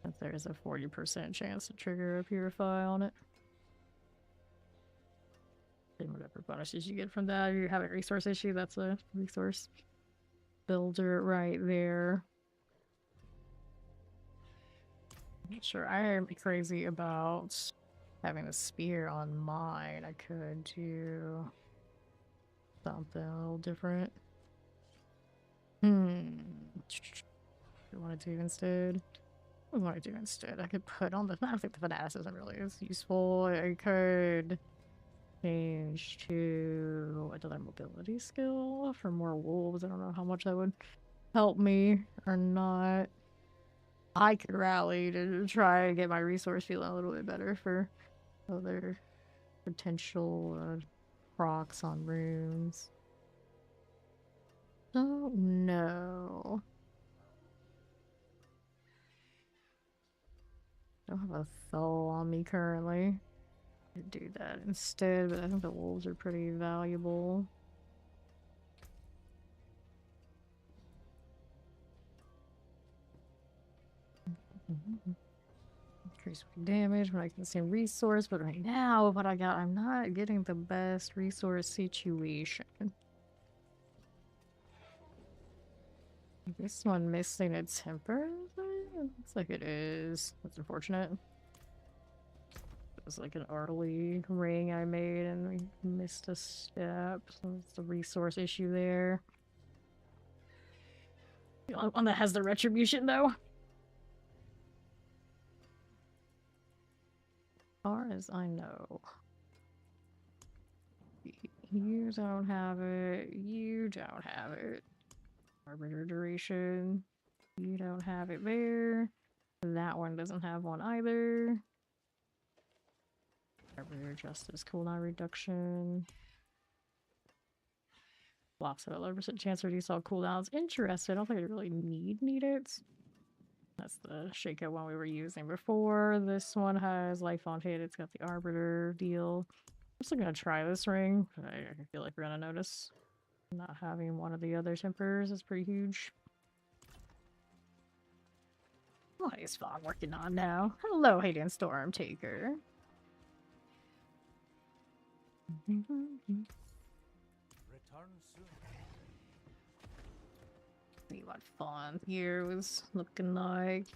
If there's a 40% chance to trigger a purify on it. And whatever bonuses you get from that, you have a resource issue, that's a resource builder right there. I'm not sure. I am crazy about having a spear on mine. I could do something a little different. What do I want to do instead? What do I want to do instead? I could put on the... I don't think the fanaticism really is useful. I could change to another mobility skill for more wolves. I don't know how much that would help me or not. I could rally to try and get my resource feeling a little bit better for other potential procs on runes. Don't know. Don't have a soul on me currently. I could do that instead, but I think the wolves are pretty valuable. Increase my damage when I can see resource, but right now, what I got, I'm not getting the best resource situation. This one missing a temper? Looks like it is. That's unfortunate. It was like an early ring I made and we missed a step. So it's a resource issue there. The only one that has the retribution though. As far as I know. You don't have it. You don't have it. Arbiter duration. You don't have it there. That one doesn't have one either. Arbiter justice cooldown reduction. Blocks at 11% chance to reduce all cooldowns. Interesting. I don't think I really need it. That's the shakeout one we were using before. This one has life on hit. It's got the arbiter deal. I'm still gonna try this ring. I feel like we're gonna notice not having one of the other tempers is pretty huge. What is Fog working on now? Hello, Hayden Stormtaker. Return soon. See what fun here was looking like.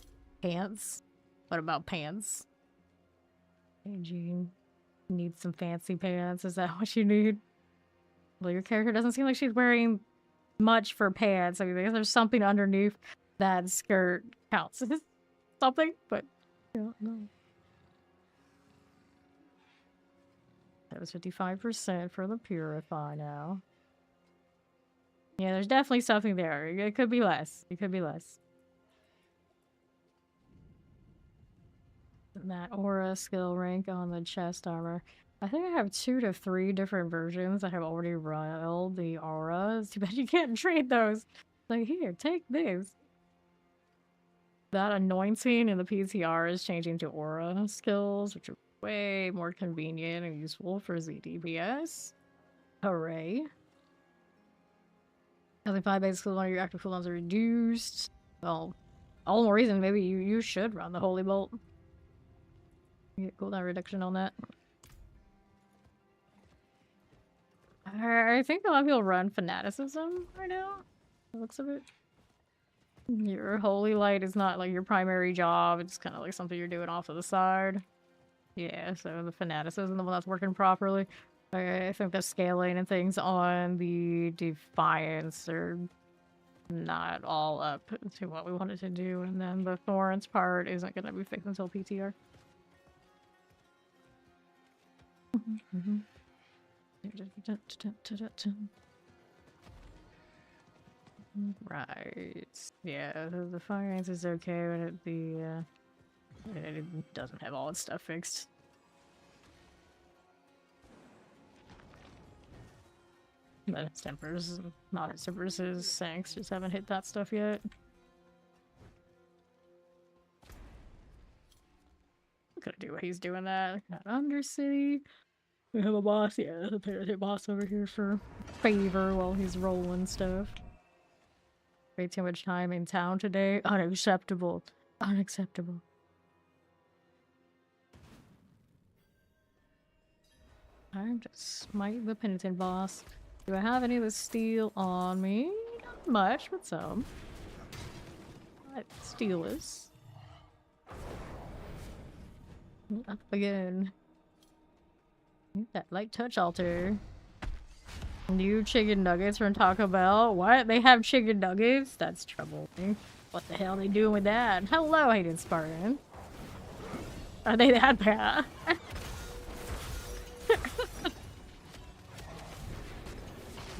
Pants? What about pants? Hey, Jean. You need some fancy pants? Is that what you need? Well, your character doesn't seem like she's wearing much for pants. I mean, I guess there's something underneath that skirt counts as something, but I don't know. That was 55% for the Purify now. Yeah, there's definitely something there. It could be less. It could be less. And that aura skill rank on the chest armor. I think I have 2 to 3 different versions that have already rolled the auras. Too bad you can't trade those. Like, here, take this. That anointing in the PTR is changing to aura skills, which are way more convenient and useful for ZDPS. Hooray. Having 5 basic cooldown on your active cooldowns are reduced. Well, all the more reason maybe you should run the Holy Bolt. You get cooldown reduction on that. I think a lot of people run Fanaticism right now. The looks of it. Your Holy Light is not like your primary job. It's kind of like something you're doing off to the side. Yeah, so the Fanaticism, the one that's working properly. I think the scaling and things on the Defiance are not all up to what we wanted to do. And then the Thorns part isn't going to be fixed until PTR. Right. Yeah, the Defiance is okay, but it doesn't have all its stuff fixed. But its tempers, not its tempers, his Sanks just haven't hit that stuff yet. I'm gonna do what he's doing that. Got Undercity. We have a boss, yeah, the Parasite boss over here for favor while he's rolling stuff. Way too much time in town today. Unacceptable. Unacceptable. Time to smite the penitent boss. Do I have any of the steel on me? Not much, but some. Steel is. Up again. That light touch altar. New chicken nuggets from Taco Bell. What? They have chicken nuggets? That's troubling. What the hell are they doing with that? Hello, Hayden Spartan. Are they that bad?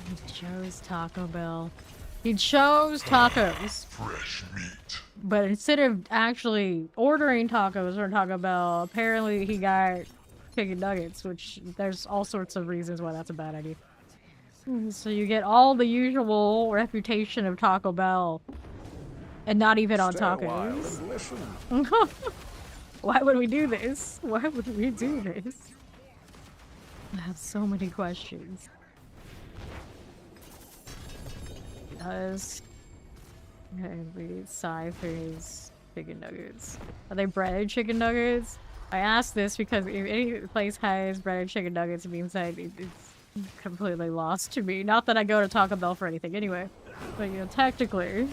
He chose Taco Bell. He chose tacos. Fresh meat. But instead of actually ordering tacos from Taco Bell, apparently he got chicken nuggets, which there's all sorts of reasons why that's a bad idea. So you get all the usual reputation of Taco Bell and not even on tacos. Why would we do this? Why would we do this? I have so many questions. Because we Cypher's chicken nuggets. Are they breaded chicken nuggets? I asked this because if any place has breaded chicken nuggets, it means that it's completely lost to me. Not that I go to Taco Bell for anything anyway. But, you know, technically,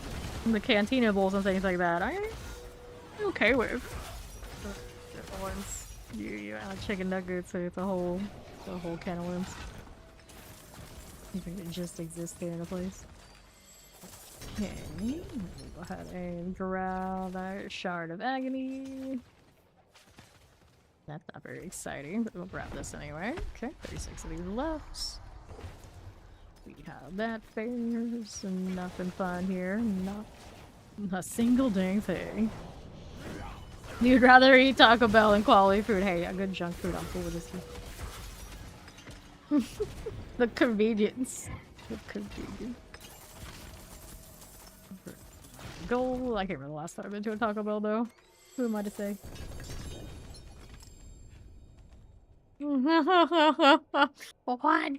the cantina bowls and things like that, I'm okay with. But once you add chicken nuggets, so it's a whole can of worms. You think it just exists there in a place? Okay, go ahead and grab that shard of agony. That's not very exciting, but we'll grab this anyway. Okay, 36 of these left. We have that. There's nothing fun here. Not a single dang thing. You'd rather eat Taco Bell than quality food. Hey, a good junk food, I'm cool with this too. The convenience. The convenience. Goal. I can't remember the last time I've been to a Taco Bell though. Who am I to say? What?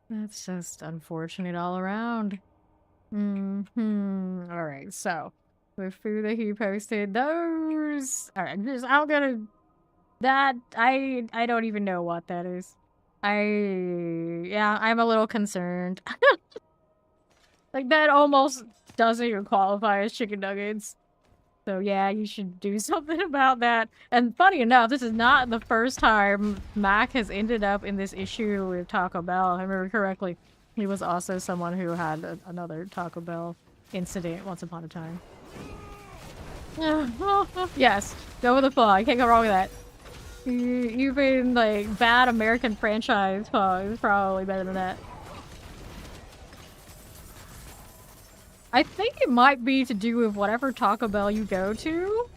That's just unfortunate all around. Alright, so the food that he posted, those alright, I'm gonna that I don't even know what that is. I'm a little concerned. Like that almost doesn't even qualify as chicken nuggets. So yeah, you should do something about that. And funny enough, this is not the first time Mac has ended up in this issue with Taco Bell. If I remember correctly, he was also someone who had another Taco Bell incident once upon a time. Yes, go with the flow. I can't go wrong with that. Even like bad American franchise is probably better than that. I think it might be to do with whatever Taco Bell you go to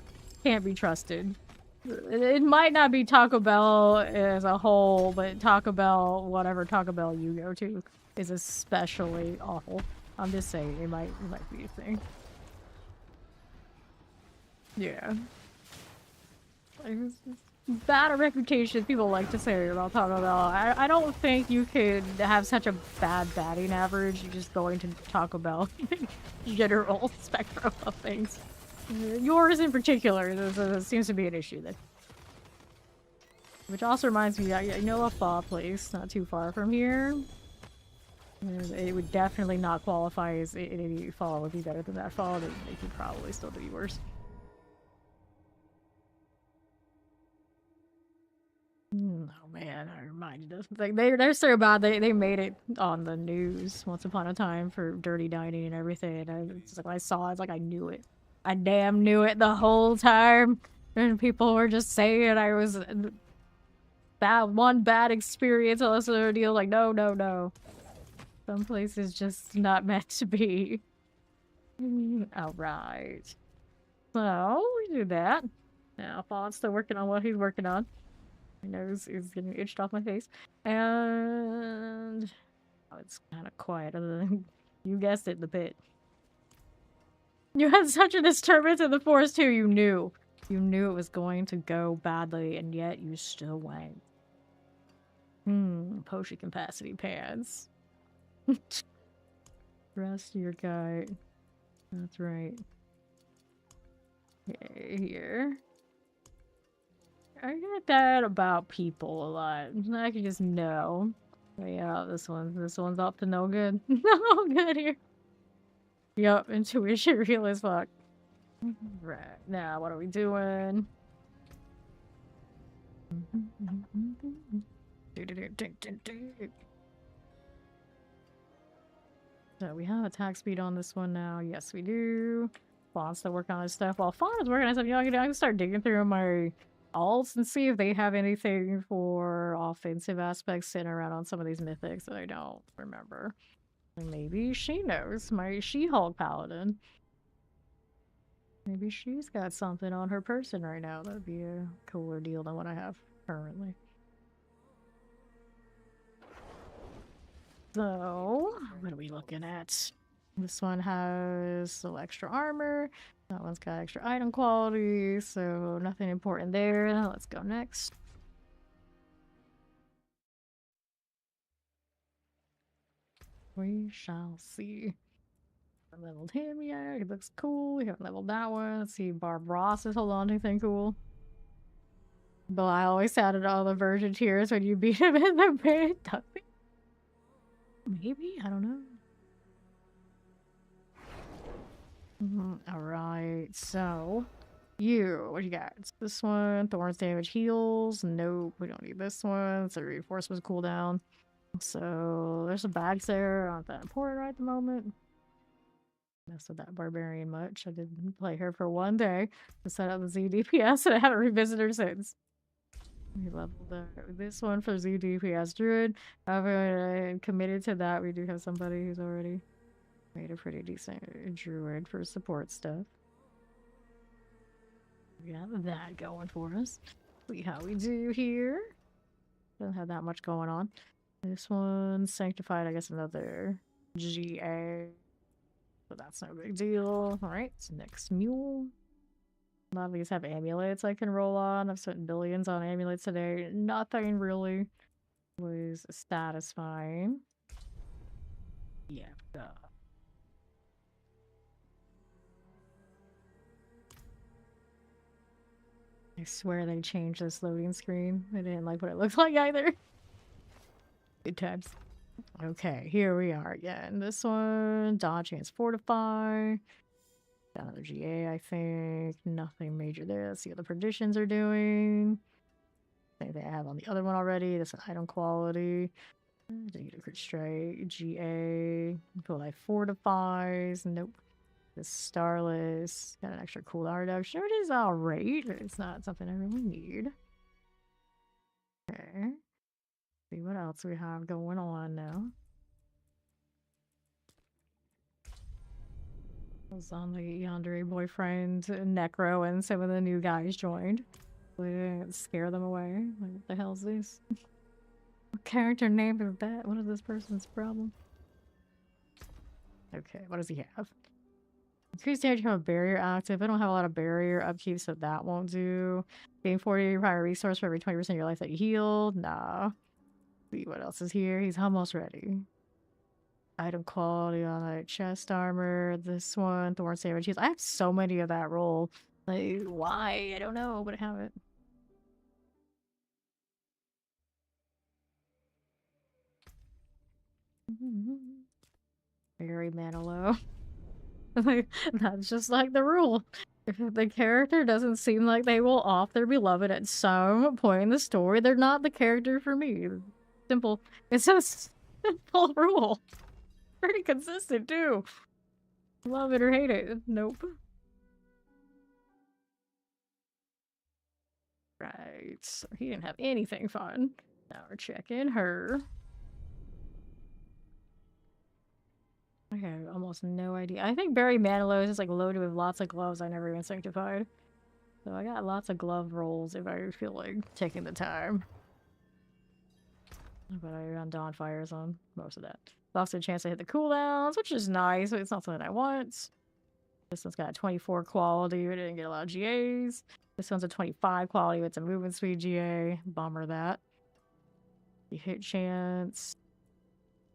can't be trusted. It might not be Taco Bell as a whole, but Taco Bell, whatever Taco Bell you go to, is especially awful. I'm just saying, it might be a thing. Yeah. It's bad a reputation people like to say about Taco Bell. I don't think you could have such a bad batting average just going to Taco Bell. General spectrum of things. Yours in particular, there seems to be an issue there. Which also reminds me, I know a pho place not too far from here. It would definitely not qualify as any pho would be better than that pho. They could probably still be worse. Oh man, I reminded us. Like they're so bad they made it on the news once upon a time for dirty dining and everything. And it's like when I saw it, it's like I knew it. I damn knew it the whole time. And people were just saying I was one bad experience on this other deal. Like no. Some places just not meant to be. Alright. So we do that. Now Fawn's still working on what he's working on. My nose is getting itched off my face. And oh, it's kind of quiet other than, you guessed it, the pit. You had such a disturbance in the forest too, you knew. You knew it was going to go badly, and yet you still went. Potion capacity pants. Rest your guy. That's right. Okay, here. I get that about people a lot. I can just know. But yeah, this one's up to no good. No good here. Yup, intuition real as fuck. Right, now what are we doing? So we have attack speed on this one now. Yes, we do. Fawn's still working on his stuff. While Fawn is working on stuff, I can start digging through my alts and see if they have anything for offensive aspects sitting around on some of these mythics that I don't remember. And maybe she knows. My She-Hulk Paladin. Maybe she's got something on her person right now. That'd be a cooler deal than what I have currently. So, what are we looking at? This one has a little extra armor. That one's got extra item quality, so nothing important there. Let's go next. We shall see. I leveled him yet. He looks cool. We haven't leveled that one. Let's see. Barb Ross is holding on to anything cool. But I always sounded all the virgin tears when you beat him in the pit. Maybe? I don't know. Alright, so you, what you got? It's this one, Thorns damage heals. Nope, we don't need this one. It's a reinforcements cooldown. So there's some bags there. Aren't that important right at the moment. Mess with that barbarian much. I didn't play her for one day to set up the ZDPS and I haven't revisited her since. We leveled this one for ZDPS Druid. However, committed to that. We do have somebody who's already made a pretty decent Druid for support stuff. We have that going for us. See how we do here. Doesn't have that much going on. This one's Sanctified, I guess another GA. But that's no big deal. Alright, so next mule. A lot of these have amulets I can roll on. I've spent billions on amulets today. Nothing really was satisfying. Yeah, duh. I swear they changed this loading screen. I didn't like what it looked like either. Good times. Okay, here we are again. This one, dodge chance fortify. Got another GA, I think. Nothing major there. Let's see what the perditions are doing. Same thing I have on the other one already. That's an item quality. Didn't get a crit strike. GA. Feel like fortifies. Nope. This Starless. Got an extra cooldown reduction. It is alright, but it's not something I really need. Okay. See what else we have going on now. Was on the yandere boyfriend Necro and some of the new guys joined. We didn't scare them away. Like, what the hell is this? What character name is that? What is this person's problem? Okay, what does he have? Increased damage from a barrier active. I don't have a lot of barrier upkeep, so that won't do. Gain 40 primary resource for every 20% of your life that you healed. Nah. See what else is here. He's almost ready. Item quality on that chest armor. This one, Thorn Sandwich. I have so many of that roll. Like, why? I don't know, but I have it. Very Manilow. Like, that's just like the rule. If the character doesn't seem like they will off their beloved at some point in the story, they're not the character for me. Simple. It's a simple rule. Pretty consistent too. Love it or hate it. Nope. Right. So he didn't have anything fun. Now we're checking her. I have almost no idea. I think Barry Manilow is just like loaded with lots of gloves I never even sanctified. So I got lots of glove rolls if I feel like taking the time. But I run Dawnfires on most of that. Also a chance to hit the cooldowns, which is nice, but it's not something I want. This one's got a 24 quality, but it didn't get a lot of GAs. This one's a 25 quality, but it's a movement speed GA. Bummer that. The hit chance.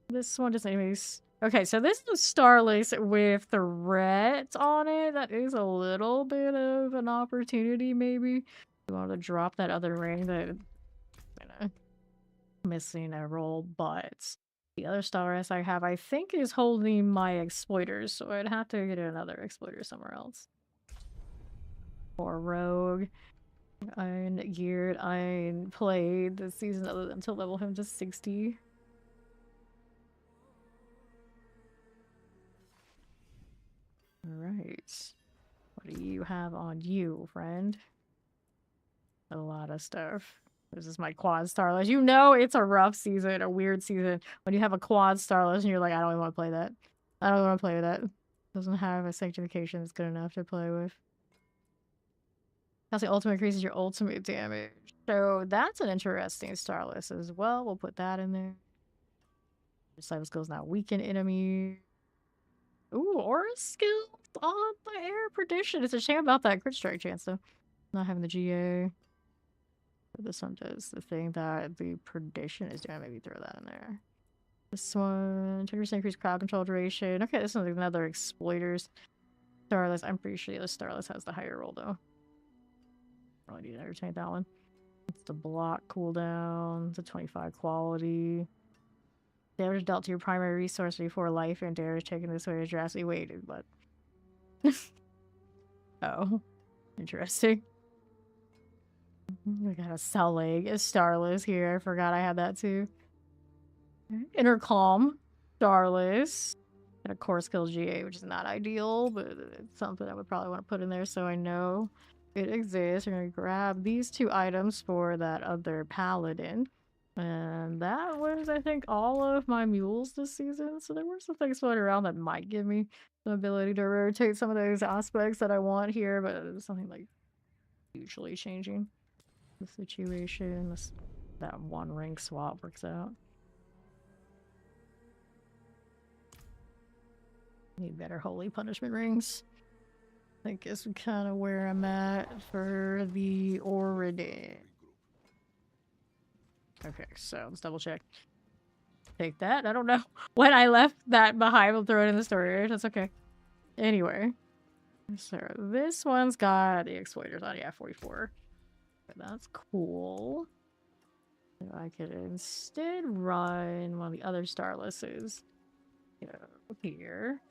This one just anyways. Okay, so this is Starlace with threat on it. That is a little bit of an opportunity, maybe. You wanted to drop that other ring that, you know, missing a roll, but the other Stardust I have, I think, is holding my exploiters, so I'd have to get another exploiter somewhere else. Or rogue. Iron geared, iron played this season other than to level him to 60. Alright. What do you have on you, friend? A lot of stuff. This is my quad starless. You know it's a rough season, a weird season, when you have a quad starless and you're like, I don't even want to play that. I don't want to play with that. Doesn't have a sanctification that's good enough to play with. That's the ultimate increases your ultimate damage. So that's an interesting starless as well. We'll put that in there. Disciple skills now weaken enemy. Ooh, aura skills on the air perdition. It's a shame about that crit strike chance though. Not having the GA. But this one does the thing that the perdition is doing. Maybe throw that in there. This one, 20% increased crowd control duration. Okay, this one's another exploiters. Starless. I'm pretty sure the Starless has the higher roll though. Probably need to entertain that one. It's the block cooldown. It's a 25 quality. Damage dealt to your primary resource before life and damage taken this way is drastically weighted, but oh. Interesting. We got a cell leg, a Starless here. I forgot I had that too. Intercalm, Starless. And a core skill GA, which is not ideal, but it's something I would probably want to put in there so I know it exists. We're going to grab these two items for that other Paladin. And that was, I think, all of my mules this season. So there were some things floating around that might give me the ability to rotate some of those aspects that I want here, but it's something like hugely changing the situation. That one ring swap works out. Need better holy punishment rings. I think is kind of where I'm at for the Oridin. Okay, so let's double check. Take that. I don't know when I left that behind. We'll throw it in the storage. That's okay. Anyway, so this one's got the exploiters on. Yeah, 44. That's cool. So I could instead run one of the other Starlesses. Here.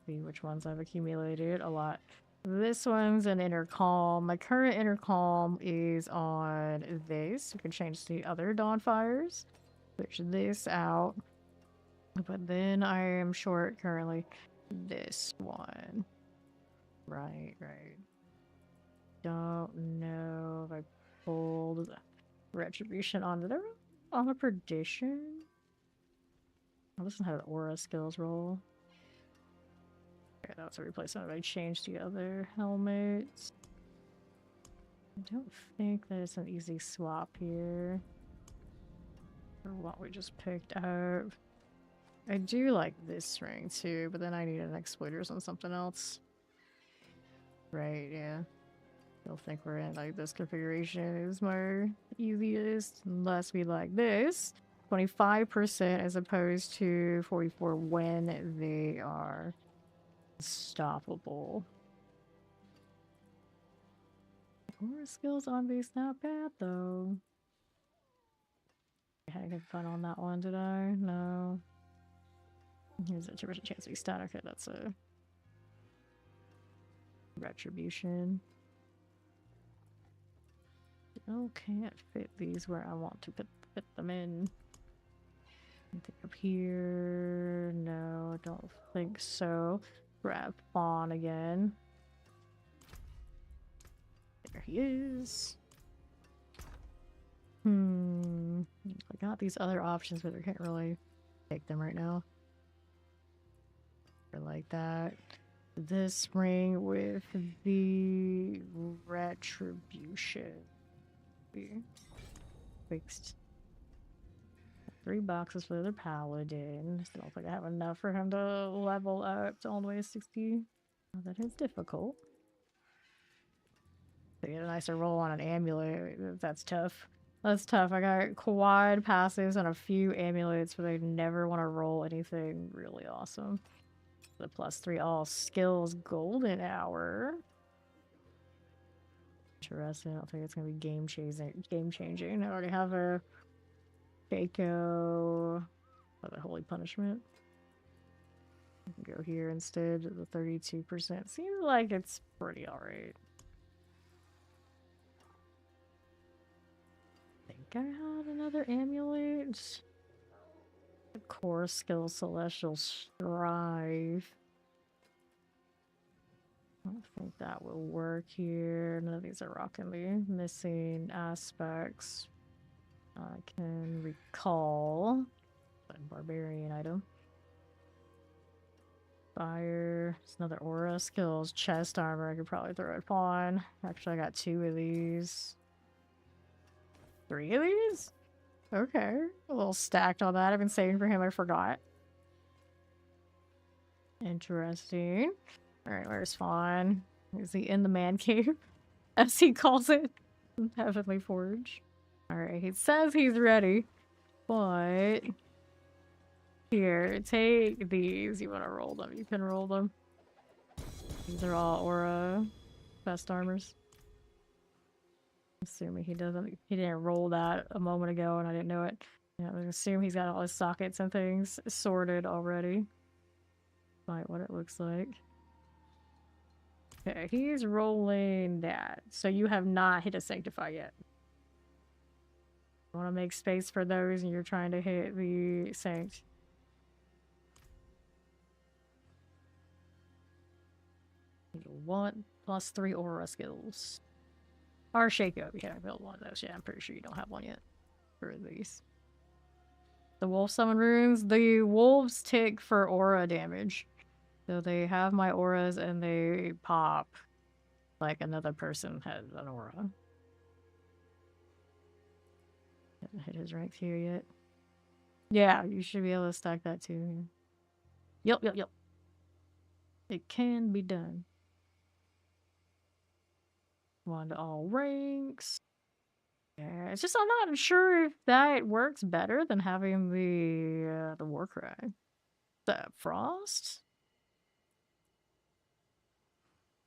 See which ones I've accumulated. A lot. This one's an intercalm. My current intercalm is on this. We can change the other Dawnfires. Switch this out. But then I am short currently this one. Right. Don't know if I pulled Retribution onto the on a Perdition. Oh, this one had an aura skills roll. Okay, that was a replacement. I changed the other helmets. I don't think there's an easy swap here. For what we just picked up. I do like this ring too, but then I need an exploiters on something else. Right, yeah. Still think we're in like this configuration is more easiest, unless we like this. 25% as opposed to 44 when they are unstoppable. Aura skills on base not bad though. I had good fun on that one, did I? No. Here's a 2% chance to be stun. Okay, that's a retribution. Still can't fit these where I want to fit them in. Anything up here? No, I don't think so. Grab Fawn again. There he is. I got these other options, but I can't really take them right now. Or like that. This ring with the retribution. Fixed. 3 boxes for the Paladin. Still don't think I have enough for him to level up to all the way to 60. Oh, that is difficult. To get a nicer roll on an amulet, that's tough. That's tough. I got quad passives and a few amulets, but I never want to roll anything really awesome. The +3 all skills golden hour. Interesting. I don't think it's gonna be game changing. I already have a Keiko. Oh, the Holy Punishment. I can go here instead. The 32% seems like it's pretty alright. I think I had another amulet. The core skill, Celestial Strive. I don't think that will work here. None of these are rocking me. Missing aspects. I can recall. Barbarian item. Fire. It's another aura skills. Chest armor. I could probably throw it on. Actually, I got 2 of these. 3 of these? Okay. A little stacked on that. I've been saving for him. I forgot. Interesting. Alright, where's Fawn? Is he in the man cave? As he calls it. Heavenly Forge. Alright, he says he's ready. But... Here, take these. You want to roll them? You can roll them. These are all aura best armors. Assuming he didn't roll that a moment ago and I didn't know it. Yeah, I assume he's got all his sockets and things sorted already. Like what it looks like. Okay, he's rolling that. So you have not hit a Sanctify yet. You want to make space for those and you're trying to hit the Sanct. 1 plus 3 aura skills. Or shake up. Yeah, I built one of those. Yeah, I'm pretty sure you don't have one yet. For these. The wolf summon runes. The wolves tick for aura damage. So they have my auras and they pop like another person has an aura. Haven't hit his rank here yet. Yeah, you should be able to stack that too. Yep. It can be done. One to all ranks. Yeah, it's just I'm not sure if that works better than having the war cry. The frost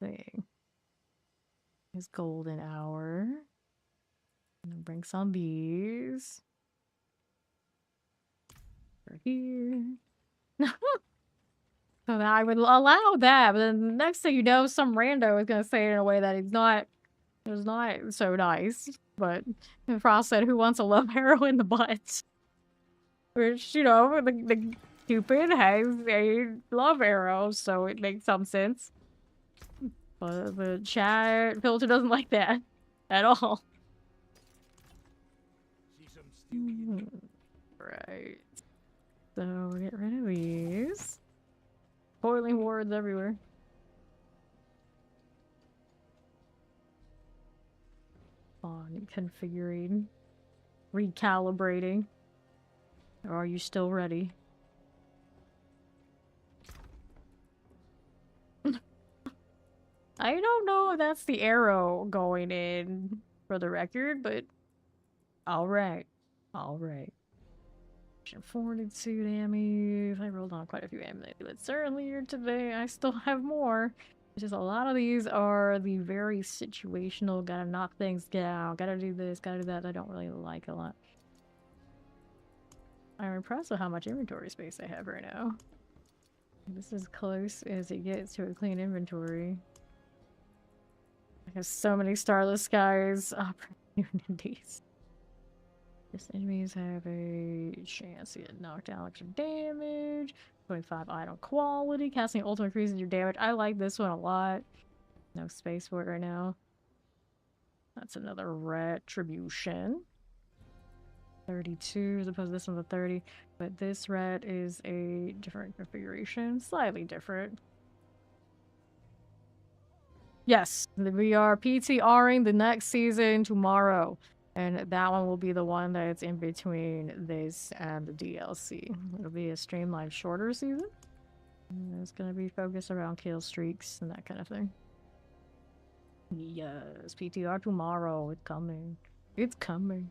thing. His golden hour. Bring some bees. Over here. So that I would allow that, but then the next thing you know, some rando is gonna say it in a way that it's not so nice. But Frost said, "Who wants a love arrow in the butt?" Which, you know, the Cupid has a love arrow, so it makes some sense. But the chat filter doesn't like that at all. Right. So we get rid of these. Boiling wards everywhere. On configuring. Recalibrating. Or are you still ready? I don't know if that's the arrow going in for the record, but alright. Alright. Fortitude ammies. I rolled on quite a few amulets earlier today. I still have more. It's just a lot of these are the very situational, gotta knock things down, gotta do this, gotta do that. I don't really like a lot. I'm impressed with how much inventory space I have right now. This is close as it gets to a clean inventory. I have so many starless skies. Opportunities. Just enemies have a chance to get knocked down extra damage. 25 item quality. Casting ultimate increases your damage. I like this one a lot. No space for it right now. That's another retribution. 32 as opposed to this one's a 30. But this ret is a different configuration. Slightly different. Yes, we are PTRing the next season tomorrow. And that one will be the one that's in between this and the DLC. It'll be a streamlined, shorter season. And it's going to be focused around kill streaks and that kind of thing. Yes, PTR tomorrow. It's coming. It's coming.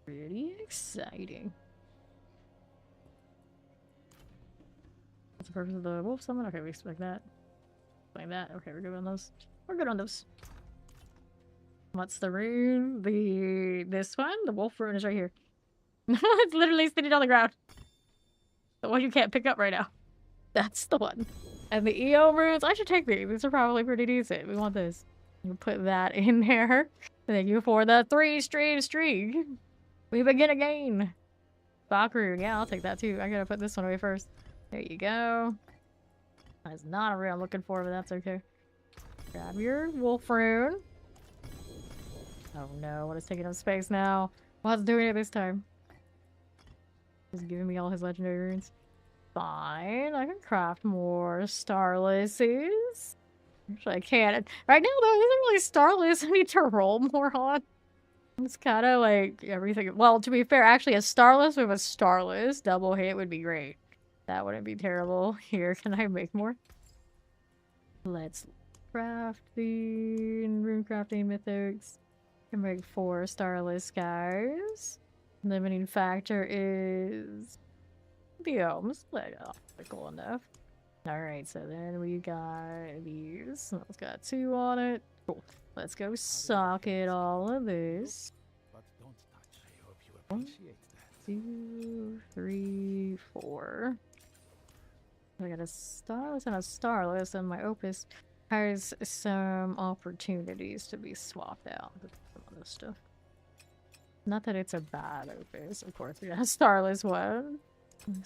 Pretty exciting. What's the purpose of the wolf summon? Okay, we expect that. Like that. Okay, we're good on those. We're good on those. What's the rune? This one? The wolf rune is right here. It's literally sitting on the ground. The one you can't pick up right now. That's the one. And the EO runes, I should take these. These are probably pretty decent. We want this. You put that in there. Thank you for the 3-stream streak. We begin again. Bach rune. Yeah, I'll take that too. I gotta put this one away first. There you go. That's not a rune I'm looking for, but that's okay. Grab your wolf rune. Oh no, what is taking up space now? What's doing it this time? He's giving me all his legendary runes. Fine, I can craft more starlesses. Actually, I can't. Right now, though, isn't really starless. I need to roll more on. It's kind of like everything. Well, to be fair, actually, a starless with a starless double hit would be great. That wouldn't be terrible. Here, can I make more? Let's craft the rune crafting mythics. Can make 4 starless guys. Limiting factor is biomes. Cool enough. Alright, so then we got these. It's got 2 on it. Cool. Let's go socket all of this. But don't touch. I hope you appreciate that. 2, 3, 4. I got a starless and a starless, and my opus has some opportunities to be swapped out with some other stuff. Not that it's a bad opus, of course. We got a starless one.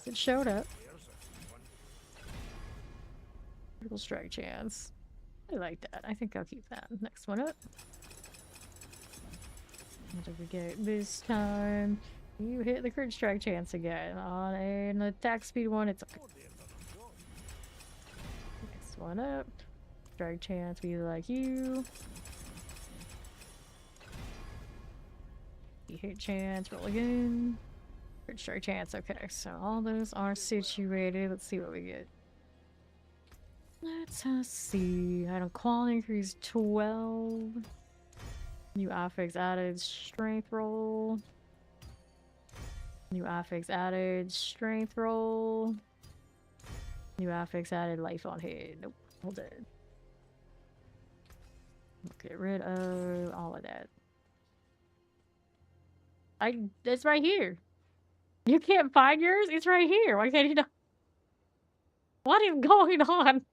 It showed up. Critical strike chance. I like that. I think I'll keep that. Next one up. What did we get this time? You hit the crit strike chance again. On an attack speed one, it's okay. Next one up. Strike chance, be like you. You hit chance, roll again. Crit strike chance, okay. So all those are situated. Let's see what we get. Let's see. Item quality increase 12. New affix added strength roll. New affix added strength roll. New affix added life on hit. Nope, all dead. Get rid of all of that. It's right here. You can't find yours? It's right here. Why can't you not? What is going on?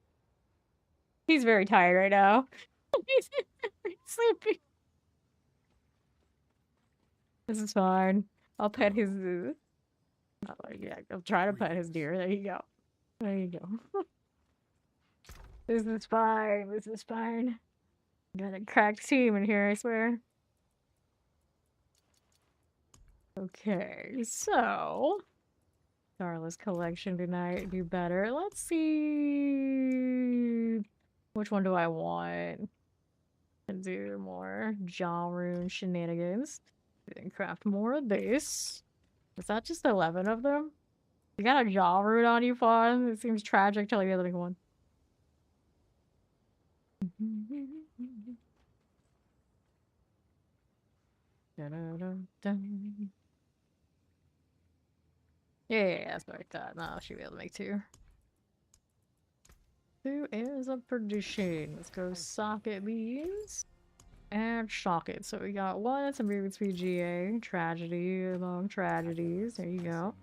He's very tired right now. He's sleepy. This is fine. I'll pet his... yeah, I'll try to pet his deer. There you go. There you go. This is fine. This is fine. Got a cracked team in here, I swear. Okay, so... Starless collection tonight. Do better. Let's see... Which one do I want? And do more jaw rune shenanigans. And craft more of this. Is that just 11 of them? You got a jaw rune on you, Fawn? It seems tragic telling me the other one. Yeah, that's what I thought. No, she'll be able to make 2. 2 is a perdition. Let's go socket these. And socket. So we got 1 and some movement speed GA. Tragedy among tragedies. There you go.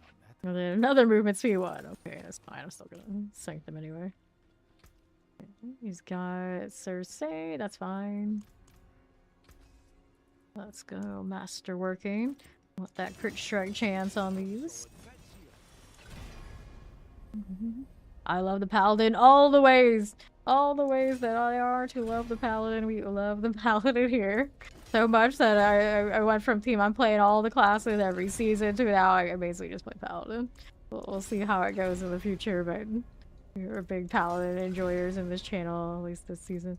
And then another movement speed 1. Okay, that's fine. I'm still gonna sync them anyway. He's got Cersei. That's fine. Let's go master working. Want that crit strike chance on these. I love the Paladin all the ways. All the ways that I are to love the Paladin. We love the Paladin here. So much that I went from team I'm playing all the classes every season to now I basically just play Paladin. We'll see how it goes in the future, but we're big Paladin enjoyers in this channel, at least this season.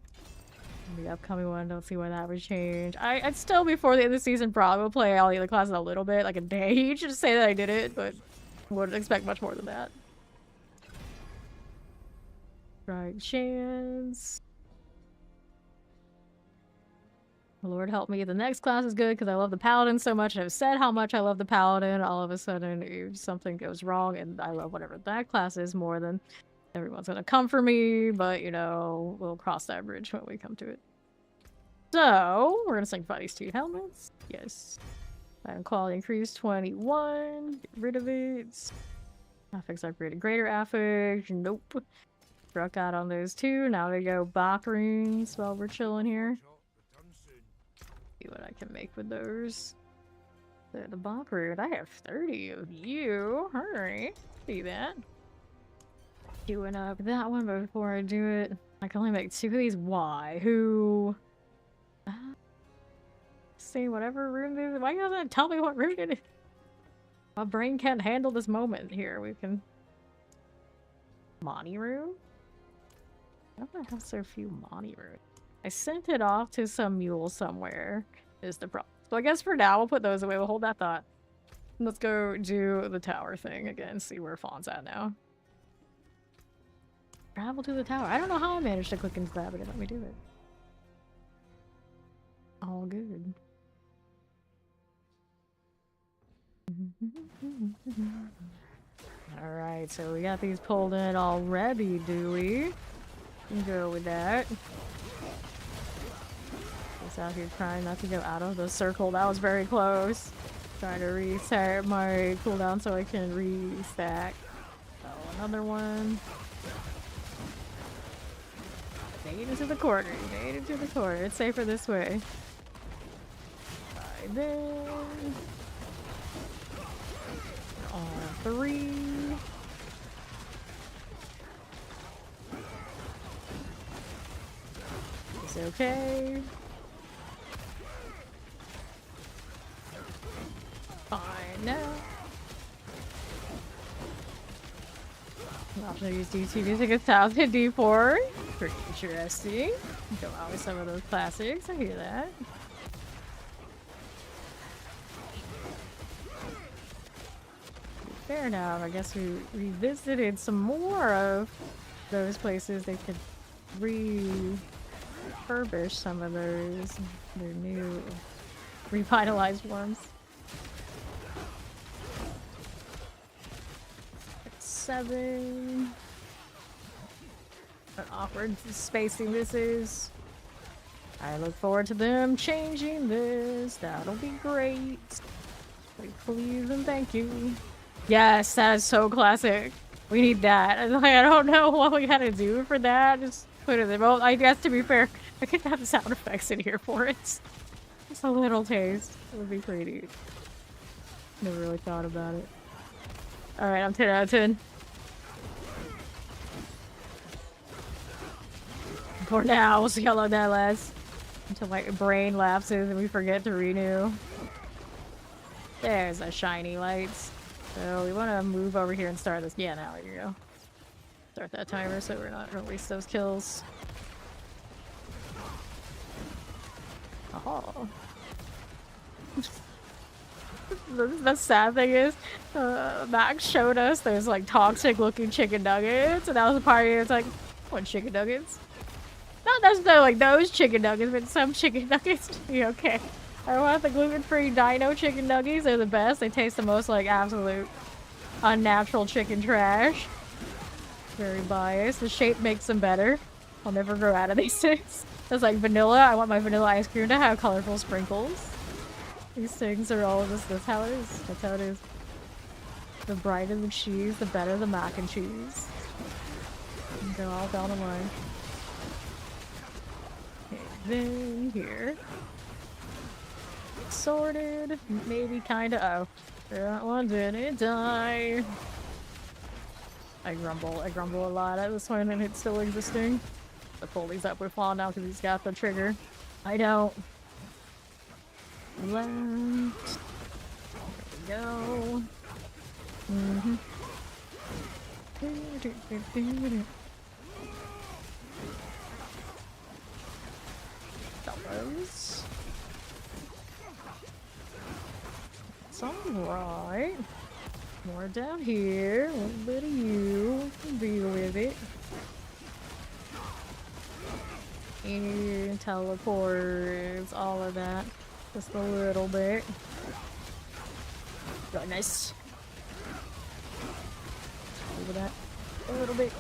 The upcoming one, don't see why that would change. I'd still, before the end of the season, probably will play all the other classes a little bit, like a day each, just say that I did it, but wouldn't expect much more than that. Right chance. Lord help me, the next class is good because I love the Paladin so much. I've said how much I love the Paladin. All of a sudden, something goes wrong and I love whatever that class is more than Everyone's gonna come for me, but you know, we'll cross that bridge when we come to it. So, we're gonna sanctify these 2 helmets. Yes. And quality increase 21. Get rid of it. Affix upgraded greater affix. Nope. Struck out on those 2. Now we go Bach runes while we're chilling here. See what I can make with those. The Bach rune. I have 30 of you. Alright. See that. Doing up that one before I do it. I can only make 2 of these. Why? Who? See whatever rune this is. Why doesn't it tell me what rune it is? My brain can't handle this moment here. We can... Money rune? Why do I have so few money runes? I sent it off to some mule somewhere, is the problem. So I guess for now, we'll put those away. We'll hold that thought. Let's go do the tower thing again, see where Fawn's at now. Travel to the tower. I don't know how I managed to click into that, but it let me do it. All good. Alright, so we got these pulled in already, do we? Go with that. Just out here trying not to go out of the circle. That was very close. Trying to reset my cooldown so I can restack. Oh, another one. Made it to the corner. Made it to the corner. It's safer this way. Right there. All 3. It's okay. Fine now. I'm gonna use DT music 1000 D4. Pretty interesting. Go out with some of those classics. I hear that. Fair enough. I guess we revisited some more of those places. They could refurbish some of those. Their new revitalized ones. 7. What awkward spacing this is. I look forward to them changing this. That'll be great. Please and thank you. Yes, that is so classic. We need that. I don't know what we gotta do for that. Just put it there. Well, I guess to be fair, I could have sound effects in here for it. Just a little taste. It would be pretty. Never really thought about it. Alright, I'm 10 out of 10. For now, we'll see how long that lasts. Until my brain lapses and we forget to renew. There's a shiny lights. So we want to move over here and start this. Yeah, now here you go. Start that timer so we're not gonna waste those kills. Oh. The sad thing is, Max showed us those like toxic looking chicken nuggets, and that was the part where it's like, what chicken nuggets? Not necessarily like those chicken nuggets, but some chicken nuggets to be okay. I want the gluten-free dino chicken nuggets. They're the best. They taste the most like absolute unnatural chicken trash. Very biased. The shape makes them better. I'll never grow out of these things. It's like vanilla. I want my vanilla ice cream to have colorful sprinkles. These things are all just, that's how it is. That's how it is. The brighter the cheese, the better the mac and cheese. And go all down the line. Okay, then here. Sorted. Maybe kinda. Oh. That one didn't die. I grumble a lot at this point and it's still existing. I pull these up with Fawn now because he's got the trigger. I don't. Left. There we go. Those. It's alright. More down here. A little bit of you. Deal with it. And teleports, all of that. Just a little bit. Really nice. Over that. A little bit.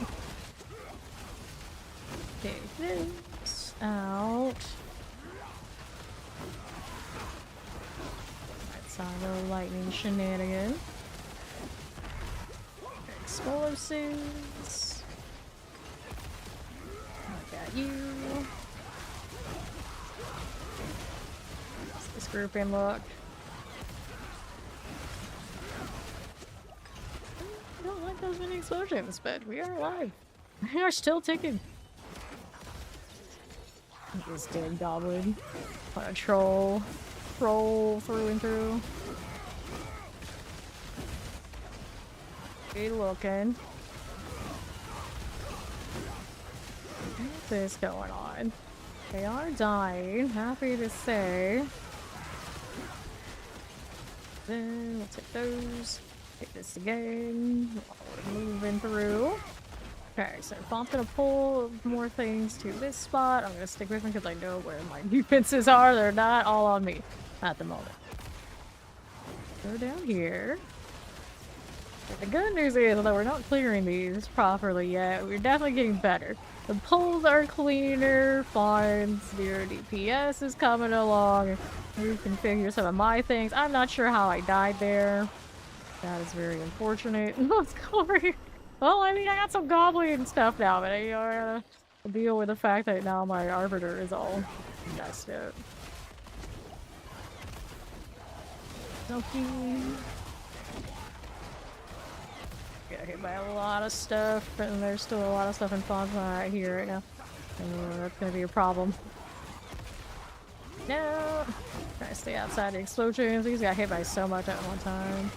Take this out. That's our little lightning shenanigan. Explosives. I got you. What's this grouping look? I don't like those many explosions, but we are alive. We are still ticking. This dead goblin. What a troll. Troll through and through. Good looking. What's this going on? They are dying. Happy to say. Then we'll take those. Take this again while we're moving through. Okay, so Fawn's gonna pull more things to this spot. I'm gonna stick with him because I know where my defenses are. They're not all on me at the moment. Go down here. The good news is that we're not clearing these properly yet. We're definitely getting better. The pulls are cleaner. Fawn's zero DPS is coming along. We can figure some of my things. I'm not sure how I died there. That is very unfortunate. Let's go over here. Well, I mean, I got some goblin stuff now, but I gotta deal with the fact that now my arbiter is all messed up. Okay. Got hit by a lot of stuff, and there's still a lot of stuff in Fawn's right here right now. That's gonna be a problem. No! Try to stay outside the explosions. These got hit by so much at one time.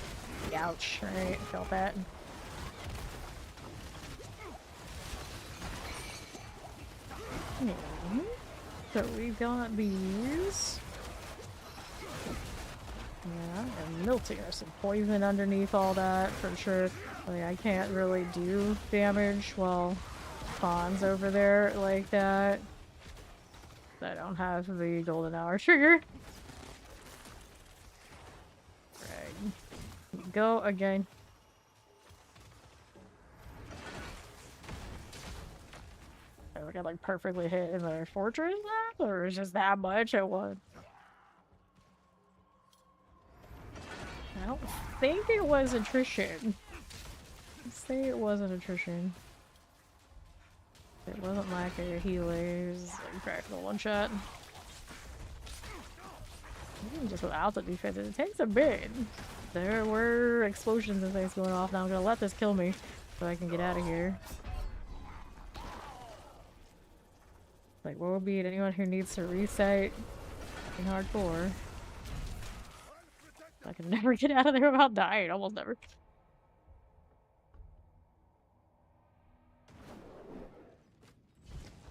Ouch, right? Felt that. So we've got these. Yeah, and melting. There's some poison underneath all that for sure. Like, I can't really do damage while Fawn's over there like that. I don't have the golden hour trigger. Right. Go again. I got like perfectly hit in the fortress there? Or was just that much at once? I don't think it was attrition. Let's say it wasn't attrition. It wasn't like a healer, it was like practical one shot. Even just without the defense, it takes a bit. There were explosions and things going off. Now I'm gonna let this kill me so I can get out of here. Like, what would be it? Anyone who needs to reset in hardcore? I can never get out of there without dying. Almost never.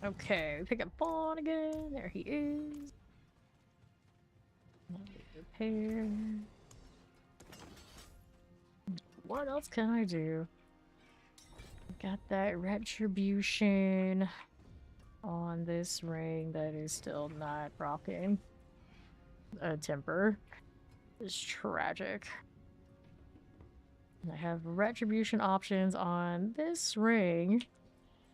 Okay, pick up Fawn again. There he is. Repair. What else can I do? Got that retribution on this ring that is still not rocking. A temper. It's tragic. I have retribution options on this ring,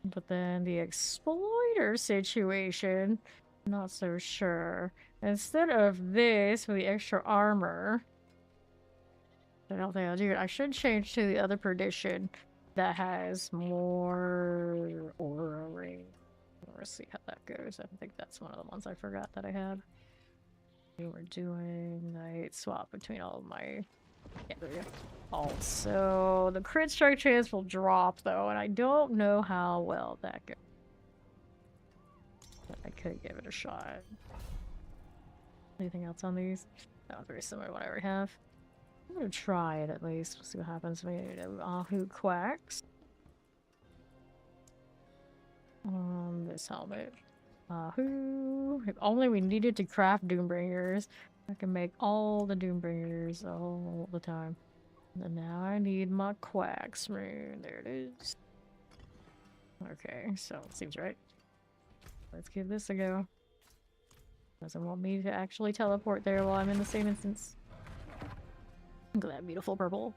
but then the exploiter situation, not so sure. Instead of this for the extra armor, I don't think I'll do it. I should change to the other perdition that has more aura ring. Let's see how that goes. I think that's one of the ones I forgot that I had. We were doing night swap between all of my... Yeah, there we go. Also, the crit strike chance will drop though, and I don't know how well that goes. But I could give it a shot. Anything else on these? That was very similar to what I already have. I'm gonna try it at least. We'll see what happens. We need Ahu Quacks. This helmet. Ahu. If only we needed to craft Doombringers. I can make all the Doombringers all the time. And now I need my Quacks rune. There it is. Okay, so it seems right. Let's give this a go. Doesn't want me to actually teleport there while I'm in the same instance. Look at that beautiful purple.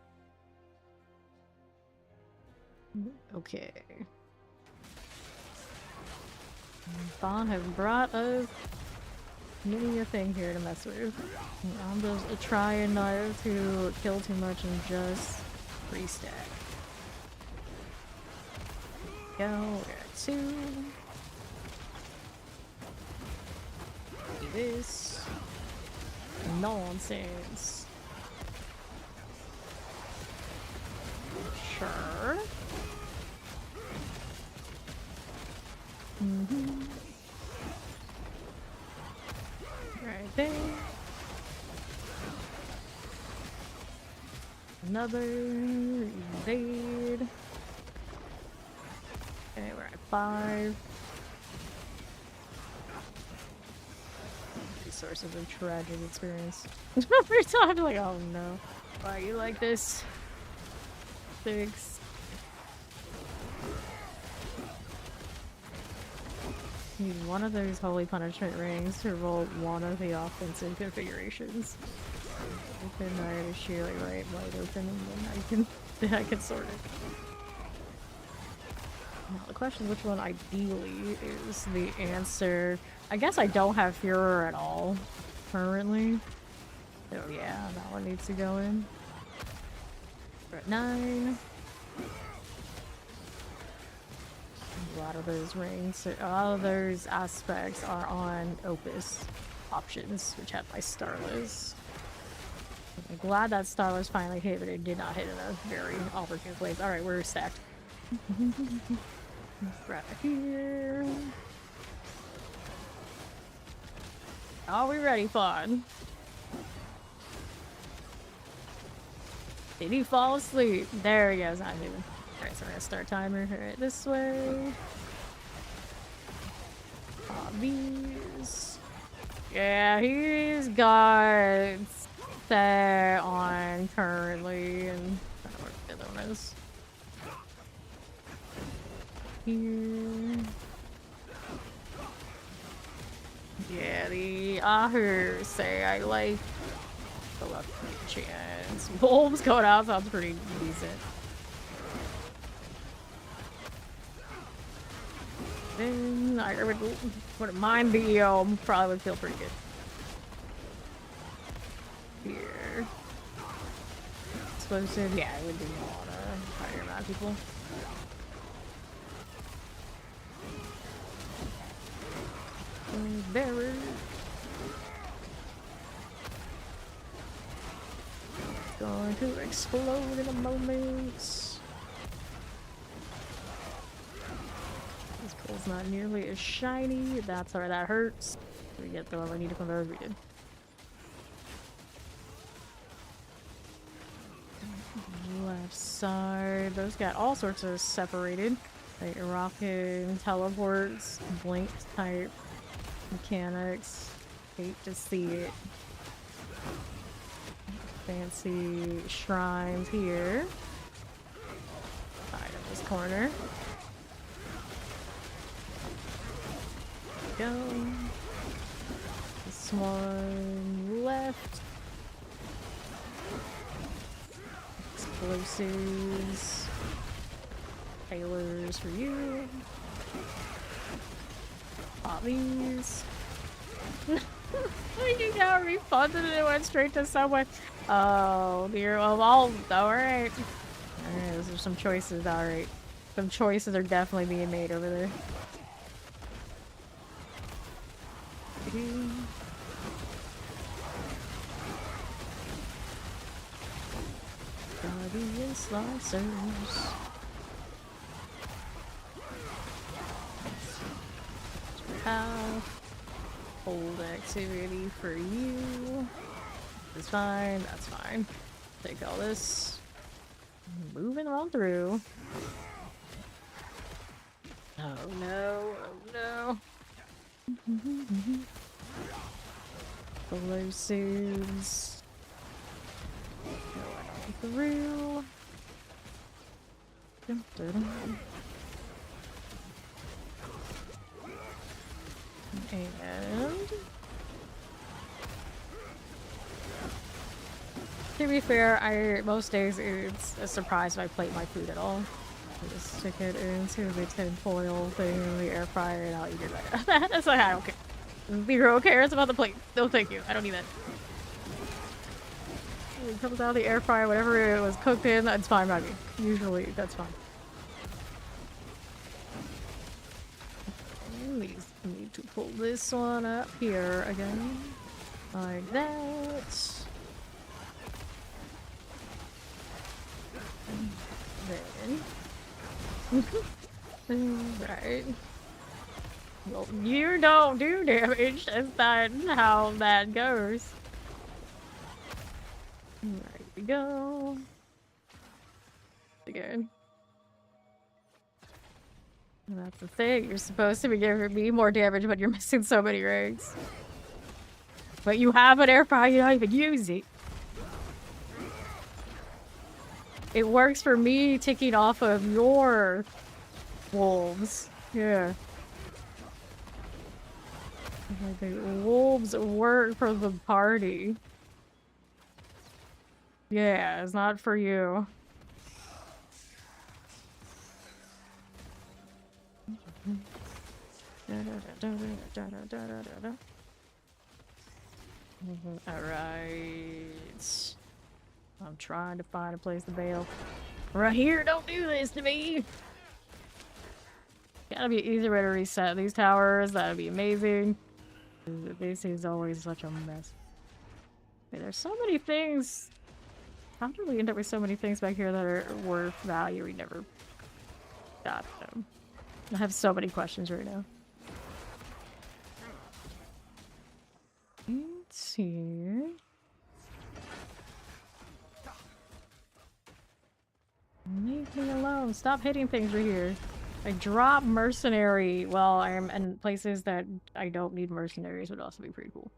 Okay. Bond have brought us many a thing here to mess with. I'm just trying not to kill too much and just restack. Go, we got 2. Do this. Nonsense. Sure. Right there. Another evade. Okay, we're at 5. Sources of tragic experience. Every time I'm like, oh no. Why are you like this? Thanks. Need one of those holy punishment rings to roll one of the offensive configurations. Open I sheerly right wide open and then I can sort it. Now the question is which one ideally is the answer. I guess I don't have Führer at all currently. So yeah, that one needs to go in. We're at 9. A lot of those rings, a lot of those aspects are on Opus options, which have my Starless. I'm glad that Starless finally hit, but it did not hit in a very opportune place. Alright, we're stacked. Right here. Are we ready, Fawn? Did he fall asleep? There he goes, not moving. Alright, so we're gonna start timer. Alright, this way. These. Yeah, he's got that on currently, and I don't know where the other one is. Here. Yeah, the Ahu say I like the left chance. Bulbs going out sounds pretty decent. Then I wouldn't mind the probably would feel pretty good. Here. Explosive, yeah, I would do a lot of higher amount of people. Bearer. Going to explode in a moment. This pool's not nearly as shiny. That's where that hurts. We get the one we need to convert. We did. Left side. Those got all sorts of separated. Like rocket, teleports, blink type mechanics. Hate to see it. Fancy shrines here. Side of this corner. Go. This one left. Explosives. Tailors for you. Pop these. You got refunded and it went straight to someone. Oh dear. Well, alright. Alright, those are some choices, alright. Some choices are definitely being made over there. Guardian slicers. Hold activity for you. That's fine, that's fine. Take all this. Moving on through. Oh no, oh no. Explosives. Going on through. Dun, dun, dun. And to be fair, most days it's a surprise if I plate my food at all. Just stick it into the tinfoil thing in the air fryer and I'll eat it right now. That's like, I don't care. Zero cares about the plate. No, thank you. I don't need that. It comes out of the air fryer, whatever it was cooked in, that's fine by me. Usually, that's fine. We need to pull this one up here again. Like that. Then. Right. Well, you don't do damage. That's not how that goes. There we go. Again. And that's the thing. You're supposed to be giving me more damage, but you're missing so many rings. But you have an air fryer, you don't even use it. It works for me ticking off of your wolves. Yeah. The wolves work for the party. Yeah, it's not for you. Alright. I'm trying to find a place to bail. Right here, don't do this to me! Gotta be an easy way to reset these towers, that'd be amazing. This is always such a mess. Wait, there's so many things. How did we end up with so many things back here that are worth value? We never got them. I have so many questions right now. Let's see. Leave me alone. Stop hitting things right here. I drop mercenary while I'm in places that I don't need mercenaries would also be pretty cool.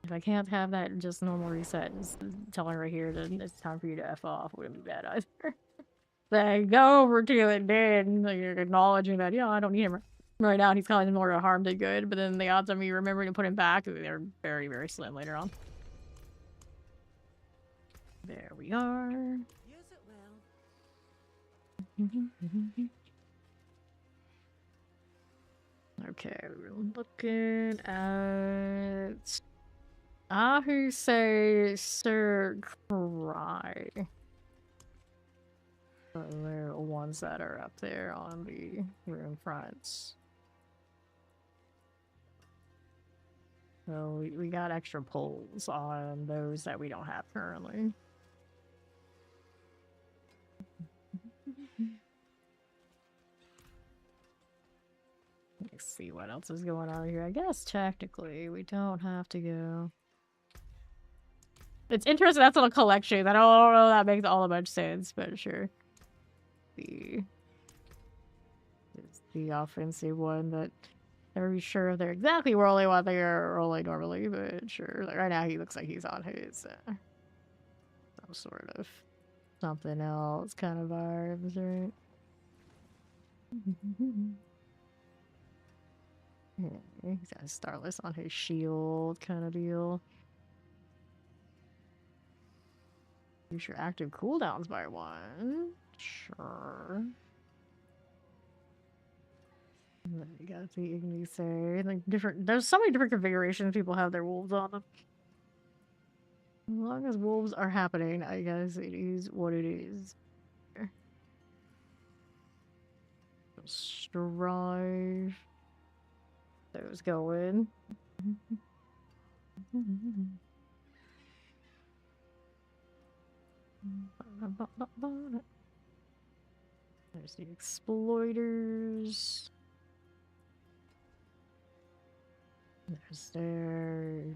If I can't have that just normal reset, just telling right here that it's time for you to F off wouldn't be bad either. They go over to it then, like you're acknowledging that, yeah, I don't need him right now, he's causing more harm than good, but then the odds of me remembering to put him back, they're very, very slim later on. There we are. Use it well. Okay, we're looking at Ahu say Sir Cry. They're the ones that are up there on the room fronts. So we got extra pulls on those that we don't have currently. Let's see what else is going on here. I guess technically we don't have to go. It's interesting that's on a collection. I don't know if that makes all that much sense, but sure. It's the offensive one that never be sure if they're exactly rolling what they are rolling normally, but sure. Like right now he looks like he's on his some sort of something else kind of vibes, right? Yeah, he's got Starless on his shield kind of deal. Use your active cooldowns by one. Sure. And then you got the Ignisay. Like different, there's so many different configurations people have their wolves on them. As long as wolves are happening, I guess it is what it is. Strive. Those going. There's the exploiters. There's their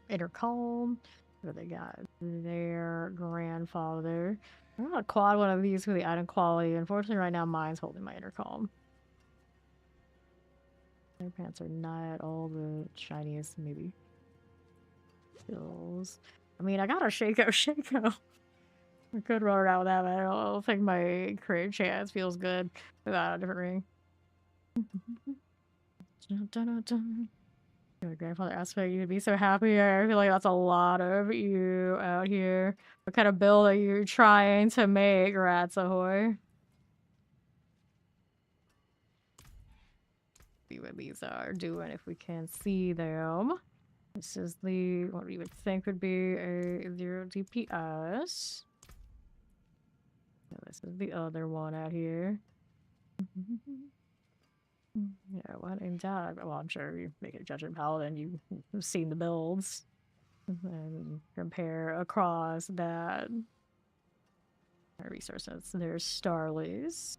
intercom. What they got? Their grandfather. I'm gonna quad one of these for the item quality. Unfortunately, right now mine's holding my intercom. Their pants are not all the shiniest, maybe. Skills. I mean, I got a Shaco. I could run around with that, but I don't think my crit chance feels good without a different ring. Your grandfather aspect, you'd be so happy. I feel like that's a lot of you out here. What kind of build are you trying to make, Rats Ahoy? See what these are doing if we can see them. This is the what we would think would be a 0 DPS. So this is the other one out here. Yeah, what in doubt? Well, I'm sure you make a judgment Paladin. You've seen the builds and compare across that. Resources. There's Starly's.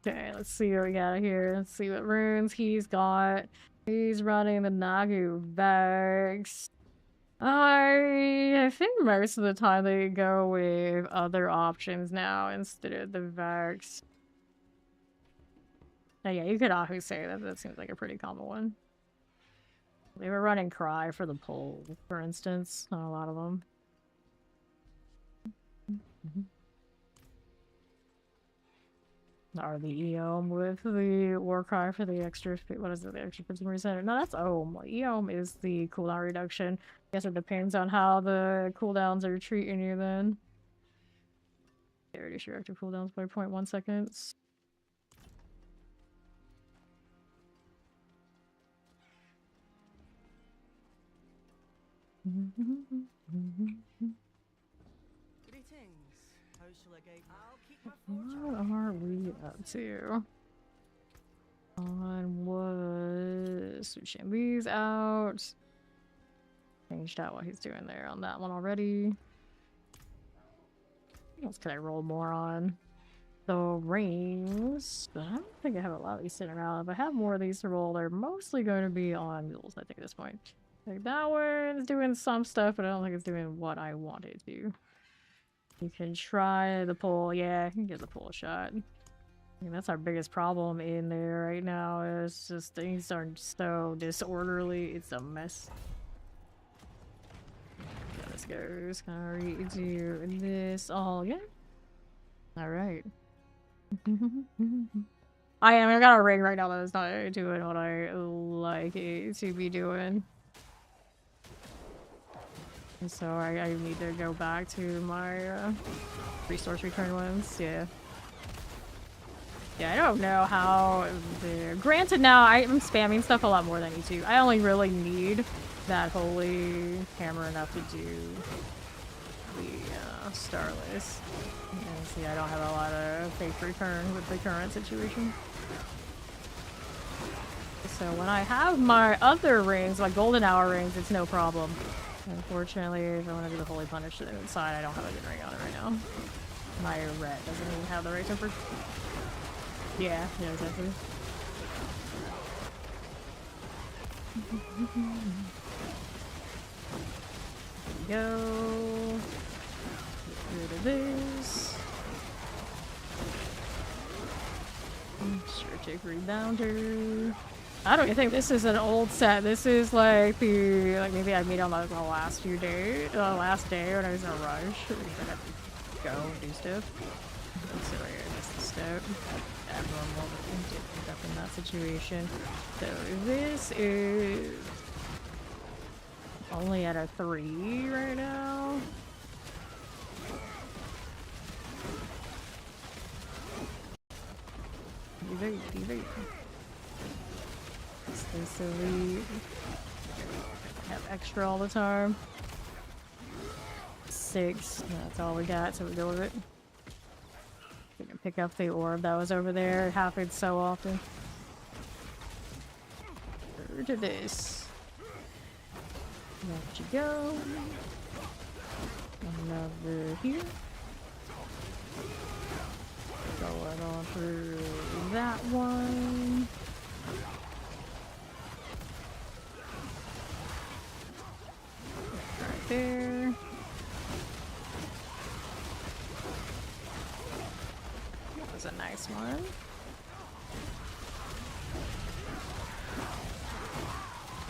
Okay, let's see what we got here. Let's see what runes he's got. He's running the Nagu bags. I think most of the time they go with other options now instead of the Vex. Oh, yeah, you could always say that. That seems like a pretty common one. They were running Cry for the pull, for instance. Not a lot of them. Or the Eom with the War Cry for the extra, what is it, the extra 15%? No, that's Ohm. Eom is the cooldown reduction. I guess it depends on how the cooldowns are treating you then. Yeah, reduce your active cooldowns by 0.1 seconds. What are we up to? On was switching these out. Changed out what he's doing there on that one already. What else could I roll more on? The rings. But I don't think I have a lot of these sitting around. If I have more of these to roll, they're mostly going to be on mules, I think, at this point. Like that one's doing some stuff, but I don't think it's doing what I want it to. You can try the pull. Yeah, you can give the pull a shot. I mean, that's our biggest problem in there right now. Is just things are so disorderly. It's a mess. So this goes. Gonna redo this all again. All right. I got a ring right now that is not doing what I like it to be doing. And so I need to go back to my resource return ones. Yeah. Yeah, I don't know how the... Granted, now I'm spamming stuff a lot more than I need to. I only really need that holy hammer enough to do the Starless. And see, I don't have a lot of fake return with the current situation. So when I have my other rings, like golden hour rings, it's no problem. Unfortunately, if I want to do the Holy Punish inside, I don't have a good ring on it right now. My red doesn't even have the right temper. Yeah, exactly. There we go. Get rid of this. Strategic Rebounder. I don't even think this is an old set. This is like the maybe I made on the last few days, last day when I was in a rush. I had to go and do stuff. So I missed the step. Abnormal, but did pick up in that situation. So this is only at a 3 right now. Deviate. Stay silly. Have extra all the time. 6. That's all we got, so we go with it. We can pick up the orb that was over there. It happens so often. Where to this? Let you go. Another here. Going on through that one. Right there. That was a nice one.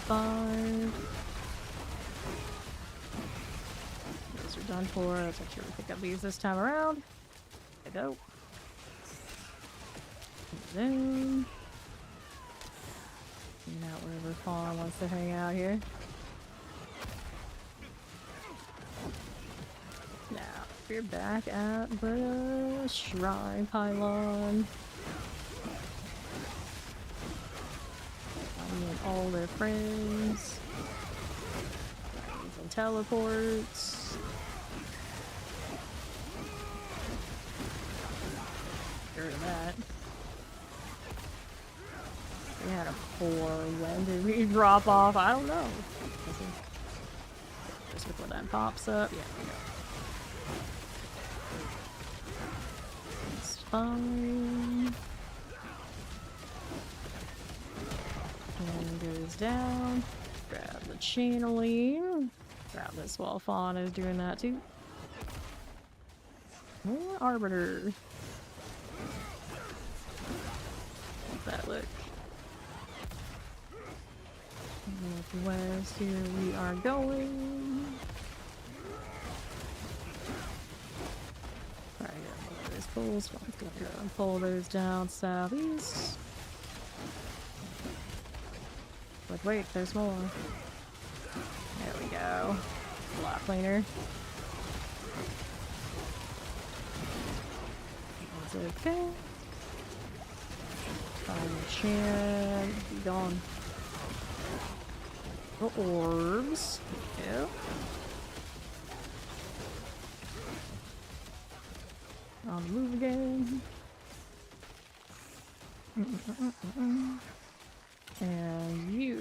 Five. Those are done for. Let's make sure we pick up these this time around. There we go. And then Hanging out wherever Fawn wants to hang out here. Now, we're back at the shrine pylon. And all their friends. Using teleports. Get rid of that. We had a 4. When did we drop off? I don't know. Just before that pops up. Yeah, we go. It's fine. And goes down. Grab the channeling. Grab this while Fawn is doing that too. More Arbiter. How's that look? Northwest, here we are going. Alright, yeah, those poles. I'm gonna go and pull those down southeast. But wait, there's more. There we go. Block cleaner. That's okay. Find the chin. Be gone. The orbs. Yep. On the move again. And you.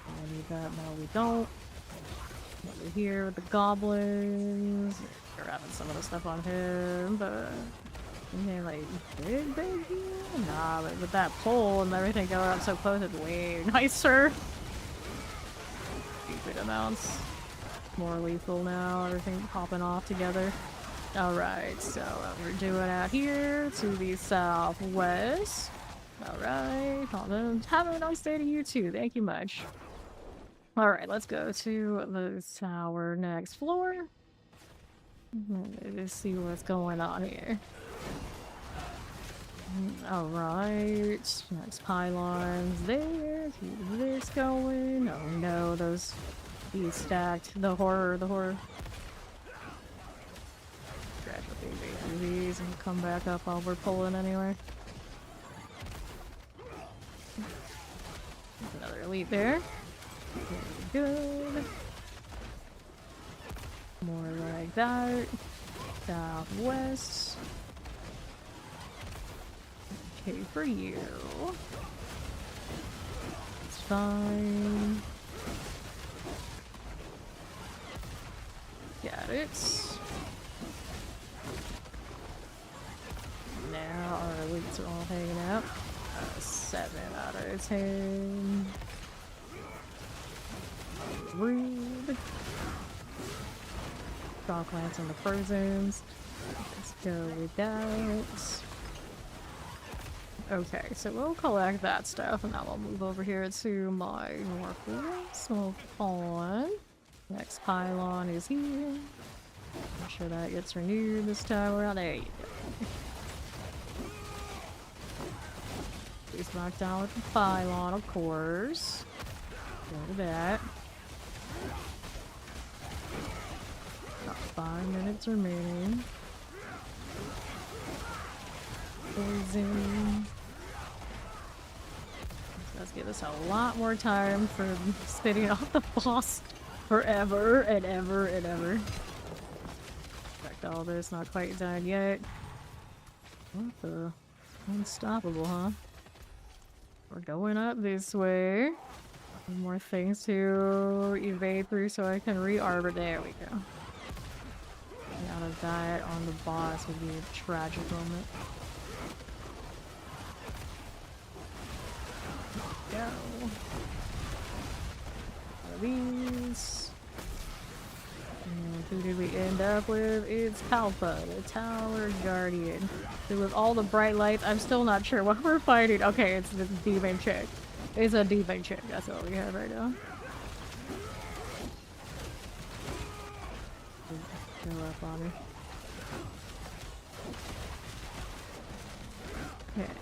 I need that. No, we don't. Over here with the goblins. Grabbing some of the stuff on him, but. Yeah, like big here? Nah, but with that pole and everything going up so close, it's way nicer. Stupid amounts. More lethal now, everything popping off together. Alright, so we're doing out here to the southwest. Alright, having it on state of you too, thank you much. Alright, let's go to the tower next floor. Let's see what's going on here. Alright, next pylons there. Keep this going. Oh no, those be stacked. The horror. Gradually through these and come back up while we're pulling anyway. Another elite there. Very good. More like that. Southwest. Okay, for you. It's fine. Got it. Now our elites are all hanging out. 7 out of 10. Rude. Shock lance on the Frozens. Let's go with that. Okay, so we'll collect that stuff and now we'll move over here to my northwest. Move on. Next pylon is here. Make sure that gets renewed this time around. There you go. Please knock down with the pylon, of course. Go to that. About 5 minutes remaining. Poison. Let's give us a lot more time for spitting off the boss forever and ever and ever. Checked all this, not quite done yet. What the? Unstoppable, huh? We're going up this way. More things to evade through so I can re-arbor. There we go. Out of that on the boss would be a tragic moment. Go. These. And who did we end up with? It's Palpa, the Tower Guardian. So with all the bright lights, I'm still not sure what we're fighting. Okay, it's the demon chick. It's a demon chick. That's all we have right now. Go up on her.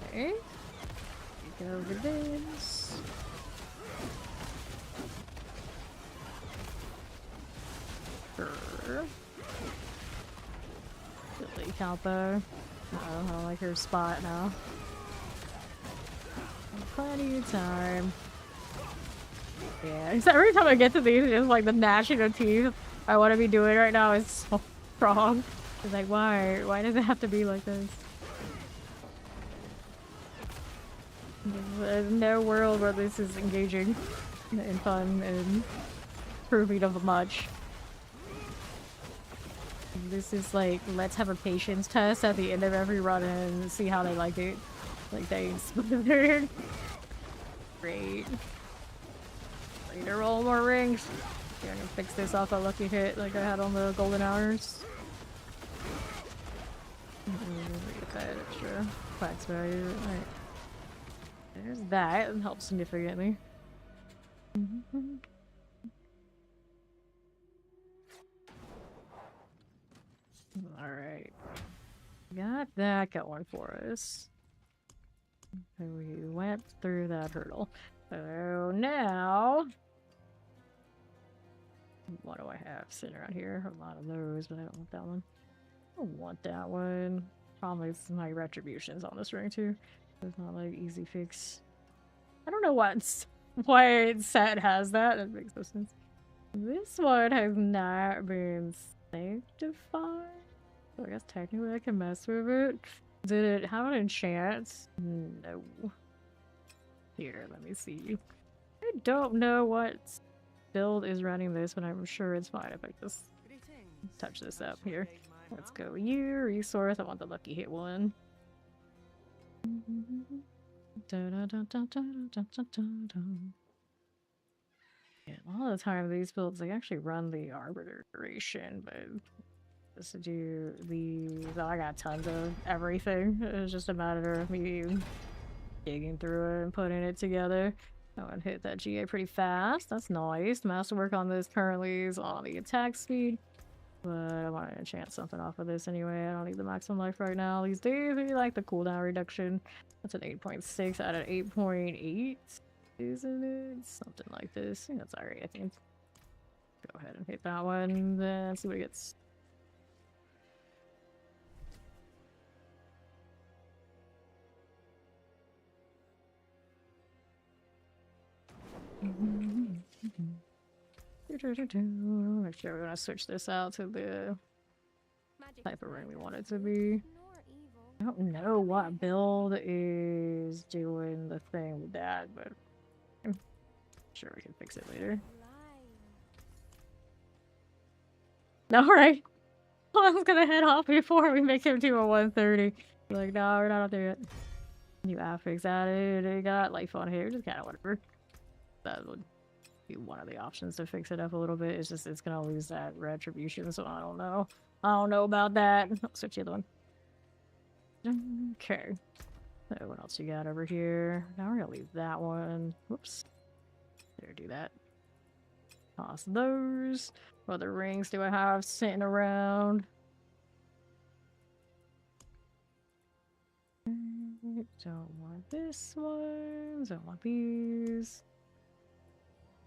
Okay. Get over this. Silly Calpo. I don't like her spot now. Plenty of time. Yeah, except every time I get to these, it's just like the gnashing of teeth I want to be doing right now is so strong. It's like, why? Why does it have to be like this? There's no world where this is engaging and fun and proving of much. This is like, let's have a patience test at the end of every run and see how they like it. Like, thanks. Great. Need to roll more rings. Yeah, I'm gonna fix this off a lucky hit like I had on the golden hours. Get that extra wax value. Alright. There's that. It helps significantly. Alright. Got that going for us. So we went through that hurdle. So now... what do I have sitting around here? A lot of those, but I don't want that one. I don't want that one. Probably my retributions on this ring too. It's not like easy fix. I don't know why set has that. It makes no sense. This one has not been sanctified. So I guess technically I can mess with it. Did it have an enchant? No. Here, let me see. I don't know what build is running this, but I'm sure it's fine if I just touch this up here. Let's go you, resource. I want the lucky hit one. Yeah, a lot of the time these builds, they actually run the arbiter duration, but just to do these, I got tons of everything. It's just a matter of me digging through it and putting it together. I would hit that GA pretty fast. That's nice. Masterwork on this currently is on the attack speed. But I want to enchant something off of this anyway. I don't need the maximum life right now. These days, we like the cooldown reduction. That's an 8.6 out of 8.8, isn't it? Something like this. I think that's alright, I think. Go ahead and hit that one, then see what it gets. Actually, we're gonna switch this out to the type of ring we want it to be. I don't know what build is doing the thing with that, but I'm sure we can fix it later. Alright. I was gonna head off before we make him to a 130. Like, no, we're not up there yet. New affix added. I got life on here, just kind of whatever. That would be one of the options to fix it up a little bit. It's just it's gonna lose that retribution, so I don't know. I don't know about that. I'll switch the other one. Okay. So what else you got over here? Now we're gonna leave that one. Whoops. There, do that. Toss those. What other rings do I have sitting around? Don't want this one. Don't want these.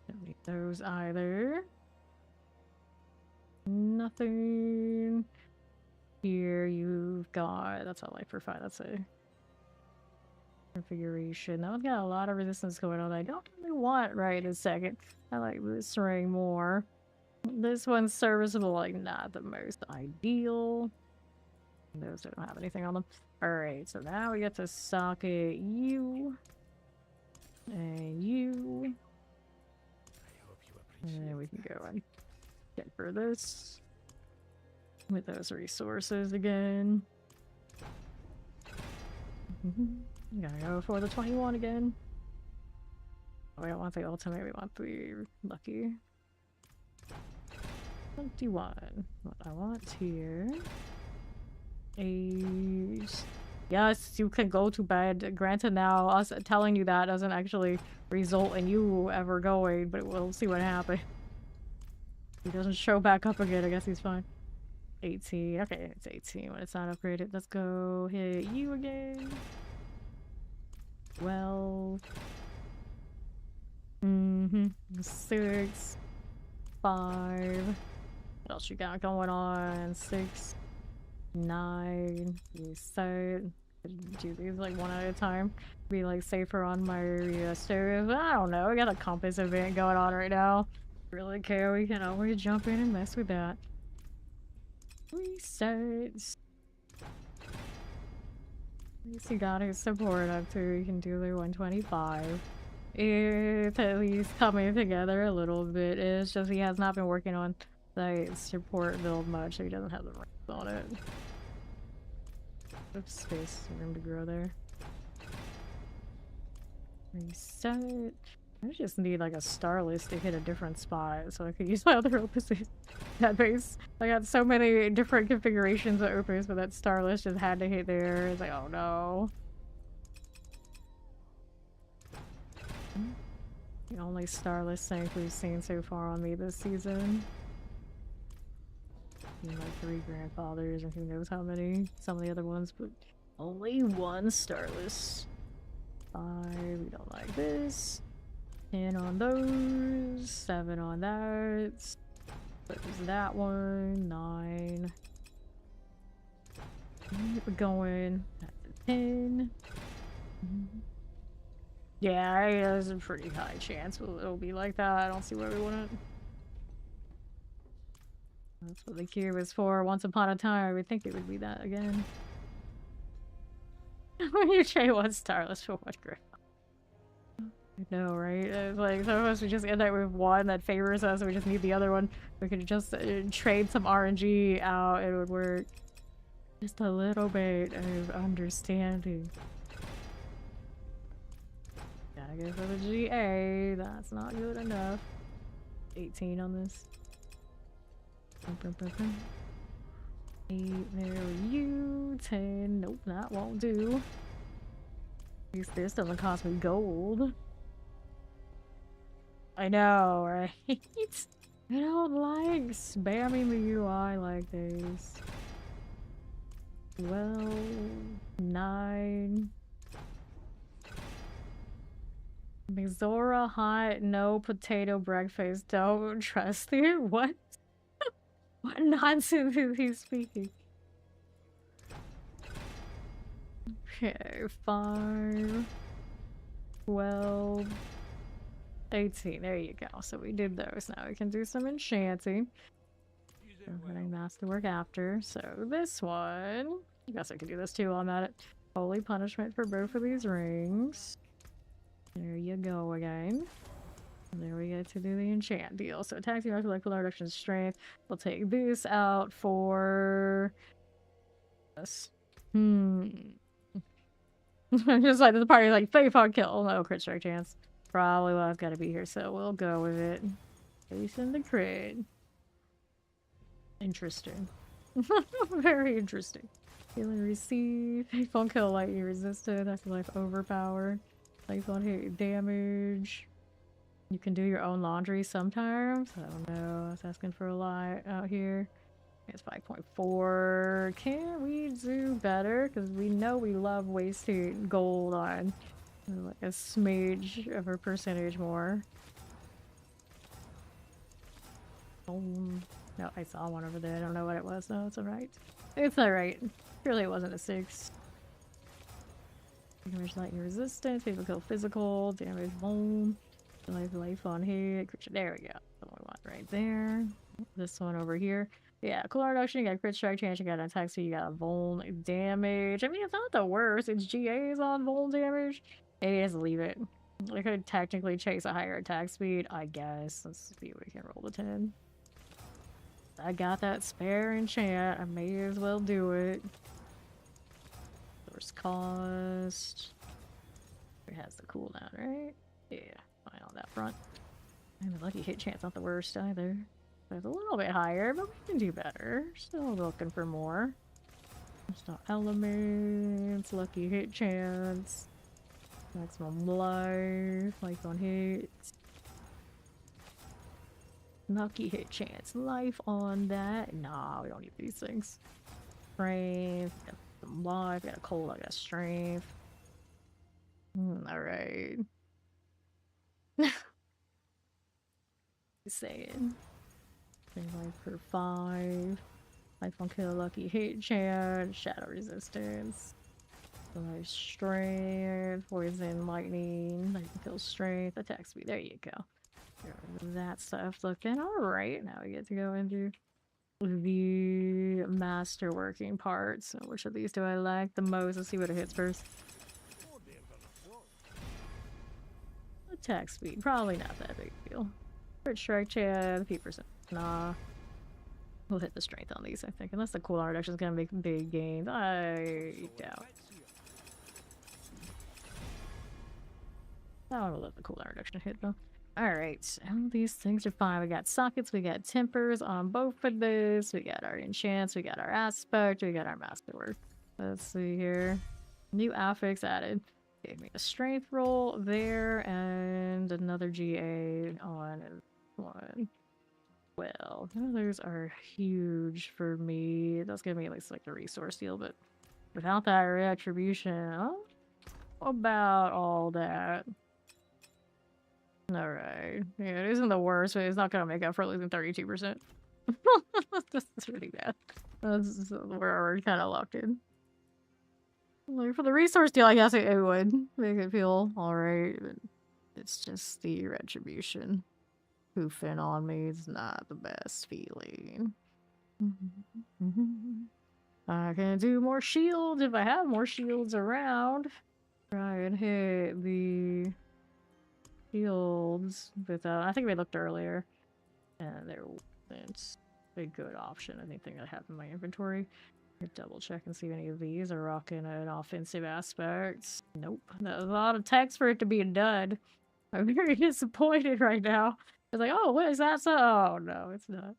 Don't need those either. Nothing. Here you've got, that's a life for 5, that's a configuration. That one's got a lot of resistance going on. I don't really want right this second. I like this ring more. This one's serviceable, like not the most ideal. Those don't have anything on them. Alright, so now we get to socket you. And you. And then we can go and get for this. With those resources again. Gotta go for the 21 again. Oh, we don't want the ultimate, we want the lucky. 21. What I want here is... yes, you can go to bed. Granted now, us telling you that doesn't actually result in you ever going, but we'll see what happens. He doesn't show back up again, I guess he's fine. 18. Okay, it's 18 when it's not upgraded. Let's go hit you again. 12. 6. 5. What else you got going on? 6. 9. You said do these like one at a time. Be like safer on my stereos. I don't know. We got a compass event going on right now. Really care? We can always jump in and mess with that. Resets. At least you got his support up to you can do the 125. It's at least coming together a little bit. It's just he has not been working on the support build much, so he doesn't have the ranks on it. Oops, space, room to grow there. Reset. I just need like a star list to hit a different spot so I could use my other opus. That base. I got so many different configurations of opus, but that star list just had to hit there. It's like, oh no. The only star list sync we've seen so far on me this season. Like 3 grandfathers and who knows how many. Some of the other ones, but only 1 starless. 5, we don't like this. 10 on those. 7 on that. There's that one. 9. Keep going. That's a 10. Yeah, there's a pretty high chance it'll be like that. I don't see why we wouldn't. That's what the cube is for. Once upon a time, I would think it would be that again. When you trade 1 starless for 1 grip. I know, right? It's like some of us would just end up with 1 that favors us, and we just need the other one. We could just trade some RNG out, it would work. Just a little bit of understanding. Gotta go for the GA. That's not good enough. 18 on this. 8, there you. 10, nope, that won't do. At least this doesn't cost me gold. I know, right? I don't like spamming the UI like this. 12, 9. Mizora hot, no potato breakfast. Don't trust you? What? What nonsense is he speaking? Okay, 5, 12, 18. There you go. So we did those. Now we can do some enchanting. Getting masterwork after. So this one, I guess I could do this too while I'm at it. Holy punishment for both of these rings. There you go again. And there we get to do the enchant deal. So attack the like full reduction strength. We'll take this out for this. Just like the party like faith on kill. No crit strike chance. Probably well, I've got to be here, so we'll go with it. Face in the crit. Interesting. Very interesting. Healing receive. Faith on kill lightning resisted. That's life overpowered. Life on hit damage. You can do your own laundry sometimes. I don't know. I was asking for a lot out here. It's 5.4. Can we do better? Because we know we love wasting gold on like a smidge of a percentage more. Oh, no, I saw one over there. I don't know what it was. No, it's alright. It's alright. Surely it wasn't a 6. Damage lightning resistance. People kill physical. Damage boom. Life on hit. There we go. That's what we want right there. This one over here. Yeah, cool reduction. You got crit strike chance. You got attack speed. You got vuln damage. I mean, it's not the worst. It's GA's on vuln damage. Maybe just leave it. I could technically chase a higher attack speed, I guess. Let's see if we can roll the 10. I got that spare enchant. I may as well do it. Source cost. It has the cooldown, right? Yeah. Fine on that front. And the lucky hit chance not the worst either. So it's a little bit higher, but we can do better. Still looking for more. Stop elements, lucky hit chance, maximum life on hits. Lucky hit chance, life on that. Nah, we don't need these things. Strength, got some life, got a cold, I got strength. Alright. Saying. life per 5. Life on kill, lucky hit chance, shadow resistance. Life strength, poison, lightning, life kill strength, attack speed. There you go. That stuff looking alright. Now we get to go into the masterworking part. So which of these do I like the most? Let's see what it hits first. Attack speed, probably not that big a deal. Crit strike chance, P%. Nah. We'll hit the strength on these, I think. Unless the cooldown reduction is gonna make big gains. I doubt. I don't let the cooldown reduction hit though. Alright, so these things are fine. We got sockets, we got tempers on both of this. We got our enchants, we got our aspect, we got our masterwork. Let's see here. New affix added. Gave me a strength roll there and another GA on one. Well, those are huge for me. That's gonna be at least like the resource deal, but without that retribution, oh, about all that. Alright. Yeah, it isn't the worst, but it's not gonna make up for losing 32%. That's really bad. That's where we're kind of locked in. Like, for the resource deal, I guess it would make it feel alright, but it's just the retribution. Poofing on me is not the best feeling. I can do more shields if I have more shields around. Try and hit the shields without. I think we looked earlier, and there wasn't a good option. Anything I have in my inventory. Double check and see if any of these are rocking an offensive aspect. Nope. That's a lot of text for it to be a dud. I'm very disappointed right now. It's like, oh, what is that? So, oh no, it's not.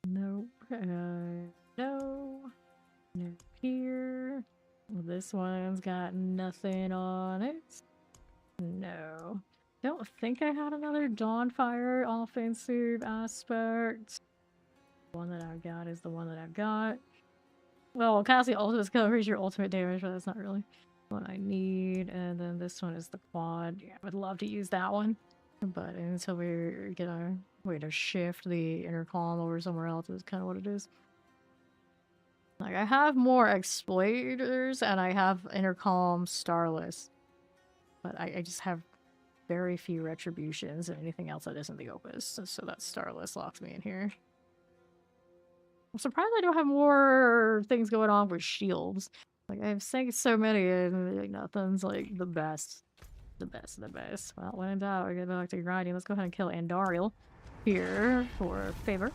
Nope. No. No here. Well, this one's got nothing on it. No. Don't think I had another Dawnfire offensive aspect. The one that I've got is the one that I've got. Well, casting ultimate is gonna raise your ultimate damage, but that's not really what I need. And then this one is the quad. Yeah, I would love to use that one. But until we get a way to shift the intercom over somewhere else is kind of what it is. Like, I have more exploiters and I have intercom starless. But I just have very few retributions and anything else that isn't the opus. So that starless locks me in here. I'm surprised I don't have more things going on with shields. Like, I've saved so many and like, nothing's like the best. The best. Well, when in doubt, we get back to grinding. Let's go ahead and kill Andariel here for favor.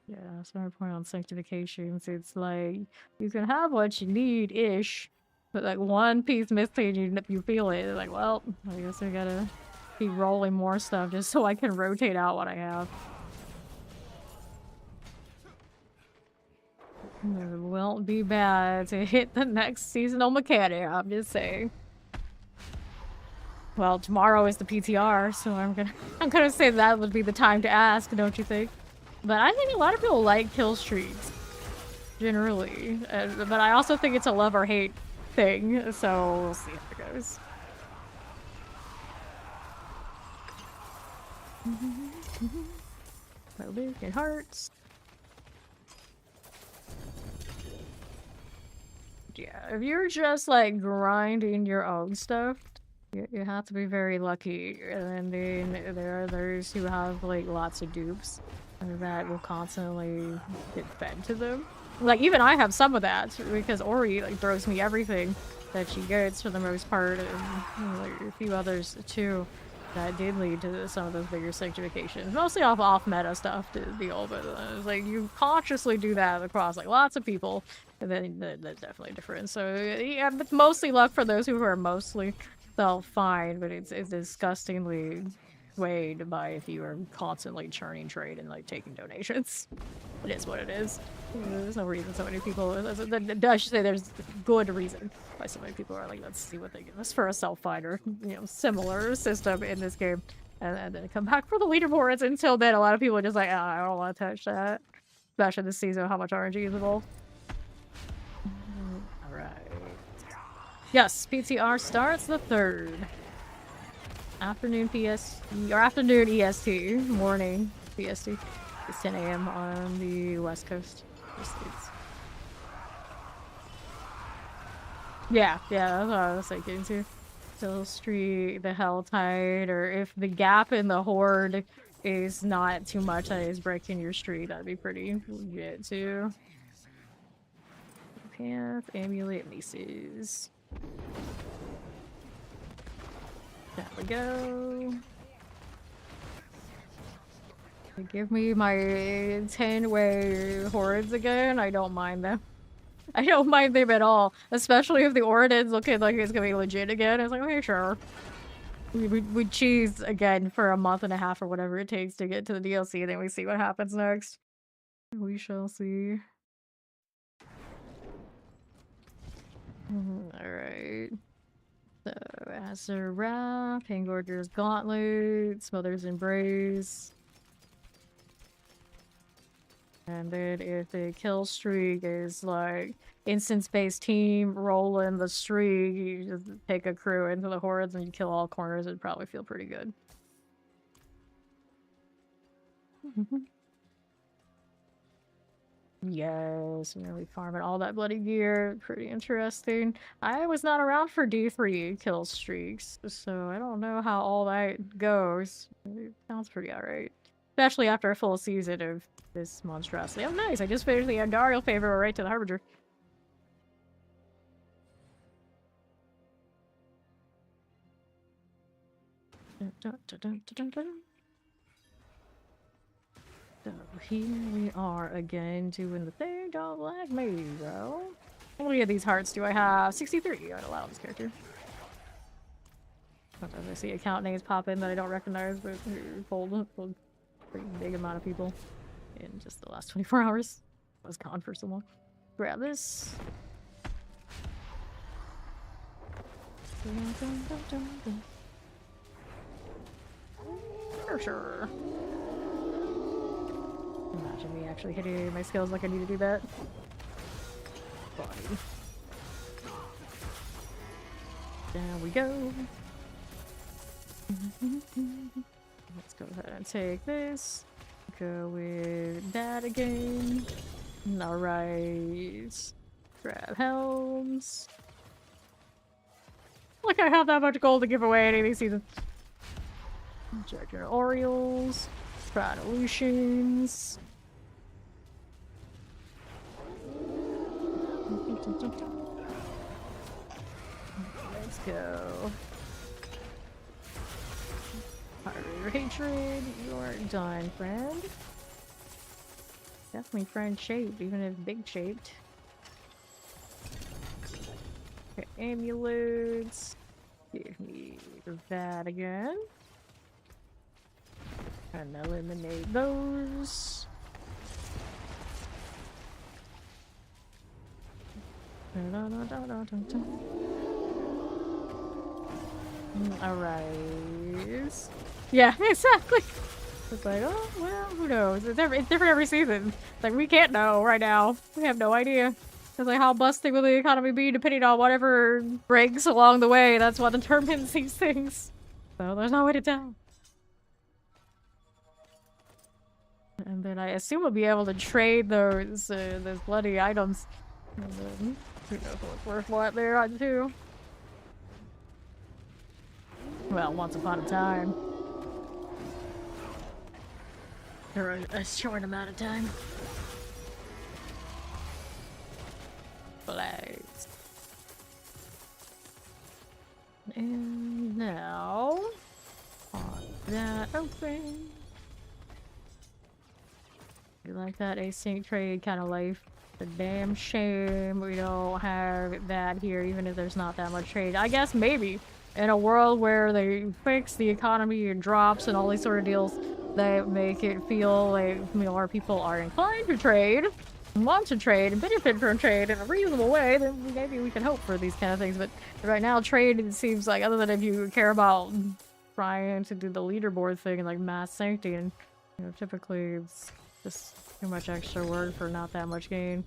Yeah, that's my point on sanctifications. It's like, you can have what you need-ish, but like one piece missing, you feel it. It's like, well, I guess we gotta keep rolling more stuff just so I can rotate out what I have. It won't be bad to hit the next seasonal mechanic, I'm just saying. Well, tomorrow is the PTR, so I'm gonna say that would be the time to ask, don't you think? But I think a lot of people like kill streaks, generally. But I also think it's a love or hate thing, so we'll see how it goes. Luke and hearts. Yeah, if you're just like grinding your own stuff, you have to be very lucky. And then there are those who have like lots of dupes that will constantly get fed to them. Like, even I have some of that because Ori like throws me everything that she gets for the most part, and like a few others too. That did lead to some of those bigger sanctifications, mostly off meta stuff to deal, but it's like you consciously do that across like lots of people, and then that's definitely different. So yeah, it's mostly luck for those who are mostly fine, but it's disgustingly weighed by if you are constantly churning trade and like taking donations. It is what it is. There's no reason so many people. I should say there's good reason why so many people are like, let's see what they give us for a self-fighter. You know, similar system in this game, and then come back for the leaderboards. Until then, a lot of people are just like, oh, I don't want to touch that. Especially this season, how much RNG is involved. Yes, PTR starts the 3rd. Afternoon or afternoon EST, morning PST. It's 10 a.m. on the west coast of the States. Yeah, that's what I was thinking too. Still Street, the Hell Tide, or if the gap in the Horde is not too much that is breaking your street, that'd be pretty legit too. Path, Amulet, Maces. There we go. Give me my 10-way hordes again. I don't mind them. I don't mind them at all. Especially if the Ordin's looking like it's gonna be legit again. I was like, okay, sure. We cheese again for a month and a half or whatever it takes to get to the DLC, and then we see what happens next. We shall see. Alright. So, Azure Wrath, Hangorger's Gauntlet, Smother's Embrace. And then if the kill streak is like instance-based team rolling the streak, you just take a crew into the hordes and you kill all corners, it'd probably feel pretty good. Yes, really farming all that bloody gear. Pretty interesting. I was not around for D3 kill streaks, so I don't know how all that goes. It sounds pretty alright. Especially after a full season of this monstrosity. Oh, nice! I just finished the Andariel favor right to the Harbinger. So here we are again doing the thing. Don't like me, bro. How many of these hearts do I have? 63. I'd allow this character. Sometimes I see account names pop in that I don't recognize, but pulled a pretty big amount of people in just the last 24 hours. I was gone for so long. Grab this. For sure. Imagine me actually hitting my skills like I need to do that. Body. There we go. Let's go ahead and take this. Go with that again. Alright. Grab helms. Like I have that much gold to give away any of these seasons. Check your Orioles. Pronolutions. Let's go. Harder hatred, you're done, friend. Definitely friend shaped, even if big shaped. Okay, amulets. Give me that again. And eliminate those. Alright. Yeah, exactly. It's like, oh, well, who knows? It's different every season. It's like, we can't know right now. We have no idea. It's like, how busting will the economy be depending on whatever breaks along the way? That's what determines these things. So there's no way to tell. And then I assume we'll be able to trade those bloody items. And then, who knows what's worth what there on too. Well, once upon a time. For a short amount of time. Flags. And now, on that open. You like that async trade kind of life? It's a damn shame we don't have that here, even if there's not that much trade. I guess maybe in a world where they fix the economy and drops and all these sort of deals that make it feel like more people are inclined to trade, want to trade, and benefit from trade in a reasonable way, then maybe we can hope for these kind of things. But right now, trade, it seems like, other than if you care about trying to do the leaderboard thing and like mass sanctity, and you know, typically it's just too much extra work for not that much gain.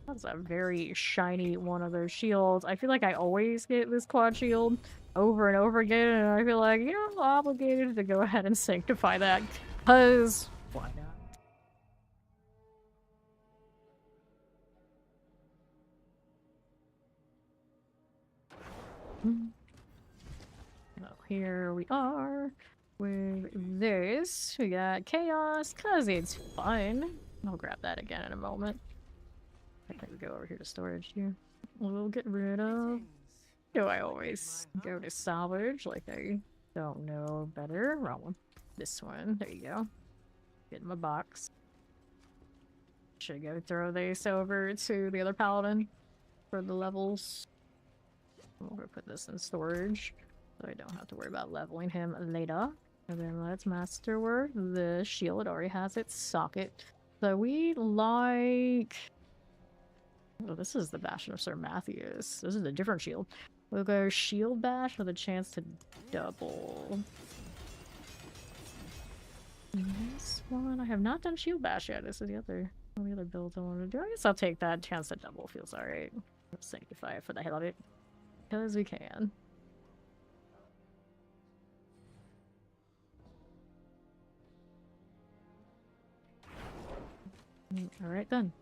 That's a very shiny one of those shields. I feel like I always get this quad shield over and over again, and I feel like, you know, I'm obligated to go ahead and sanctify that, because why not? Well, here we are with this. We got chaos, because it's fun. I'll grab that again in a moment. I think we go over here to storage here. We'll get rid of... Do I always go to salvage like I don't know better? Wrong one. This one. There you go. Get in my box. Should go throw this over to the other paladin for the levels. We're gonna put this in storage so I don't have to worry about leveling him later. And then let's masterwork the shield. It already has its socket. So we like... Oh, this is the Bastion of Sir Matthews. This is a different shield. We'll go Shield Bash with a chance to double. This one, I have not done Shield Bash yet. This is the other build I want to do. I guess I'll take that. Chance to double feels alright. Let's sanctify it for the hell of it. Because we can. Alright then.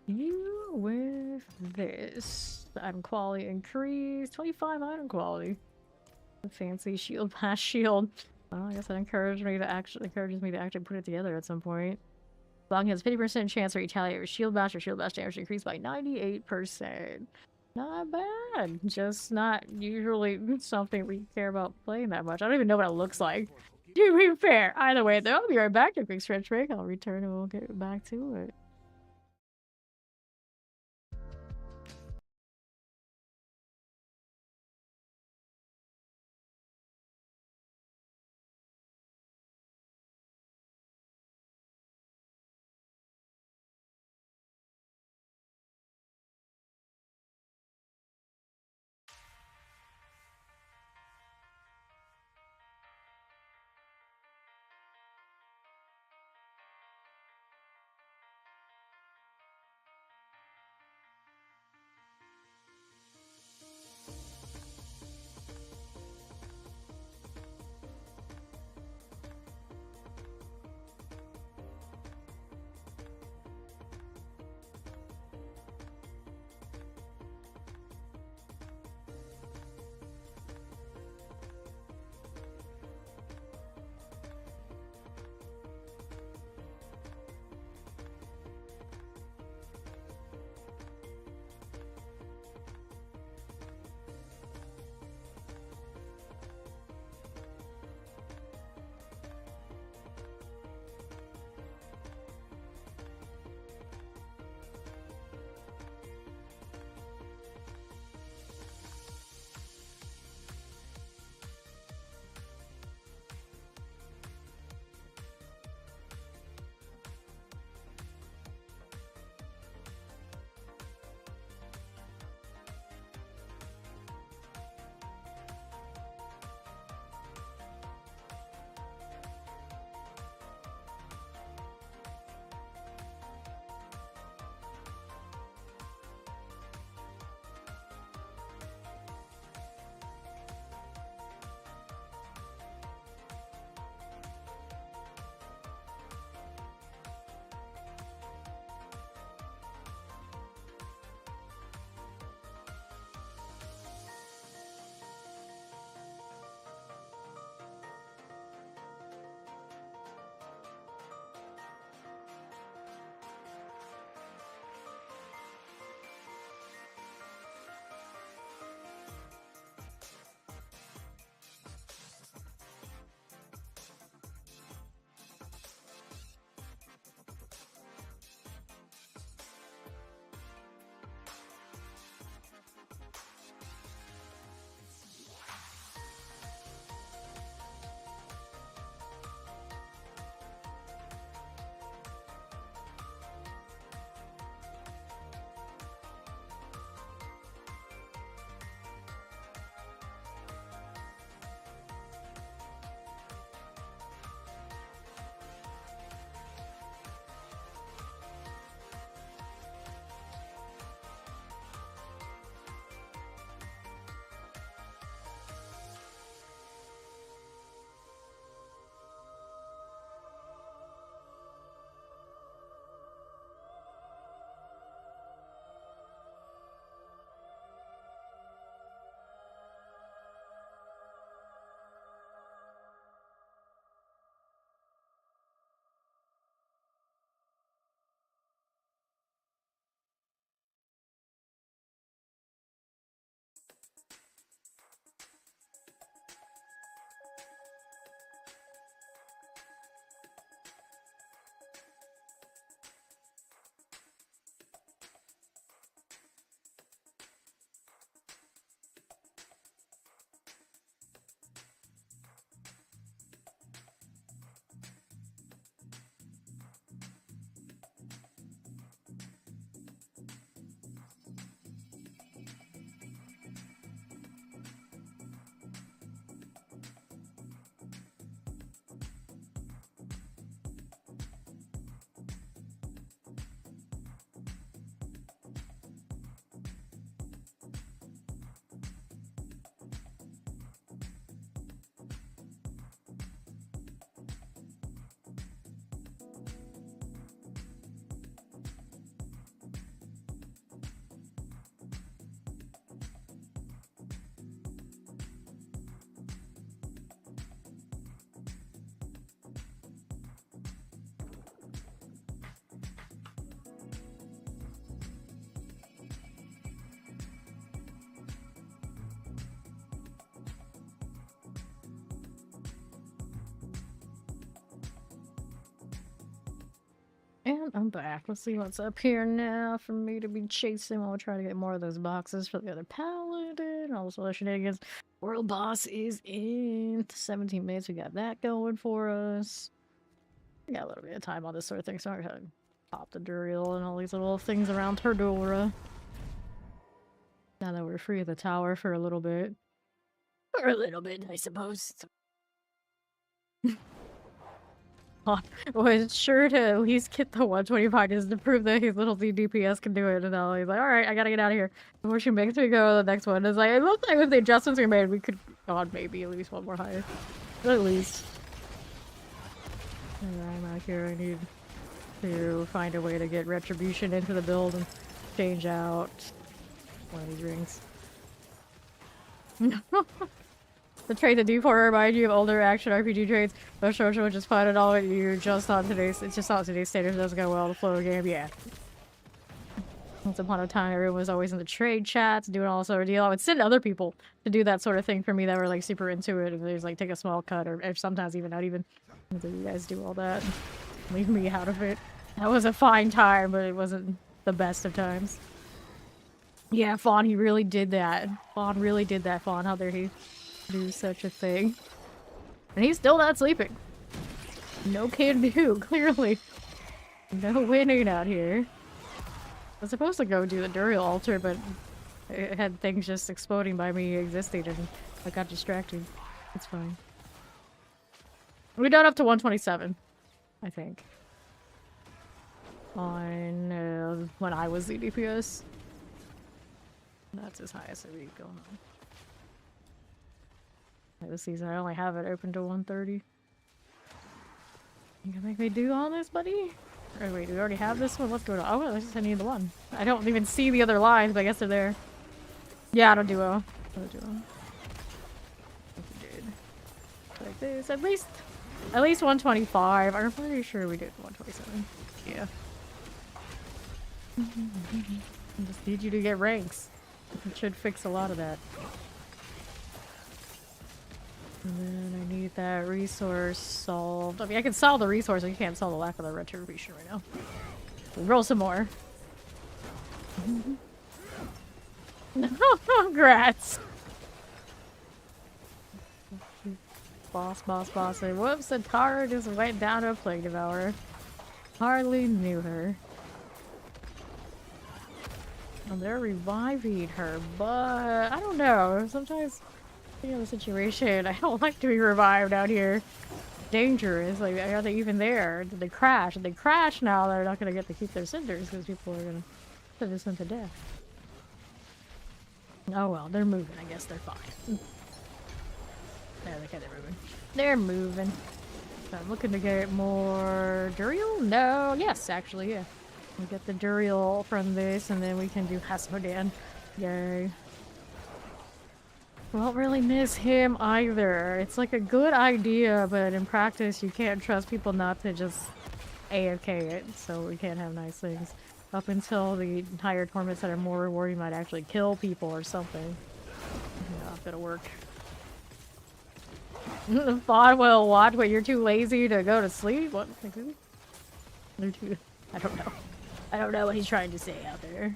You with this. The item quality increase. 25 item quality. The fancy shield pass shield. Well, I guess that encourages me to actually put it together at some point. Blocking has 50% chance to retaliate with shield bash or shield bash damage increased by 98%. Not bad. Just not usually something we care about playing that much. I don't even know what it looks like. To be fair. Either way, though, I'll be right back to a quick stretch break. I'll return and we'll get back to it. And I'm back. Let's see what's up here now for me to be chasing while we try to get more of those boxes for the other Paladin. All those other shenanigans. World boss is in 17 minutes. We got that going for us. We got a little bit of time on this sort of thing, so I'm gonna pop the Duriel and all these little things around Turdora. Now that we're free of the tower for a little bit. For a little bit, I suppose. Was sure to at least get the 125 just to prove that his little DPS can do it. And now he's like, alright, I gotta get out of here. Before she makes me go to the next one. It's like, it looks like with the adjustments we made, we could, God, maybe at least one more higher. At least. I'm out here. I need to find a way to get retribution into the build and change out one of these rings. The trait that D4 remind you of older action RPG traits. But Shosho would just find it all at you just on today's. It's just on today's standards. Doesn't go well. The flow of the game, yeah. Once upon a time, everyone was always in the trade chats, doing all sort of deal. I would send other people to do that sort of thing for me that were like super into it. If they was like take a small cut, or if sometimes even not even. So you guys do all that. Leave me out of it. That was a fine time, but it wasn't the best of times. Yeah, Fawn, he really did that. Fawn really did that, Fawn. How dare he do such a thing? And he's still not sleeping. No can do, clearly. No winning out here. I was supposed to go do the Duriel altar, but it had things just exploding by me existing, and I got distracted. It's fine. We done up to 127, I think. On when I was the DPS. That's as high as it would go on. This season I only have it open to 130. You gonna make me do all this, buddy? Or wait, do we already have this one? What's going on? Oh, well, I just need the one. I don't even see the other lines, but I guess they're there. Yeah, I don't do well. I don't do well. I think we did. Like this. At least 125. I'm pretty sure we did 127. Yeah. I just need you to get ranks. It should fix a lot of that. And then I need that resource solved. I mean, I can solve the resource, I can't solve the lack of the retribution right now. So roll some more. Congrats! Boss. And whoops, the Tara just went down to a plague devourer. Hardly knew her. And they're reviving her, but I don't know. Sometimes, you know, the situation, I don't like to be revived out here. Dangerous. Like, are they even there? Did they crash? If they crash now, they're not gonna get to keep their cinders because people are gonna send them to death. Oh well, they're moving. I guess they're fine. Yeah, they're moving. They're moving. So I'm looking to get more Duriel? No, yes, actually, yeah. We get the Duriel from this, and then we can do Hasmodan. Yay. Won't really miss him either. It's like a good idea, but in practice you can't trust people not to just AFK it, so we can't have nice things. Up until the higher tournaments that are more rewarding might actually kill people or something. Yeah, not gonna work. The Fawn will watch, but you're too lazy to go to sleep? What? They're too... I don't know. I don't know what he's trying to say out there.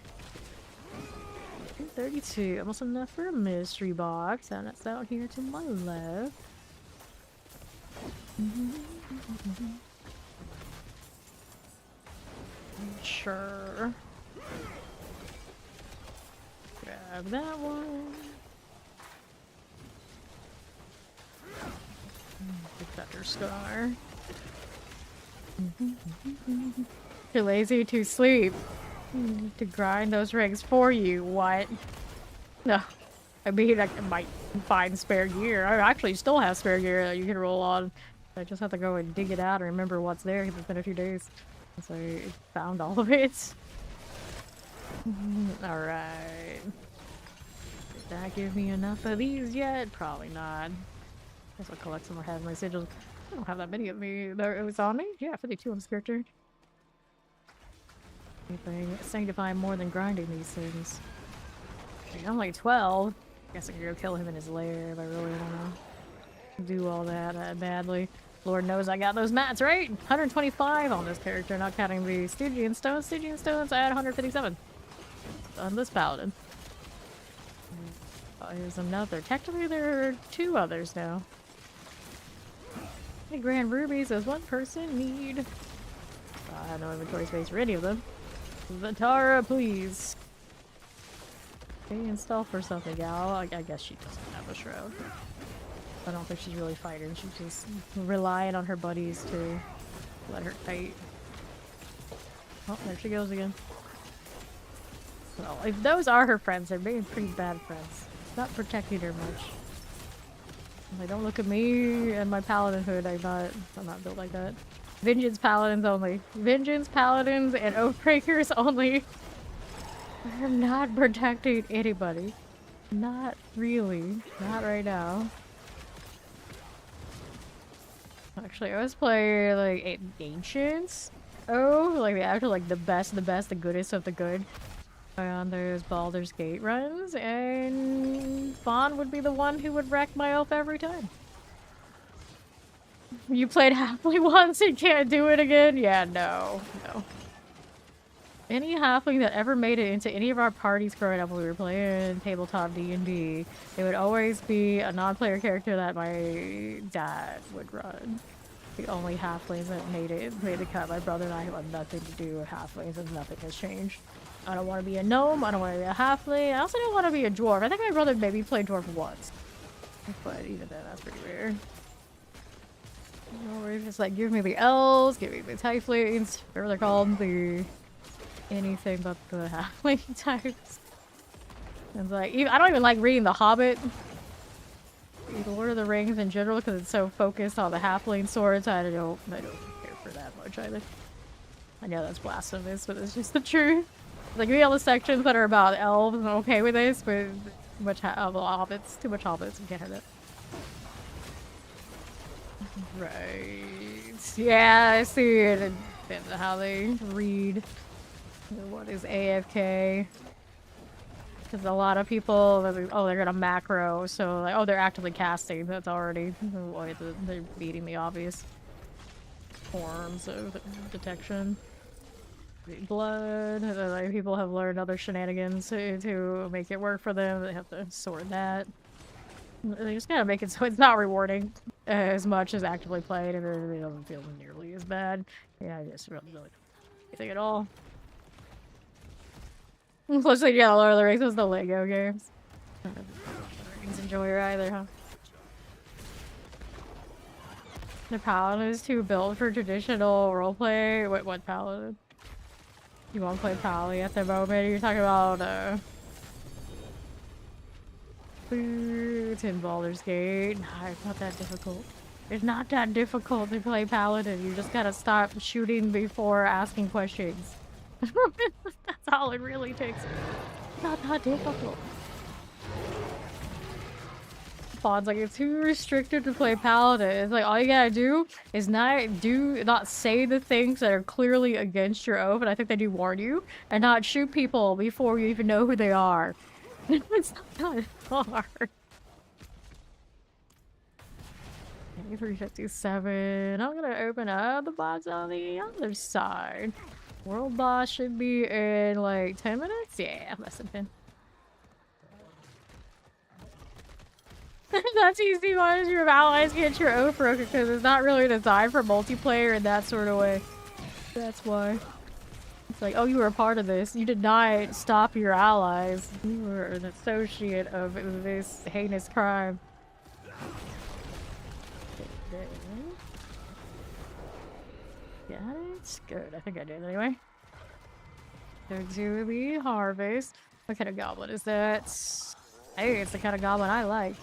32, almost enough for a mystery box, and that's out here to my left. Sure. Grab that one. Defender Scar. Too lazy to sleep. To grind those rings for you. What? No. I mean, I might find spare gear. I actually still have spare gear that you can roll on. I just have to go and dig it out and remember what's there because it's been a few days since I found all of it. Alright. Did that give me enough of these yet? Probably not. Guess I'll collect some more Have My Sigils. I don't have that many of me. It was on me? Yeah, 52 on this character. Anything sanctifying more than grinding these things. I'm like 12. Guess I could go kill him in his lair if I really want to do all that badly. Lord knows I got those mats, right? 125 on this character, not counting the Stygian stones. Stygian stones, I had 157 on this paladin. Here's another. Technically, there are 2 others now. Hey, grand rubies does one person need? I have no inventory space for any of them. Zatara, please. Okay, install for something, gal. I guess she doesn't have a shroud. I don't think she's really fighting. She's just relying on her buddies to let her fight. Oh, there she goes again. Well, if those are her friends, they're being pretty bad friends. Not protecting her much. Like, don't look at me and my paladin hood. I'm not built like that. Vengeance paladins only. Vengeance paladins and oathbreakers only. I'm not protecting anybody. Not really. Not right now. Actually, I was playing like Ancients. Oh, like the actual, like the best, the goodest of the good. On those Baldur's Gate runs, and Vaughn would be the one who would wreck my elf every time. You played halfling once and can't do it again? Yeah, no. Any halfling that ever made it into any of our parties growing up when we were playing tabletop D&D, it would always be a non-player character that my dad would run. The only halflings that made the cut. My brother and I have nothing to do with halflings, and nothing has changed. I don't want to be a gnome, I don't want to be a halfling, I also don't want to be a dwarf. I think my brother maybe played dwarf once. But even then, that's pretty rare. Or just like, give me the elves, give me the tieflings, whatever they're called, the anything but the halfling types. And like, I don't even like reading The Hobbit. The Lord of the Rings in general, because it's so focused on the halfling swords. I don't care for that much either. I know that's blasphemous, but it's just the truth. Like, read all the sections that are about elves, I'm okay with this, but too much hobbits. Too much hobbits, we can't have that. Right. Yeah, I see it. Depends on how they read. What is AFK? Because a lot of people, oh, they're gonna macro, so like, oh, they're actively casting. That's already, they're beating the obvious forms of detection. Blood, like, people have learned other shenanigans to make it work for them. They have to sort that. They just gotta make it so it's not rewarding as much as actively played, and it doesn't feel nearly as bad. Yeah, I just really don't think at all. Plus, like, yeah, Lord of the Rings was the Lego games. Lord of the Rings enjoyer either, huh? The Paladin is too built for traditional roleplay. Wait, what Paladin? You want to play Pally at the moment? You're talking about, it's in Baldur's Gate. Nah, it's not that difficult. It's not that difficult to play Paladin. You just gotta stop shooting before asking questions. That's all it really takes. It's not that difficult. Fawn's like, it's too restricted to play Paladin. It's like, all you gotta do is not say the things that are clearly against your oath, and I think they do warn you, and not shoot people before you even know who they are. It's not that hard. 357. I'm gonna open up the box on the other side. World boss should be in like 10 minutes? Yeah, less than 10. That's easy. Why does your allies get your oath broken? Because it's not really designed for multiplayer in that sort of way. That's why. It's like, oh, you were a part of this. You did not stop your allies. You were an associate of this heinous crime. Got it? Good. I think I did anyway. Go to the harvest. What kind of goblin is that? Hey, it's the kind of goblin I like.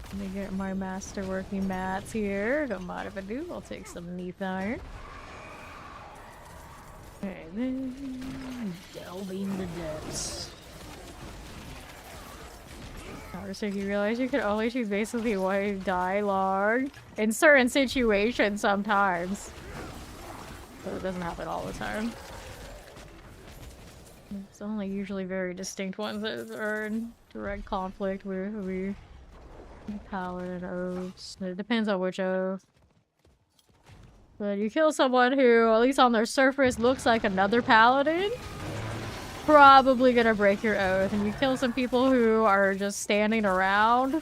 Let me get my masterworking mats here. Don't mind if I do. I'll take some neath iron. And then delving the depths. So you realize you can only choose basically one dialogue in certain situations sometimes. But it doesn't happen all the time. It's only usually very distinct ones that are in direct conflict with the Paladin oaths. It depends on which oath. But you kill someone who, at least on their surface, looks like another paladin, probably gonna break your oath. And you kill some people who are just standing around,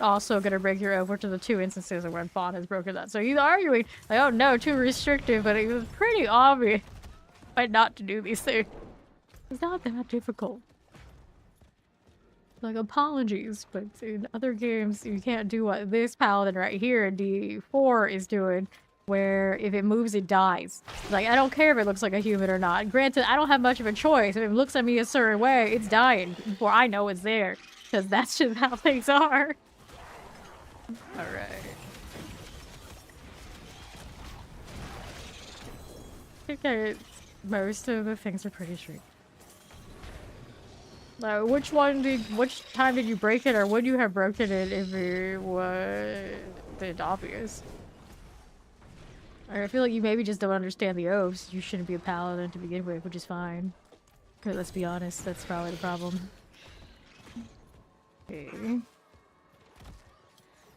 also gonna break your oath, which are the two instances of when Fawn has broken that. So he's arguing, like, oh no, too restrictive, but it was pretty obvious not to do these things. It's not that difficult. Like, apologies, but in other games, you can't do what this paladin right here in D4 is doing, where if it moves, it dies. Like, I don't care if it looks like a human or not. Granted, I don't have much of a choice. If it looks at me a certain way, it's dying before I know it's there. Because that's just how things are. Alright. Okay, most of the things are pretty straight. Which time did you break it, or would you have broken it if it was obvious? I feel like you maybe just don't understand the oaths. You shouldn't be a paladin to begin with, which is fine. Okay, let's be honest, that's probably the problem. Okay.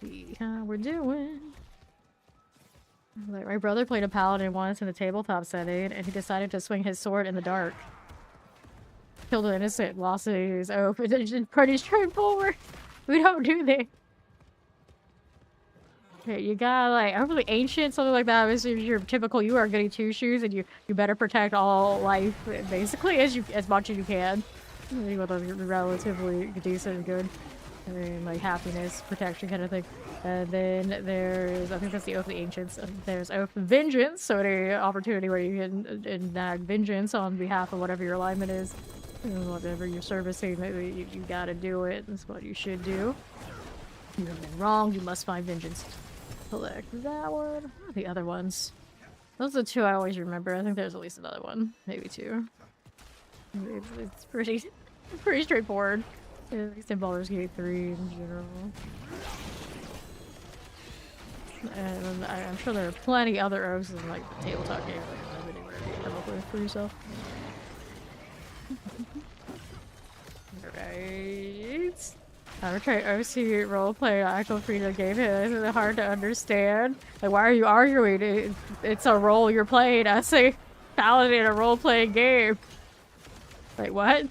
See how we're doing. Like, my brother played a paladin once in the tabletop setting, and he decided to swing his sword in the dark. Killed an innocent, lost his oath. It's just pretty straightforward. We don't do that. Okay, you got like overly ancient, something like that. If you're typical, you are goody two shoes, and you better protect all life basically as much as you can. With a relatively decent and good, I mean, like happiness, protection kind of thing. And then there's, I think that's the Oath of the Ancients. There's Oath of Vengeance, so the opportunity where you can enact vengeance on behalf of whatever your alignment is, whatever you're servicing. You gotta do it. That's what you should do. You have been wrong. You must find vengeance. Select that one. The other ones. Those are the two I always remember. I think there's at least another one, maybe two. It's pretty straightforward. At least in Baldur's Gate 3 in general. And I'm sure there are plenty other oaths in like the tabletop game, like limiting whatever you come up with for yourself. Alright. I would try OC roleplay actual freedom game. It's hard to understand. Like, why are you arguing? It's a role you're playing. I say Paladin in a role-playing game. Like, what?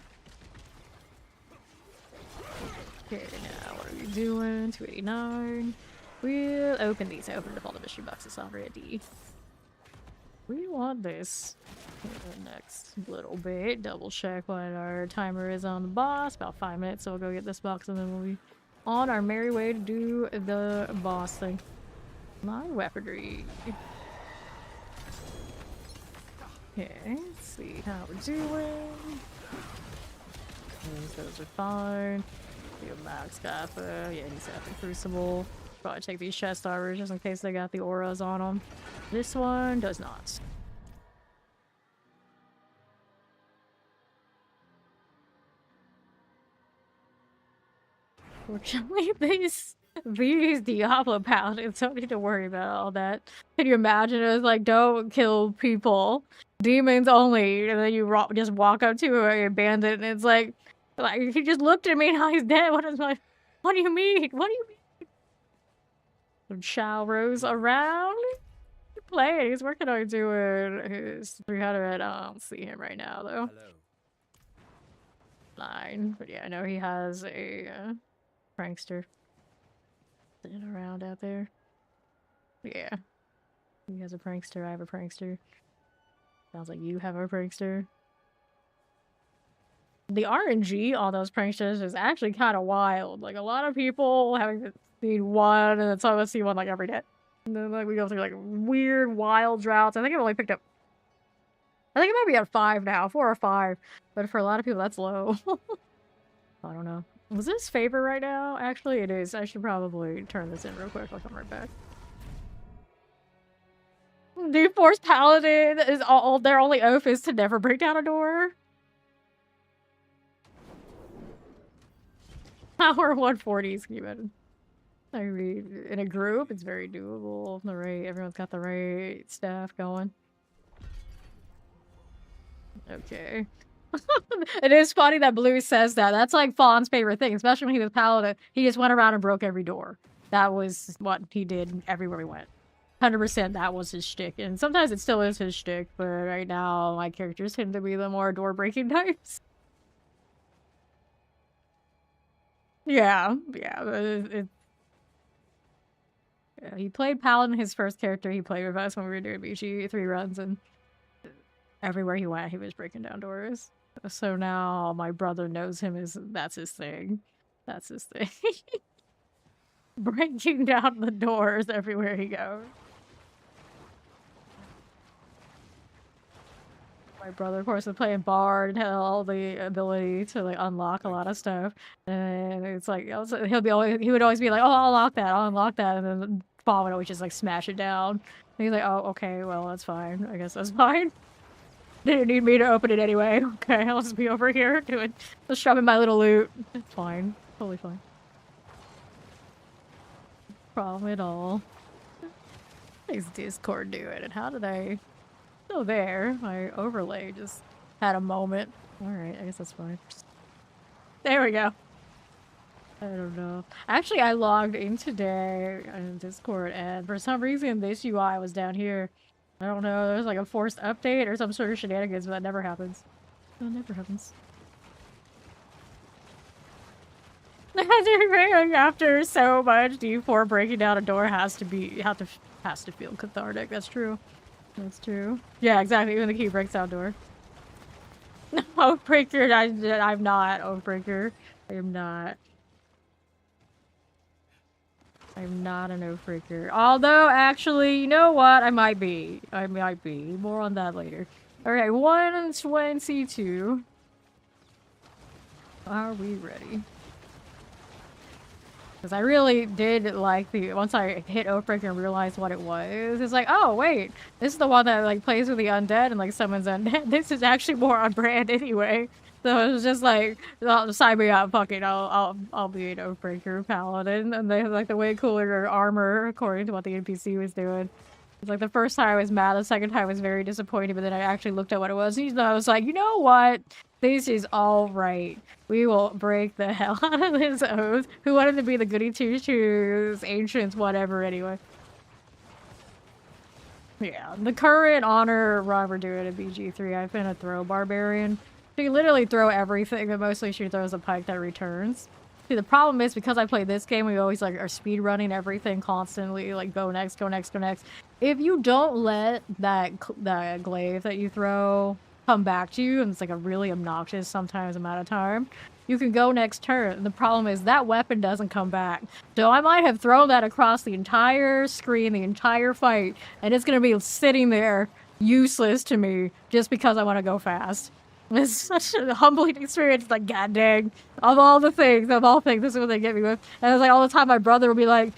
Okay, now what are we doing? 289. We'll open these. I opened up all the mystery boxes already. We want this for the next little bit. Double check what our timer is on the boss. About 5 minutes, so we'll go get this box and then we'll be on our merry way to do the boss thing. My weaponry. Okay, let's see how we're doing. Those are fine. Max got the, yeah, he's got the Crucible. Probably take these chest armors just in case they got the auras on them. This one does not. Fortunately, these Diablo paladins don't need to worry about all that. Can you imagine? It was like, don't kill people, demons only, and then you just walk up to a bandit and it's like he just looked at me and now he's dead. What do you mean? What do you mean? Chow rose around. Play. He's working on doing his 300. I don't see him right now though. Hello. 9. But yeah, I know he has a prankster sitting around out there. Yeah. He has a prankster. I have a prankster. Sounds like you have a prankster. The RNG on those pranksters is actually kind of wild. Like, a lot of people having seen one, and then some of us see one like every day. And then like we go through like weird, wild droughts. I think I've only picked up, I think it might be at 5 now, 4 or 5. But for a lot of people, that's low. I don't know. Was this favor right now? Actually, it is. I should probably turn this in real quick. I'll come right back. New Force Paladin is all their only oath is to never break down a door. Power 140s, can you imagine? I mean, in a group, it's very doable. The right, everyone's got the right stuff going. Okay. It is funny that Blue says that. That's like Fawn's favorite thing, especially when he was Paladin. He just went around and broke every door. That was what he did everywhere we went. 100% that was his shtick. And sometimes it still is his shtick, but right now my characters tend to be the more door-breaking types. Yeah. Yeah, he played Paladin, his first character he played with us when we were doing BG 3 runs, and everywhere he went, he was breaking down doors. So now my brother knows him as that's his thing. That's his thing. Breaking down the doors everywhere he goes. My brother, of course, was playing Bard and had all the ability to like unlock a lot of stuff. And it's like he would always be like, "Oh, I'll unlock that," and then Bob would always just like smash it down. And he's like, "Oh, okay, well that's fine. I guess that's fine." Didn't need me to open it anyway. Okay, I'll just be over here doing, just shoving my little loot. It's fine, totally fine. Problem at all. What is Discord doing? And how did I? Still there. My overlay just had a moment. Alright, I guess that's fine. There we go. I don't know. Actually, I logged in today on Discord, and for some reason, this UI was down here. I don't know, there's like a forced update or some sort of shenanigans, but that never happens. That never happens. After so much D4, breaking down a door has to feel cathartic. That's true. That's true. Yeah, exactly. Even the key breaks down door. Oathbreaker, I'm not Oathbreaker. I am not. I'm not an Oathbreaker. Although, actually, you know what? I might be. I might be. More on that later. Alright, 122. Are we ready? Because I really did like once I hit Oathbreaker and realized what it was, it's like, oh wait, this is the one that like plays with the undead and like summons undead. This is actually more on brand anyway. So it was just like, sign me up, fuck it, I'll be an Oathbreaker Paladin, and they have like the way cooler armor according to what the NPC was doing. It's like the first time I was mad, the second time I was very disappointed, but then I actually looked at what it was, and I was like, you know what? This is all right. We will break the hell out of this oath. Who wanted to be the goody two-shoes, ancients, whatever, anyway. Yeah, the current honor run we're doing at BG3, I've been a throw barbarian. She can literally throw everything, but mostly she throws a pike that returns. See, the problem is, because I play this game, we always like are speed running everything constantly, like go next, go next, go next. If you don't let that glaive that you throw come back to you, and it's like a really obnoxious sometimes amount of time, you can go next turn. And the problem is that weapon doesn't come back. So I might have thrown that across the entire screen, the entire fight, and it's gonna be sitting there useless to me just because I want to go fast. It's such a humbling experience. It's like, god dang, of all things, this is what they get me with. And it's like all the time my brother would be like,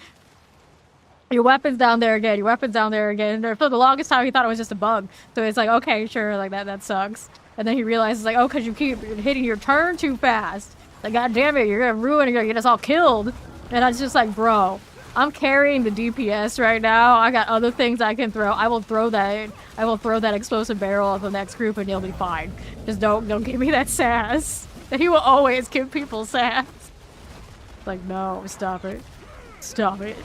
your weapon's down there again, your weapon's down there again. And for the longest time he thought it was just a bug. So it's like, okay, sure, like that sucks. And then he realizes like, oh, cause you keep hitting your turn too fast. Like, god damn it, you're gonna ruin it, you're gonna get us all killed. And I was just like, bro, I'm carrying the DPS right now. I got other things I can throw. I will throw that explosive barrel at the next group and you'll be fine. Just don't give me that sass. And he will always give people sass. Like, no, stop it. Stop it.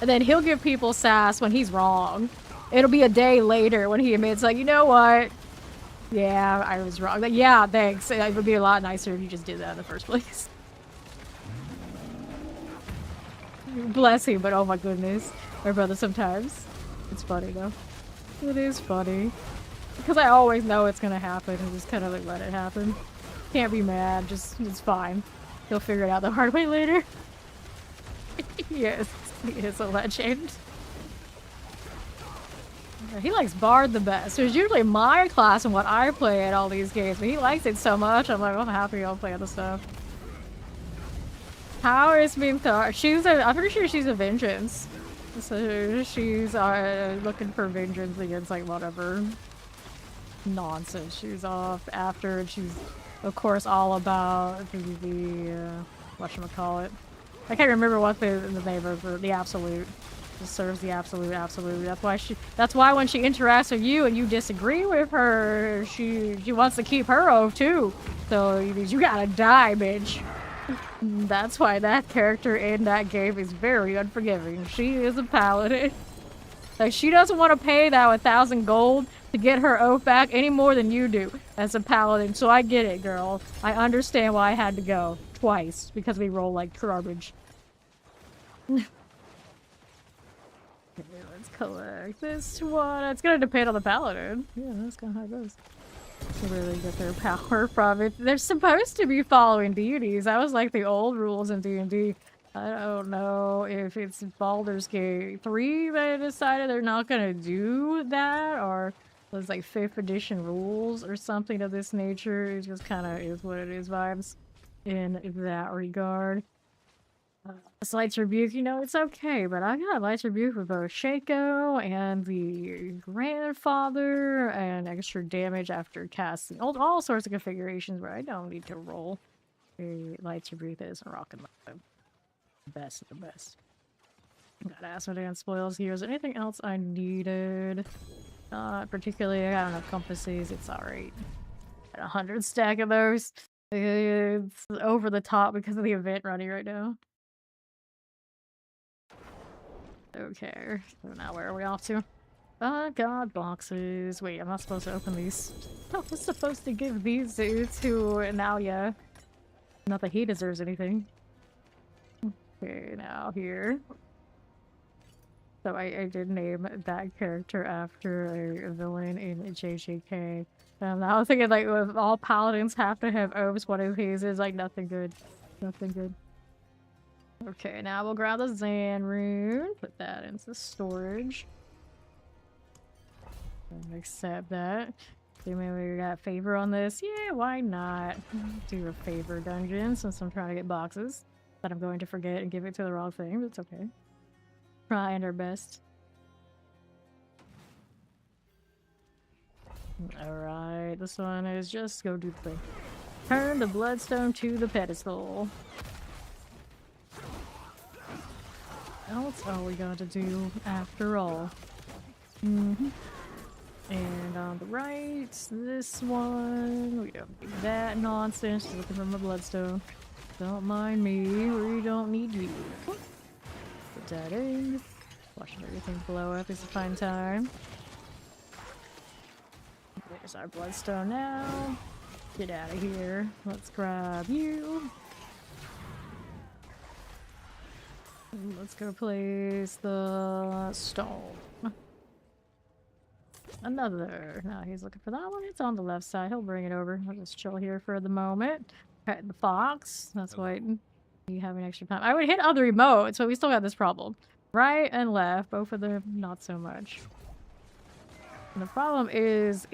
And then he'll give people sass when he's wrong. It'll be a day later when he admits, like, you know what? Yeah, I was wrong. Like, yeah, thanks. It would be a lot nicer if you just did that in the first place. Bless him, but oh my goodness. My brother sometimes. It's funny though. It is funny. Because I always know it's gonna happen and just kind of like let it happen. Can't be mad, just, it's fine. He'll figure it out the hard way later. Yes, he is a legend. He likes Bard the best. It's usually my class and what I play at all these games, but he likes it so much, I'm like, I'm happy I'll play other stuff. How is being thought? I'm pretty sure she's a vengeance. So she's looking for vengeance against like whatever nonsense she's off after. And she's of course all about the whatchamacallit. I can't remember what the name of the absolute. Just serves the absolute. That's why when she interacts with you and you disagree with her, she wants to keep her oath too. So you gotta die, bitch. That's why that character in that game is very unforgiving. She is a paladin. Like, she doesn't want to pay that 1,000 gold to get her oath back any more than you do as a paladin. So I get it, girl. I understand why I had to go twice because we roll like garbage. Okay, let's collect this one. It's gonna depend on the paladin. Yeah, that's kind of how it goes. To really get their power from it. They're supposed to be following deities. That was like the old rules in D&D. I don't know if it's Baldur's Gate 3 that decided they're not gonna do that, or those like 5th edition rules or something of this nature. It just kind of is what it is vibes in that regard. Light's Rebuke, you know, it's okay, but I got Light's Rebuke with both Shaco and the grandfather and extra damage after casting. All sorts of configurations where I don't need to roll a Light's Rebuke that isn't rocking my best of the best. Got Asmodean spoils here. Is there anything else I needed? Not particularly. I got enough compasses. It's alright. Got 100 stack of those. It's over the top because of the event running right now. Okay, so now where are we off to? God boxes. Wait, I'm not supposed to open these. I was supposed to give these to Nalia. Not that he deserves anything. Okay, now here. So I did name that character after a villain in JJK. I was thinking, like, if all paladins have to have oaths, one of these is like nothing good. Nothing good. Okay, now we'll grab the Zan rune, put that into storage. And accept that. Maybe we got favor on this. Yeah, why not? Do a favor dungeon since I'm trying to get boxes that I'm going to forget and give it to the wrong thing, but it's okay. Trying our best. Alright, this one is just go do the thing. Turn the bloodstone to the pedestal. Else are we going to do after all? And on the right, this one, we don't need that nonsense. Just looking for my bloodstone. Don't mind me, we don't need you. Put that in. Watching everything blow up is a fine time. There's our bloodstone now. Get out of here. Let's grab you. Let's go place the stone. Another. Now he's looking for that one. It's on the left side. He'll bring it over. I'll just chill here for the moment. Pet the fox. That's waiting. You having extra time. I would hit other remotes, but we still got this problem. Right and left. Both of them, not so much. And the problem is,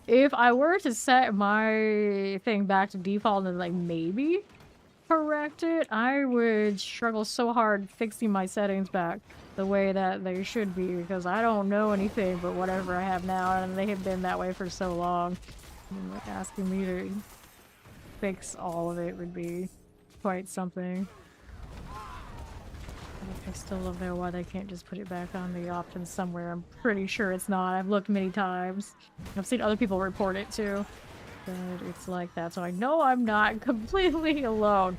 if I were to set my thing back to default and like maybe correct it, I would struggle so hard fixing my settings back the way that they should be, because I don't know anything but whatever I have now, and they have been that way for so long. And like asking me to fix all of it would be quite something. I still don't know why they can't just put it back on the options somewhere. I'm pretty sure it's not. I've looked many times. I've seen other people report it too. But it's like that, so I know I'm not completely alone.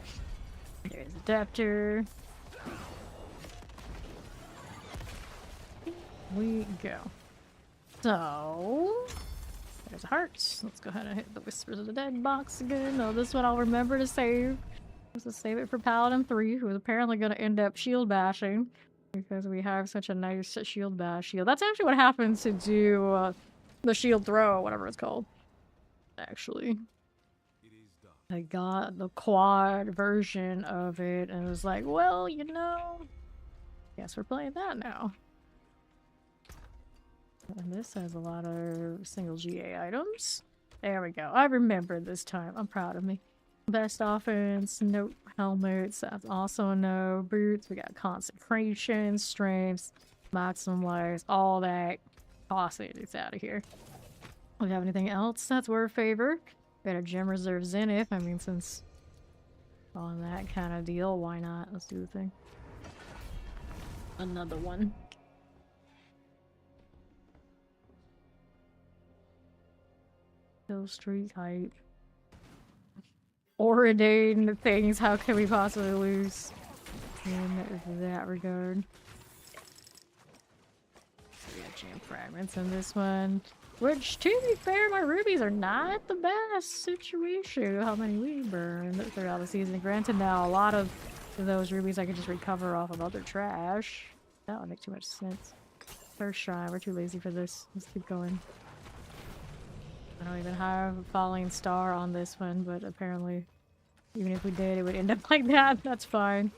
There's adapter. We go. So there's a heart. Let's go ahead and hit the Whispers of the Dead box again. Oh, this one I'll remember to save. Let's save it for Paladin 3, who is apparently going to end up shield bashing because we have such a nice shield bash shield. That's actually what happens to do the shield throw, whatever it's called. Actually, I got the quad version of it and was like, well, you know, guess we're playing that now. And this has a lot of single GA items. There we go. I remembered this time. I'm proud of me. Best offense, no helmets, that's also a no. Boots, we got consecration, strengths, maximum lives, all that. Toss it, it's out of here. Do we have anything else that's worth favor? Got a gem reserve Zenith. I mean, since on that kind of deal, why not? Let's do the thing. Another one. Kill streak height. ordained things. How can we possibly lose in that regard? We got jam fragments in this one. Which, to be fair, my rubies are not the best situation. How many we burned throughout the season. Granted, now a lot of those rubies I could just recover off of other trash. That would make too much sense. First shrine, we're too lazy for this. Let's keep going. I don't even have a falling star on this one, but apparently, even if we did, it would end up like that. That's fine.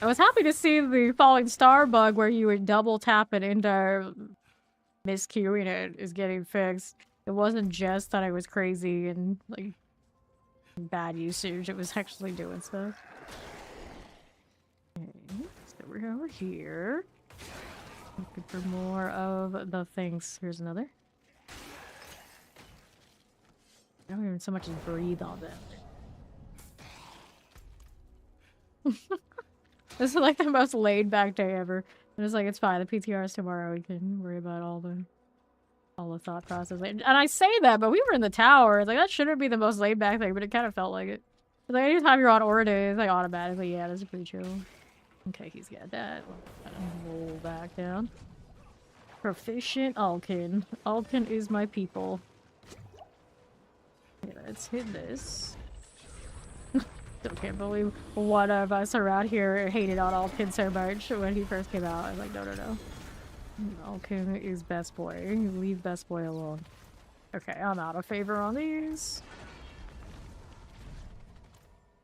I was happy to see the falling star bug where you would double tap it into misqueuing it is getting fixed. It wasn't just that I was crazy and like bad usage, it was actually doing stuff. Okay, so we're over here. Looking for more of the things. Here's another. I don't even so much as breathe on them. This is like the most laid back day ever. And it's like, it's fine, the PTR is tomorrow, we can worry about all the thought process. And I say that, but we were in the tower. It's like, that shouldn't be the most laid back thing, but it kind of felt like it. It's like, anytime you're on Aura Day, it's like automatically, yeah, this is pretty chill. Okay, he's got that. Roll back down. Proficient Alkin. Alkin is my people. Okay, let's hit this. Still can't believe one of us around here hated on Alkin so much when he first came out. I was like, no, no, no. Alkin is best boy. Leave best boy alone. Okay, I'm out of favor on these.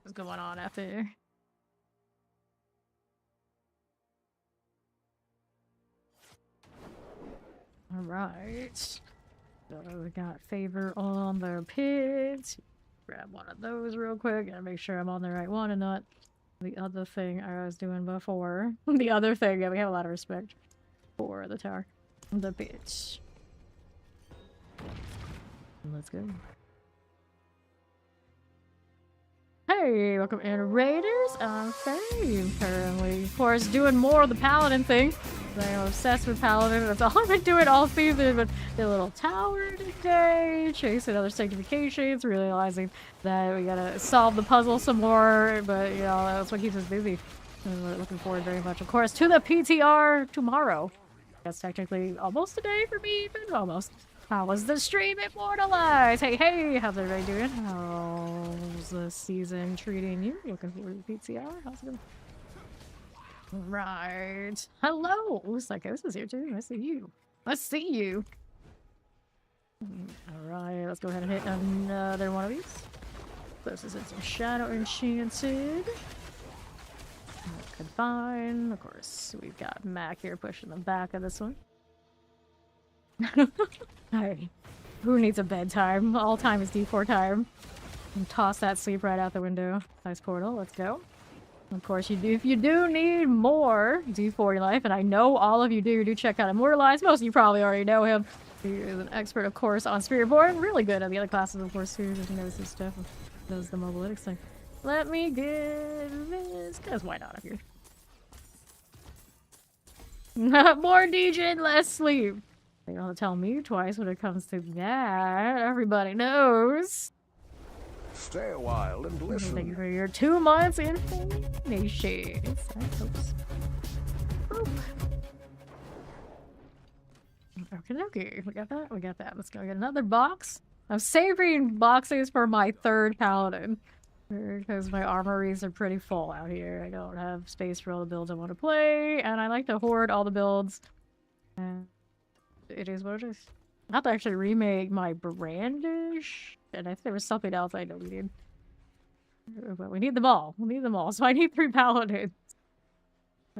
What's going on out there? Alright. So we got favor on the pits. Grab one of those real quick. Gotta make sure I'm on the right one and not the other thing I was doing before. The other thing, yeah, we have a lot of respect for the tower. The pits. Let's go. Hey, welcome in Raiders. I'm Fame currently. Of course, doing more of the Paladin thing. I'm obsessed with Paladin. That's all I've been doing all season. But the little tower today, chasing other sanctifications, realizing that we gotta solve the puzzle some more. But, you know, that's what keeps us busy. And we're looking forward very much, of course, to the PTR tomorrow. That's technically almost a day for me, but almost. How was the stream immortalized? Hey, hey, how's everybody doing? How's the season treating you? Looking forward to PTR? How's it going? Right. Hello! Psychosis is here too. I see you. I see you. Alright, let's go ahead and hit another one of these. Closest in some Shadow Enchanted. Fine. Of course, we've got Mac here pushing the back of this one. Alright. Who needs a bedtime? All time is D4 time. And toss that sleep right out the window. Nice portal. Let's go. Of course, if you do need more D4 in your life, and I know all of you do check out Immortalized. Most of you probably already know him. He is an expert, of course, on Spiritborn. Really good at the other classes, of course, too. He knows his stuff. Does the mobalytics thing. Let me get this, because why not up here? More DJ, less sleep. They don't tell me twice when it comes to that. Everybody knows. Stay a while and listen. Thank you for your 2 months information. Okay, we got that. We got that. Let's go get another box. I'm saving boxes for my third paladin because my armories are pretty full out here. I don't have space for all the builds I want to play, and I like to hoard all the builds. And it is what it is. I have to actually remake my brandish. And I think there was something else I know we need. But we need them all. We need them all. So I need 3 paladins.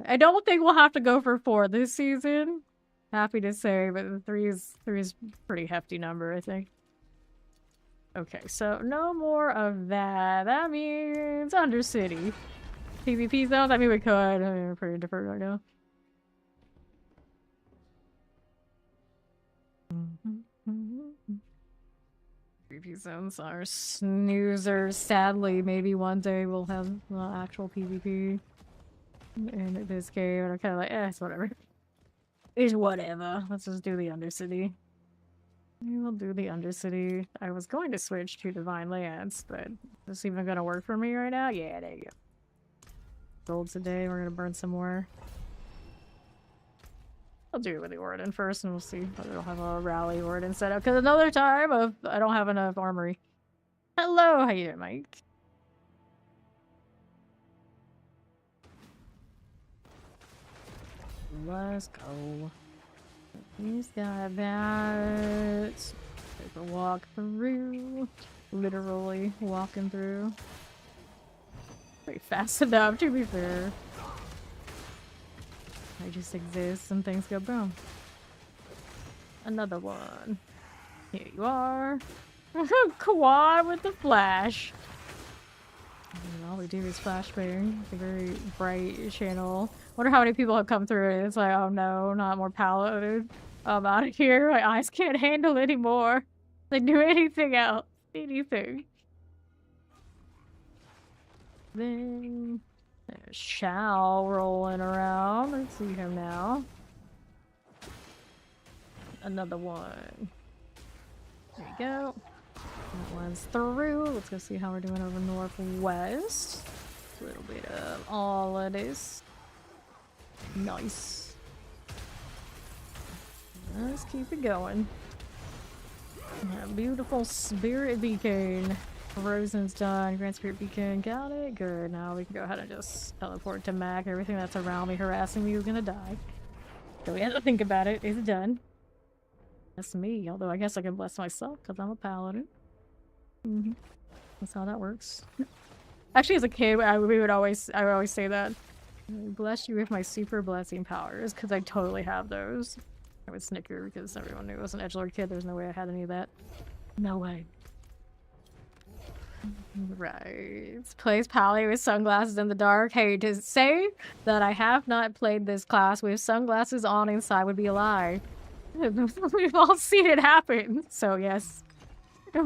I don't think we'll have to go for 4 this season. Happy to say, but the 3 is pretty hefty number, I think. Okay, so no more of that. That means Undercity. PvP zones? I mean, we could. I mean, we're pretty different right now. PvP zones are snoozers. Sadly, maybe one day we'll have actual PvP in this game. And I'm kind of like, it's whatever. It's whatever. Let's just do the Undercity. We will do the Undercity. I was going to switch to Divine Lance, but is this even gonna work for me right now? Yeah, there you go. Gold today, we're gonna burn some more. I'll do it with the Ordin first and we'll see. I don't have a rally Ordin set up because another time of I don't have enough armory. Hello, how you doing, Mike? Let's go. He's got that. Take a walk through. Literally walking through. Pretty fast enough, to be fair. I just exist and things go boom. Another one. Here you are. Quad with the flash. And all we do is flashbang. It's a very bright channel. Wonder how many people have come through it. It's like, oh no, not more Paladin. I'm out of here. My eyes can't handle anymore. They do anything else. Anything. Then there's Shao rolling around. Let's see him now. Another one. There you go. That one's through. Let's go see how we're doing over northwest. A little bit of all of this. Nice. Let's keep it going. That beautiful spirit beacon. Frozen's done. Grand Spirit Beacon. Got it. Good. Now we can go ahead and just teleport to Mac. Everything that's around me harassing me is gonna die. So we have to think about it. It's done. That's me. Although I guess I can bless myself because I'm a paladin. That's how that works. Actually, as a kid, I would always say that. Bless you with my super blessing powers because I totally have those. I would snicker because everyone knew I was an edgelord kid. There's no way I had any of that. No way. Right. Plays Pally with sunglasses in the dark. Hey, to say that I have not played this class with sunglasses on inside would be a lie. We've all seen it happen. So yes.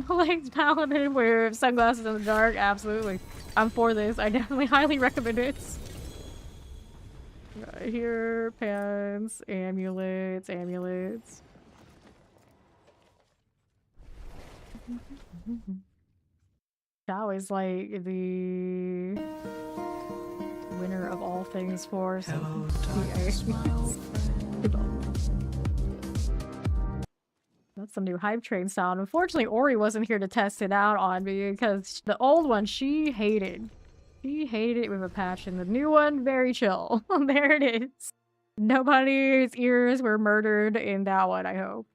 Plays Paladin with sunglasses in the dark. Absolutely. I'm for this. I definitely highly recommend it. Right here, pants, amulets. Shao is like the winner of all things for some That's some new hype train sound. Unfortunately, Ori wasn't here to test it out on me because the old one she hated. She hated it with a passion. The new one, very chill. There it is. Nobody's ears were murdered in that one, I hope.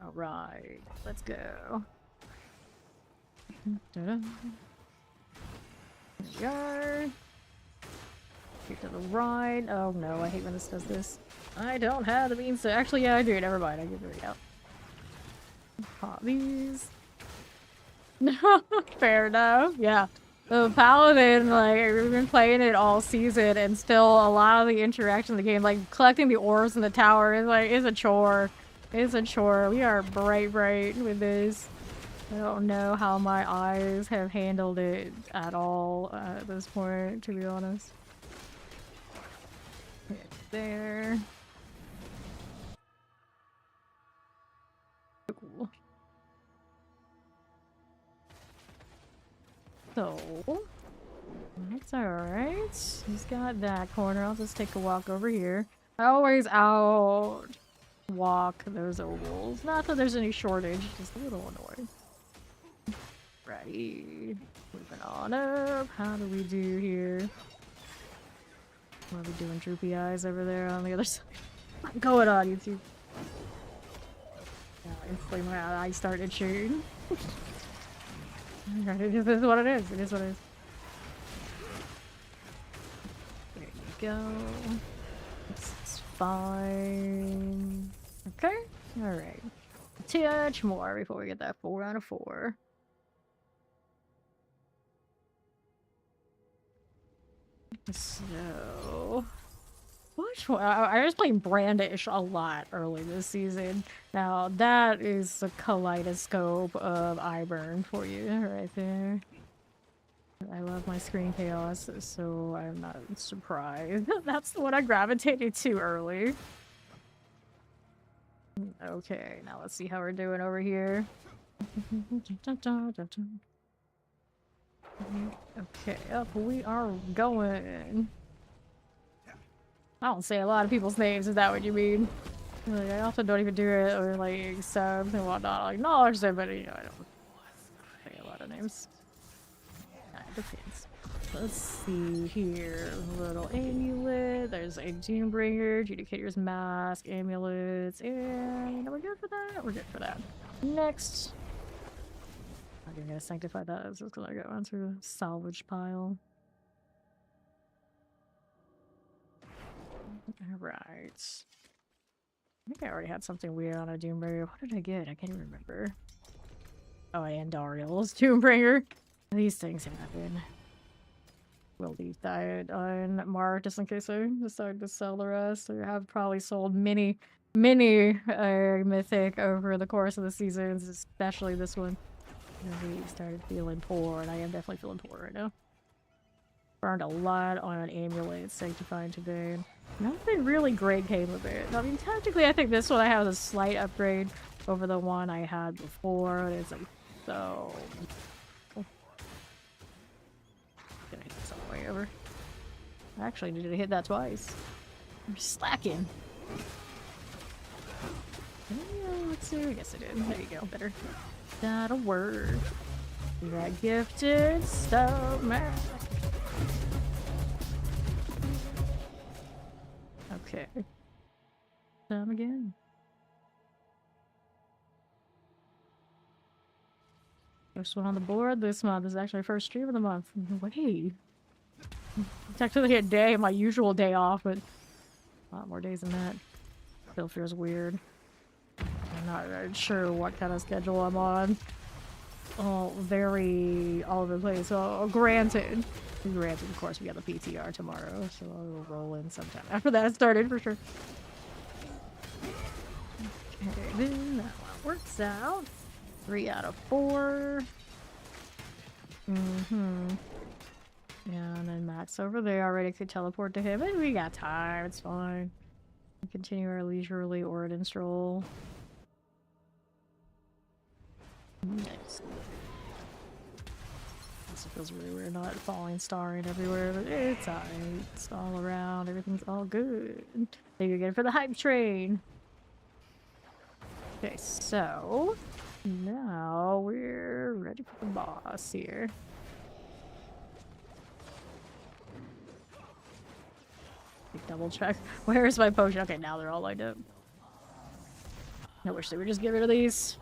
Alright, let's go. There we are. Get to the right. Oh no, I hate when this does this. I don't have the means to. Actually, yeah, I do. Never mind. I give it out. Pop these. Fair enough. Yeah. The Paladin, like, we've been playing it all season, and still a lot of the interaction in the game, like collecting the orbs in the tower, is a chore. It's a chore. We are bright with this. I don't know how my eyes have handled it at all at this point, to be honest. There. Cool. So, that's alright. He's got that corner. I'll just take a walk over here. I always out walk those ovals. Not that there's any shortage, just a little annoying. Right. Moving on up. How do we do here? What are we doing? Droopy eyes over there on the other side. What's going on, YouTube? Yeah, instantly my eyes started shooting. It is what it is. It is what it is. There you go. This is fine. Okay. Alright. Touch more before we get that 4 out of 4. So... which one? I was playing Brandish a lot early this season. Now, that is a kaleidoscope of eyeburn for you right there. I love my screen chaos, so I'm not surprised. That's the one I gravitated to early. Okay, now let's see how we're doing over here. Okay, up we are going. I don't say a lot of people's names, is that what you mean? Like, I often don't even do it or like subs and whatnot. I acknowledge them, but you know, I don't say a lot of names. It depends. Let's see here. Little amulet. There's a Doombringer, Judicator's Mask, amulets, and we're good for that. We're good for that. Next. I'm gonna sanctify that. This is gonna go onto the salvage pile. Alright. I think I already had something weird on a Doombringer. What did I get? I can't even remember. Oh, and Dariel's Doombringer. These things happen. We'll leave that unmarked just in case I decide to sell the rest. I have probably sold many mythic over the course of the seasons, especially this one. Really started feeling poor, and I am definitely feeling poor right now. Burned a lot on an amulet sanctifying today. Nothing really great came of it. I mean, technically, I think this one I have a slight upgrade over the one I had before. It's like so. Gonna hit this on the way over. I actually needed to hit that twice. I'm slacking. Let's see. I guess I did. There you go. Better. That'll work. That gifted stuff, man. Okay. Time again. First one on the board this month. This is actually first stream of the month. Wait. Technically a day, my usual day off, but a lot more days than that. Still feels weird. I'm not sure what kind of schedule I'm on. Oh, very all over the place. So, granted, of course, we got the PTR tomorrow, so I'll roll in sometime after that started for sure. Okay, then that one works out. 3 out of 4. And then Matt's over there already could teleport to him, and we got time. It's fine. Continue our leisurely Origin stroll. Nice. Also feels really weird not falling starring everywhere, but it's alright. It's all around. Everything's all good. Thank you again for the hype train. Okay, so now we're ready for the boss here. Double check. Where's my potion? Okay, now they're all lined up. I wish they would just get rid of these.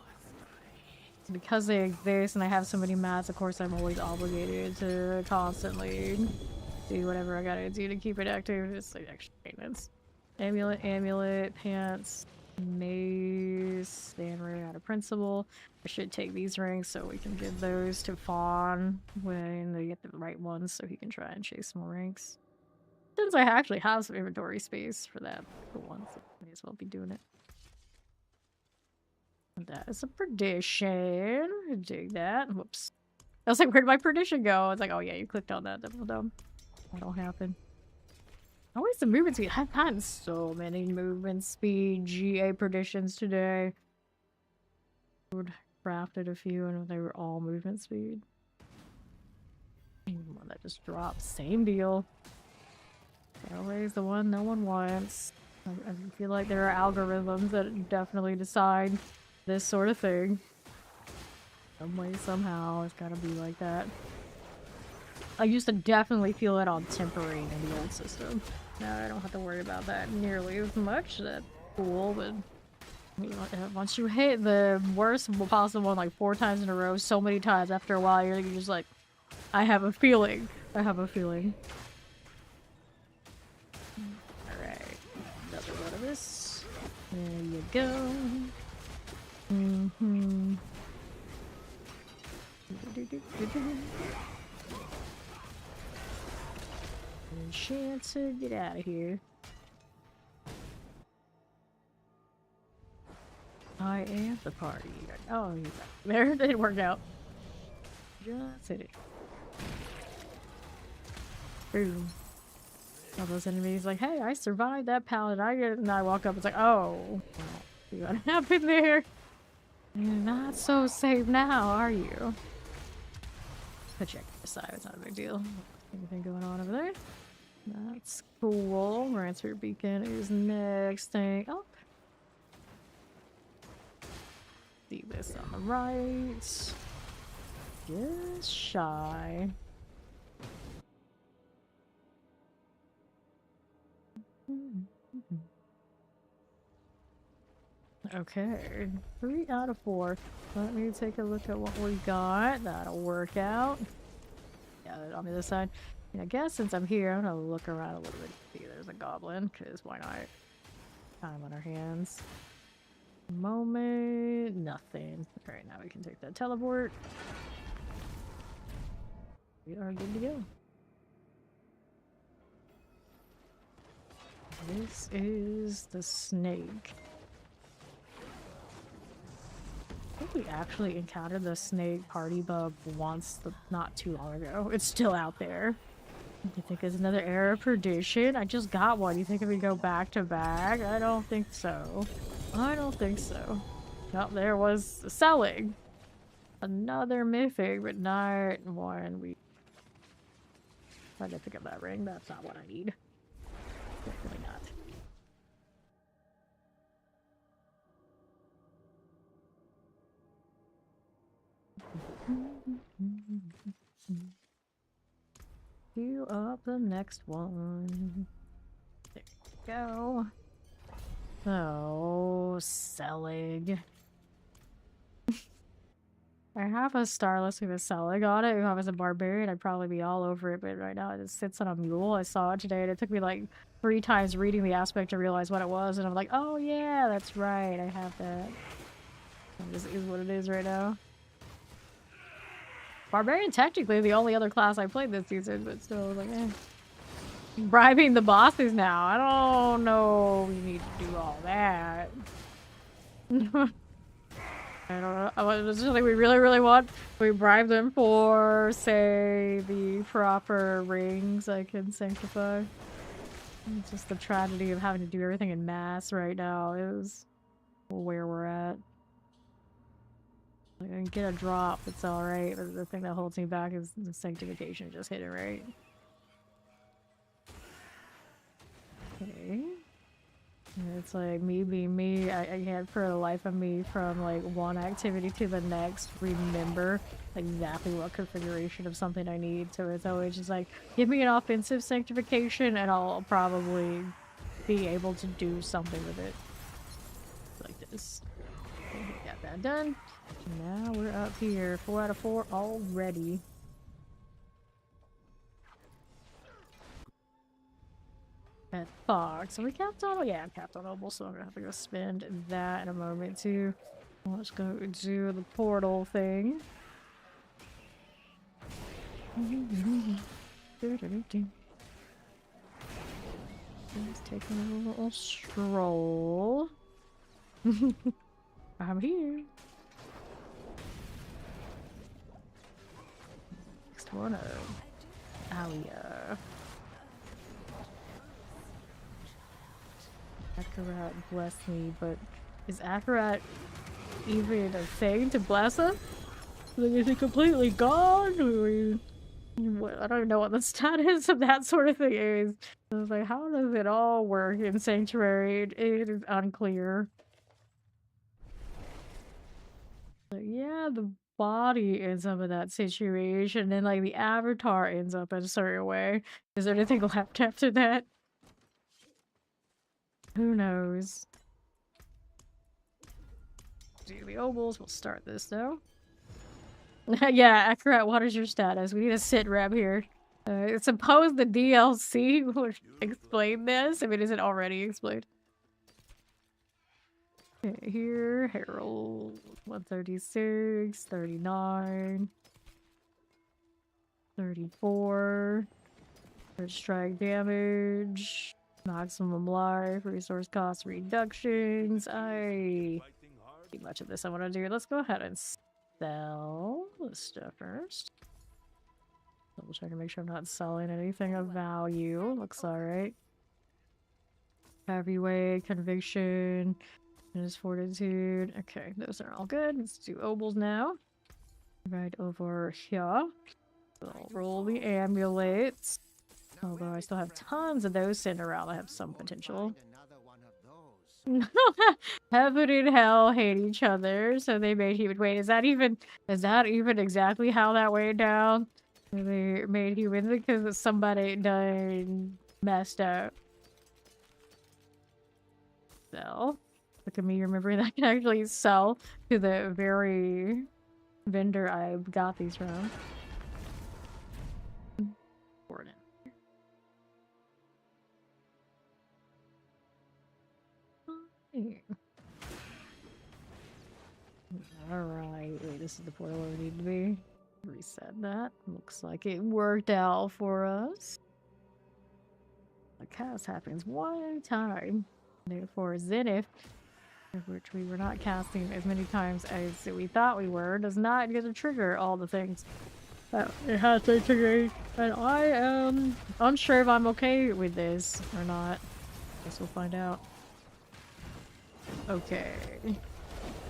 Because they exist and I have so many mats, of course I'm always obligated to constantly do whatever I gotta do to keep it active. It's like extra maintenance. Amulet, pants, mace, stand ring out of principle. I should take these rings so we can give those to Fawn when they get the right ones so he can try and chase more ranks. Since I actually have some inventory space for that for once, I may as well be doing it. That is a perdition. I dig that. Whoops. I was like, where did my perdition go? It's like, oh yeah, you clicked on that. That'll happen. Always the movement speed. I've gotten so many movement speed GA perditions today. Crafted a few and they were all movement speed. One that just dropped. Same deal. Always the one no one wants. I feel like there are algorithms that definitely decide this sort of thing. Some way, somehow, it's gotta be like that. I used to definitely feel it on temporary in the old system. Now I don't have to worry about that nearly as much. That's cool, but you know, once you hit the worst possible one like 4 times in a row, so many times, after a while, you're just like, I have a feeling. I have a feeling. Alright. Another one of this. There you go. Chance to get out of here. I am the party. Oh, he's up there. It didn't work out. Just hit it. Boom. All those enemies like, hey, I survived that paladin. And I walk up, it's like, oh. See what happened there? You're not so safe now, are you? But check this side, it's not a big deal. Anything going on over there? That's cool. Transfer beacon is next thing. Oh. See this on the right. Just shy. Okay, 3 out of 4. Let me take a look at what we got. That'll work out. Yeah, on the other side. And I guess since I'm here, I'm gonna look around a little bit. See, there's a goblin, because why not? Time on our hands. Moment, nothing. Alright, now we can take that teleport. We are good to go. This is the snake. I think we actually encountered the snake party bug once, not too long ago. It's still out there. Do you think it's another era of perdition? I just got one. You think if we go back to back? I don't think so. I don't think so. Nope, there was selling. Another mythic, but not one we... Tried to pick up that ring. That's not what I need. Definitely not. Queue up the next one. There we go. Oh, selling. I have a starless with a selling on it. If I was a barbarian, I'd probably be all over it, but right now it just sits on a mule. I saw it today and it took me like 3 times reading the aspect to realize what it was, and I'm like, oh yeah, that's right, I have that. This is what it is right now. Barbarian technically the only other class I played this season, but still like, eh. Bribing the bosses now. I don't know we need to do all that. I don't know. It's just like we really want. We bribe them for, say, the proper rings I can sanctify. It's just the tragedy of having to do everything in mass right now is where we're at. I can get a drop, it's alright, but the thing that holds me back is the sanctification just hit it right. Okay. And it's like me being me, I can't for the life of me from like one activity to the next remember exactly what configuration of something I need, so it's always just like give me an offensive sanctification and I'll probably be able to do something with it. Like this. Okay, got that done. Now we're up here. 4 out of 4 already. At Fox. Are we capped on? Yeah, I'm capped on Opal, so I'm gonna have to go spend that in a moment too. Let's go do the portal thing. Just taking a little stroll. I'm here. Next one up. Alia. Akarat bless me, but is Akarat even a thing to bless him? Like, is he completely gone? I don't even know what the status of that sort of thing is. I was like, how does it all work in Sanctuary? It is unclear. But yeah, the body ends up in that situation, and like the avatar ends up in a certain way. Is there anything left after that? Who knows? Do the ovals. We'll start this though. Yeah, Akarat, what is your status? We need a sit rep here. Suppose the DLC would explain this. I mean, is it already explained? Okay, here, Herald, 136, 39, 34, third strike damage, maximum life, resource cost reductions. I too much of this I want to do. Let's go ahead and sell this stuff first. Double check to make sure I'm not selling anything of value. Looks alright. Heavyweight, conviction. There's fortitude. Okay, those are all good. Let's do obols now. Right over here. I'll roll the amulets. Although I still have tons of those sitting around. I have some potential. Heaven and hell hate each other, so they made human. Wait, is that even exactly how that went down? They made humans because somebody done messed up. Sell. Look at me remembering that I can actually sell to the very vendor I got these from. Important. Alright, wait, this is the portal where we need to be. Reset that. Looks like it worked out for us. The cast happens one time. Therefore, Zenith, which we were not casting as many times as we thought we were, does not get to trigger all the things that it has to trigger. And I am unsure if I'm okay with this or not. Guess we'll find out. Okay.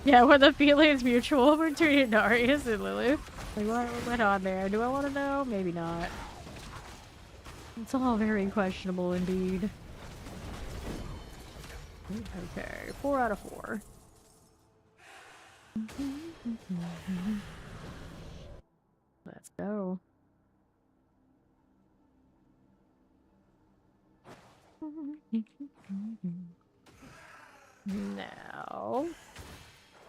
Yeah, when the feeling is mutual between Darius and Lilith. Like, what went on there? Do I want to know? Maybe not. It's all very questionable indeed. Okay, 4 out of 4. Let's go. Now,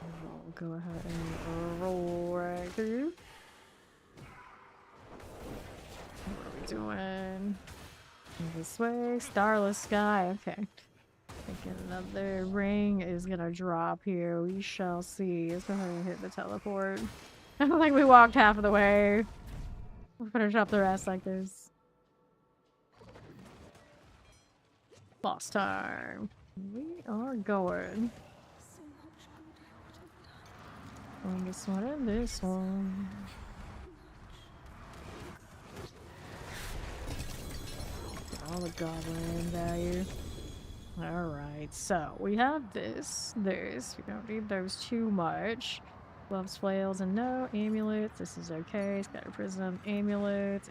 we'll go ahead and roll right through. What are we doing? This way, starless sky. Okay. Thinking another ring is gonna drop here. We shall see. Let's go ahead and hit the teleport. I don't think we walked half of the way. We'll finish up the rest like this. Lost time. We are going. So much good I would have done. On this one and this one. All the goblin value. Alright, so we have this. We don't need those too much. Gloves, flails, and no amulets. This is okay. It's got a prism, amulets.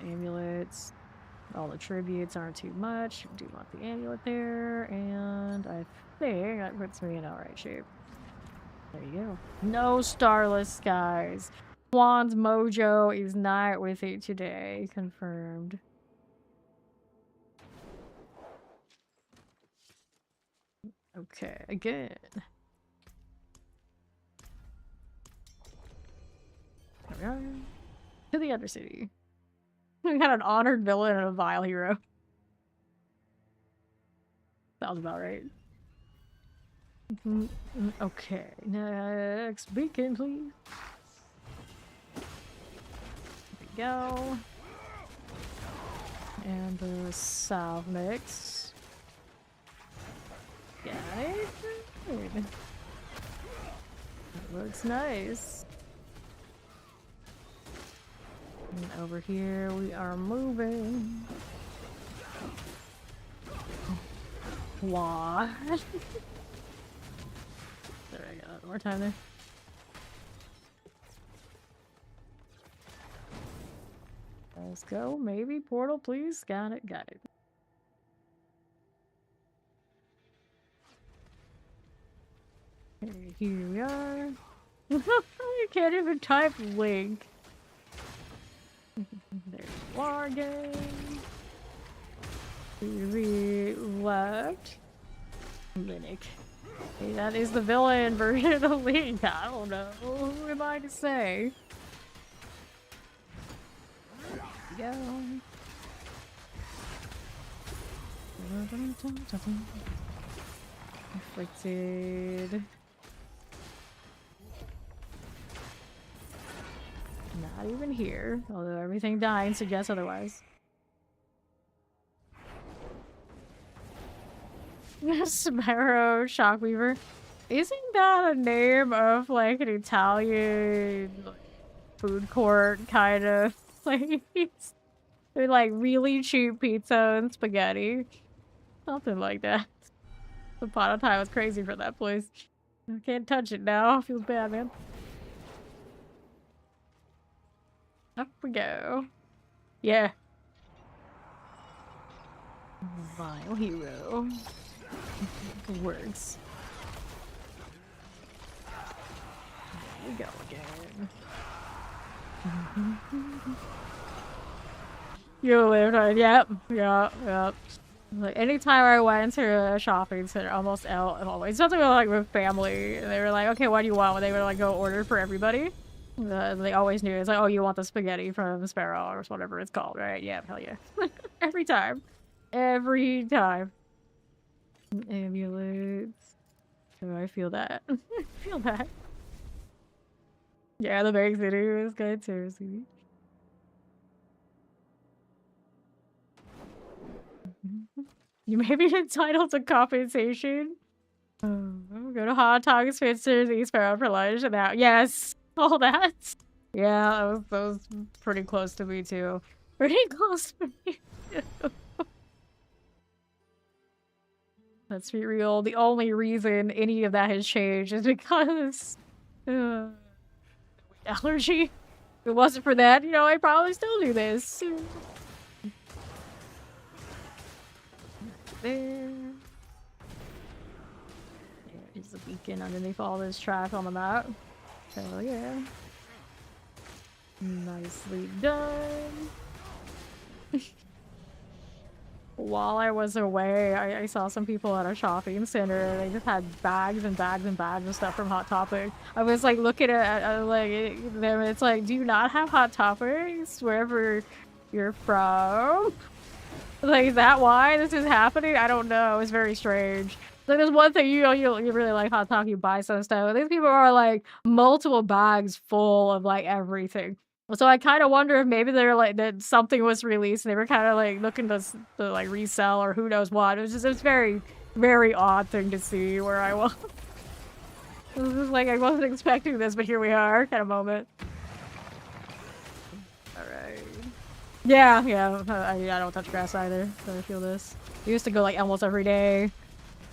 All the tributes aren't too much. We do want the amulet there, and I think that puts me in alright shape. There you go. No starless skies. Juan's mojo is not with it today. Confirmed. Okay, again. There we are. To the Undercity. We got an honored villain and a vile hero. Sounds about right. Okay, next beacon, please. There we go. And the south mix. Got it. Good. That looks nice. And over here we are moving. What? There we go. More time there. Let's go. Maybe portal, please. Got it. Got it. Okay, here we are. You can't even type link. There's War Game. To the left. Linux. Hey, that is the villain version of Link. I don't know. Who am I to say? Go. Afflicted. Not even here, although everything dying suggests otherwise. Sparrow Shockweaver. Isn't that a name of like an Italian food court kind of place? With like really cheap pizza and spaghetti. Something like that. The pot of time was crazy for that place. I can't touch it now. Feels bad, man. Up we go. Yeah. Vile hero. Works. Here we go again. You lived on, yep, yep. Like anytime I went to a shopping center, almost always something like with family, and they were like, "Okay, what do you want?" When they would like go order for everybody, they always knew it's like, "Oh, you want the spaghetti from Sparrow or whatever it's called, right?" Yeah, hell yeah, every time, every time. Amulets. Oh, I feel that. I feel that. Yeah, the big city was good too. See. You may be entitled to compensation. Go to Hot Dogs, Fitzers, East Sparrow for lunch, and that. Yes, all that. Yeah, that was pretty close to me too. Pretty close to me too. Let's be real. The only reason any of that has changed is because allergy. If it wasn't for that, you know, I'd probably still do this. There. There is a beacon underneath all this trash on the map. Hell yeah. Nicely done. While I was away, I saw some people at a shopping center and they just had bags and bags and bags of stuff from Hot Topic. I was like looking at like them, it's like, do you not have Hot Topics wherever you're from? Like, is that why this is happening? I don't know. It's very strange. Like, there's one thing, you know, you really like Hot Topic, you buy some stuff. These people are like multiple bags full of like everything. So I kind of wonder if maybe they're like that something was released and they were kind of like looking to like resell or who knows what. It's very, very odd thing to see where I was. It was just like I wasn't expecting this, but here we are, kind of moment. All right. Yeah. I don't touch grass either, so I feel this. I used to go like almost every day.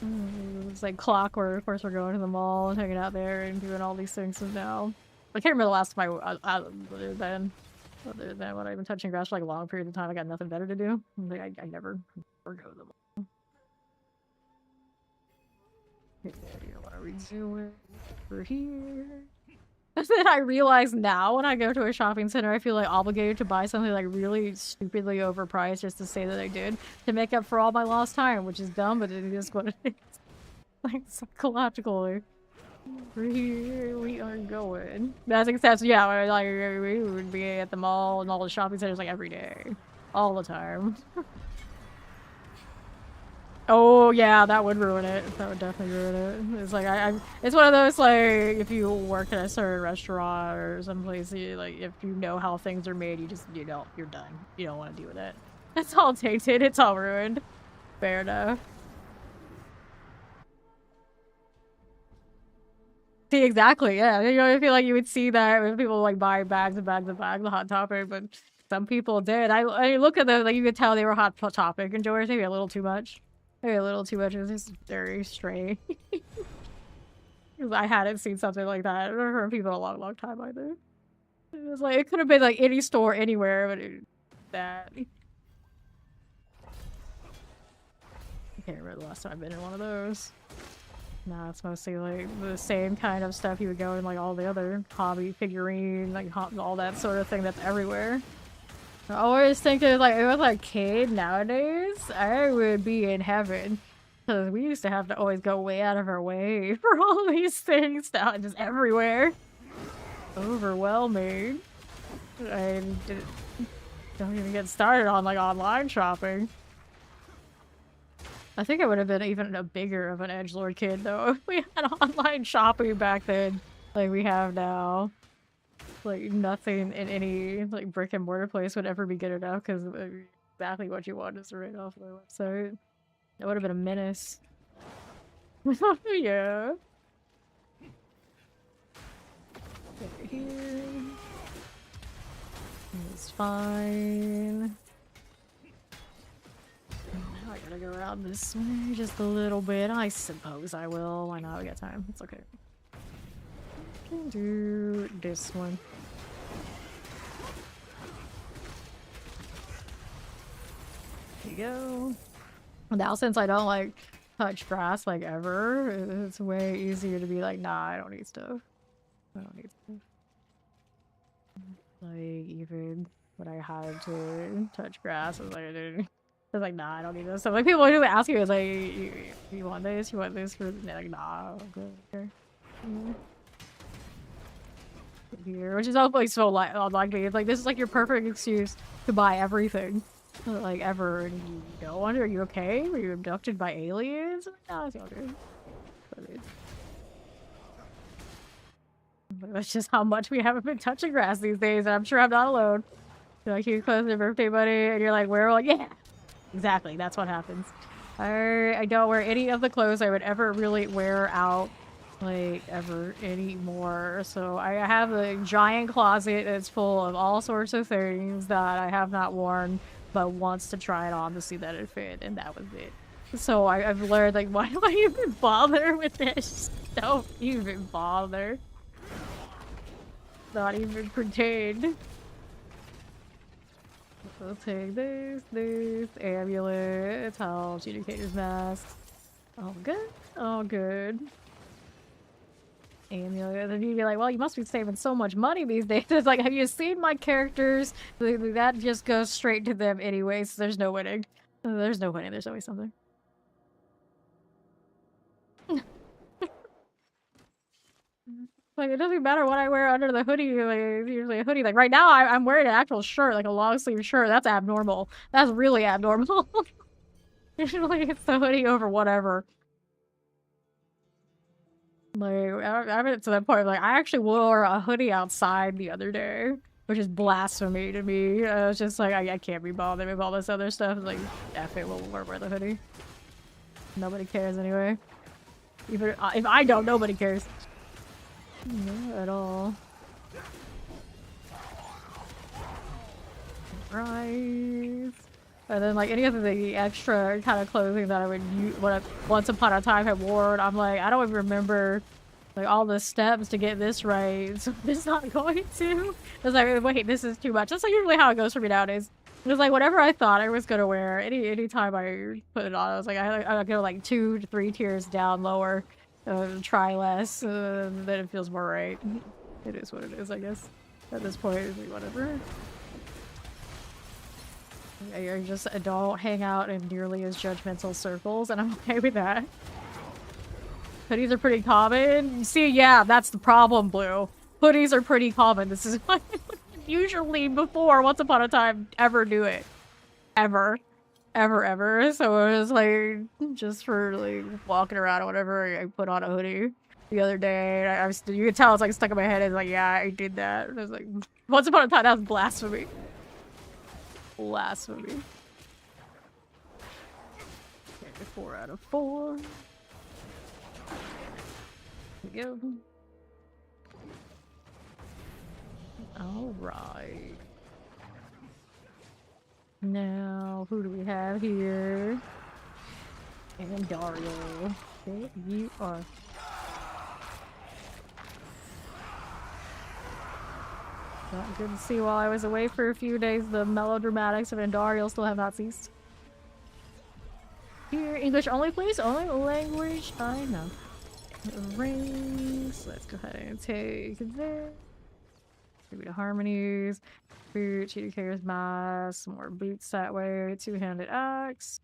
It was like clockwork. Of course, we're going to the mall and hanging out there and doing all these things now. I can't remember the last time other than when I've been touching grass for like a long period of time. I got nothing better to do. Like, I never go to the mall. Okay, what are we doing over here? And then I realize now when I go to a shopping center, I feel like obligated to buy something like really stupidly overpriced just to say that I did to make up for all my lost time, which is dumb, but it is what it is. Like psychologically. Here we are going. That's except, yeah, like we would be at the mall and all the shopping centers like every day, all the time. Oh yeah, that would ruin it. That would definitely ruin it. It's like it's one of those like if you work at a certain restaurant or someplace, like if you know how things are made, you're done. You don't want to deal with it. It's all tainted. It's all ruined. Fair enough. See, exactly, yeah. You know, I feel like you would see that when people like buy bags and bags and bags of Hot Topic, but some people did. I look at them, like you could tell they were Hot Topic enjoyers, maybe a little too much. Maybe a little too much. It was just very strange. I hadn't seen something like that from people in a long, long time either. It was like, it could have been like any store anywhere, but that. I can't remember the last time I've been in one of those. No, it's mostly like the same kind of stuff you would go in like all the other hobby figurine, like all that sort of thing that's everywhere. I always think that like if I was like a kid nowadays, I would be in heaven. Because we used to have to always go way out of our way for all these things now, just everywhere. Overwhelming. And don't even get started on like online shopping. I think I would have been even a bigger of an edgelord kid though if we had online shopping back then, like we have now. Like nothing in any like brick and mortar place would ever be good enough because exactly what you want is right off the website. That would have been a menace. Yeah. Over here. It's fine. Now you're gotta go around this way just a little bit. I suppose I will. Why not? We got time. It's okay. Can do this one. There you go. Now, since I don't like touch grass like ever, it's way easier to be like, nah, I don't need stuff. I don't need stuff. Like, even when I had to touch grass, I was like, nah, I don't need this stuff. Like, people usually ask you, it's like, you want this? You want this? For and they're like, nah, I'm good here. Here, which is hopefully so unlikely. It's like, this is like your perfect excuse to buy everything. Like, ever. And you don't want it? Are you okay? Were you abducted by aliens? No, it's all good. That's just how much we haven't been touching grass these days, and I'm sure I'm not alone. You're like, you close your birthday buddy, and you're like, where? Like, yeah! Exactly, that's what happens. I don't wear any of the clothes I would ever really wear out, like, ever anymore. So I have a giant closet that's full of all sorts of things that I have not worn, but wants to try it on to see that it fit, and that was it. So I've learned, like, why do I even bother with this? Don't even bother. Not even pretend. We'll take this, amulet, towel, adjudicator's mask. All good, all good. Amulet, and then you'd be like, well, you must be saving so much money these days. It's like, have you seen my characters? That just goes straight to them anyway, so there's no winning. There's no winning, there's always something. Like, it doesn't matter what I wear under the hoodie, like, it's usually a hoodie. Like, right now, I'm wearing an actual shirt, like a long-sleeve shirt. That's abnormal. That's really abnormal. Usually, it's the hoodie over whatever. Like, I'm to that point, like, I actually wore a hoodie outside the other day, which is blasphemy to me. It's just like, I can't be bothered with all this other stuff. It's like, F it, we'll wear the hoodie. Nobody cares anyway. Even if I don't, nobody cares. Not at all. Right. And then, like, any of the extra kind of clothing that I would use, once upon a time had worn, I'm like, I don't even remember, like, all the steps to get this right, so it's not going to. It's like, wait, this is too much. That's like usually how it goes for me nowadays. It's like, whatever I thought I was gonna wear, any time I put it on, I was like, I go like 2 to 3 tiers down lower. Try less, then it feels more right. It is what it is, I guess. At this point, it's like, whatever. I just don't hang out in nearly as judgmental circles, and I'm okay with that. Hoodies are pretty common. You see, yeah, that's the problem, Blue. Hoodies are pretty common. This is what usually before, once upon a time, ever do it. Ever. Ever. So it was like, just for like walking around or whatever, I put on a hoodie the other day. You could tell it's like stuck in my head. It's like, yeah, I did that. And I was like, once upon a time, that was blasphemy. Blasphemy. Okay, 4 out of 4. Here we go. Alright. Now, who do we have here? And Dario. Okay, you are. Not good to see while I was away for a few days. The melodramatics of Andariel still have not ceased. Here, English only, please. Only language I know. Rings. Let's go ahead and take this. Maybe the harmonies. Boot, cheater carries mask, more boots that way, 2-handed axe.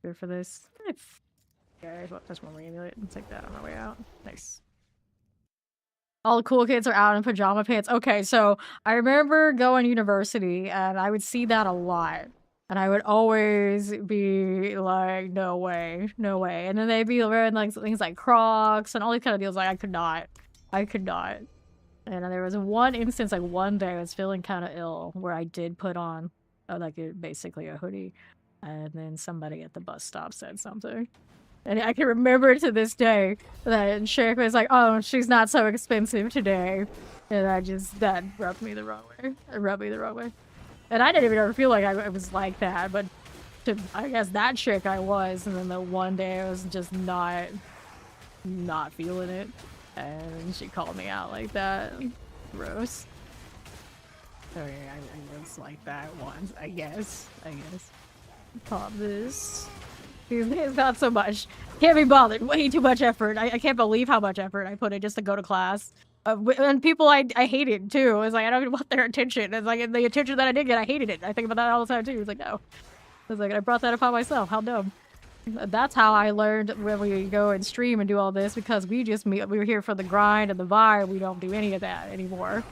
Good for this. Okay, well, that's one more amulet. Let's take that on our way out. Nice. All the cool kids are out in pajama pants. Okay, so I remember going to university and I would see that a lot. And I would always be like, no way, no way. And then they'd be wearing like things like Crocs and all these kind of deals. Like, I could not. And there was one instance, like one day I was feeling kind of ill where I did put on basically a hoodie. And then somebody at the bus stop said something. And I can remember to this day that chick was like, oh, she's not so expensive today. And that rubbed me the wrong way. It rubbed me the wrong way. And I didn't even ever feel like I was like that, but I guess that chick I was, and then the one day I was just not feeling it, and she called me out like that. Gross. So yeah, I was like that once, I guess. Pop this. It's not so much. Can't be bothered. Way too much effort. I can't believe how much effort I put in just to go to class. And people I hated too. It's like I don't even want their attention. It's like the attention that I did get, I hated it. I think about that all the time too. It's like no. It's like I brought that upon myself. How dumb. That's how I learned when we go and stream and do all this, because we were here for the grind and the vibe. We don't do any of that anymore.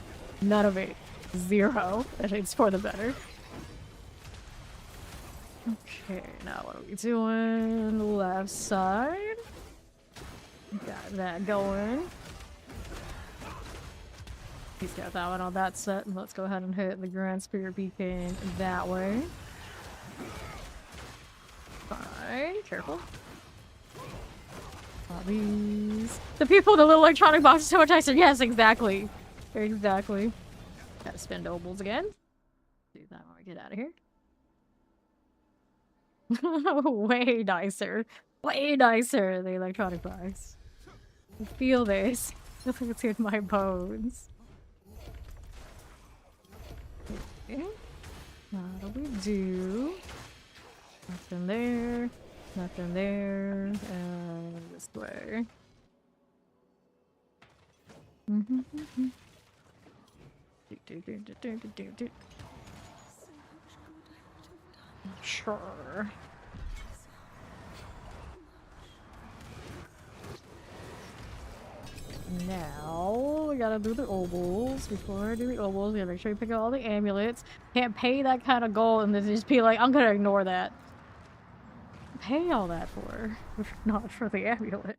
None of it. Zero. And it's for the better. Okay, now what are we doing? Left side. Got that going. He's got that one on that set. Let's go ahead and hit the Grand Spirit Beacon that way. Fine, careful. These. The people in the little electronic box is so much nicer. Yes, exactly. Exactly. Gotta spend nobles again. Do that when we get out of here. Way nicer. Way nicer, the electronic box. I feel this. I feel like it's in my bones. Okay. What do we do? Nothing there. Nothing there. This way. Sure. Now, we gotta do the obols. Before I do the obols, we gotta make sure you pick up all the amulets. Can't pay that kind of gold and then just be like, I'm gonna ignore that. Pay all that for, if not for the amulet.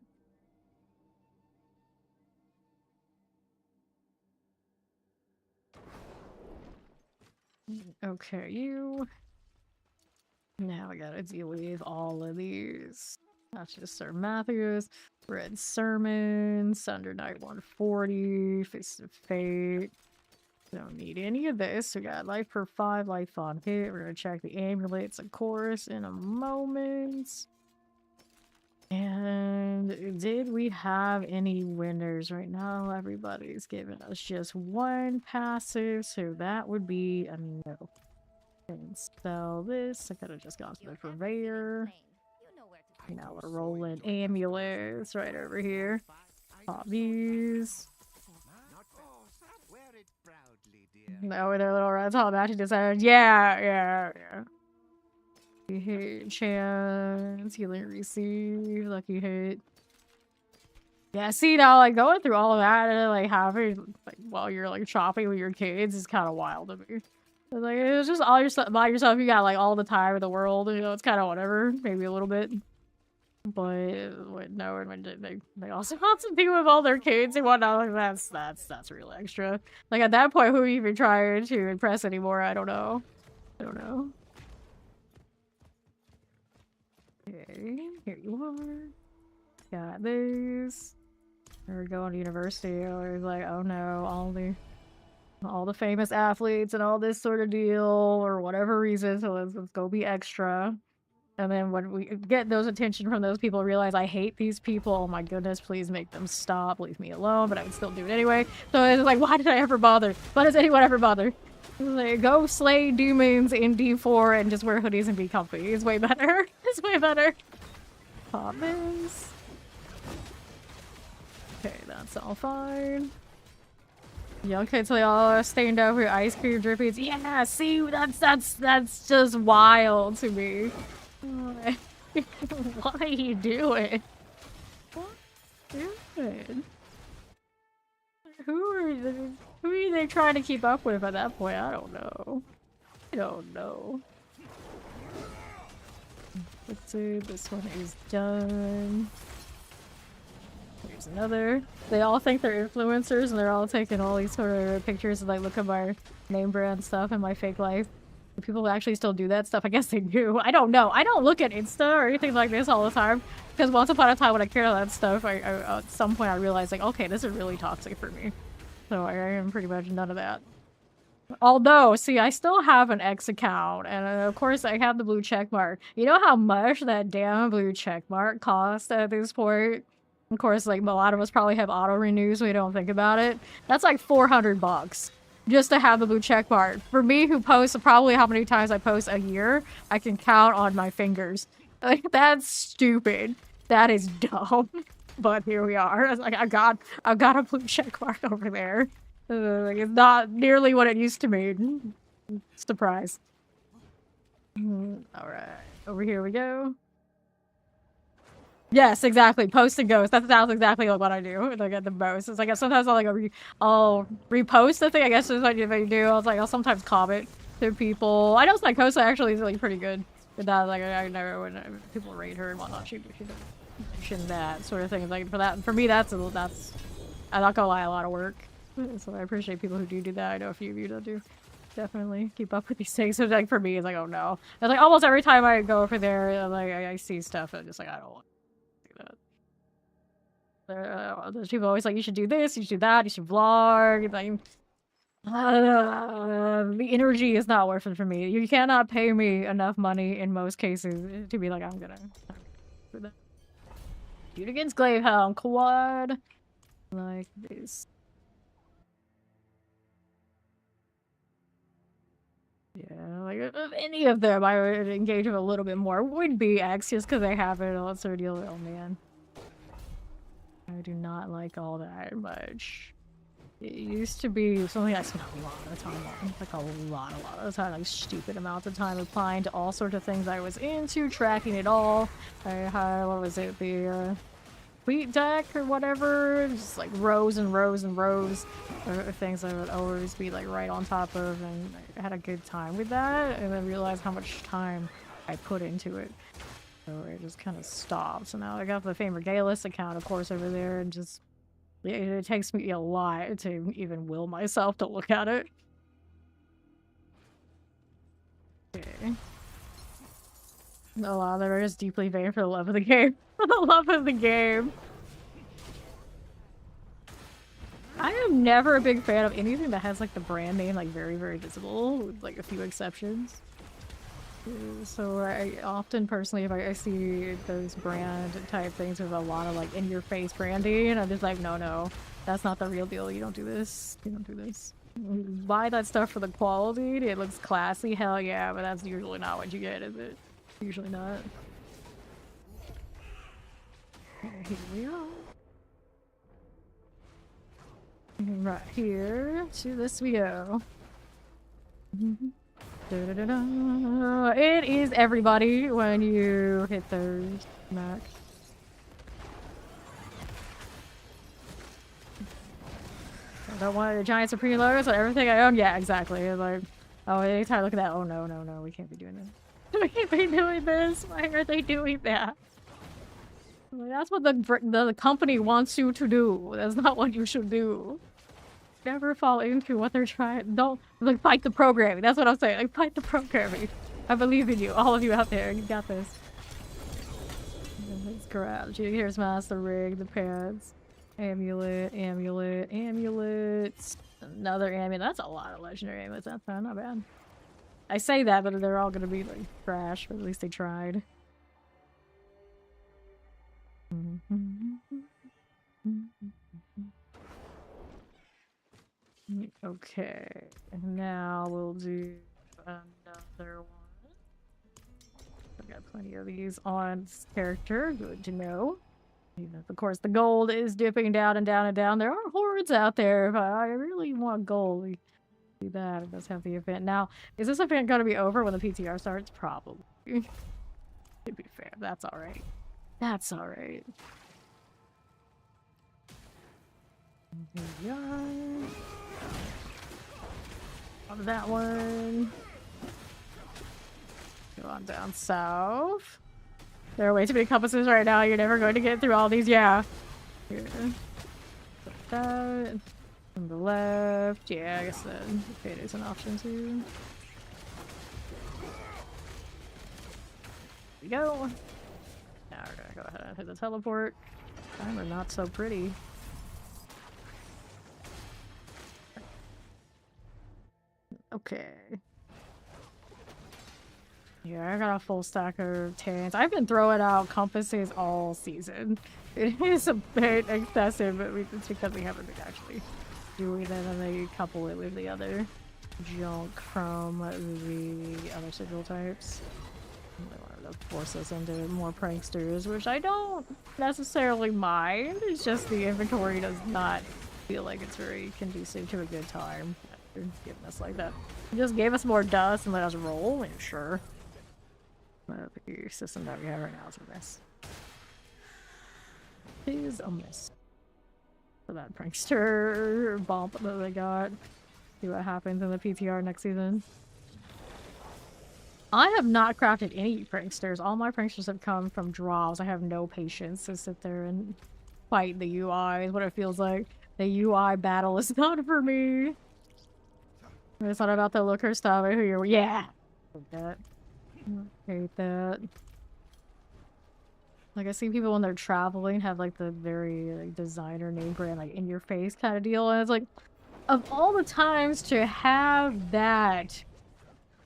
Okay, you. Now I gotta deal with all of these. That's just Sir Matthews, Red Sermon, Sunder Knight 140, Fist of Fate. Don't need any of this. We got life per 5, life on hit. We're gonna check the amulets, of course, in a moment. And did we have any winners? Right now, everybody's giving us just one passive, so that would be a no. And spell this. I could have just gone to the purveyor. Now we're rolling amulets right over here. Pop these. No, with their little red top matching design. Yeah. Hit chance, healing receive, lucky hit. Yeah, see now, like going through all of that and like having like while you're like shopping with your kids is kind of wild to me. Like it's just all yourself by yourself. You got like all the time in the world. You know, it's kind of whatever, maybe a little bit. But when they also want to be with all their kids and whatnot, like that's really extra. Like at that point, who are you even trying to impress anymore? I don't know. Okay, here you are. Got this. We're going to university. I was like, oh no, all the famous athletes and all this sort of deal, or whatever reason. So let's go be extra. And then when we get those attention from those people, realize I hate these people. Oh my goodness, please make them stop. Leave me alone. But I would still do it anyway. So it's like, why did I ever bother? Why does anyone ever bother? Like, go slay demons in D4 and just wear hoodies and be comfy. It's way better. It's way better. Pop this. Okay, that's all fine. Young kids, they all stained over ice cream drippies. Yeah, see, that's just wild to me. What are you doing? What are you doing? Who are they trying to keep up with at that point? I don't know. Let's see, this one is done. Here's another. They all think they're influencers and they're all taking all these sort of pictures of like, look at my name brand stuff and my fake life. Do people actually still do that stuff? I guess they do. I don't know. I don't look at Insta or anything like this all the time. Because once upon a time when I cared about that stuff, I at some point I realized like, okay, this is really toxic for me. So I am pretty much none of that. Although, see, I still have an X account, and of course I have the blue check mark. You know how much that damn blue check mark costs at this point? Of course, like, a lot of us probably have auto renews, we don't think about it. That's like $400 just to have the blue check mark. For me, who posts probably how many times I post a year, I can count on my fingers. Like, that's stupid. That is dumb. But here we are. It's like, I've got a blue check mark over there. Like, it's not nearly what it used to be. Surprise. Alright. Over here we go. Yes, exactly. Post and ghost. That sounds exactly like what I do. Like at the most. It's like sometimes I'll repost the thing. I guess is what you do. I was like, I'll sometimes comment to people. I know Psychosa actually is like pretty good with that. Like I know when people rate her and whatnot, she mentioned that sort of thing. Like for me, that's I'm not gonna lie, a lot of work. So I appreciate people who do that. I know a few of you that do. Definitely keep up with these things. So like for me, it's like, oh no. It's like almost every time I go over there, like I see stuff and just like I don't want. There's people always like, you should do this, you should do that, you should vlog. Like, the energy is not worth it for me. You cannot pay me enough money in most cases to be like, I'm gonna do that. Shoot against Glavehelm, quad. Like this. Yeah, like if any of them I would engage with a little bit more would be X just because they have it all sort of deal with, oh man. I do not like all that much. It used to be something I spent a lot of time on. Like a lot of time. Like stupid amounts of time applying to all sorts of things I was into, tracking it all. I had, what was it, the wheat deck or whatever? Just like rows and rows and rows of things I would always be like right on top of, and I had a good time with that, and then realized how much time I put into it. So it just kind of stopped. So now I got the Famer Galus account, of course, over there, and just it takes me a lot to even will myself to look at it. Okay. A lot of them are just deeply vain for the love of the game. For the love of the game. I am never a big fan of anything that has like the brand name like very, very visible, with like a few exceptions. So I often personally, if I see those brand type things with a lot of like in your face branding, I'm just like, no, that's not the real deal. You don't do this. You don't do this. Buy that stuff for the quality. It looks classy. Hell yeah, but that's usually not what you get, is it? Usually not. Okay, here we are. Right here to this we go. It is everybody when you hit those max. I don't want the giant supreme loads on everything I own. Yeah, exactly. Like, oh, anytime I look at that, oh no, we can't be doing this. We can't be doing this. Why are they doing that? Like, that's what the company wants you to do. That's not what you should do. Never fall into what they're trying. Don't like fight the programming. That's what I'm saying. Like fight the programming. I believe in you, all of you out there. You got this. Let's grab. Here's Master Rig, the pads, amulet. Another amulet. That's a lot of legendary amulets. That's not bad. I say that, but they're all gonna be like trash. But at least they tried. Okay, and now we'll do another one. I've got plenty of these on this character. Good to know. Even if, of course, the gold is dipping down and down and down. There are hordes out there. If I really want gold, we do that. It does have the event. Now, is this event going to be over when the PTR starts? Probably. To be fair, that's alright. That's alright. Here we are. On that one. Go on down south. There are way too many compasses right now. You're never going to get through all these. Yeah. Here. Put that. On the left. Yeah, I guess then fade is an option too. Here we go. Now we're gonna go ahead and hit the teleport. Timer not so pretty. Okay. Yeah, I got a full stack of tans. I've been throwing out compasses all season. It is a bit excessive, but it's because we haven't been actually doing it, and they couple it with the other junk from the other sigil types. They wanted to force us into more pranksters, which I don't necessarily mind. It's just the inventory does not feel like it's very conducive to a good time after giving us like that. It just gave us more dust and let us roll, and sure. But the system that we have right now is a mess. It is a mess. For that prankster bump that they got. See what happens in the PTR next season. I have not crafted any pranksters. All my pranksters have come from draws. I have no patience to sit there and fight the UI is what it feels like. The UI battle is not for me. It's not about the looker stuff. I hear you. Yeah! Hate that. Hate that. Like, I see people when they're traveling have, like, the very, like, designer name brand, like, in your face kind of deal. And it's like, of all the times to have that,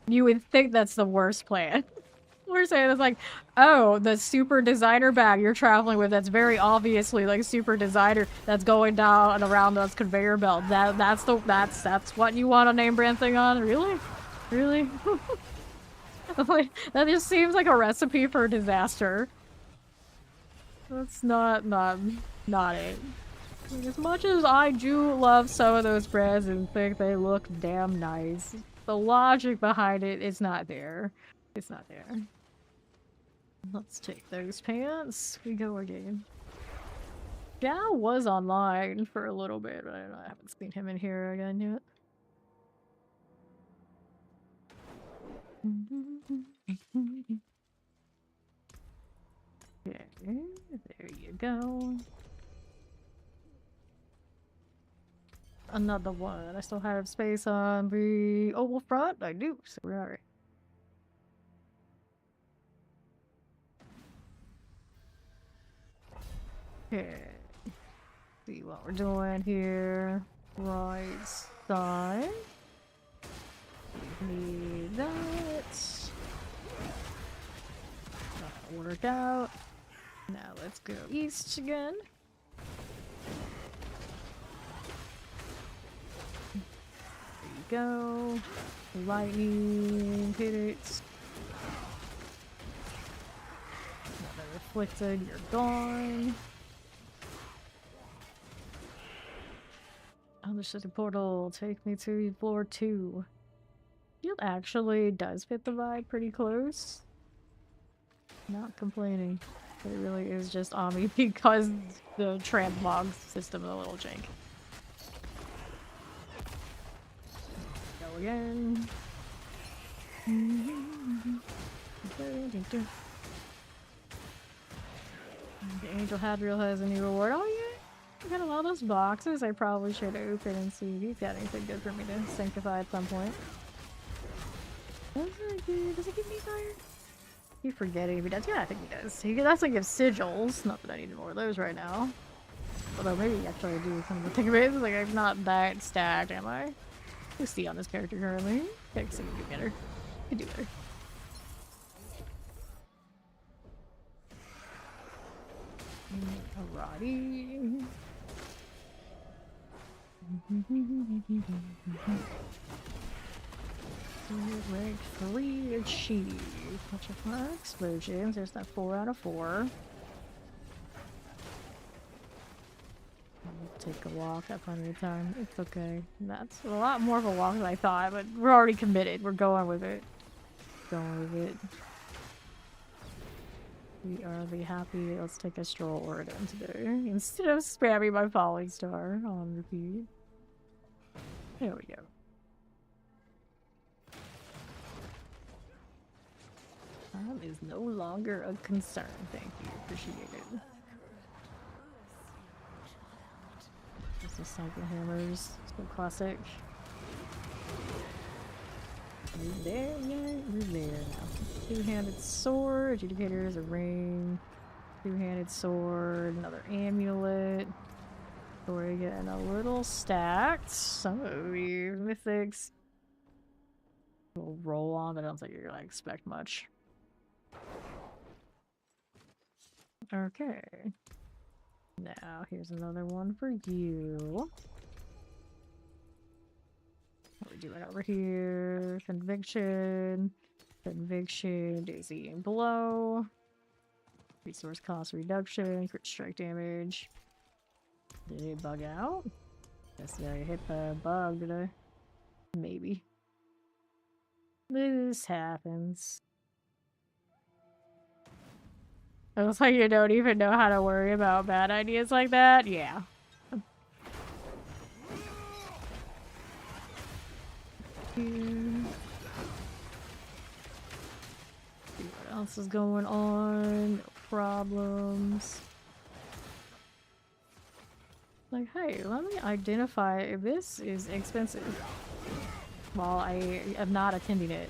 you would think that's the worst plan. We're saying it's like, oh, the super designer bag you're traveling with that's very obviously like super designer that's going down and around those conveyor belt. That's what you want a name brand thing on? Really? Really? That just seems like a recipe for disaster. That's not it. Like, as much as I do love some of those brands and think they look damn nice, the logic behind it is not there. It's not there. Let's take those pants. We go again. Gal was online for a little bit, but I haven't seen him in here again yet. Okay, there you go. Another one. I still have space on the oval front. I do, so we're alright. Okay. See what we're doing here. Right side. Need that. That'll work out. Now let's go east again. There you go. Lightning, hit it. Another afflicted, you're gone. Unrestricted portal, take me to floor 2. It actually does fit the vibe pretty close. Not complaining. It really is just Ami because the transmog system is a little jank. Go again. The Angel Hadriel has a new reward. Oh yeah! I got a lot of those boxes I probably should open and see if he's got anything good for me to sanctify at some point. Does it give me fire? You forgetting if he does? Yeah, I think he does. He does give sigils. Not that I need more of those right now. Although maybe actually I do some of the thing of it. Like I'm not that stacked, am I? Who's C on this character currently? I guess I can do better. I can do better. Alrighty. Rank 3 achieved. Watch out for explosions. There's that 4 out of 4. I'll take a walk at plenty of time. It's okay. That's a lot more of a walk than I thought, but we're already committed. We're going with it. Going with it. We are the happy. Let's take a stroll Oregon today. Instead of spamming my falling star on repeat. There we go. Time is no longer a concern. Thank you. Appreciate it. Just a cycle hammers. So classic. We're there, yeah, we're there now. Two-handed sword, adjudicator is a ring. Two-handed sword, another amulet. So we're getting a little stacked. Some of these mythics We'll roll on, but I don't think you're gonna expect much. Okay. Now, here's another one for you. What are we doing over here? Conviction. Conviction. Daisy and blow. Resource cost reduction. Crit strike damage. Did it bug out? Guess I hit the bug, did I? Maybe. This happens. It looks like you don't even know how to worry about bad ideas like that. Yeah. See what else is going on. No problems. Like, hey, let me identify if this is expensive while I am not attending it.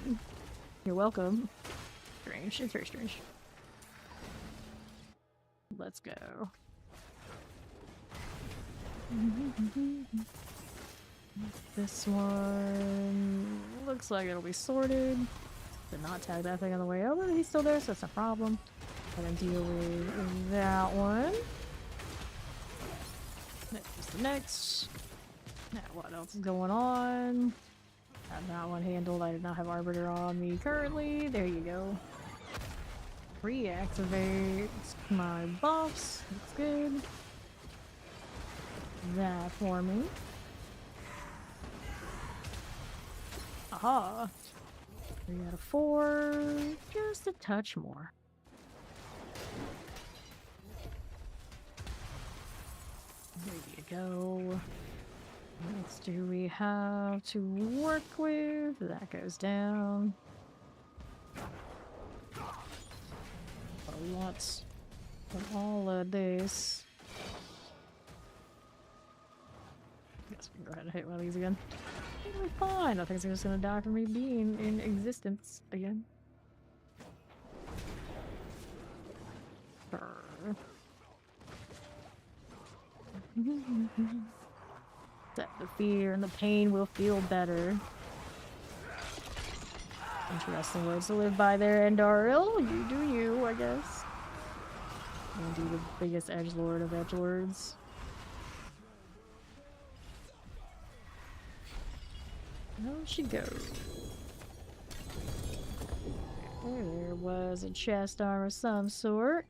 You're welcome. Strange. It's very strange. Let's go. This one looks like it'll be sorted. Did not tag that thing on the way over. He's still there, so it's a problem. Gonna deal with that one. Next. Now, what else is going on? Have that one handled. I did not have Arbiter on me currently. There you go. Reactivate my buffs. That's good. That for me. Aha. 3 out of 4. Just a touch more. There you go. What else do we have to work with? That goes down. Lots of all of this. Guess we can go ahead and hit one of these again. It'll be fine. I think they're just gonna die from me being in existence again. That the fear and the pain will feel better. Interesting words to live by there, Endaril. You do you, I guess. I'm gonna do the biggest edgelord of edgelords. There she goes. There was a chest armor of some sort.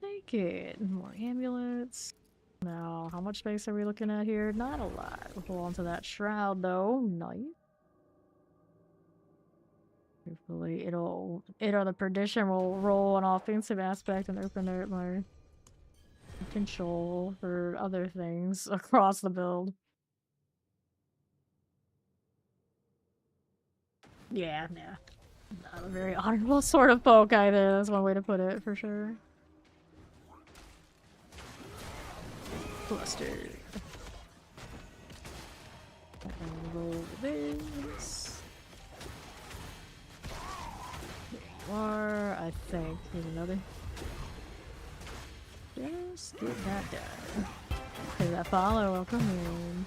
Take it. More amulets. Now, how much space are we looking at here? Not a lot. We'll hold on to that shroud, though. Nice. Hopefully the perdition will roll an offensive aspect and open up my potential for other things across the build. Yeah, nah. Not a very honorable sort of folk either. That's one way to put it, for sure. Cluster. And roll this. Or I think here's another. Just get that done. Okay, that follow, welcome in.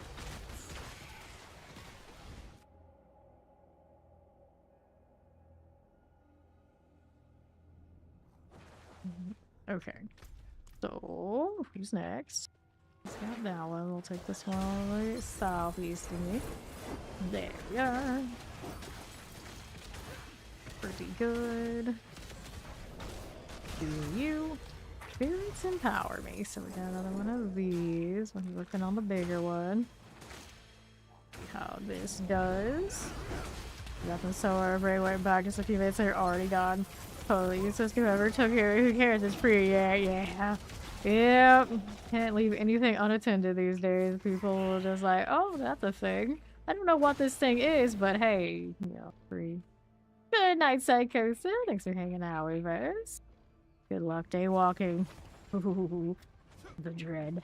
Okay. So who's next? Let's got that one. We'll take this one all the way southeast of me. There we are. Pretty good. Do you? Spirits empower me. So we got another one of these. When you're working on the bigger one. See how this does. Nothing so our brain went back just a few minutes. They're already gone. Totally useless. Whoever took it, who cares? It's free. Yeah. Yep. Can't leave anything unattended these days. People are just like, oh, that's a thing. I don't know what this thing is, but hey, you know, free. Good night, Psychosis. Thanks for hanging out with us. Good luck day walking. Ooh, the dread.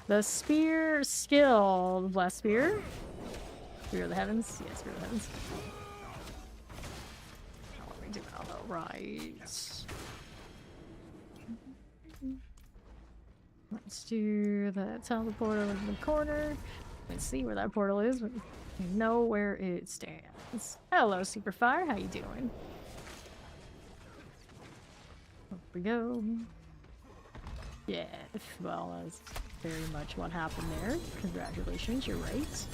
The spear skill. Blast spear. Spear of the heavens. Yes, spear of the heavens. How are we doing on the right? Let's do the teleport over to the corner. Let's see where that portal is, but I know where it stands. Hello, Superfire. How you doing? Up we go. Yeah, well, that's very much what happened there. Congratulations, you're right.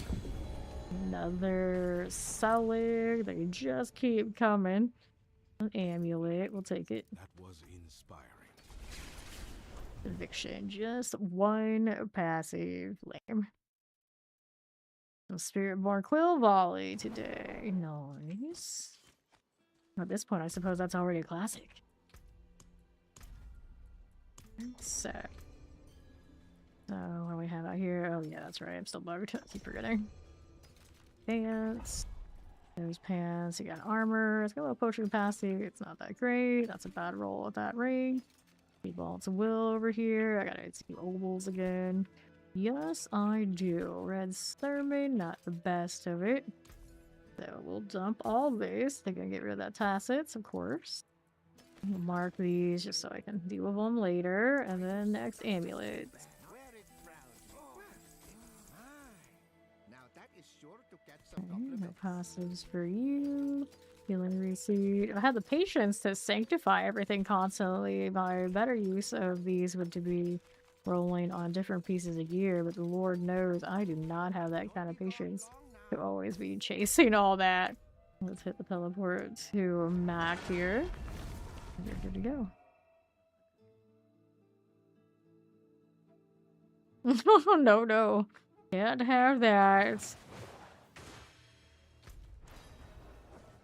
Another Selig. They just keep coming. An amulet, we'll take it. That was inspiring. Eviction, just one passive. Lame. Some Spiritborn Quill Volley today. Nice. At this point, I suppose that's already a classic. So what do we have out here? Oh yeah, that's right. I'm still bugged. I keep forgetting. Pants. Those pants. You got armor. It's got a little potion capacity. It's not that great. That's a bad roll at that ring. Bolts of Will over here. I gotta see ovals again. Yes, I do. Red Slurming, not the best of it. So we'll dump all this. They're gonna get rid of that Tacits, of course. We'll mark these just so I can deal with them later. And then next, amulets. No passives for you. Healing receipt. If I had the patience to sanctify everything constantly, my better use of these would to be rolling on different pieces of gear, but the Lord knows I do not have that kind of patience to always be chasing all that. Let's hit the teleport to Mac here. You're good to go. No, no. Can't have that.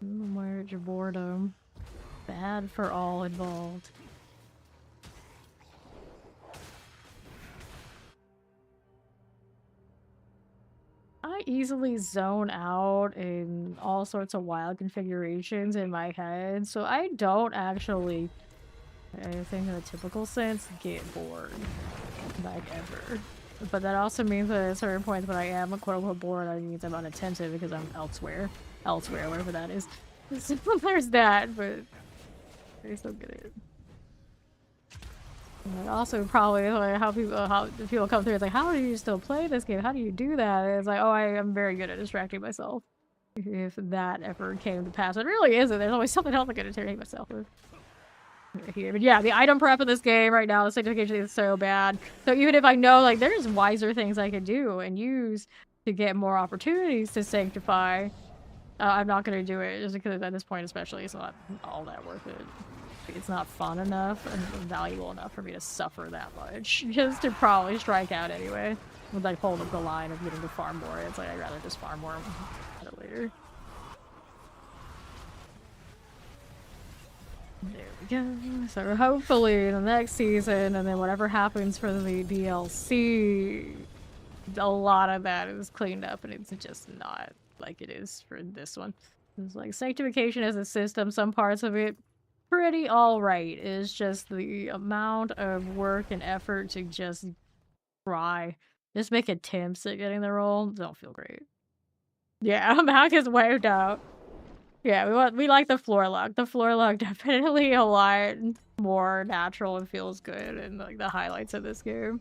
Where's your boredom? Bad for all involved. I easily zone out in all sorts of wild configurations in my head, so I don't actually, I think in a typical sense, get bored. Like ever. But that also means that at certain points when I am quote-unquote bored, I means I'm unattentive because I'm elsewhere, wherever that is. So there's that, but I still get it. And also probably like how people come through, it's like, how do you still play this game? How do you do that? And it's like, oh, I am very good at distracting myself. If that ever came to pass. It really isn't. There's always something else I can entertain myself with. Here. But yeah, the item prep in this game right now, the sanctification is so bad. So even if I know like there's wiser things I could do and use to get more opportunities to sanctify, I'm not going to do it just because at this point especially it's not all that worth it. It's not fun enough and valuable enough for me to suffer that much just to probably strike out anyway. With like hold up the line of getting to farm more, it's like I'd rather just farm more later. There we go. So hopefully the next season and then whatever happens for the DLC, a lot of that is cleaned up and it's just not like it is for this one. It's like sanctification as a system, some parts of it pretty alright. It's just the amount of work and effort to just try. Just make attempts at getting the role don't feel great. Yeah, Mac is wiped out. Yeah, we like the floor lock. The floor lock definitely a lot more natural and feels good and like the highlights of this game.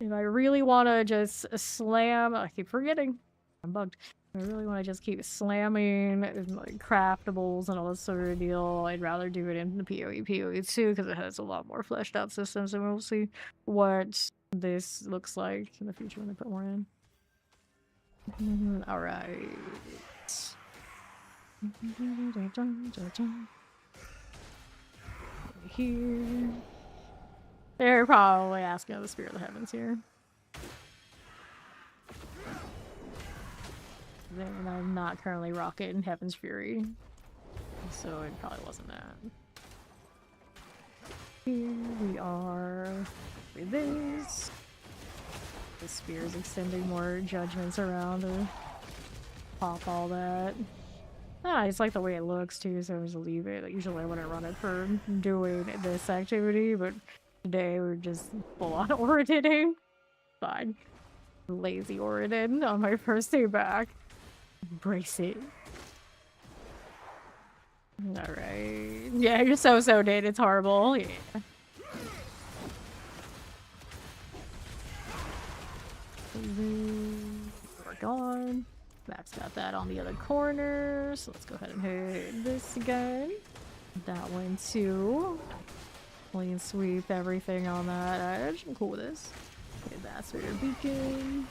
If I really want to just slam, I keep forgetting. I'm bugged. If I really want to just keep slamming and like craftables and all this sort of deal, I'd rather do it in the PoE 2 because it has a lot more fleshed out systems and we'll see what this looks like in the future when they put more in. Alright. Here. They're probably asking of the Spirit of the Heavens here. And I'm not currently rocking Heaven's Fury, so it probably wasn't that. Here we are with this. The spear is extending more judgments around to pop all that. I just like the way it looks too, so I just leave it. Like, usually I wouldn't run it for doing this activity, but today we're just full on Oridining. Fine. Lazy Oridin on my first day back. Embrace it. Alright. Yeah, you're so dead. It's horrible. Yeah. back on. Max got that on the other corner, so let's go ahead and hit this again. That one too. Clean sweep everything on that edge. I'm cool with this. Okay, that's for your beacon.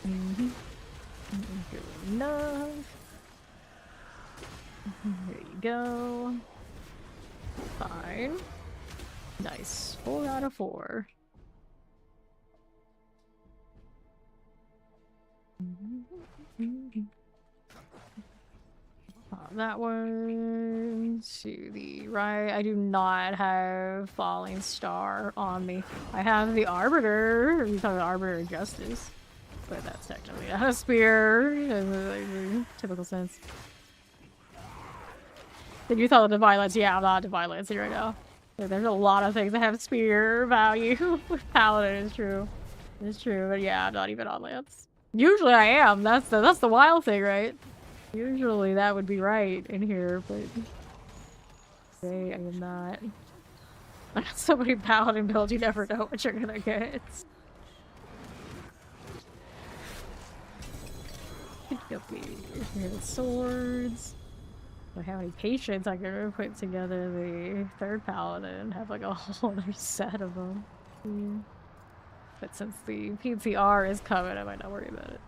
Good enough. There you go. Fine. Nice. 4 out of 4. That one to the right. I do not have Falling Star on me. I have the Arbiter. You call it Arbiter of Justice. But that's technically not a spear in the typical sense. Did you thought of Divine Lance? Yeah, I'm not Divine Lancing right now. There's a lot of things that have spear value with Paladin, it's true. It's true, but yeah, I'm not even on Lance. Usually I am. That's the wild thing, right? Usually that would be right in here, but today I am not. I got so many Paladin builds, you never know what you're gonna get. Okay, here are the swords. I have any patience, I can put together the third Paladin and have like a whole other set of them. But since the PTR is coming, I might not worry about it.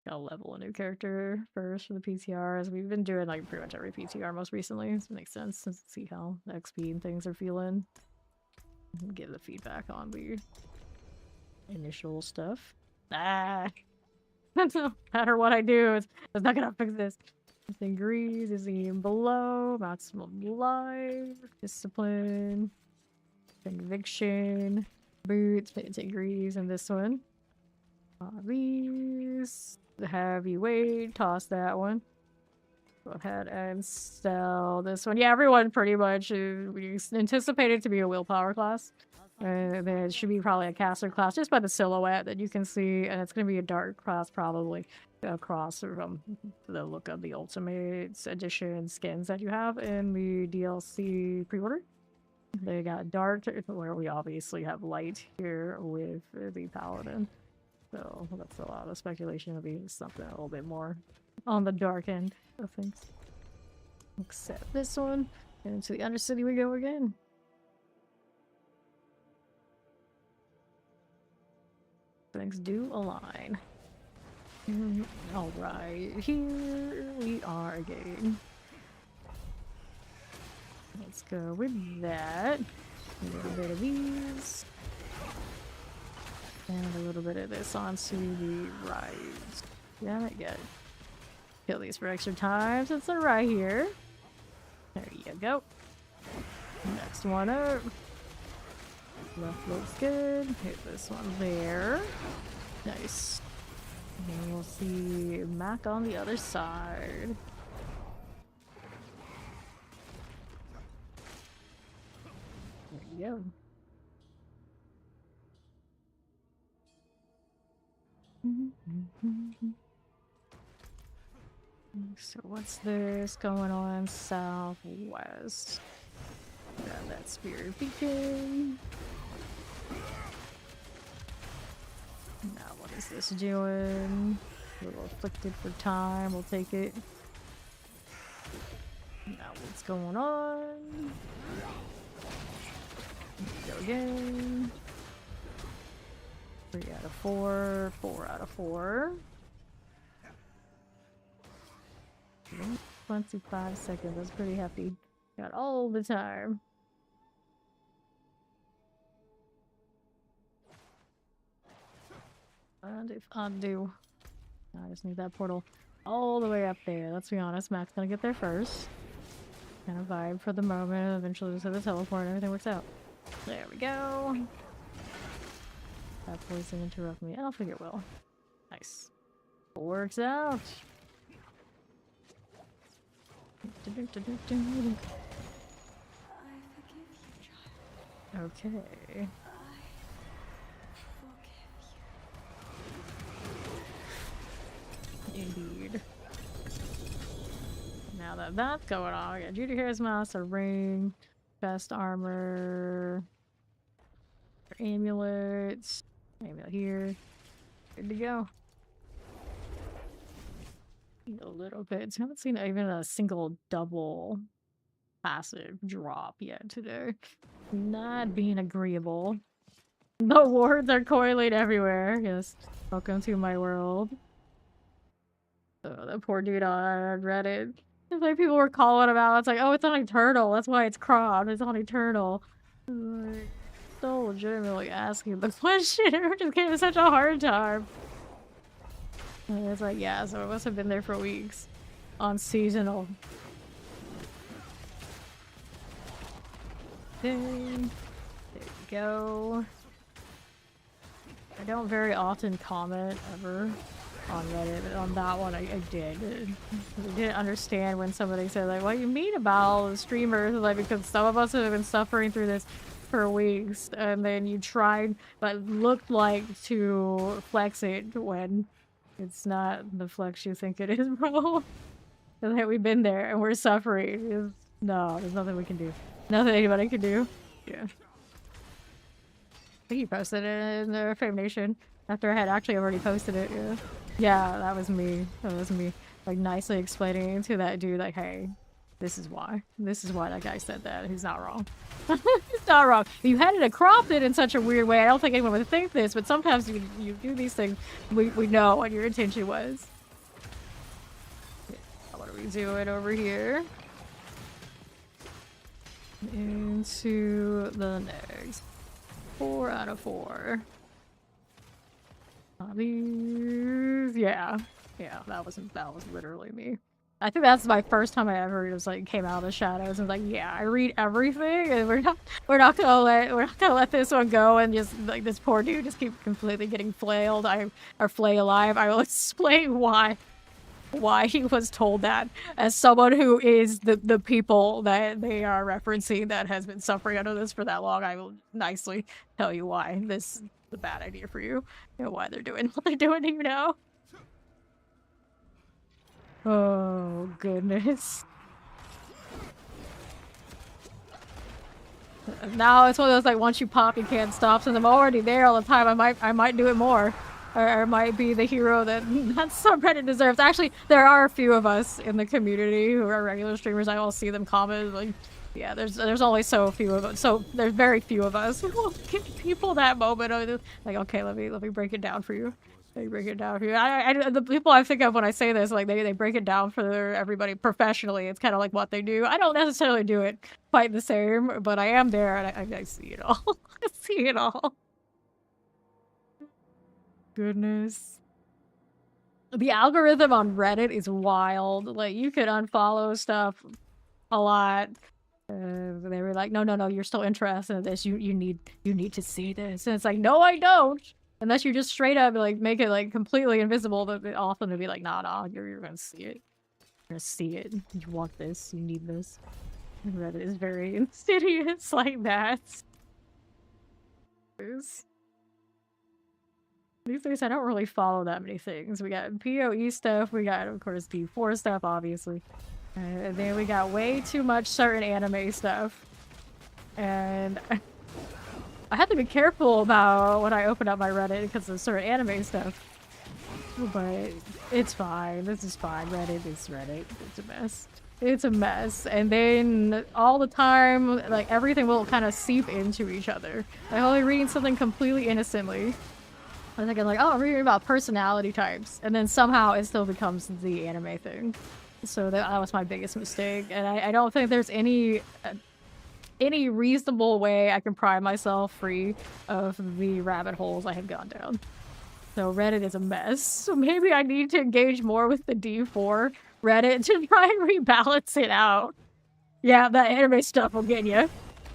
I'll level a new character first for the PTR, as we've been doing like pretty much every PTR most recently, so it makes sense to see how the XP and things are feeling. And give the feedback on the initial stuff. Ah! No matter what I do, it's not gonna fix this. Degrees is even below. Maximum life. Discipline. Conviction. Boots. Degrees in this one. These. The heavyweight. Toss that one. Go ahead and sell this one. Yeah, everyone pretty much we anticipate it to be a willpower class. There should be probably a caster class just by the silhouette that you can see, and it's going to be a dark class probably across from the look of the Ultimate Edition skins that you have in the DLC pre-order. They got dark, where we obviously have light here with the Paladin. So that's a lot of speculation. It'll be something a little bit more on the dark end of things. Except this one. And into the Undercity we go again. Things do align. Alright, here we are again. Let's go with that. A little bit of these. And a little bit of this onto the right. Yeah, I get it. Kill these for extra time since they're right here. There you go. Next one up. Left looks good. Hit this one there. Nice. And then we'll see Mac on the other side. There you go. So what's this going on southwest? Got that spirit beacon. Now what is this doing? A little afflicted for time, we'll take it. Now what's going on? Go again. 3 out of 4, 4 out of 4. 25 seconds, that's pretty hefty. Got all the time. And if I do, I just need that portal all the way up there. Let's be honest, Mac's gonna get there first. Kind of vibe for the moment. Eventually just have the teleport and everything works out. There we go. That poison interrupt me. I don't think it will. Nice. Works out. Okay. Indeed. Now that that's going on, we got Judy Hair's Mouse, a ring, chest armor, amulets. Maybe here. Good to go. A little bit. I haven't seen even a single double passive drop yet today. Not being agreeable. The wards are coiling everywhere. Yes. Welcome to my world. Oh, that poor dude on Reddit. It's like people were calling him out. It's like, oh, it's on Eternal. That's why it's cropped. It's on Eternal. Like, so legitimately asking the question. We're just giving such a hard time. And it's like, yeah, so it must have been there for weeks. On seasonal. Okay. There you go. I don't very often comment ever on Reddit, but on that one I did. I didn't understand when somebody said, like, what do you mean about streamers? Like, because some of us have been suffering through this for weeks, and then you tried, but looked like to flex it when it's not the flex you think it is, bro. And that we've been there and we're suffering. No, there's nothing we can do. Nothing anybody can do. Yeah. I think you posted it in the Fame Nation after I had actually already posted it. Yeah. Yeah, that was me. That was me. Like, nicely explaining to that dude, like, hey, this is why. This is why that guy said that. He's not wrong. He's not wrong. You had it cropped it in such a weird way. I don't think anyone would think this, but sometimes you do these things. We know what your intention was. Yeah, what are we doing over here? Into the next. 4 out of 4. These, yeah, that was literally me. I think that's my first time I ever just like came out of the shadows and was like, yeah, I read everything, and we're not gonna let this one go, and just like this poor dude just keep completely getting flailed. Or flay alive. I will explain why he was told that as someone who is the people that they are referencing that has been suffering under this for that long. I will nicely tell you why this is a bad idea for you and why they're doing what they're doing, you know? Oh, goodness. Now it's one of those, like, once you pop, you can't stop. Since I'm already there all the time, I might do it more. Or might be the hero that subreddit deserves. Actually, there are a few of us in the community who are regular streamers. I will see them comment, like, yeah, there's only so few of us. So there's very few of us who will give people that moment of, like, okay, let me break it down for you. They break it down for you. The people I think of when I say this, like, they break it down for everybody professionally. It's kind of like what they do. I don't necessarily do it quite the same, but I am there and I see it all. I see it all. Goodness. The algorithm on Reddit is wild. Like, you could unfollow stuff a lot. They were like, no, you're still interested in this. You need to see this. And it's like, no, I don't. Unless you just straight up like make it like completely invisible, but often to be like, nah, you're gonna see it. You're gonna see it. You want this. You need this. And Reddit is very insidious like that. These days I don't really follow that many things. We got PoE stuff, we got, of course, D4 stuff, obviously. And then we got way too much certain anime stuff. And I have to be careful about when I open up my Reddit because of certain anime stuff. But it's fine. This is fine. Reddit is Reddit. It's a mess. It's a mess. And then all the time, like, everything will kind of seep into each other. I'm only reading something completely innocently. I think I'm like, oh, I'm reading about personality types. And then somehow it still becomes the anime thing. So that was my biggest mistake. And I don't think there's any reasonable way I can pry myself free of the rabbit holes I have gone down. So Reddit is a mess. So maybe I need to engage more with the D4 Reddit to try and rebalance it out. Yeah, that anime stuff will get you.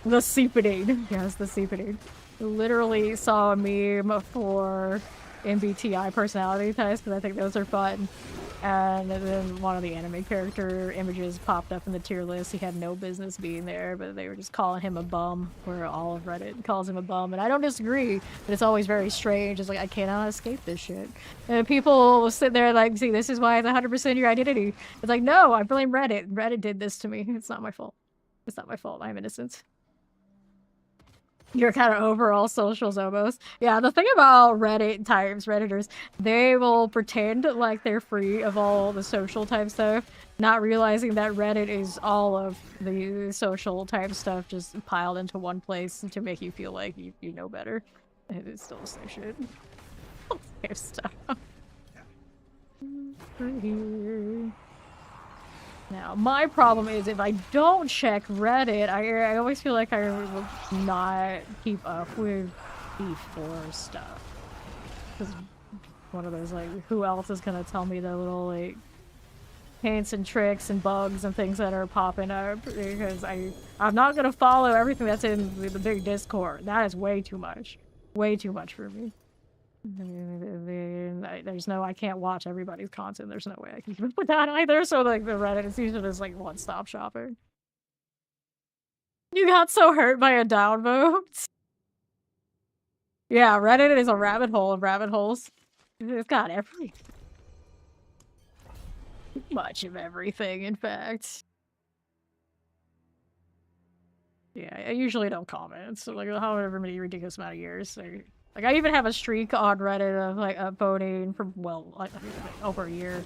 The seeping. Yes, the seeping. Literally saw a meme for MBTI personality tests because I think those are fun. And then one of the anime character images popped up in the tier list. He had no business being there, but they were just calling him a bum, where all of Reddit calls him a bum. And I don't disagree, but it's always very strange. It's like, I cannot escape this shit. And people will sit there like, see, this is why it's 100% your identity. It's like, no, I blame Reddit. Reddit did this to me. It's not my fault. It's not my fault. I'm innocent. Your kind of overall socials almost. Yeah, the thing about Reddit types, Redditors, they will pretend like they're free of all the social type stuff, not realizing that Reddit is all of the social type stuff just piled into one place to make you feel like you know better. And it's still the same shit. Same stuff. Right here. Now, my problem is if I don't check Reddit, I always feel like I will not keep up with B4 stuff. Because one of those, like, who else is gonna tell me the little, like, hints and tricks and bugs and things that are popping up? Because I'm not gonna follow everything that's in the big Discord. That is way too much. Way too much for me. I can't watch everybody's content. There's no way I can keep up with that either. So like the Reddit is usually just like one-stop shopping. You got so hurt by a downvote? Yeah, Reddit is a rabbit hole of rabbit holes. It's got everything. Much of everything, in fact. Yeah, I usually don't comment. So like however many ridiculous amount of years. Like, I even have a streak on Reddit of, like, upvoting for, well, like, over a year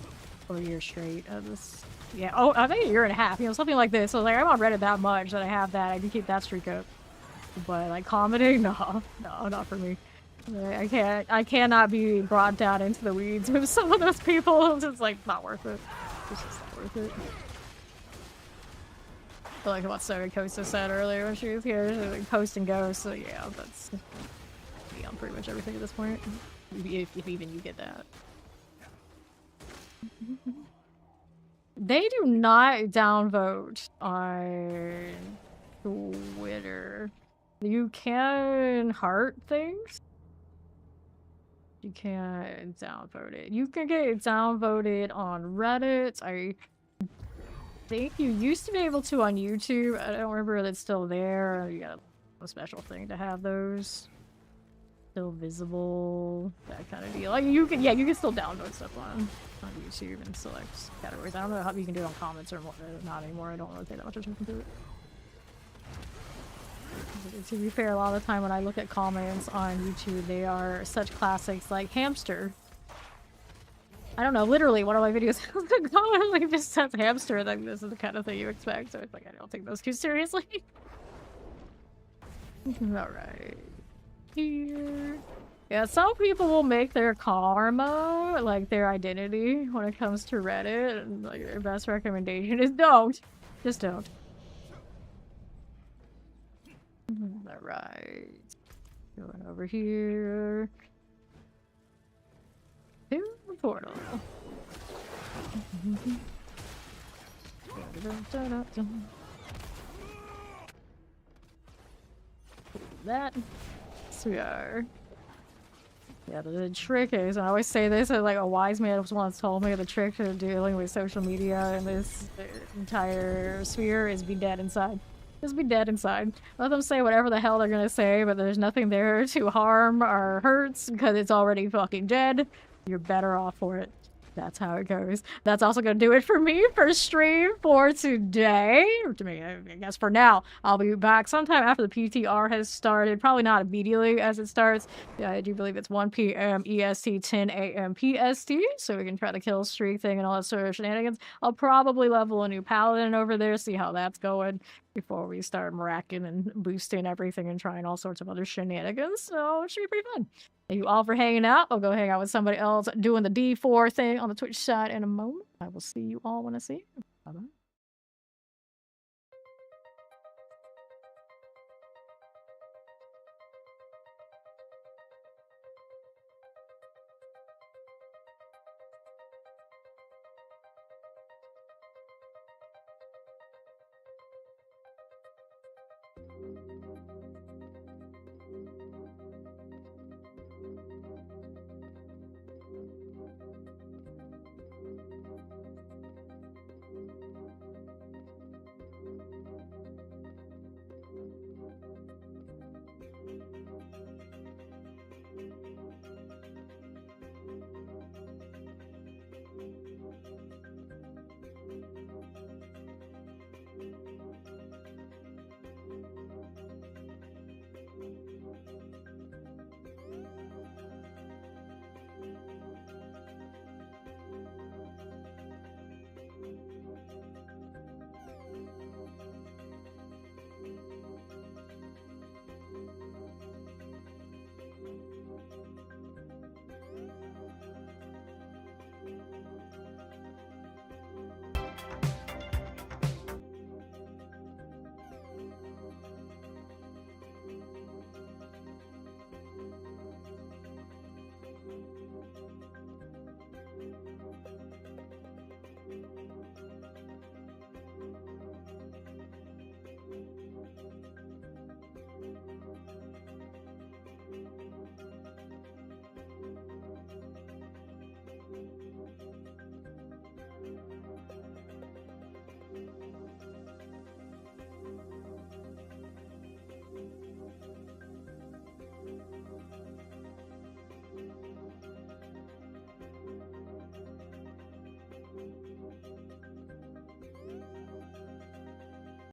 straight of this. Yeah, oh, I think a year and a half, you know, something like this. So, like, I'm on Reddit that much that I have that. I can keep that streak up. But, like, commenting? No, not for me. I cannot be brought down into the weeds with some of those people. It's just, like, not worth it. It's just not worth it. I like what Sarah Costa said earlier when she was here. Like, post and go, so yeah, that's... on pretty much everything at this point, if even you get that. They do not downvote on Twitter. You can heart things. You can't downvote it. You can get it downvoted on Reddit. I think you used to be able to on YouTube. I don't remember if it's still there. You got a special thing to have those. Still visible, that kind of deal. Like you can still download stuff on YouTube and select categories. I don't know how you can do it on comments or what, not anymore. I don't really pay that much attention to it. To be fair, a lot of the time when I look at comments on YouTube, they are such classics like hamster. I don't know, literally one of my videos has a comment like just says hamster, like this is the kind of thing you expect. So it's like I don't take those too seriously. Alright. Here. Yeah, some people will make their karma like their identity when it comes to Reddit, and like their best recommendation is don't. Just don't. Alright. Going over here. To the portal. That. We are. Yeah, the trick is, and I always say this, like a wise man once told me, the trick to dealing with social media in this entire sphere is be dead inside. Just be dead inside. Let them say whatever the hell they're gonna say, but there's nothing there to harm or hurt because it's already fucking dead. You're better off for it. That's how it goes. That's also gonna do it for me for stream for today. To me, I guess for now. I'll be back sometime after the PTR has started. Probably not immediately as it starts. Yeah, I do believe it's 1 p.m. EST, 10 a.m. PST. So we can try the kill streak thing and all that sort of shenanigans. I'll probably level a new Paladin over there, see how that's going before we start racking and boosting everything and trying all sorts of other shenanigans. So it should be pretty fun. Thank you all for hanging out. I'll go hang out with somebody else doing the D4 thing on the Twitch side in a moment. I will see you all when I see you. Bye-bye.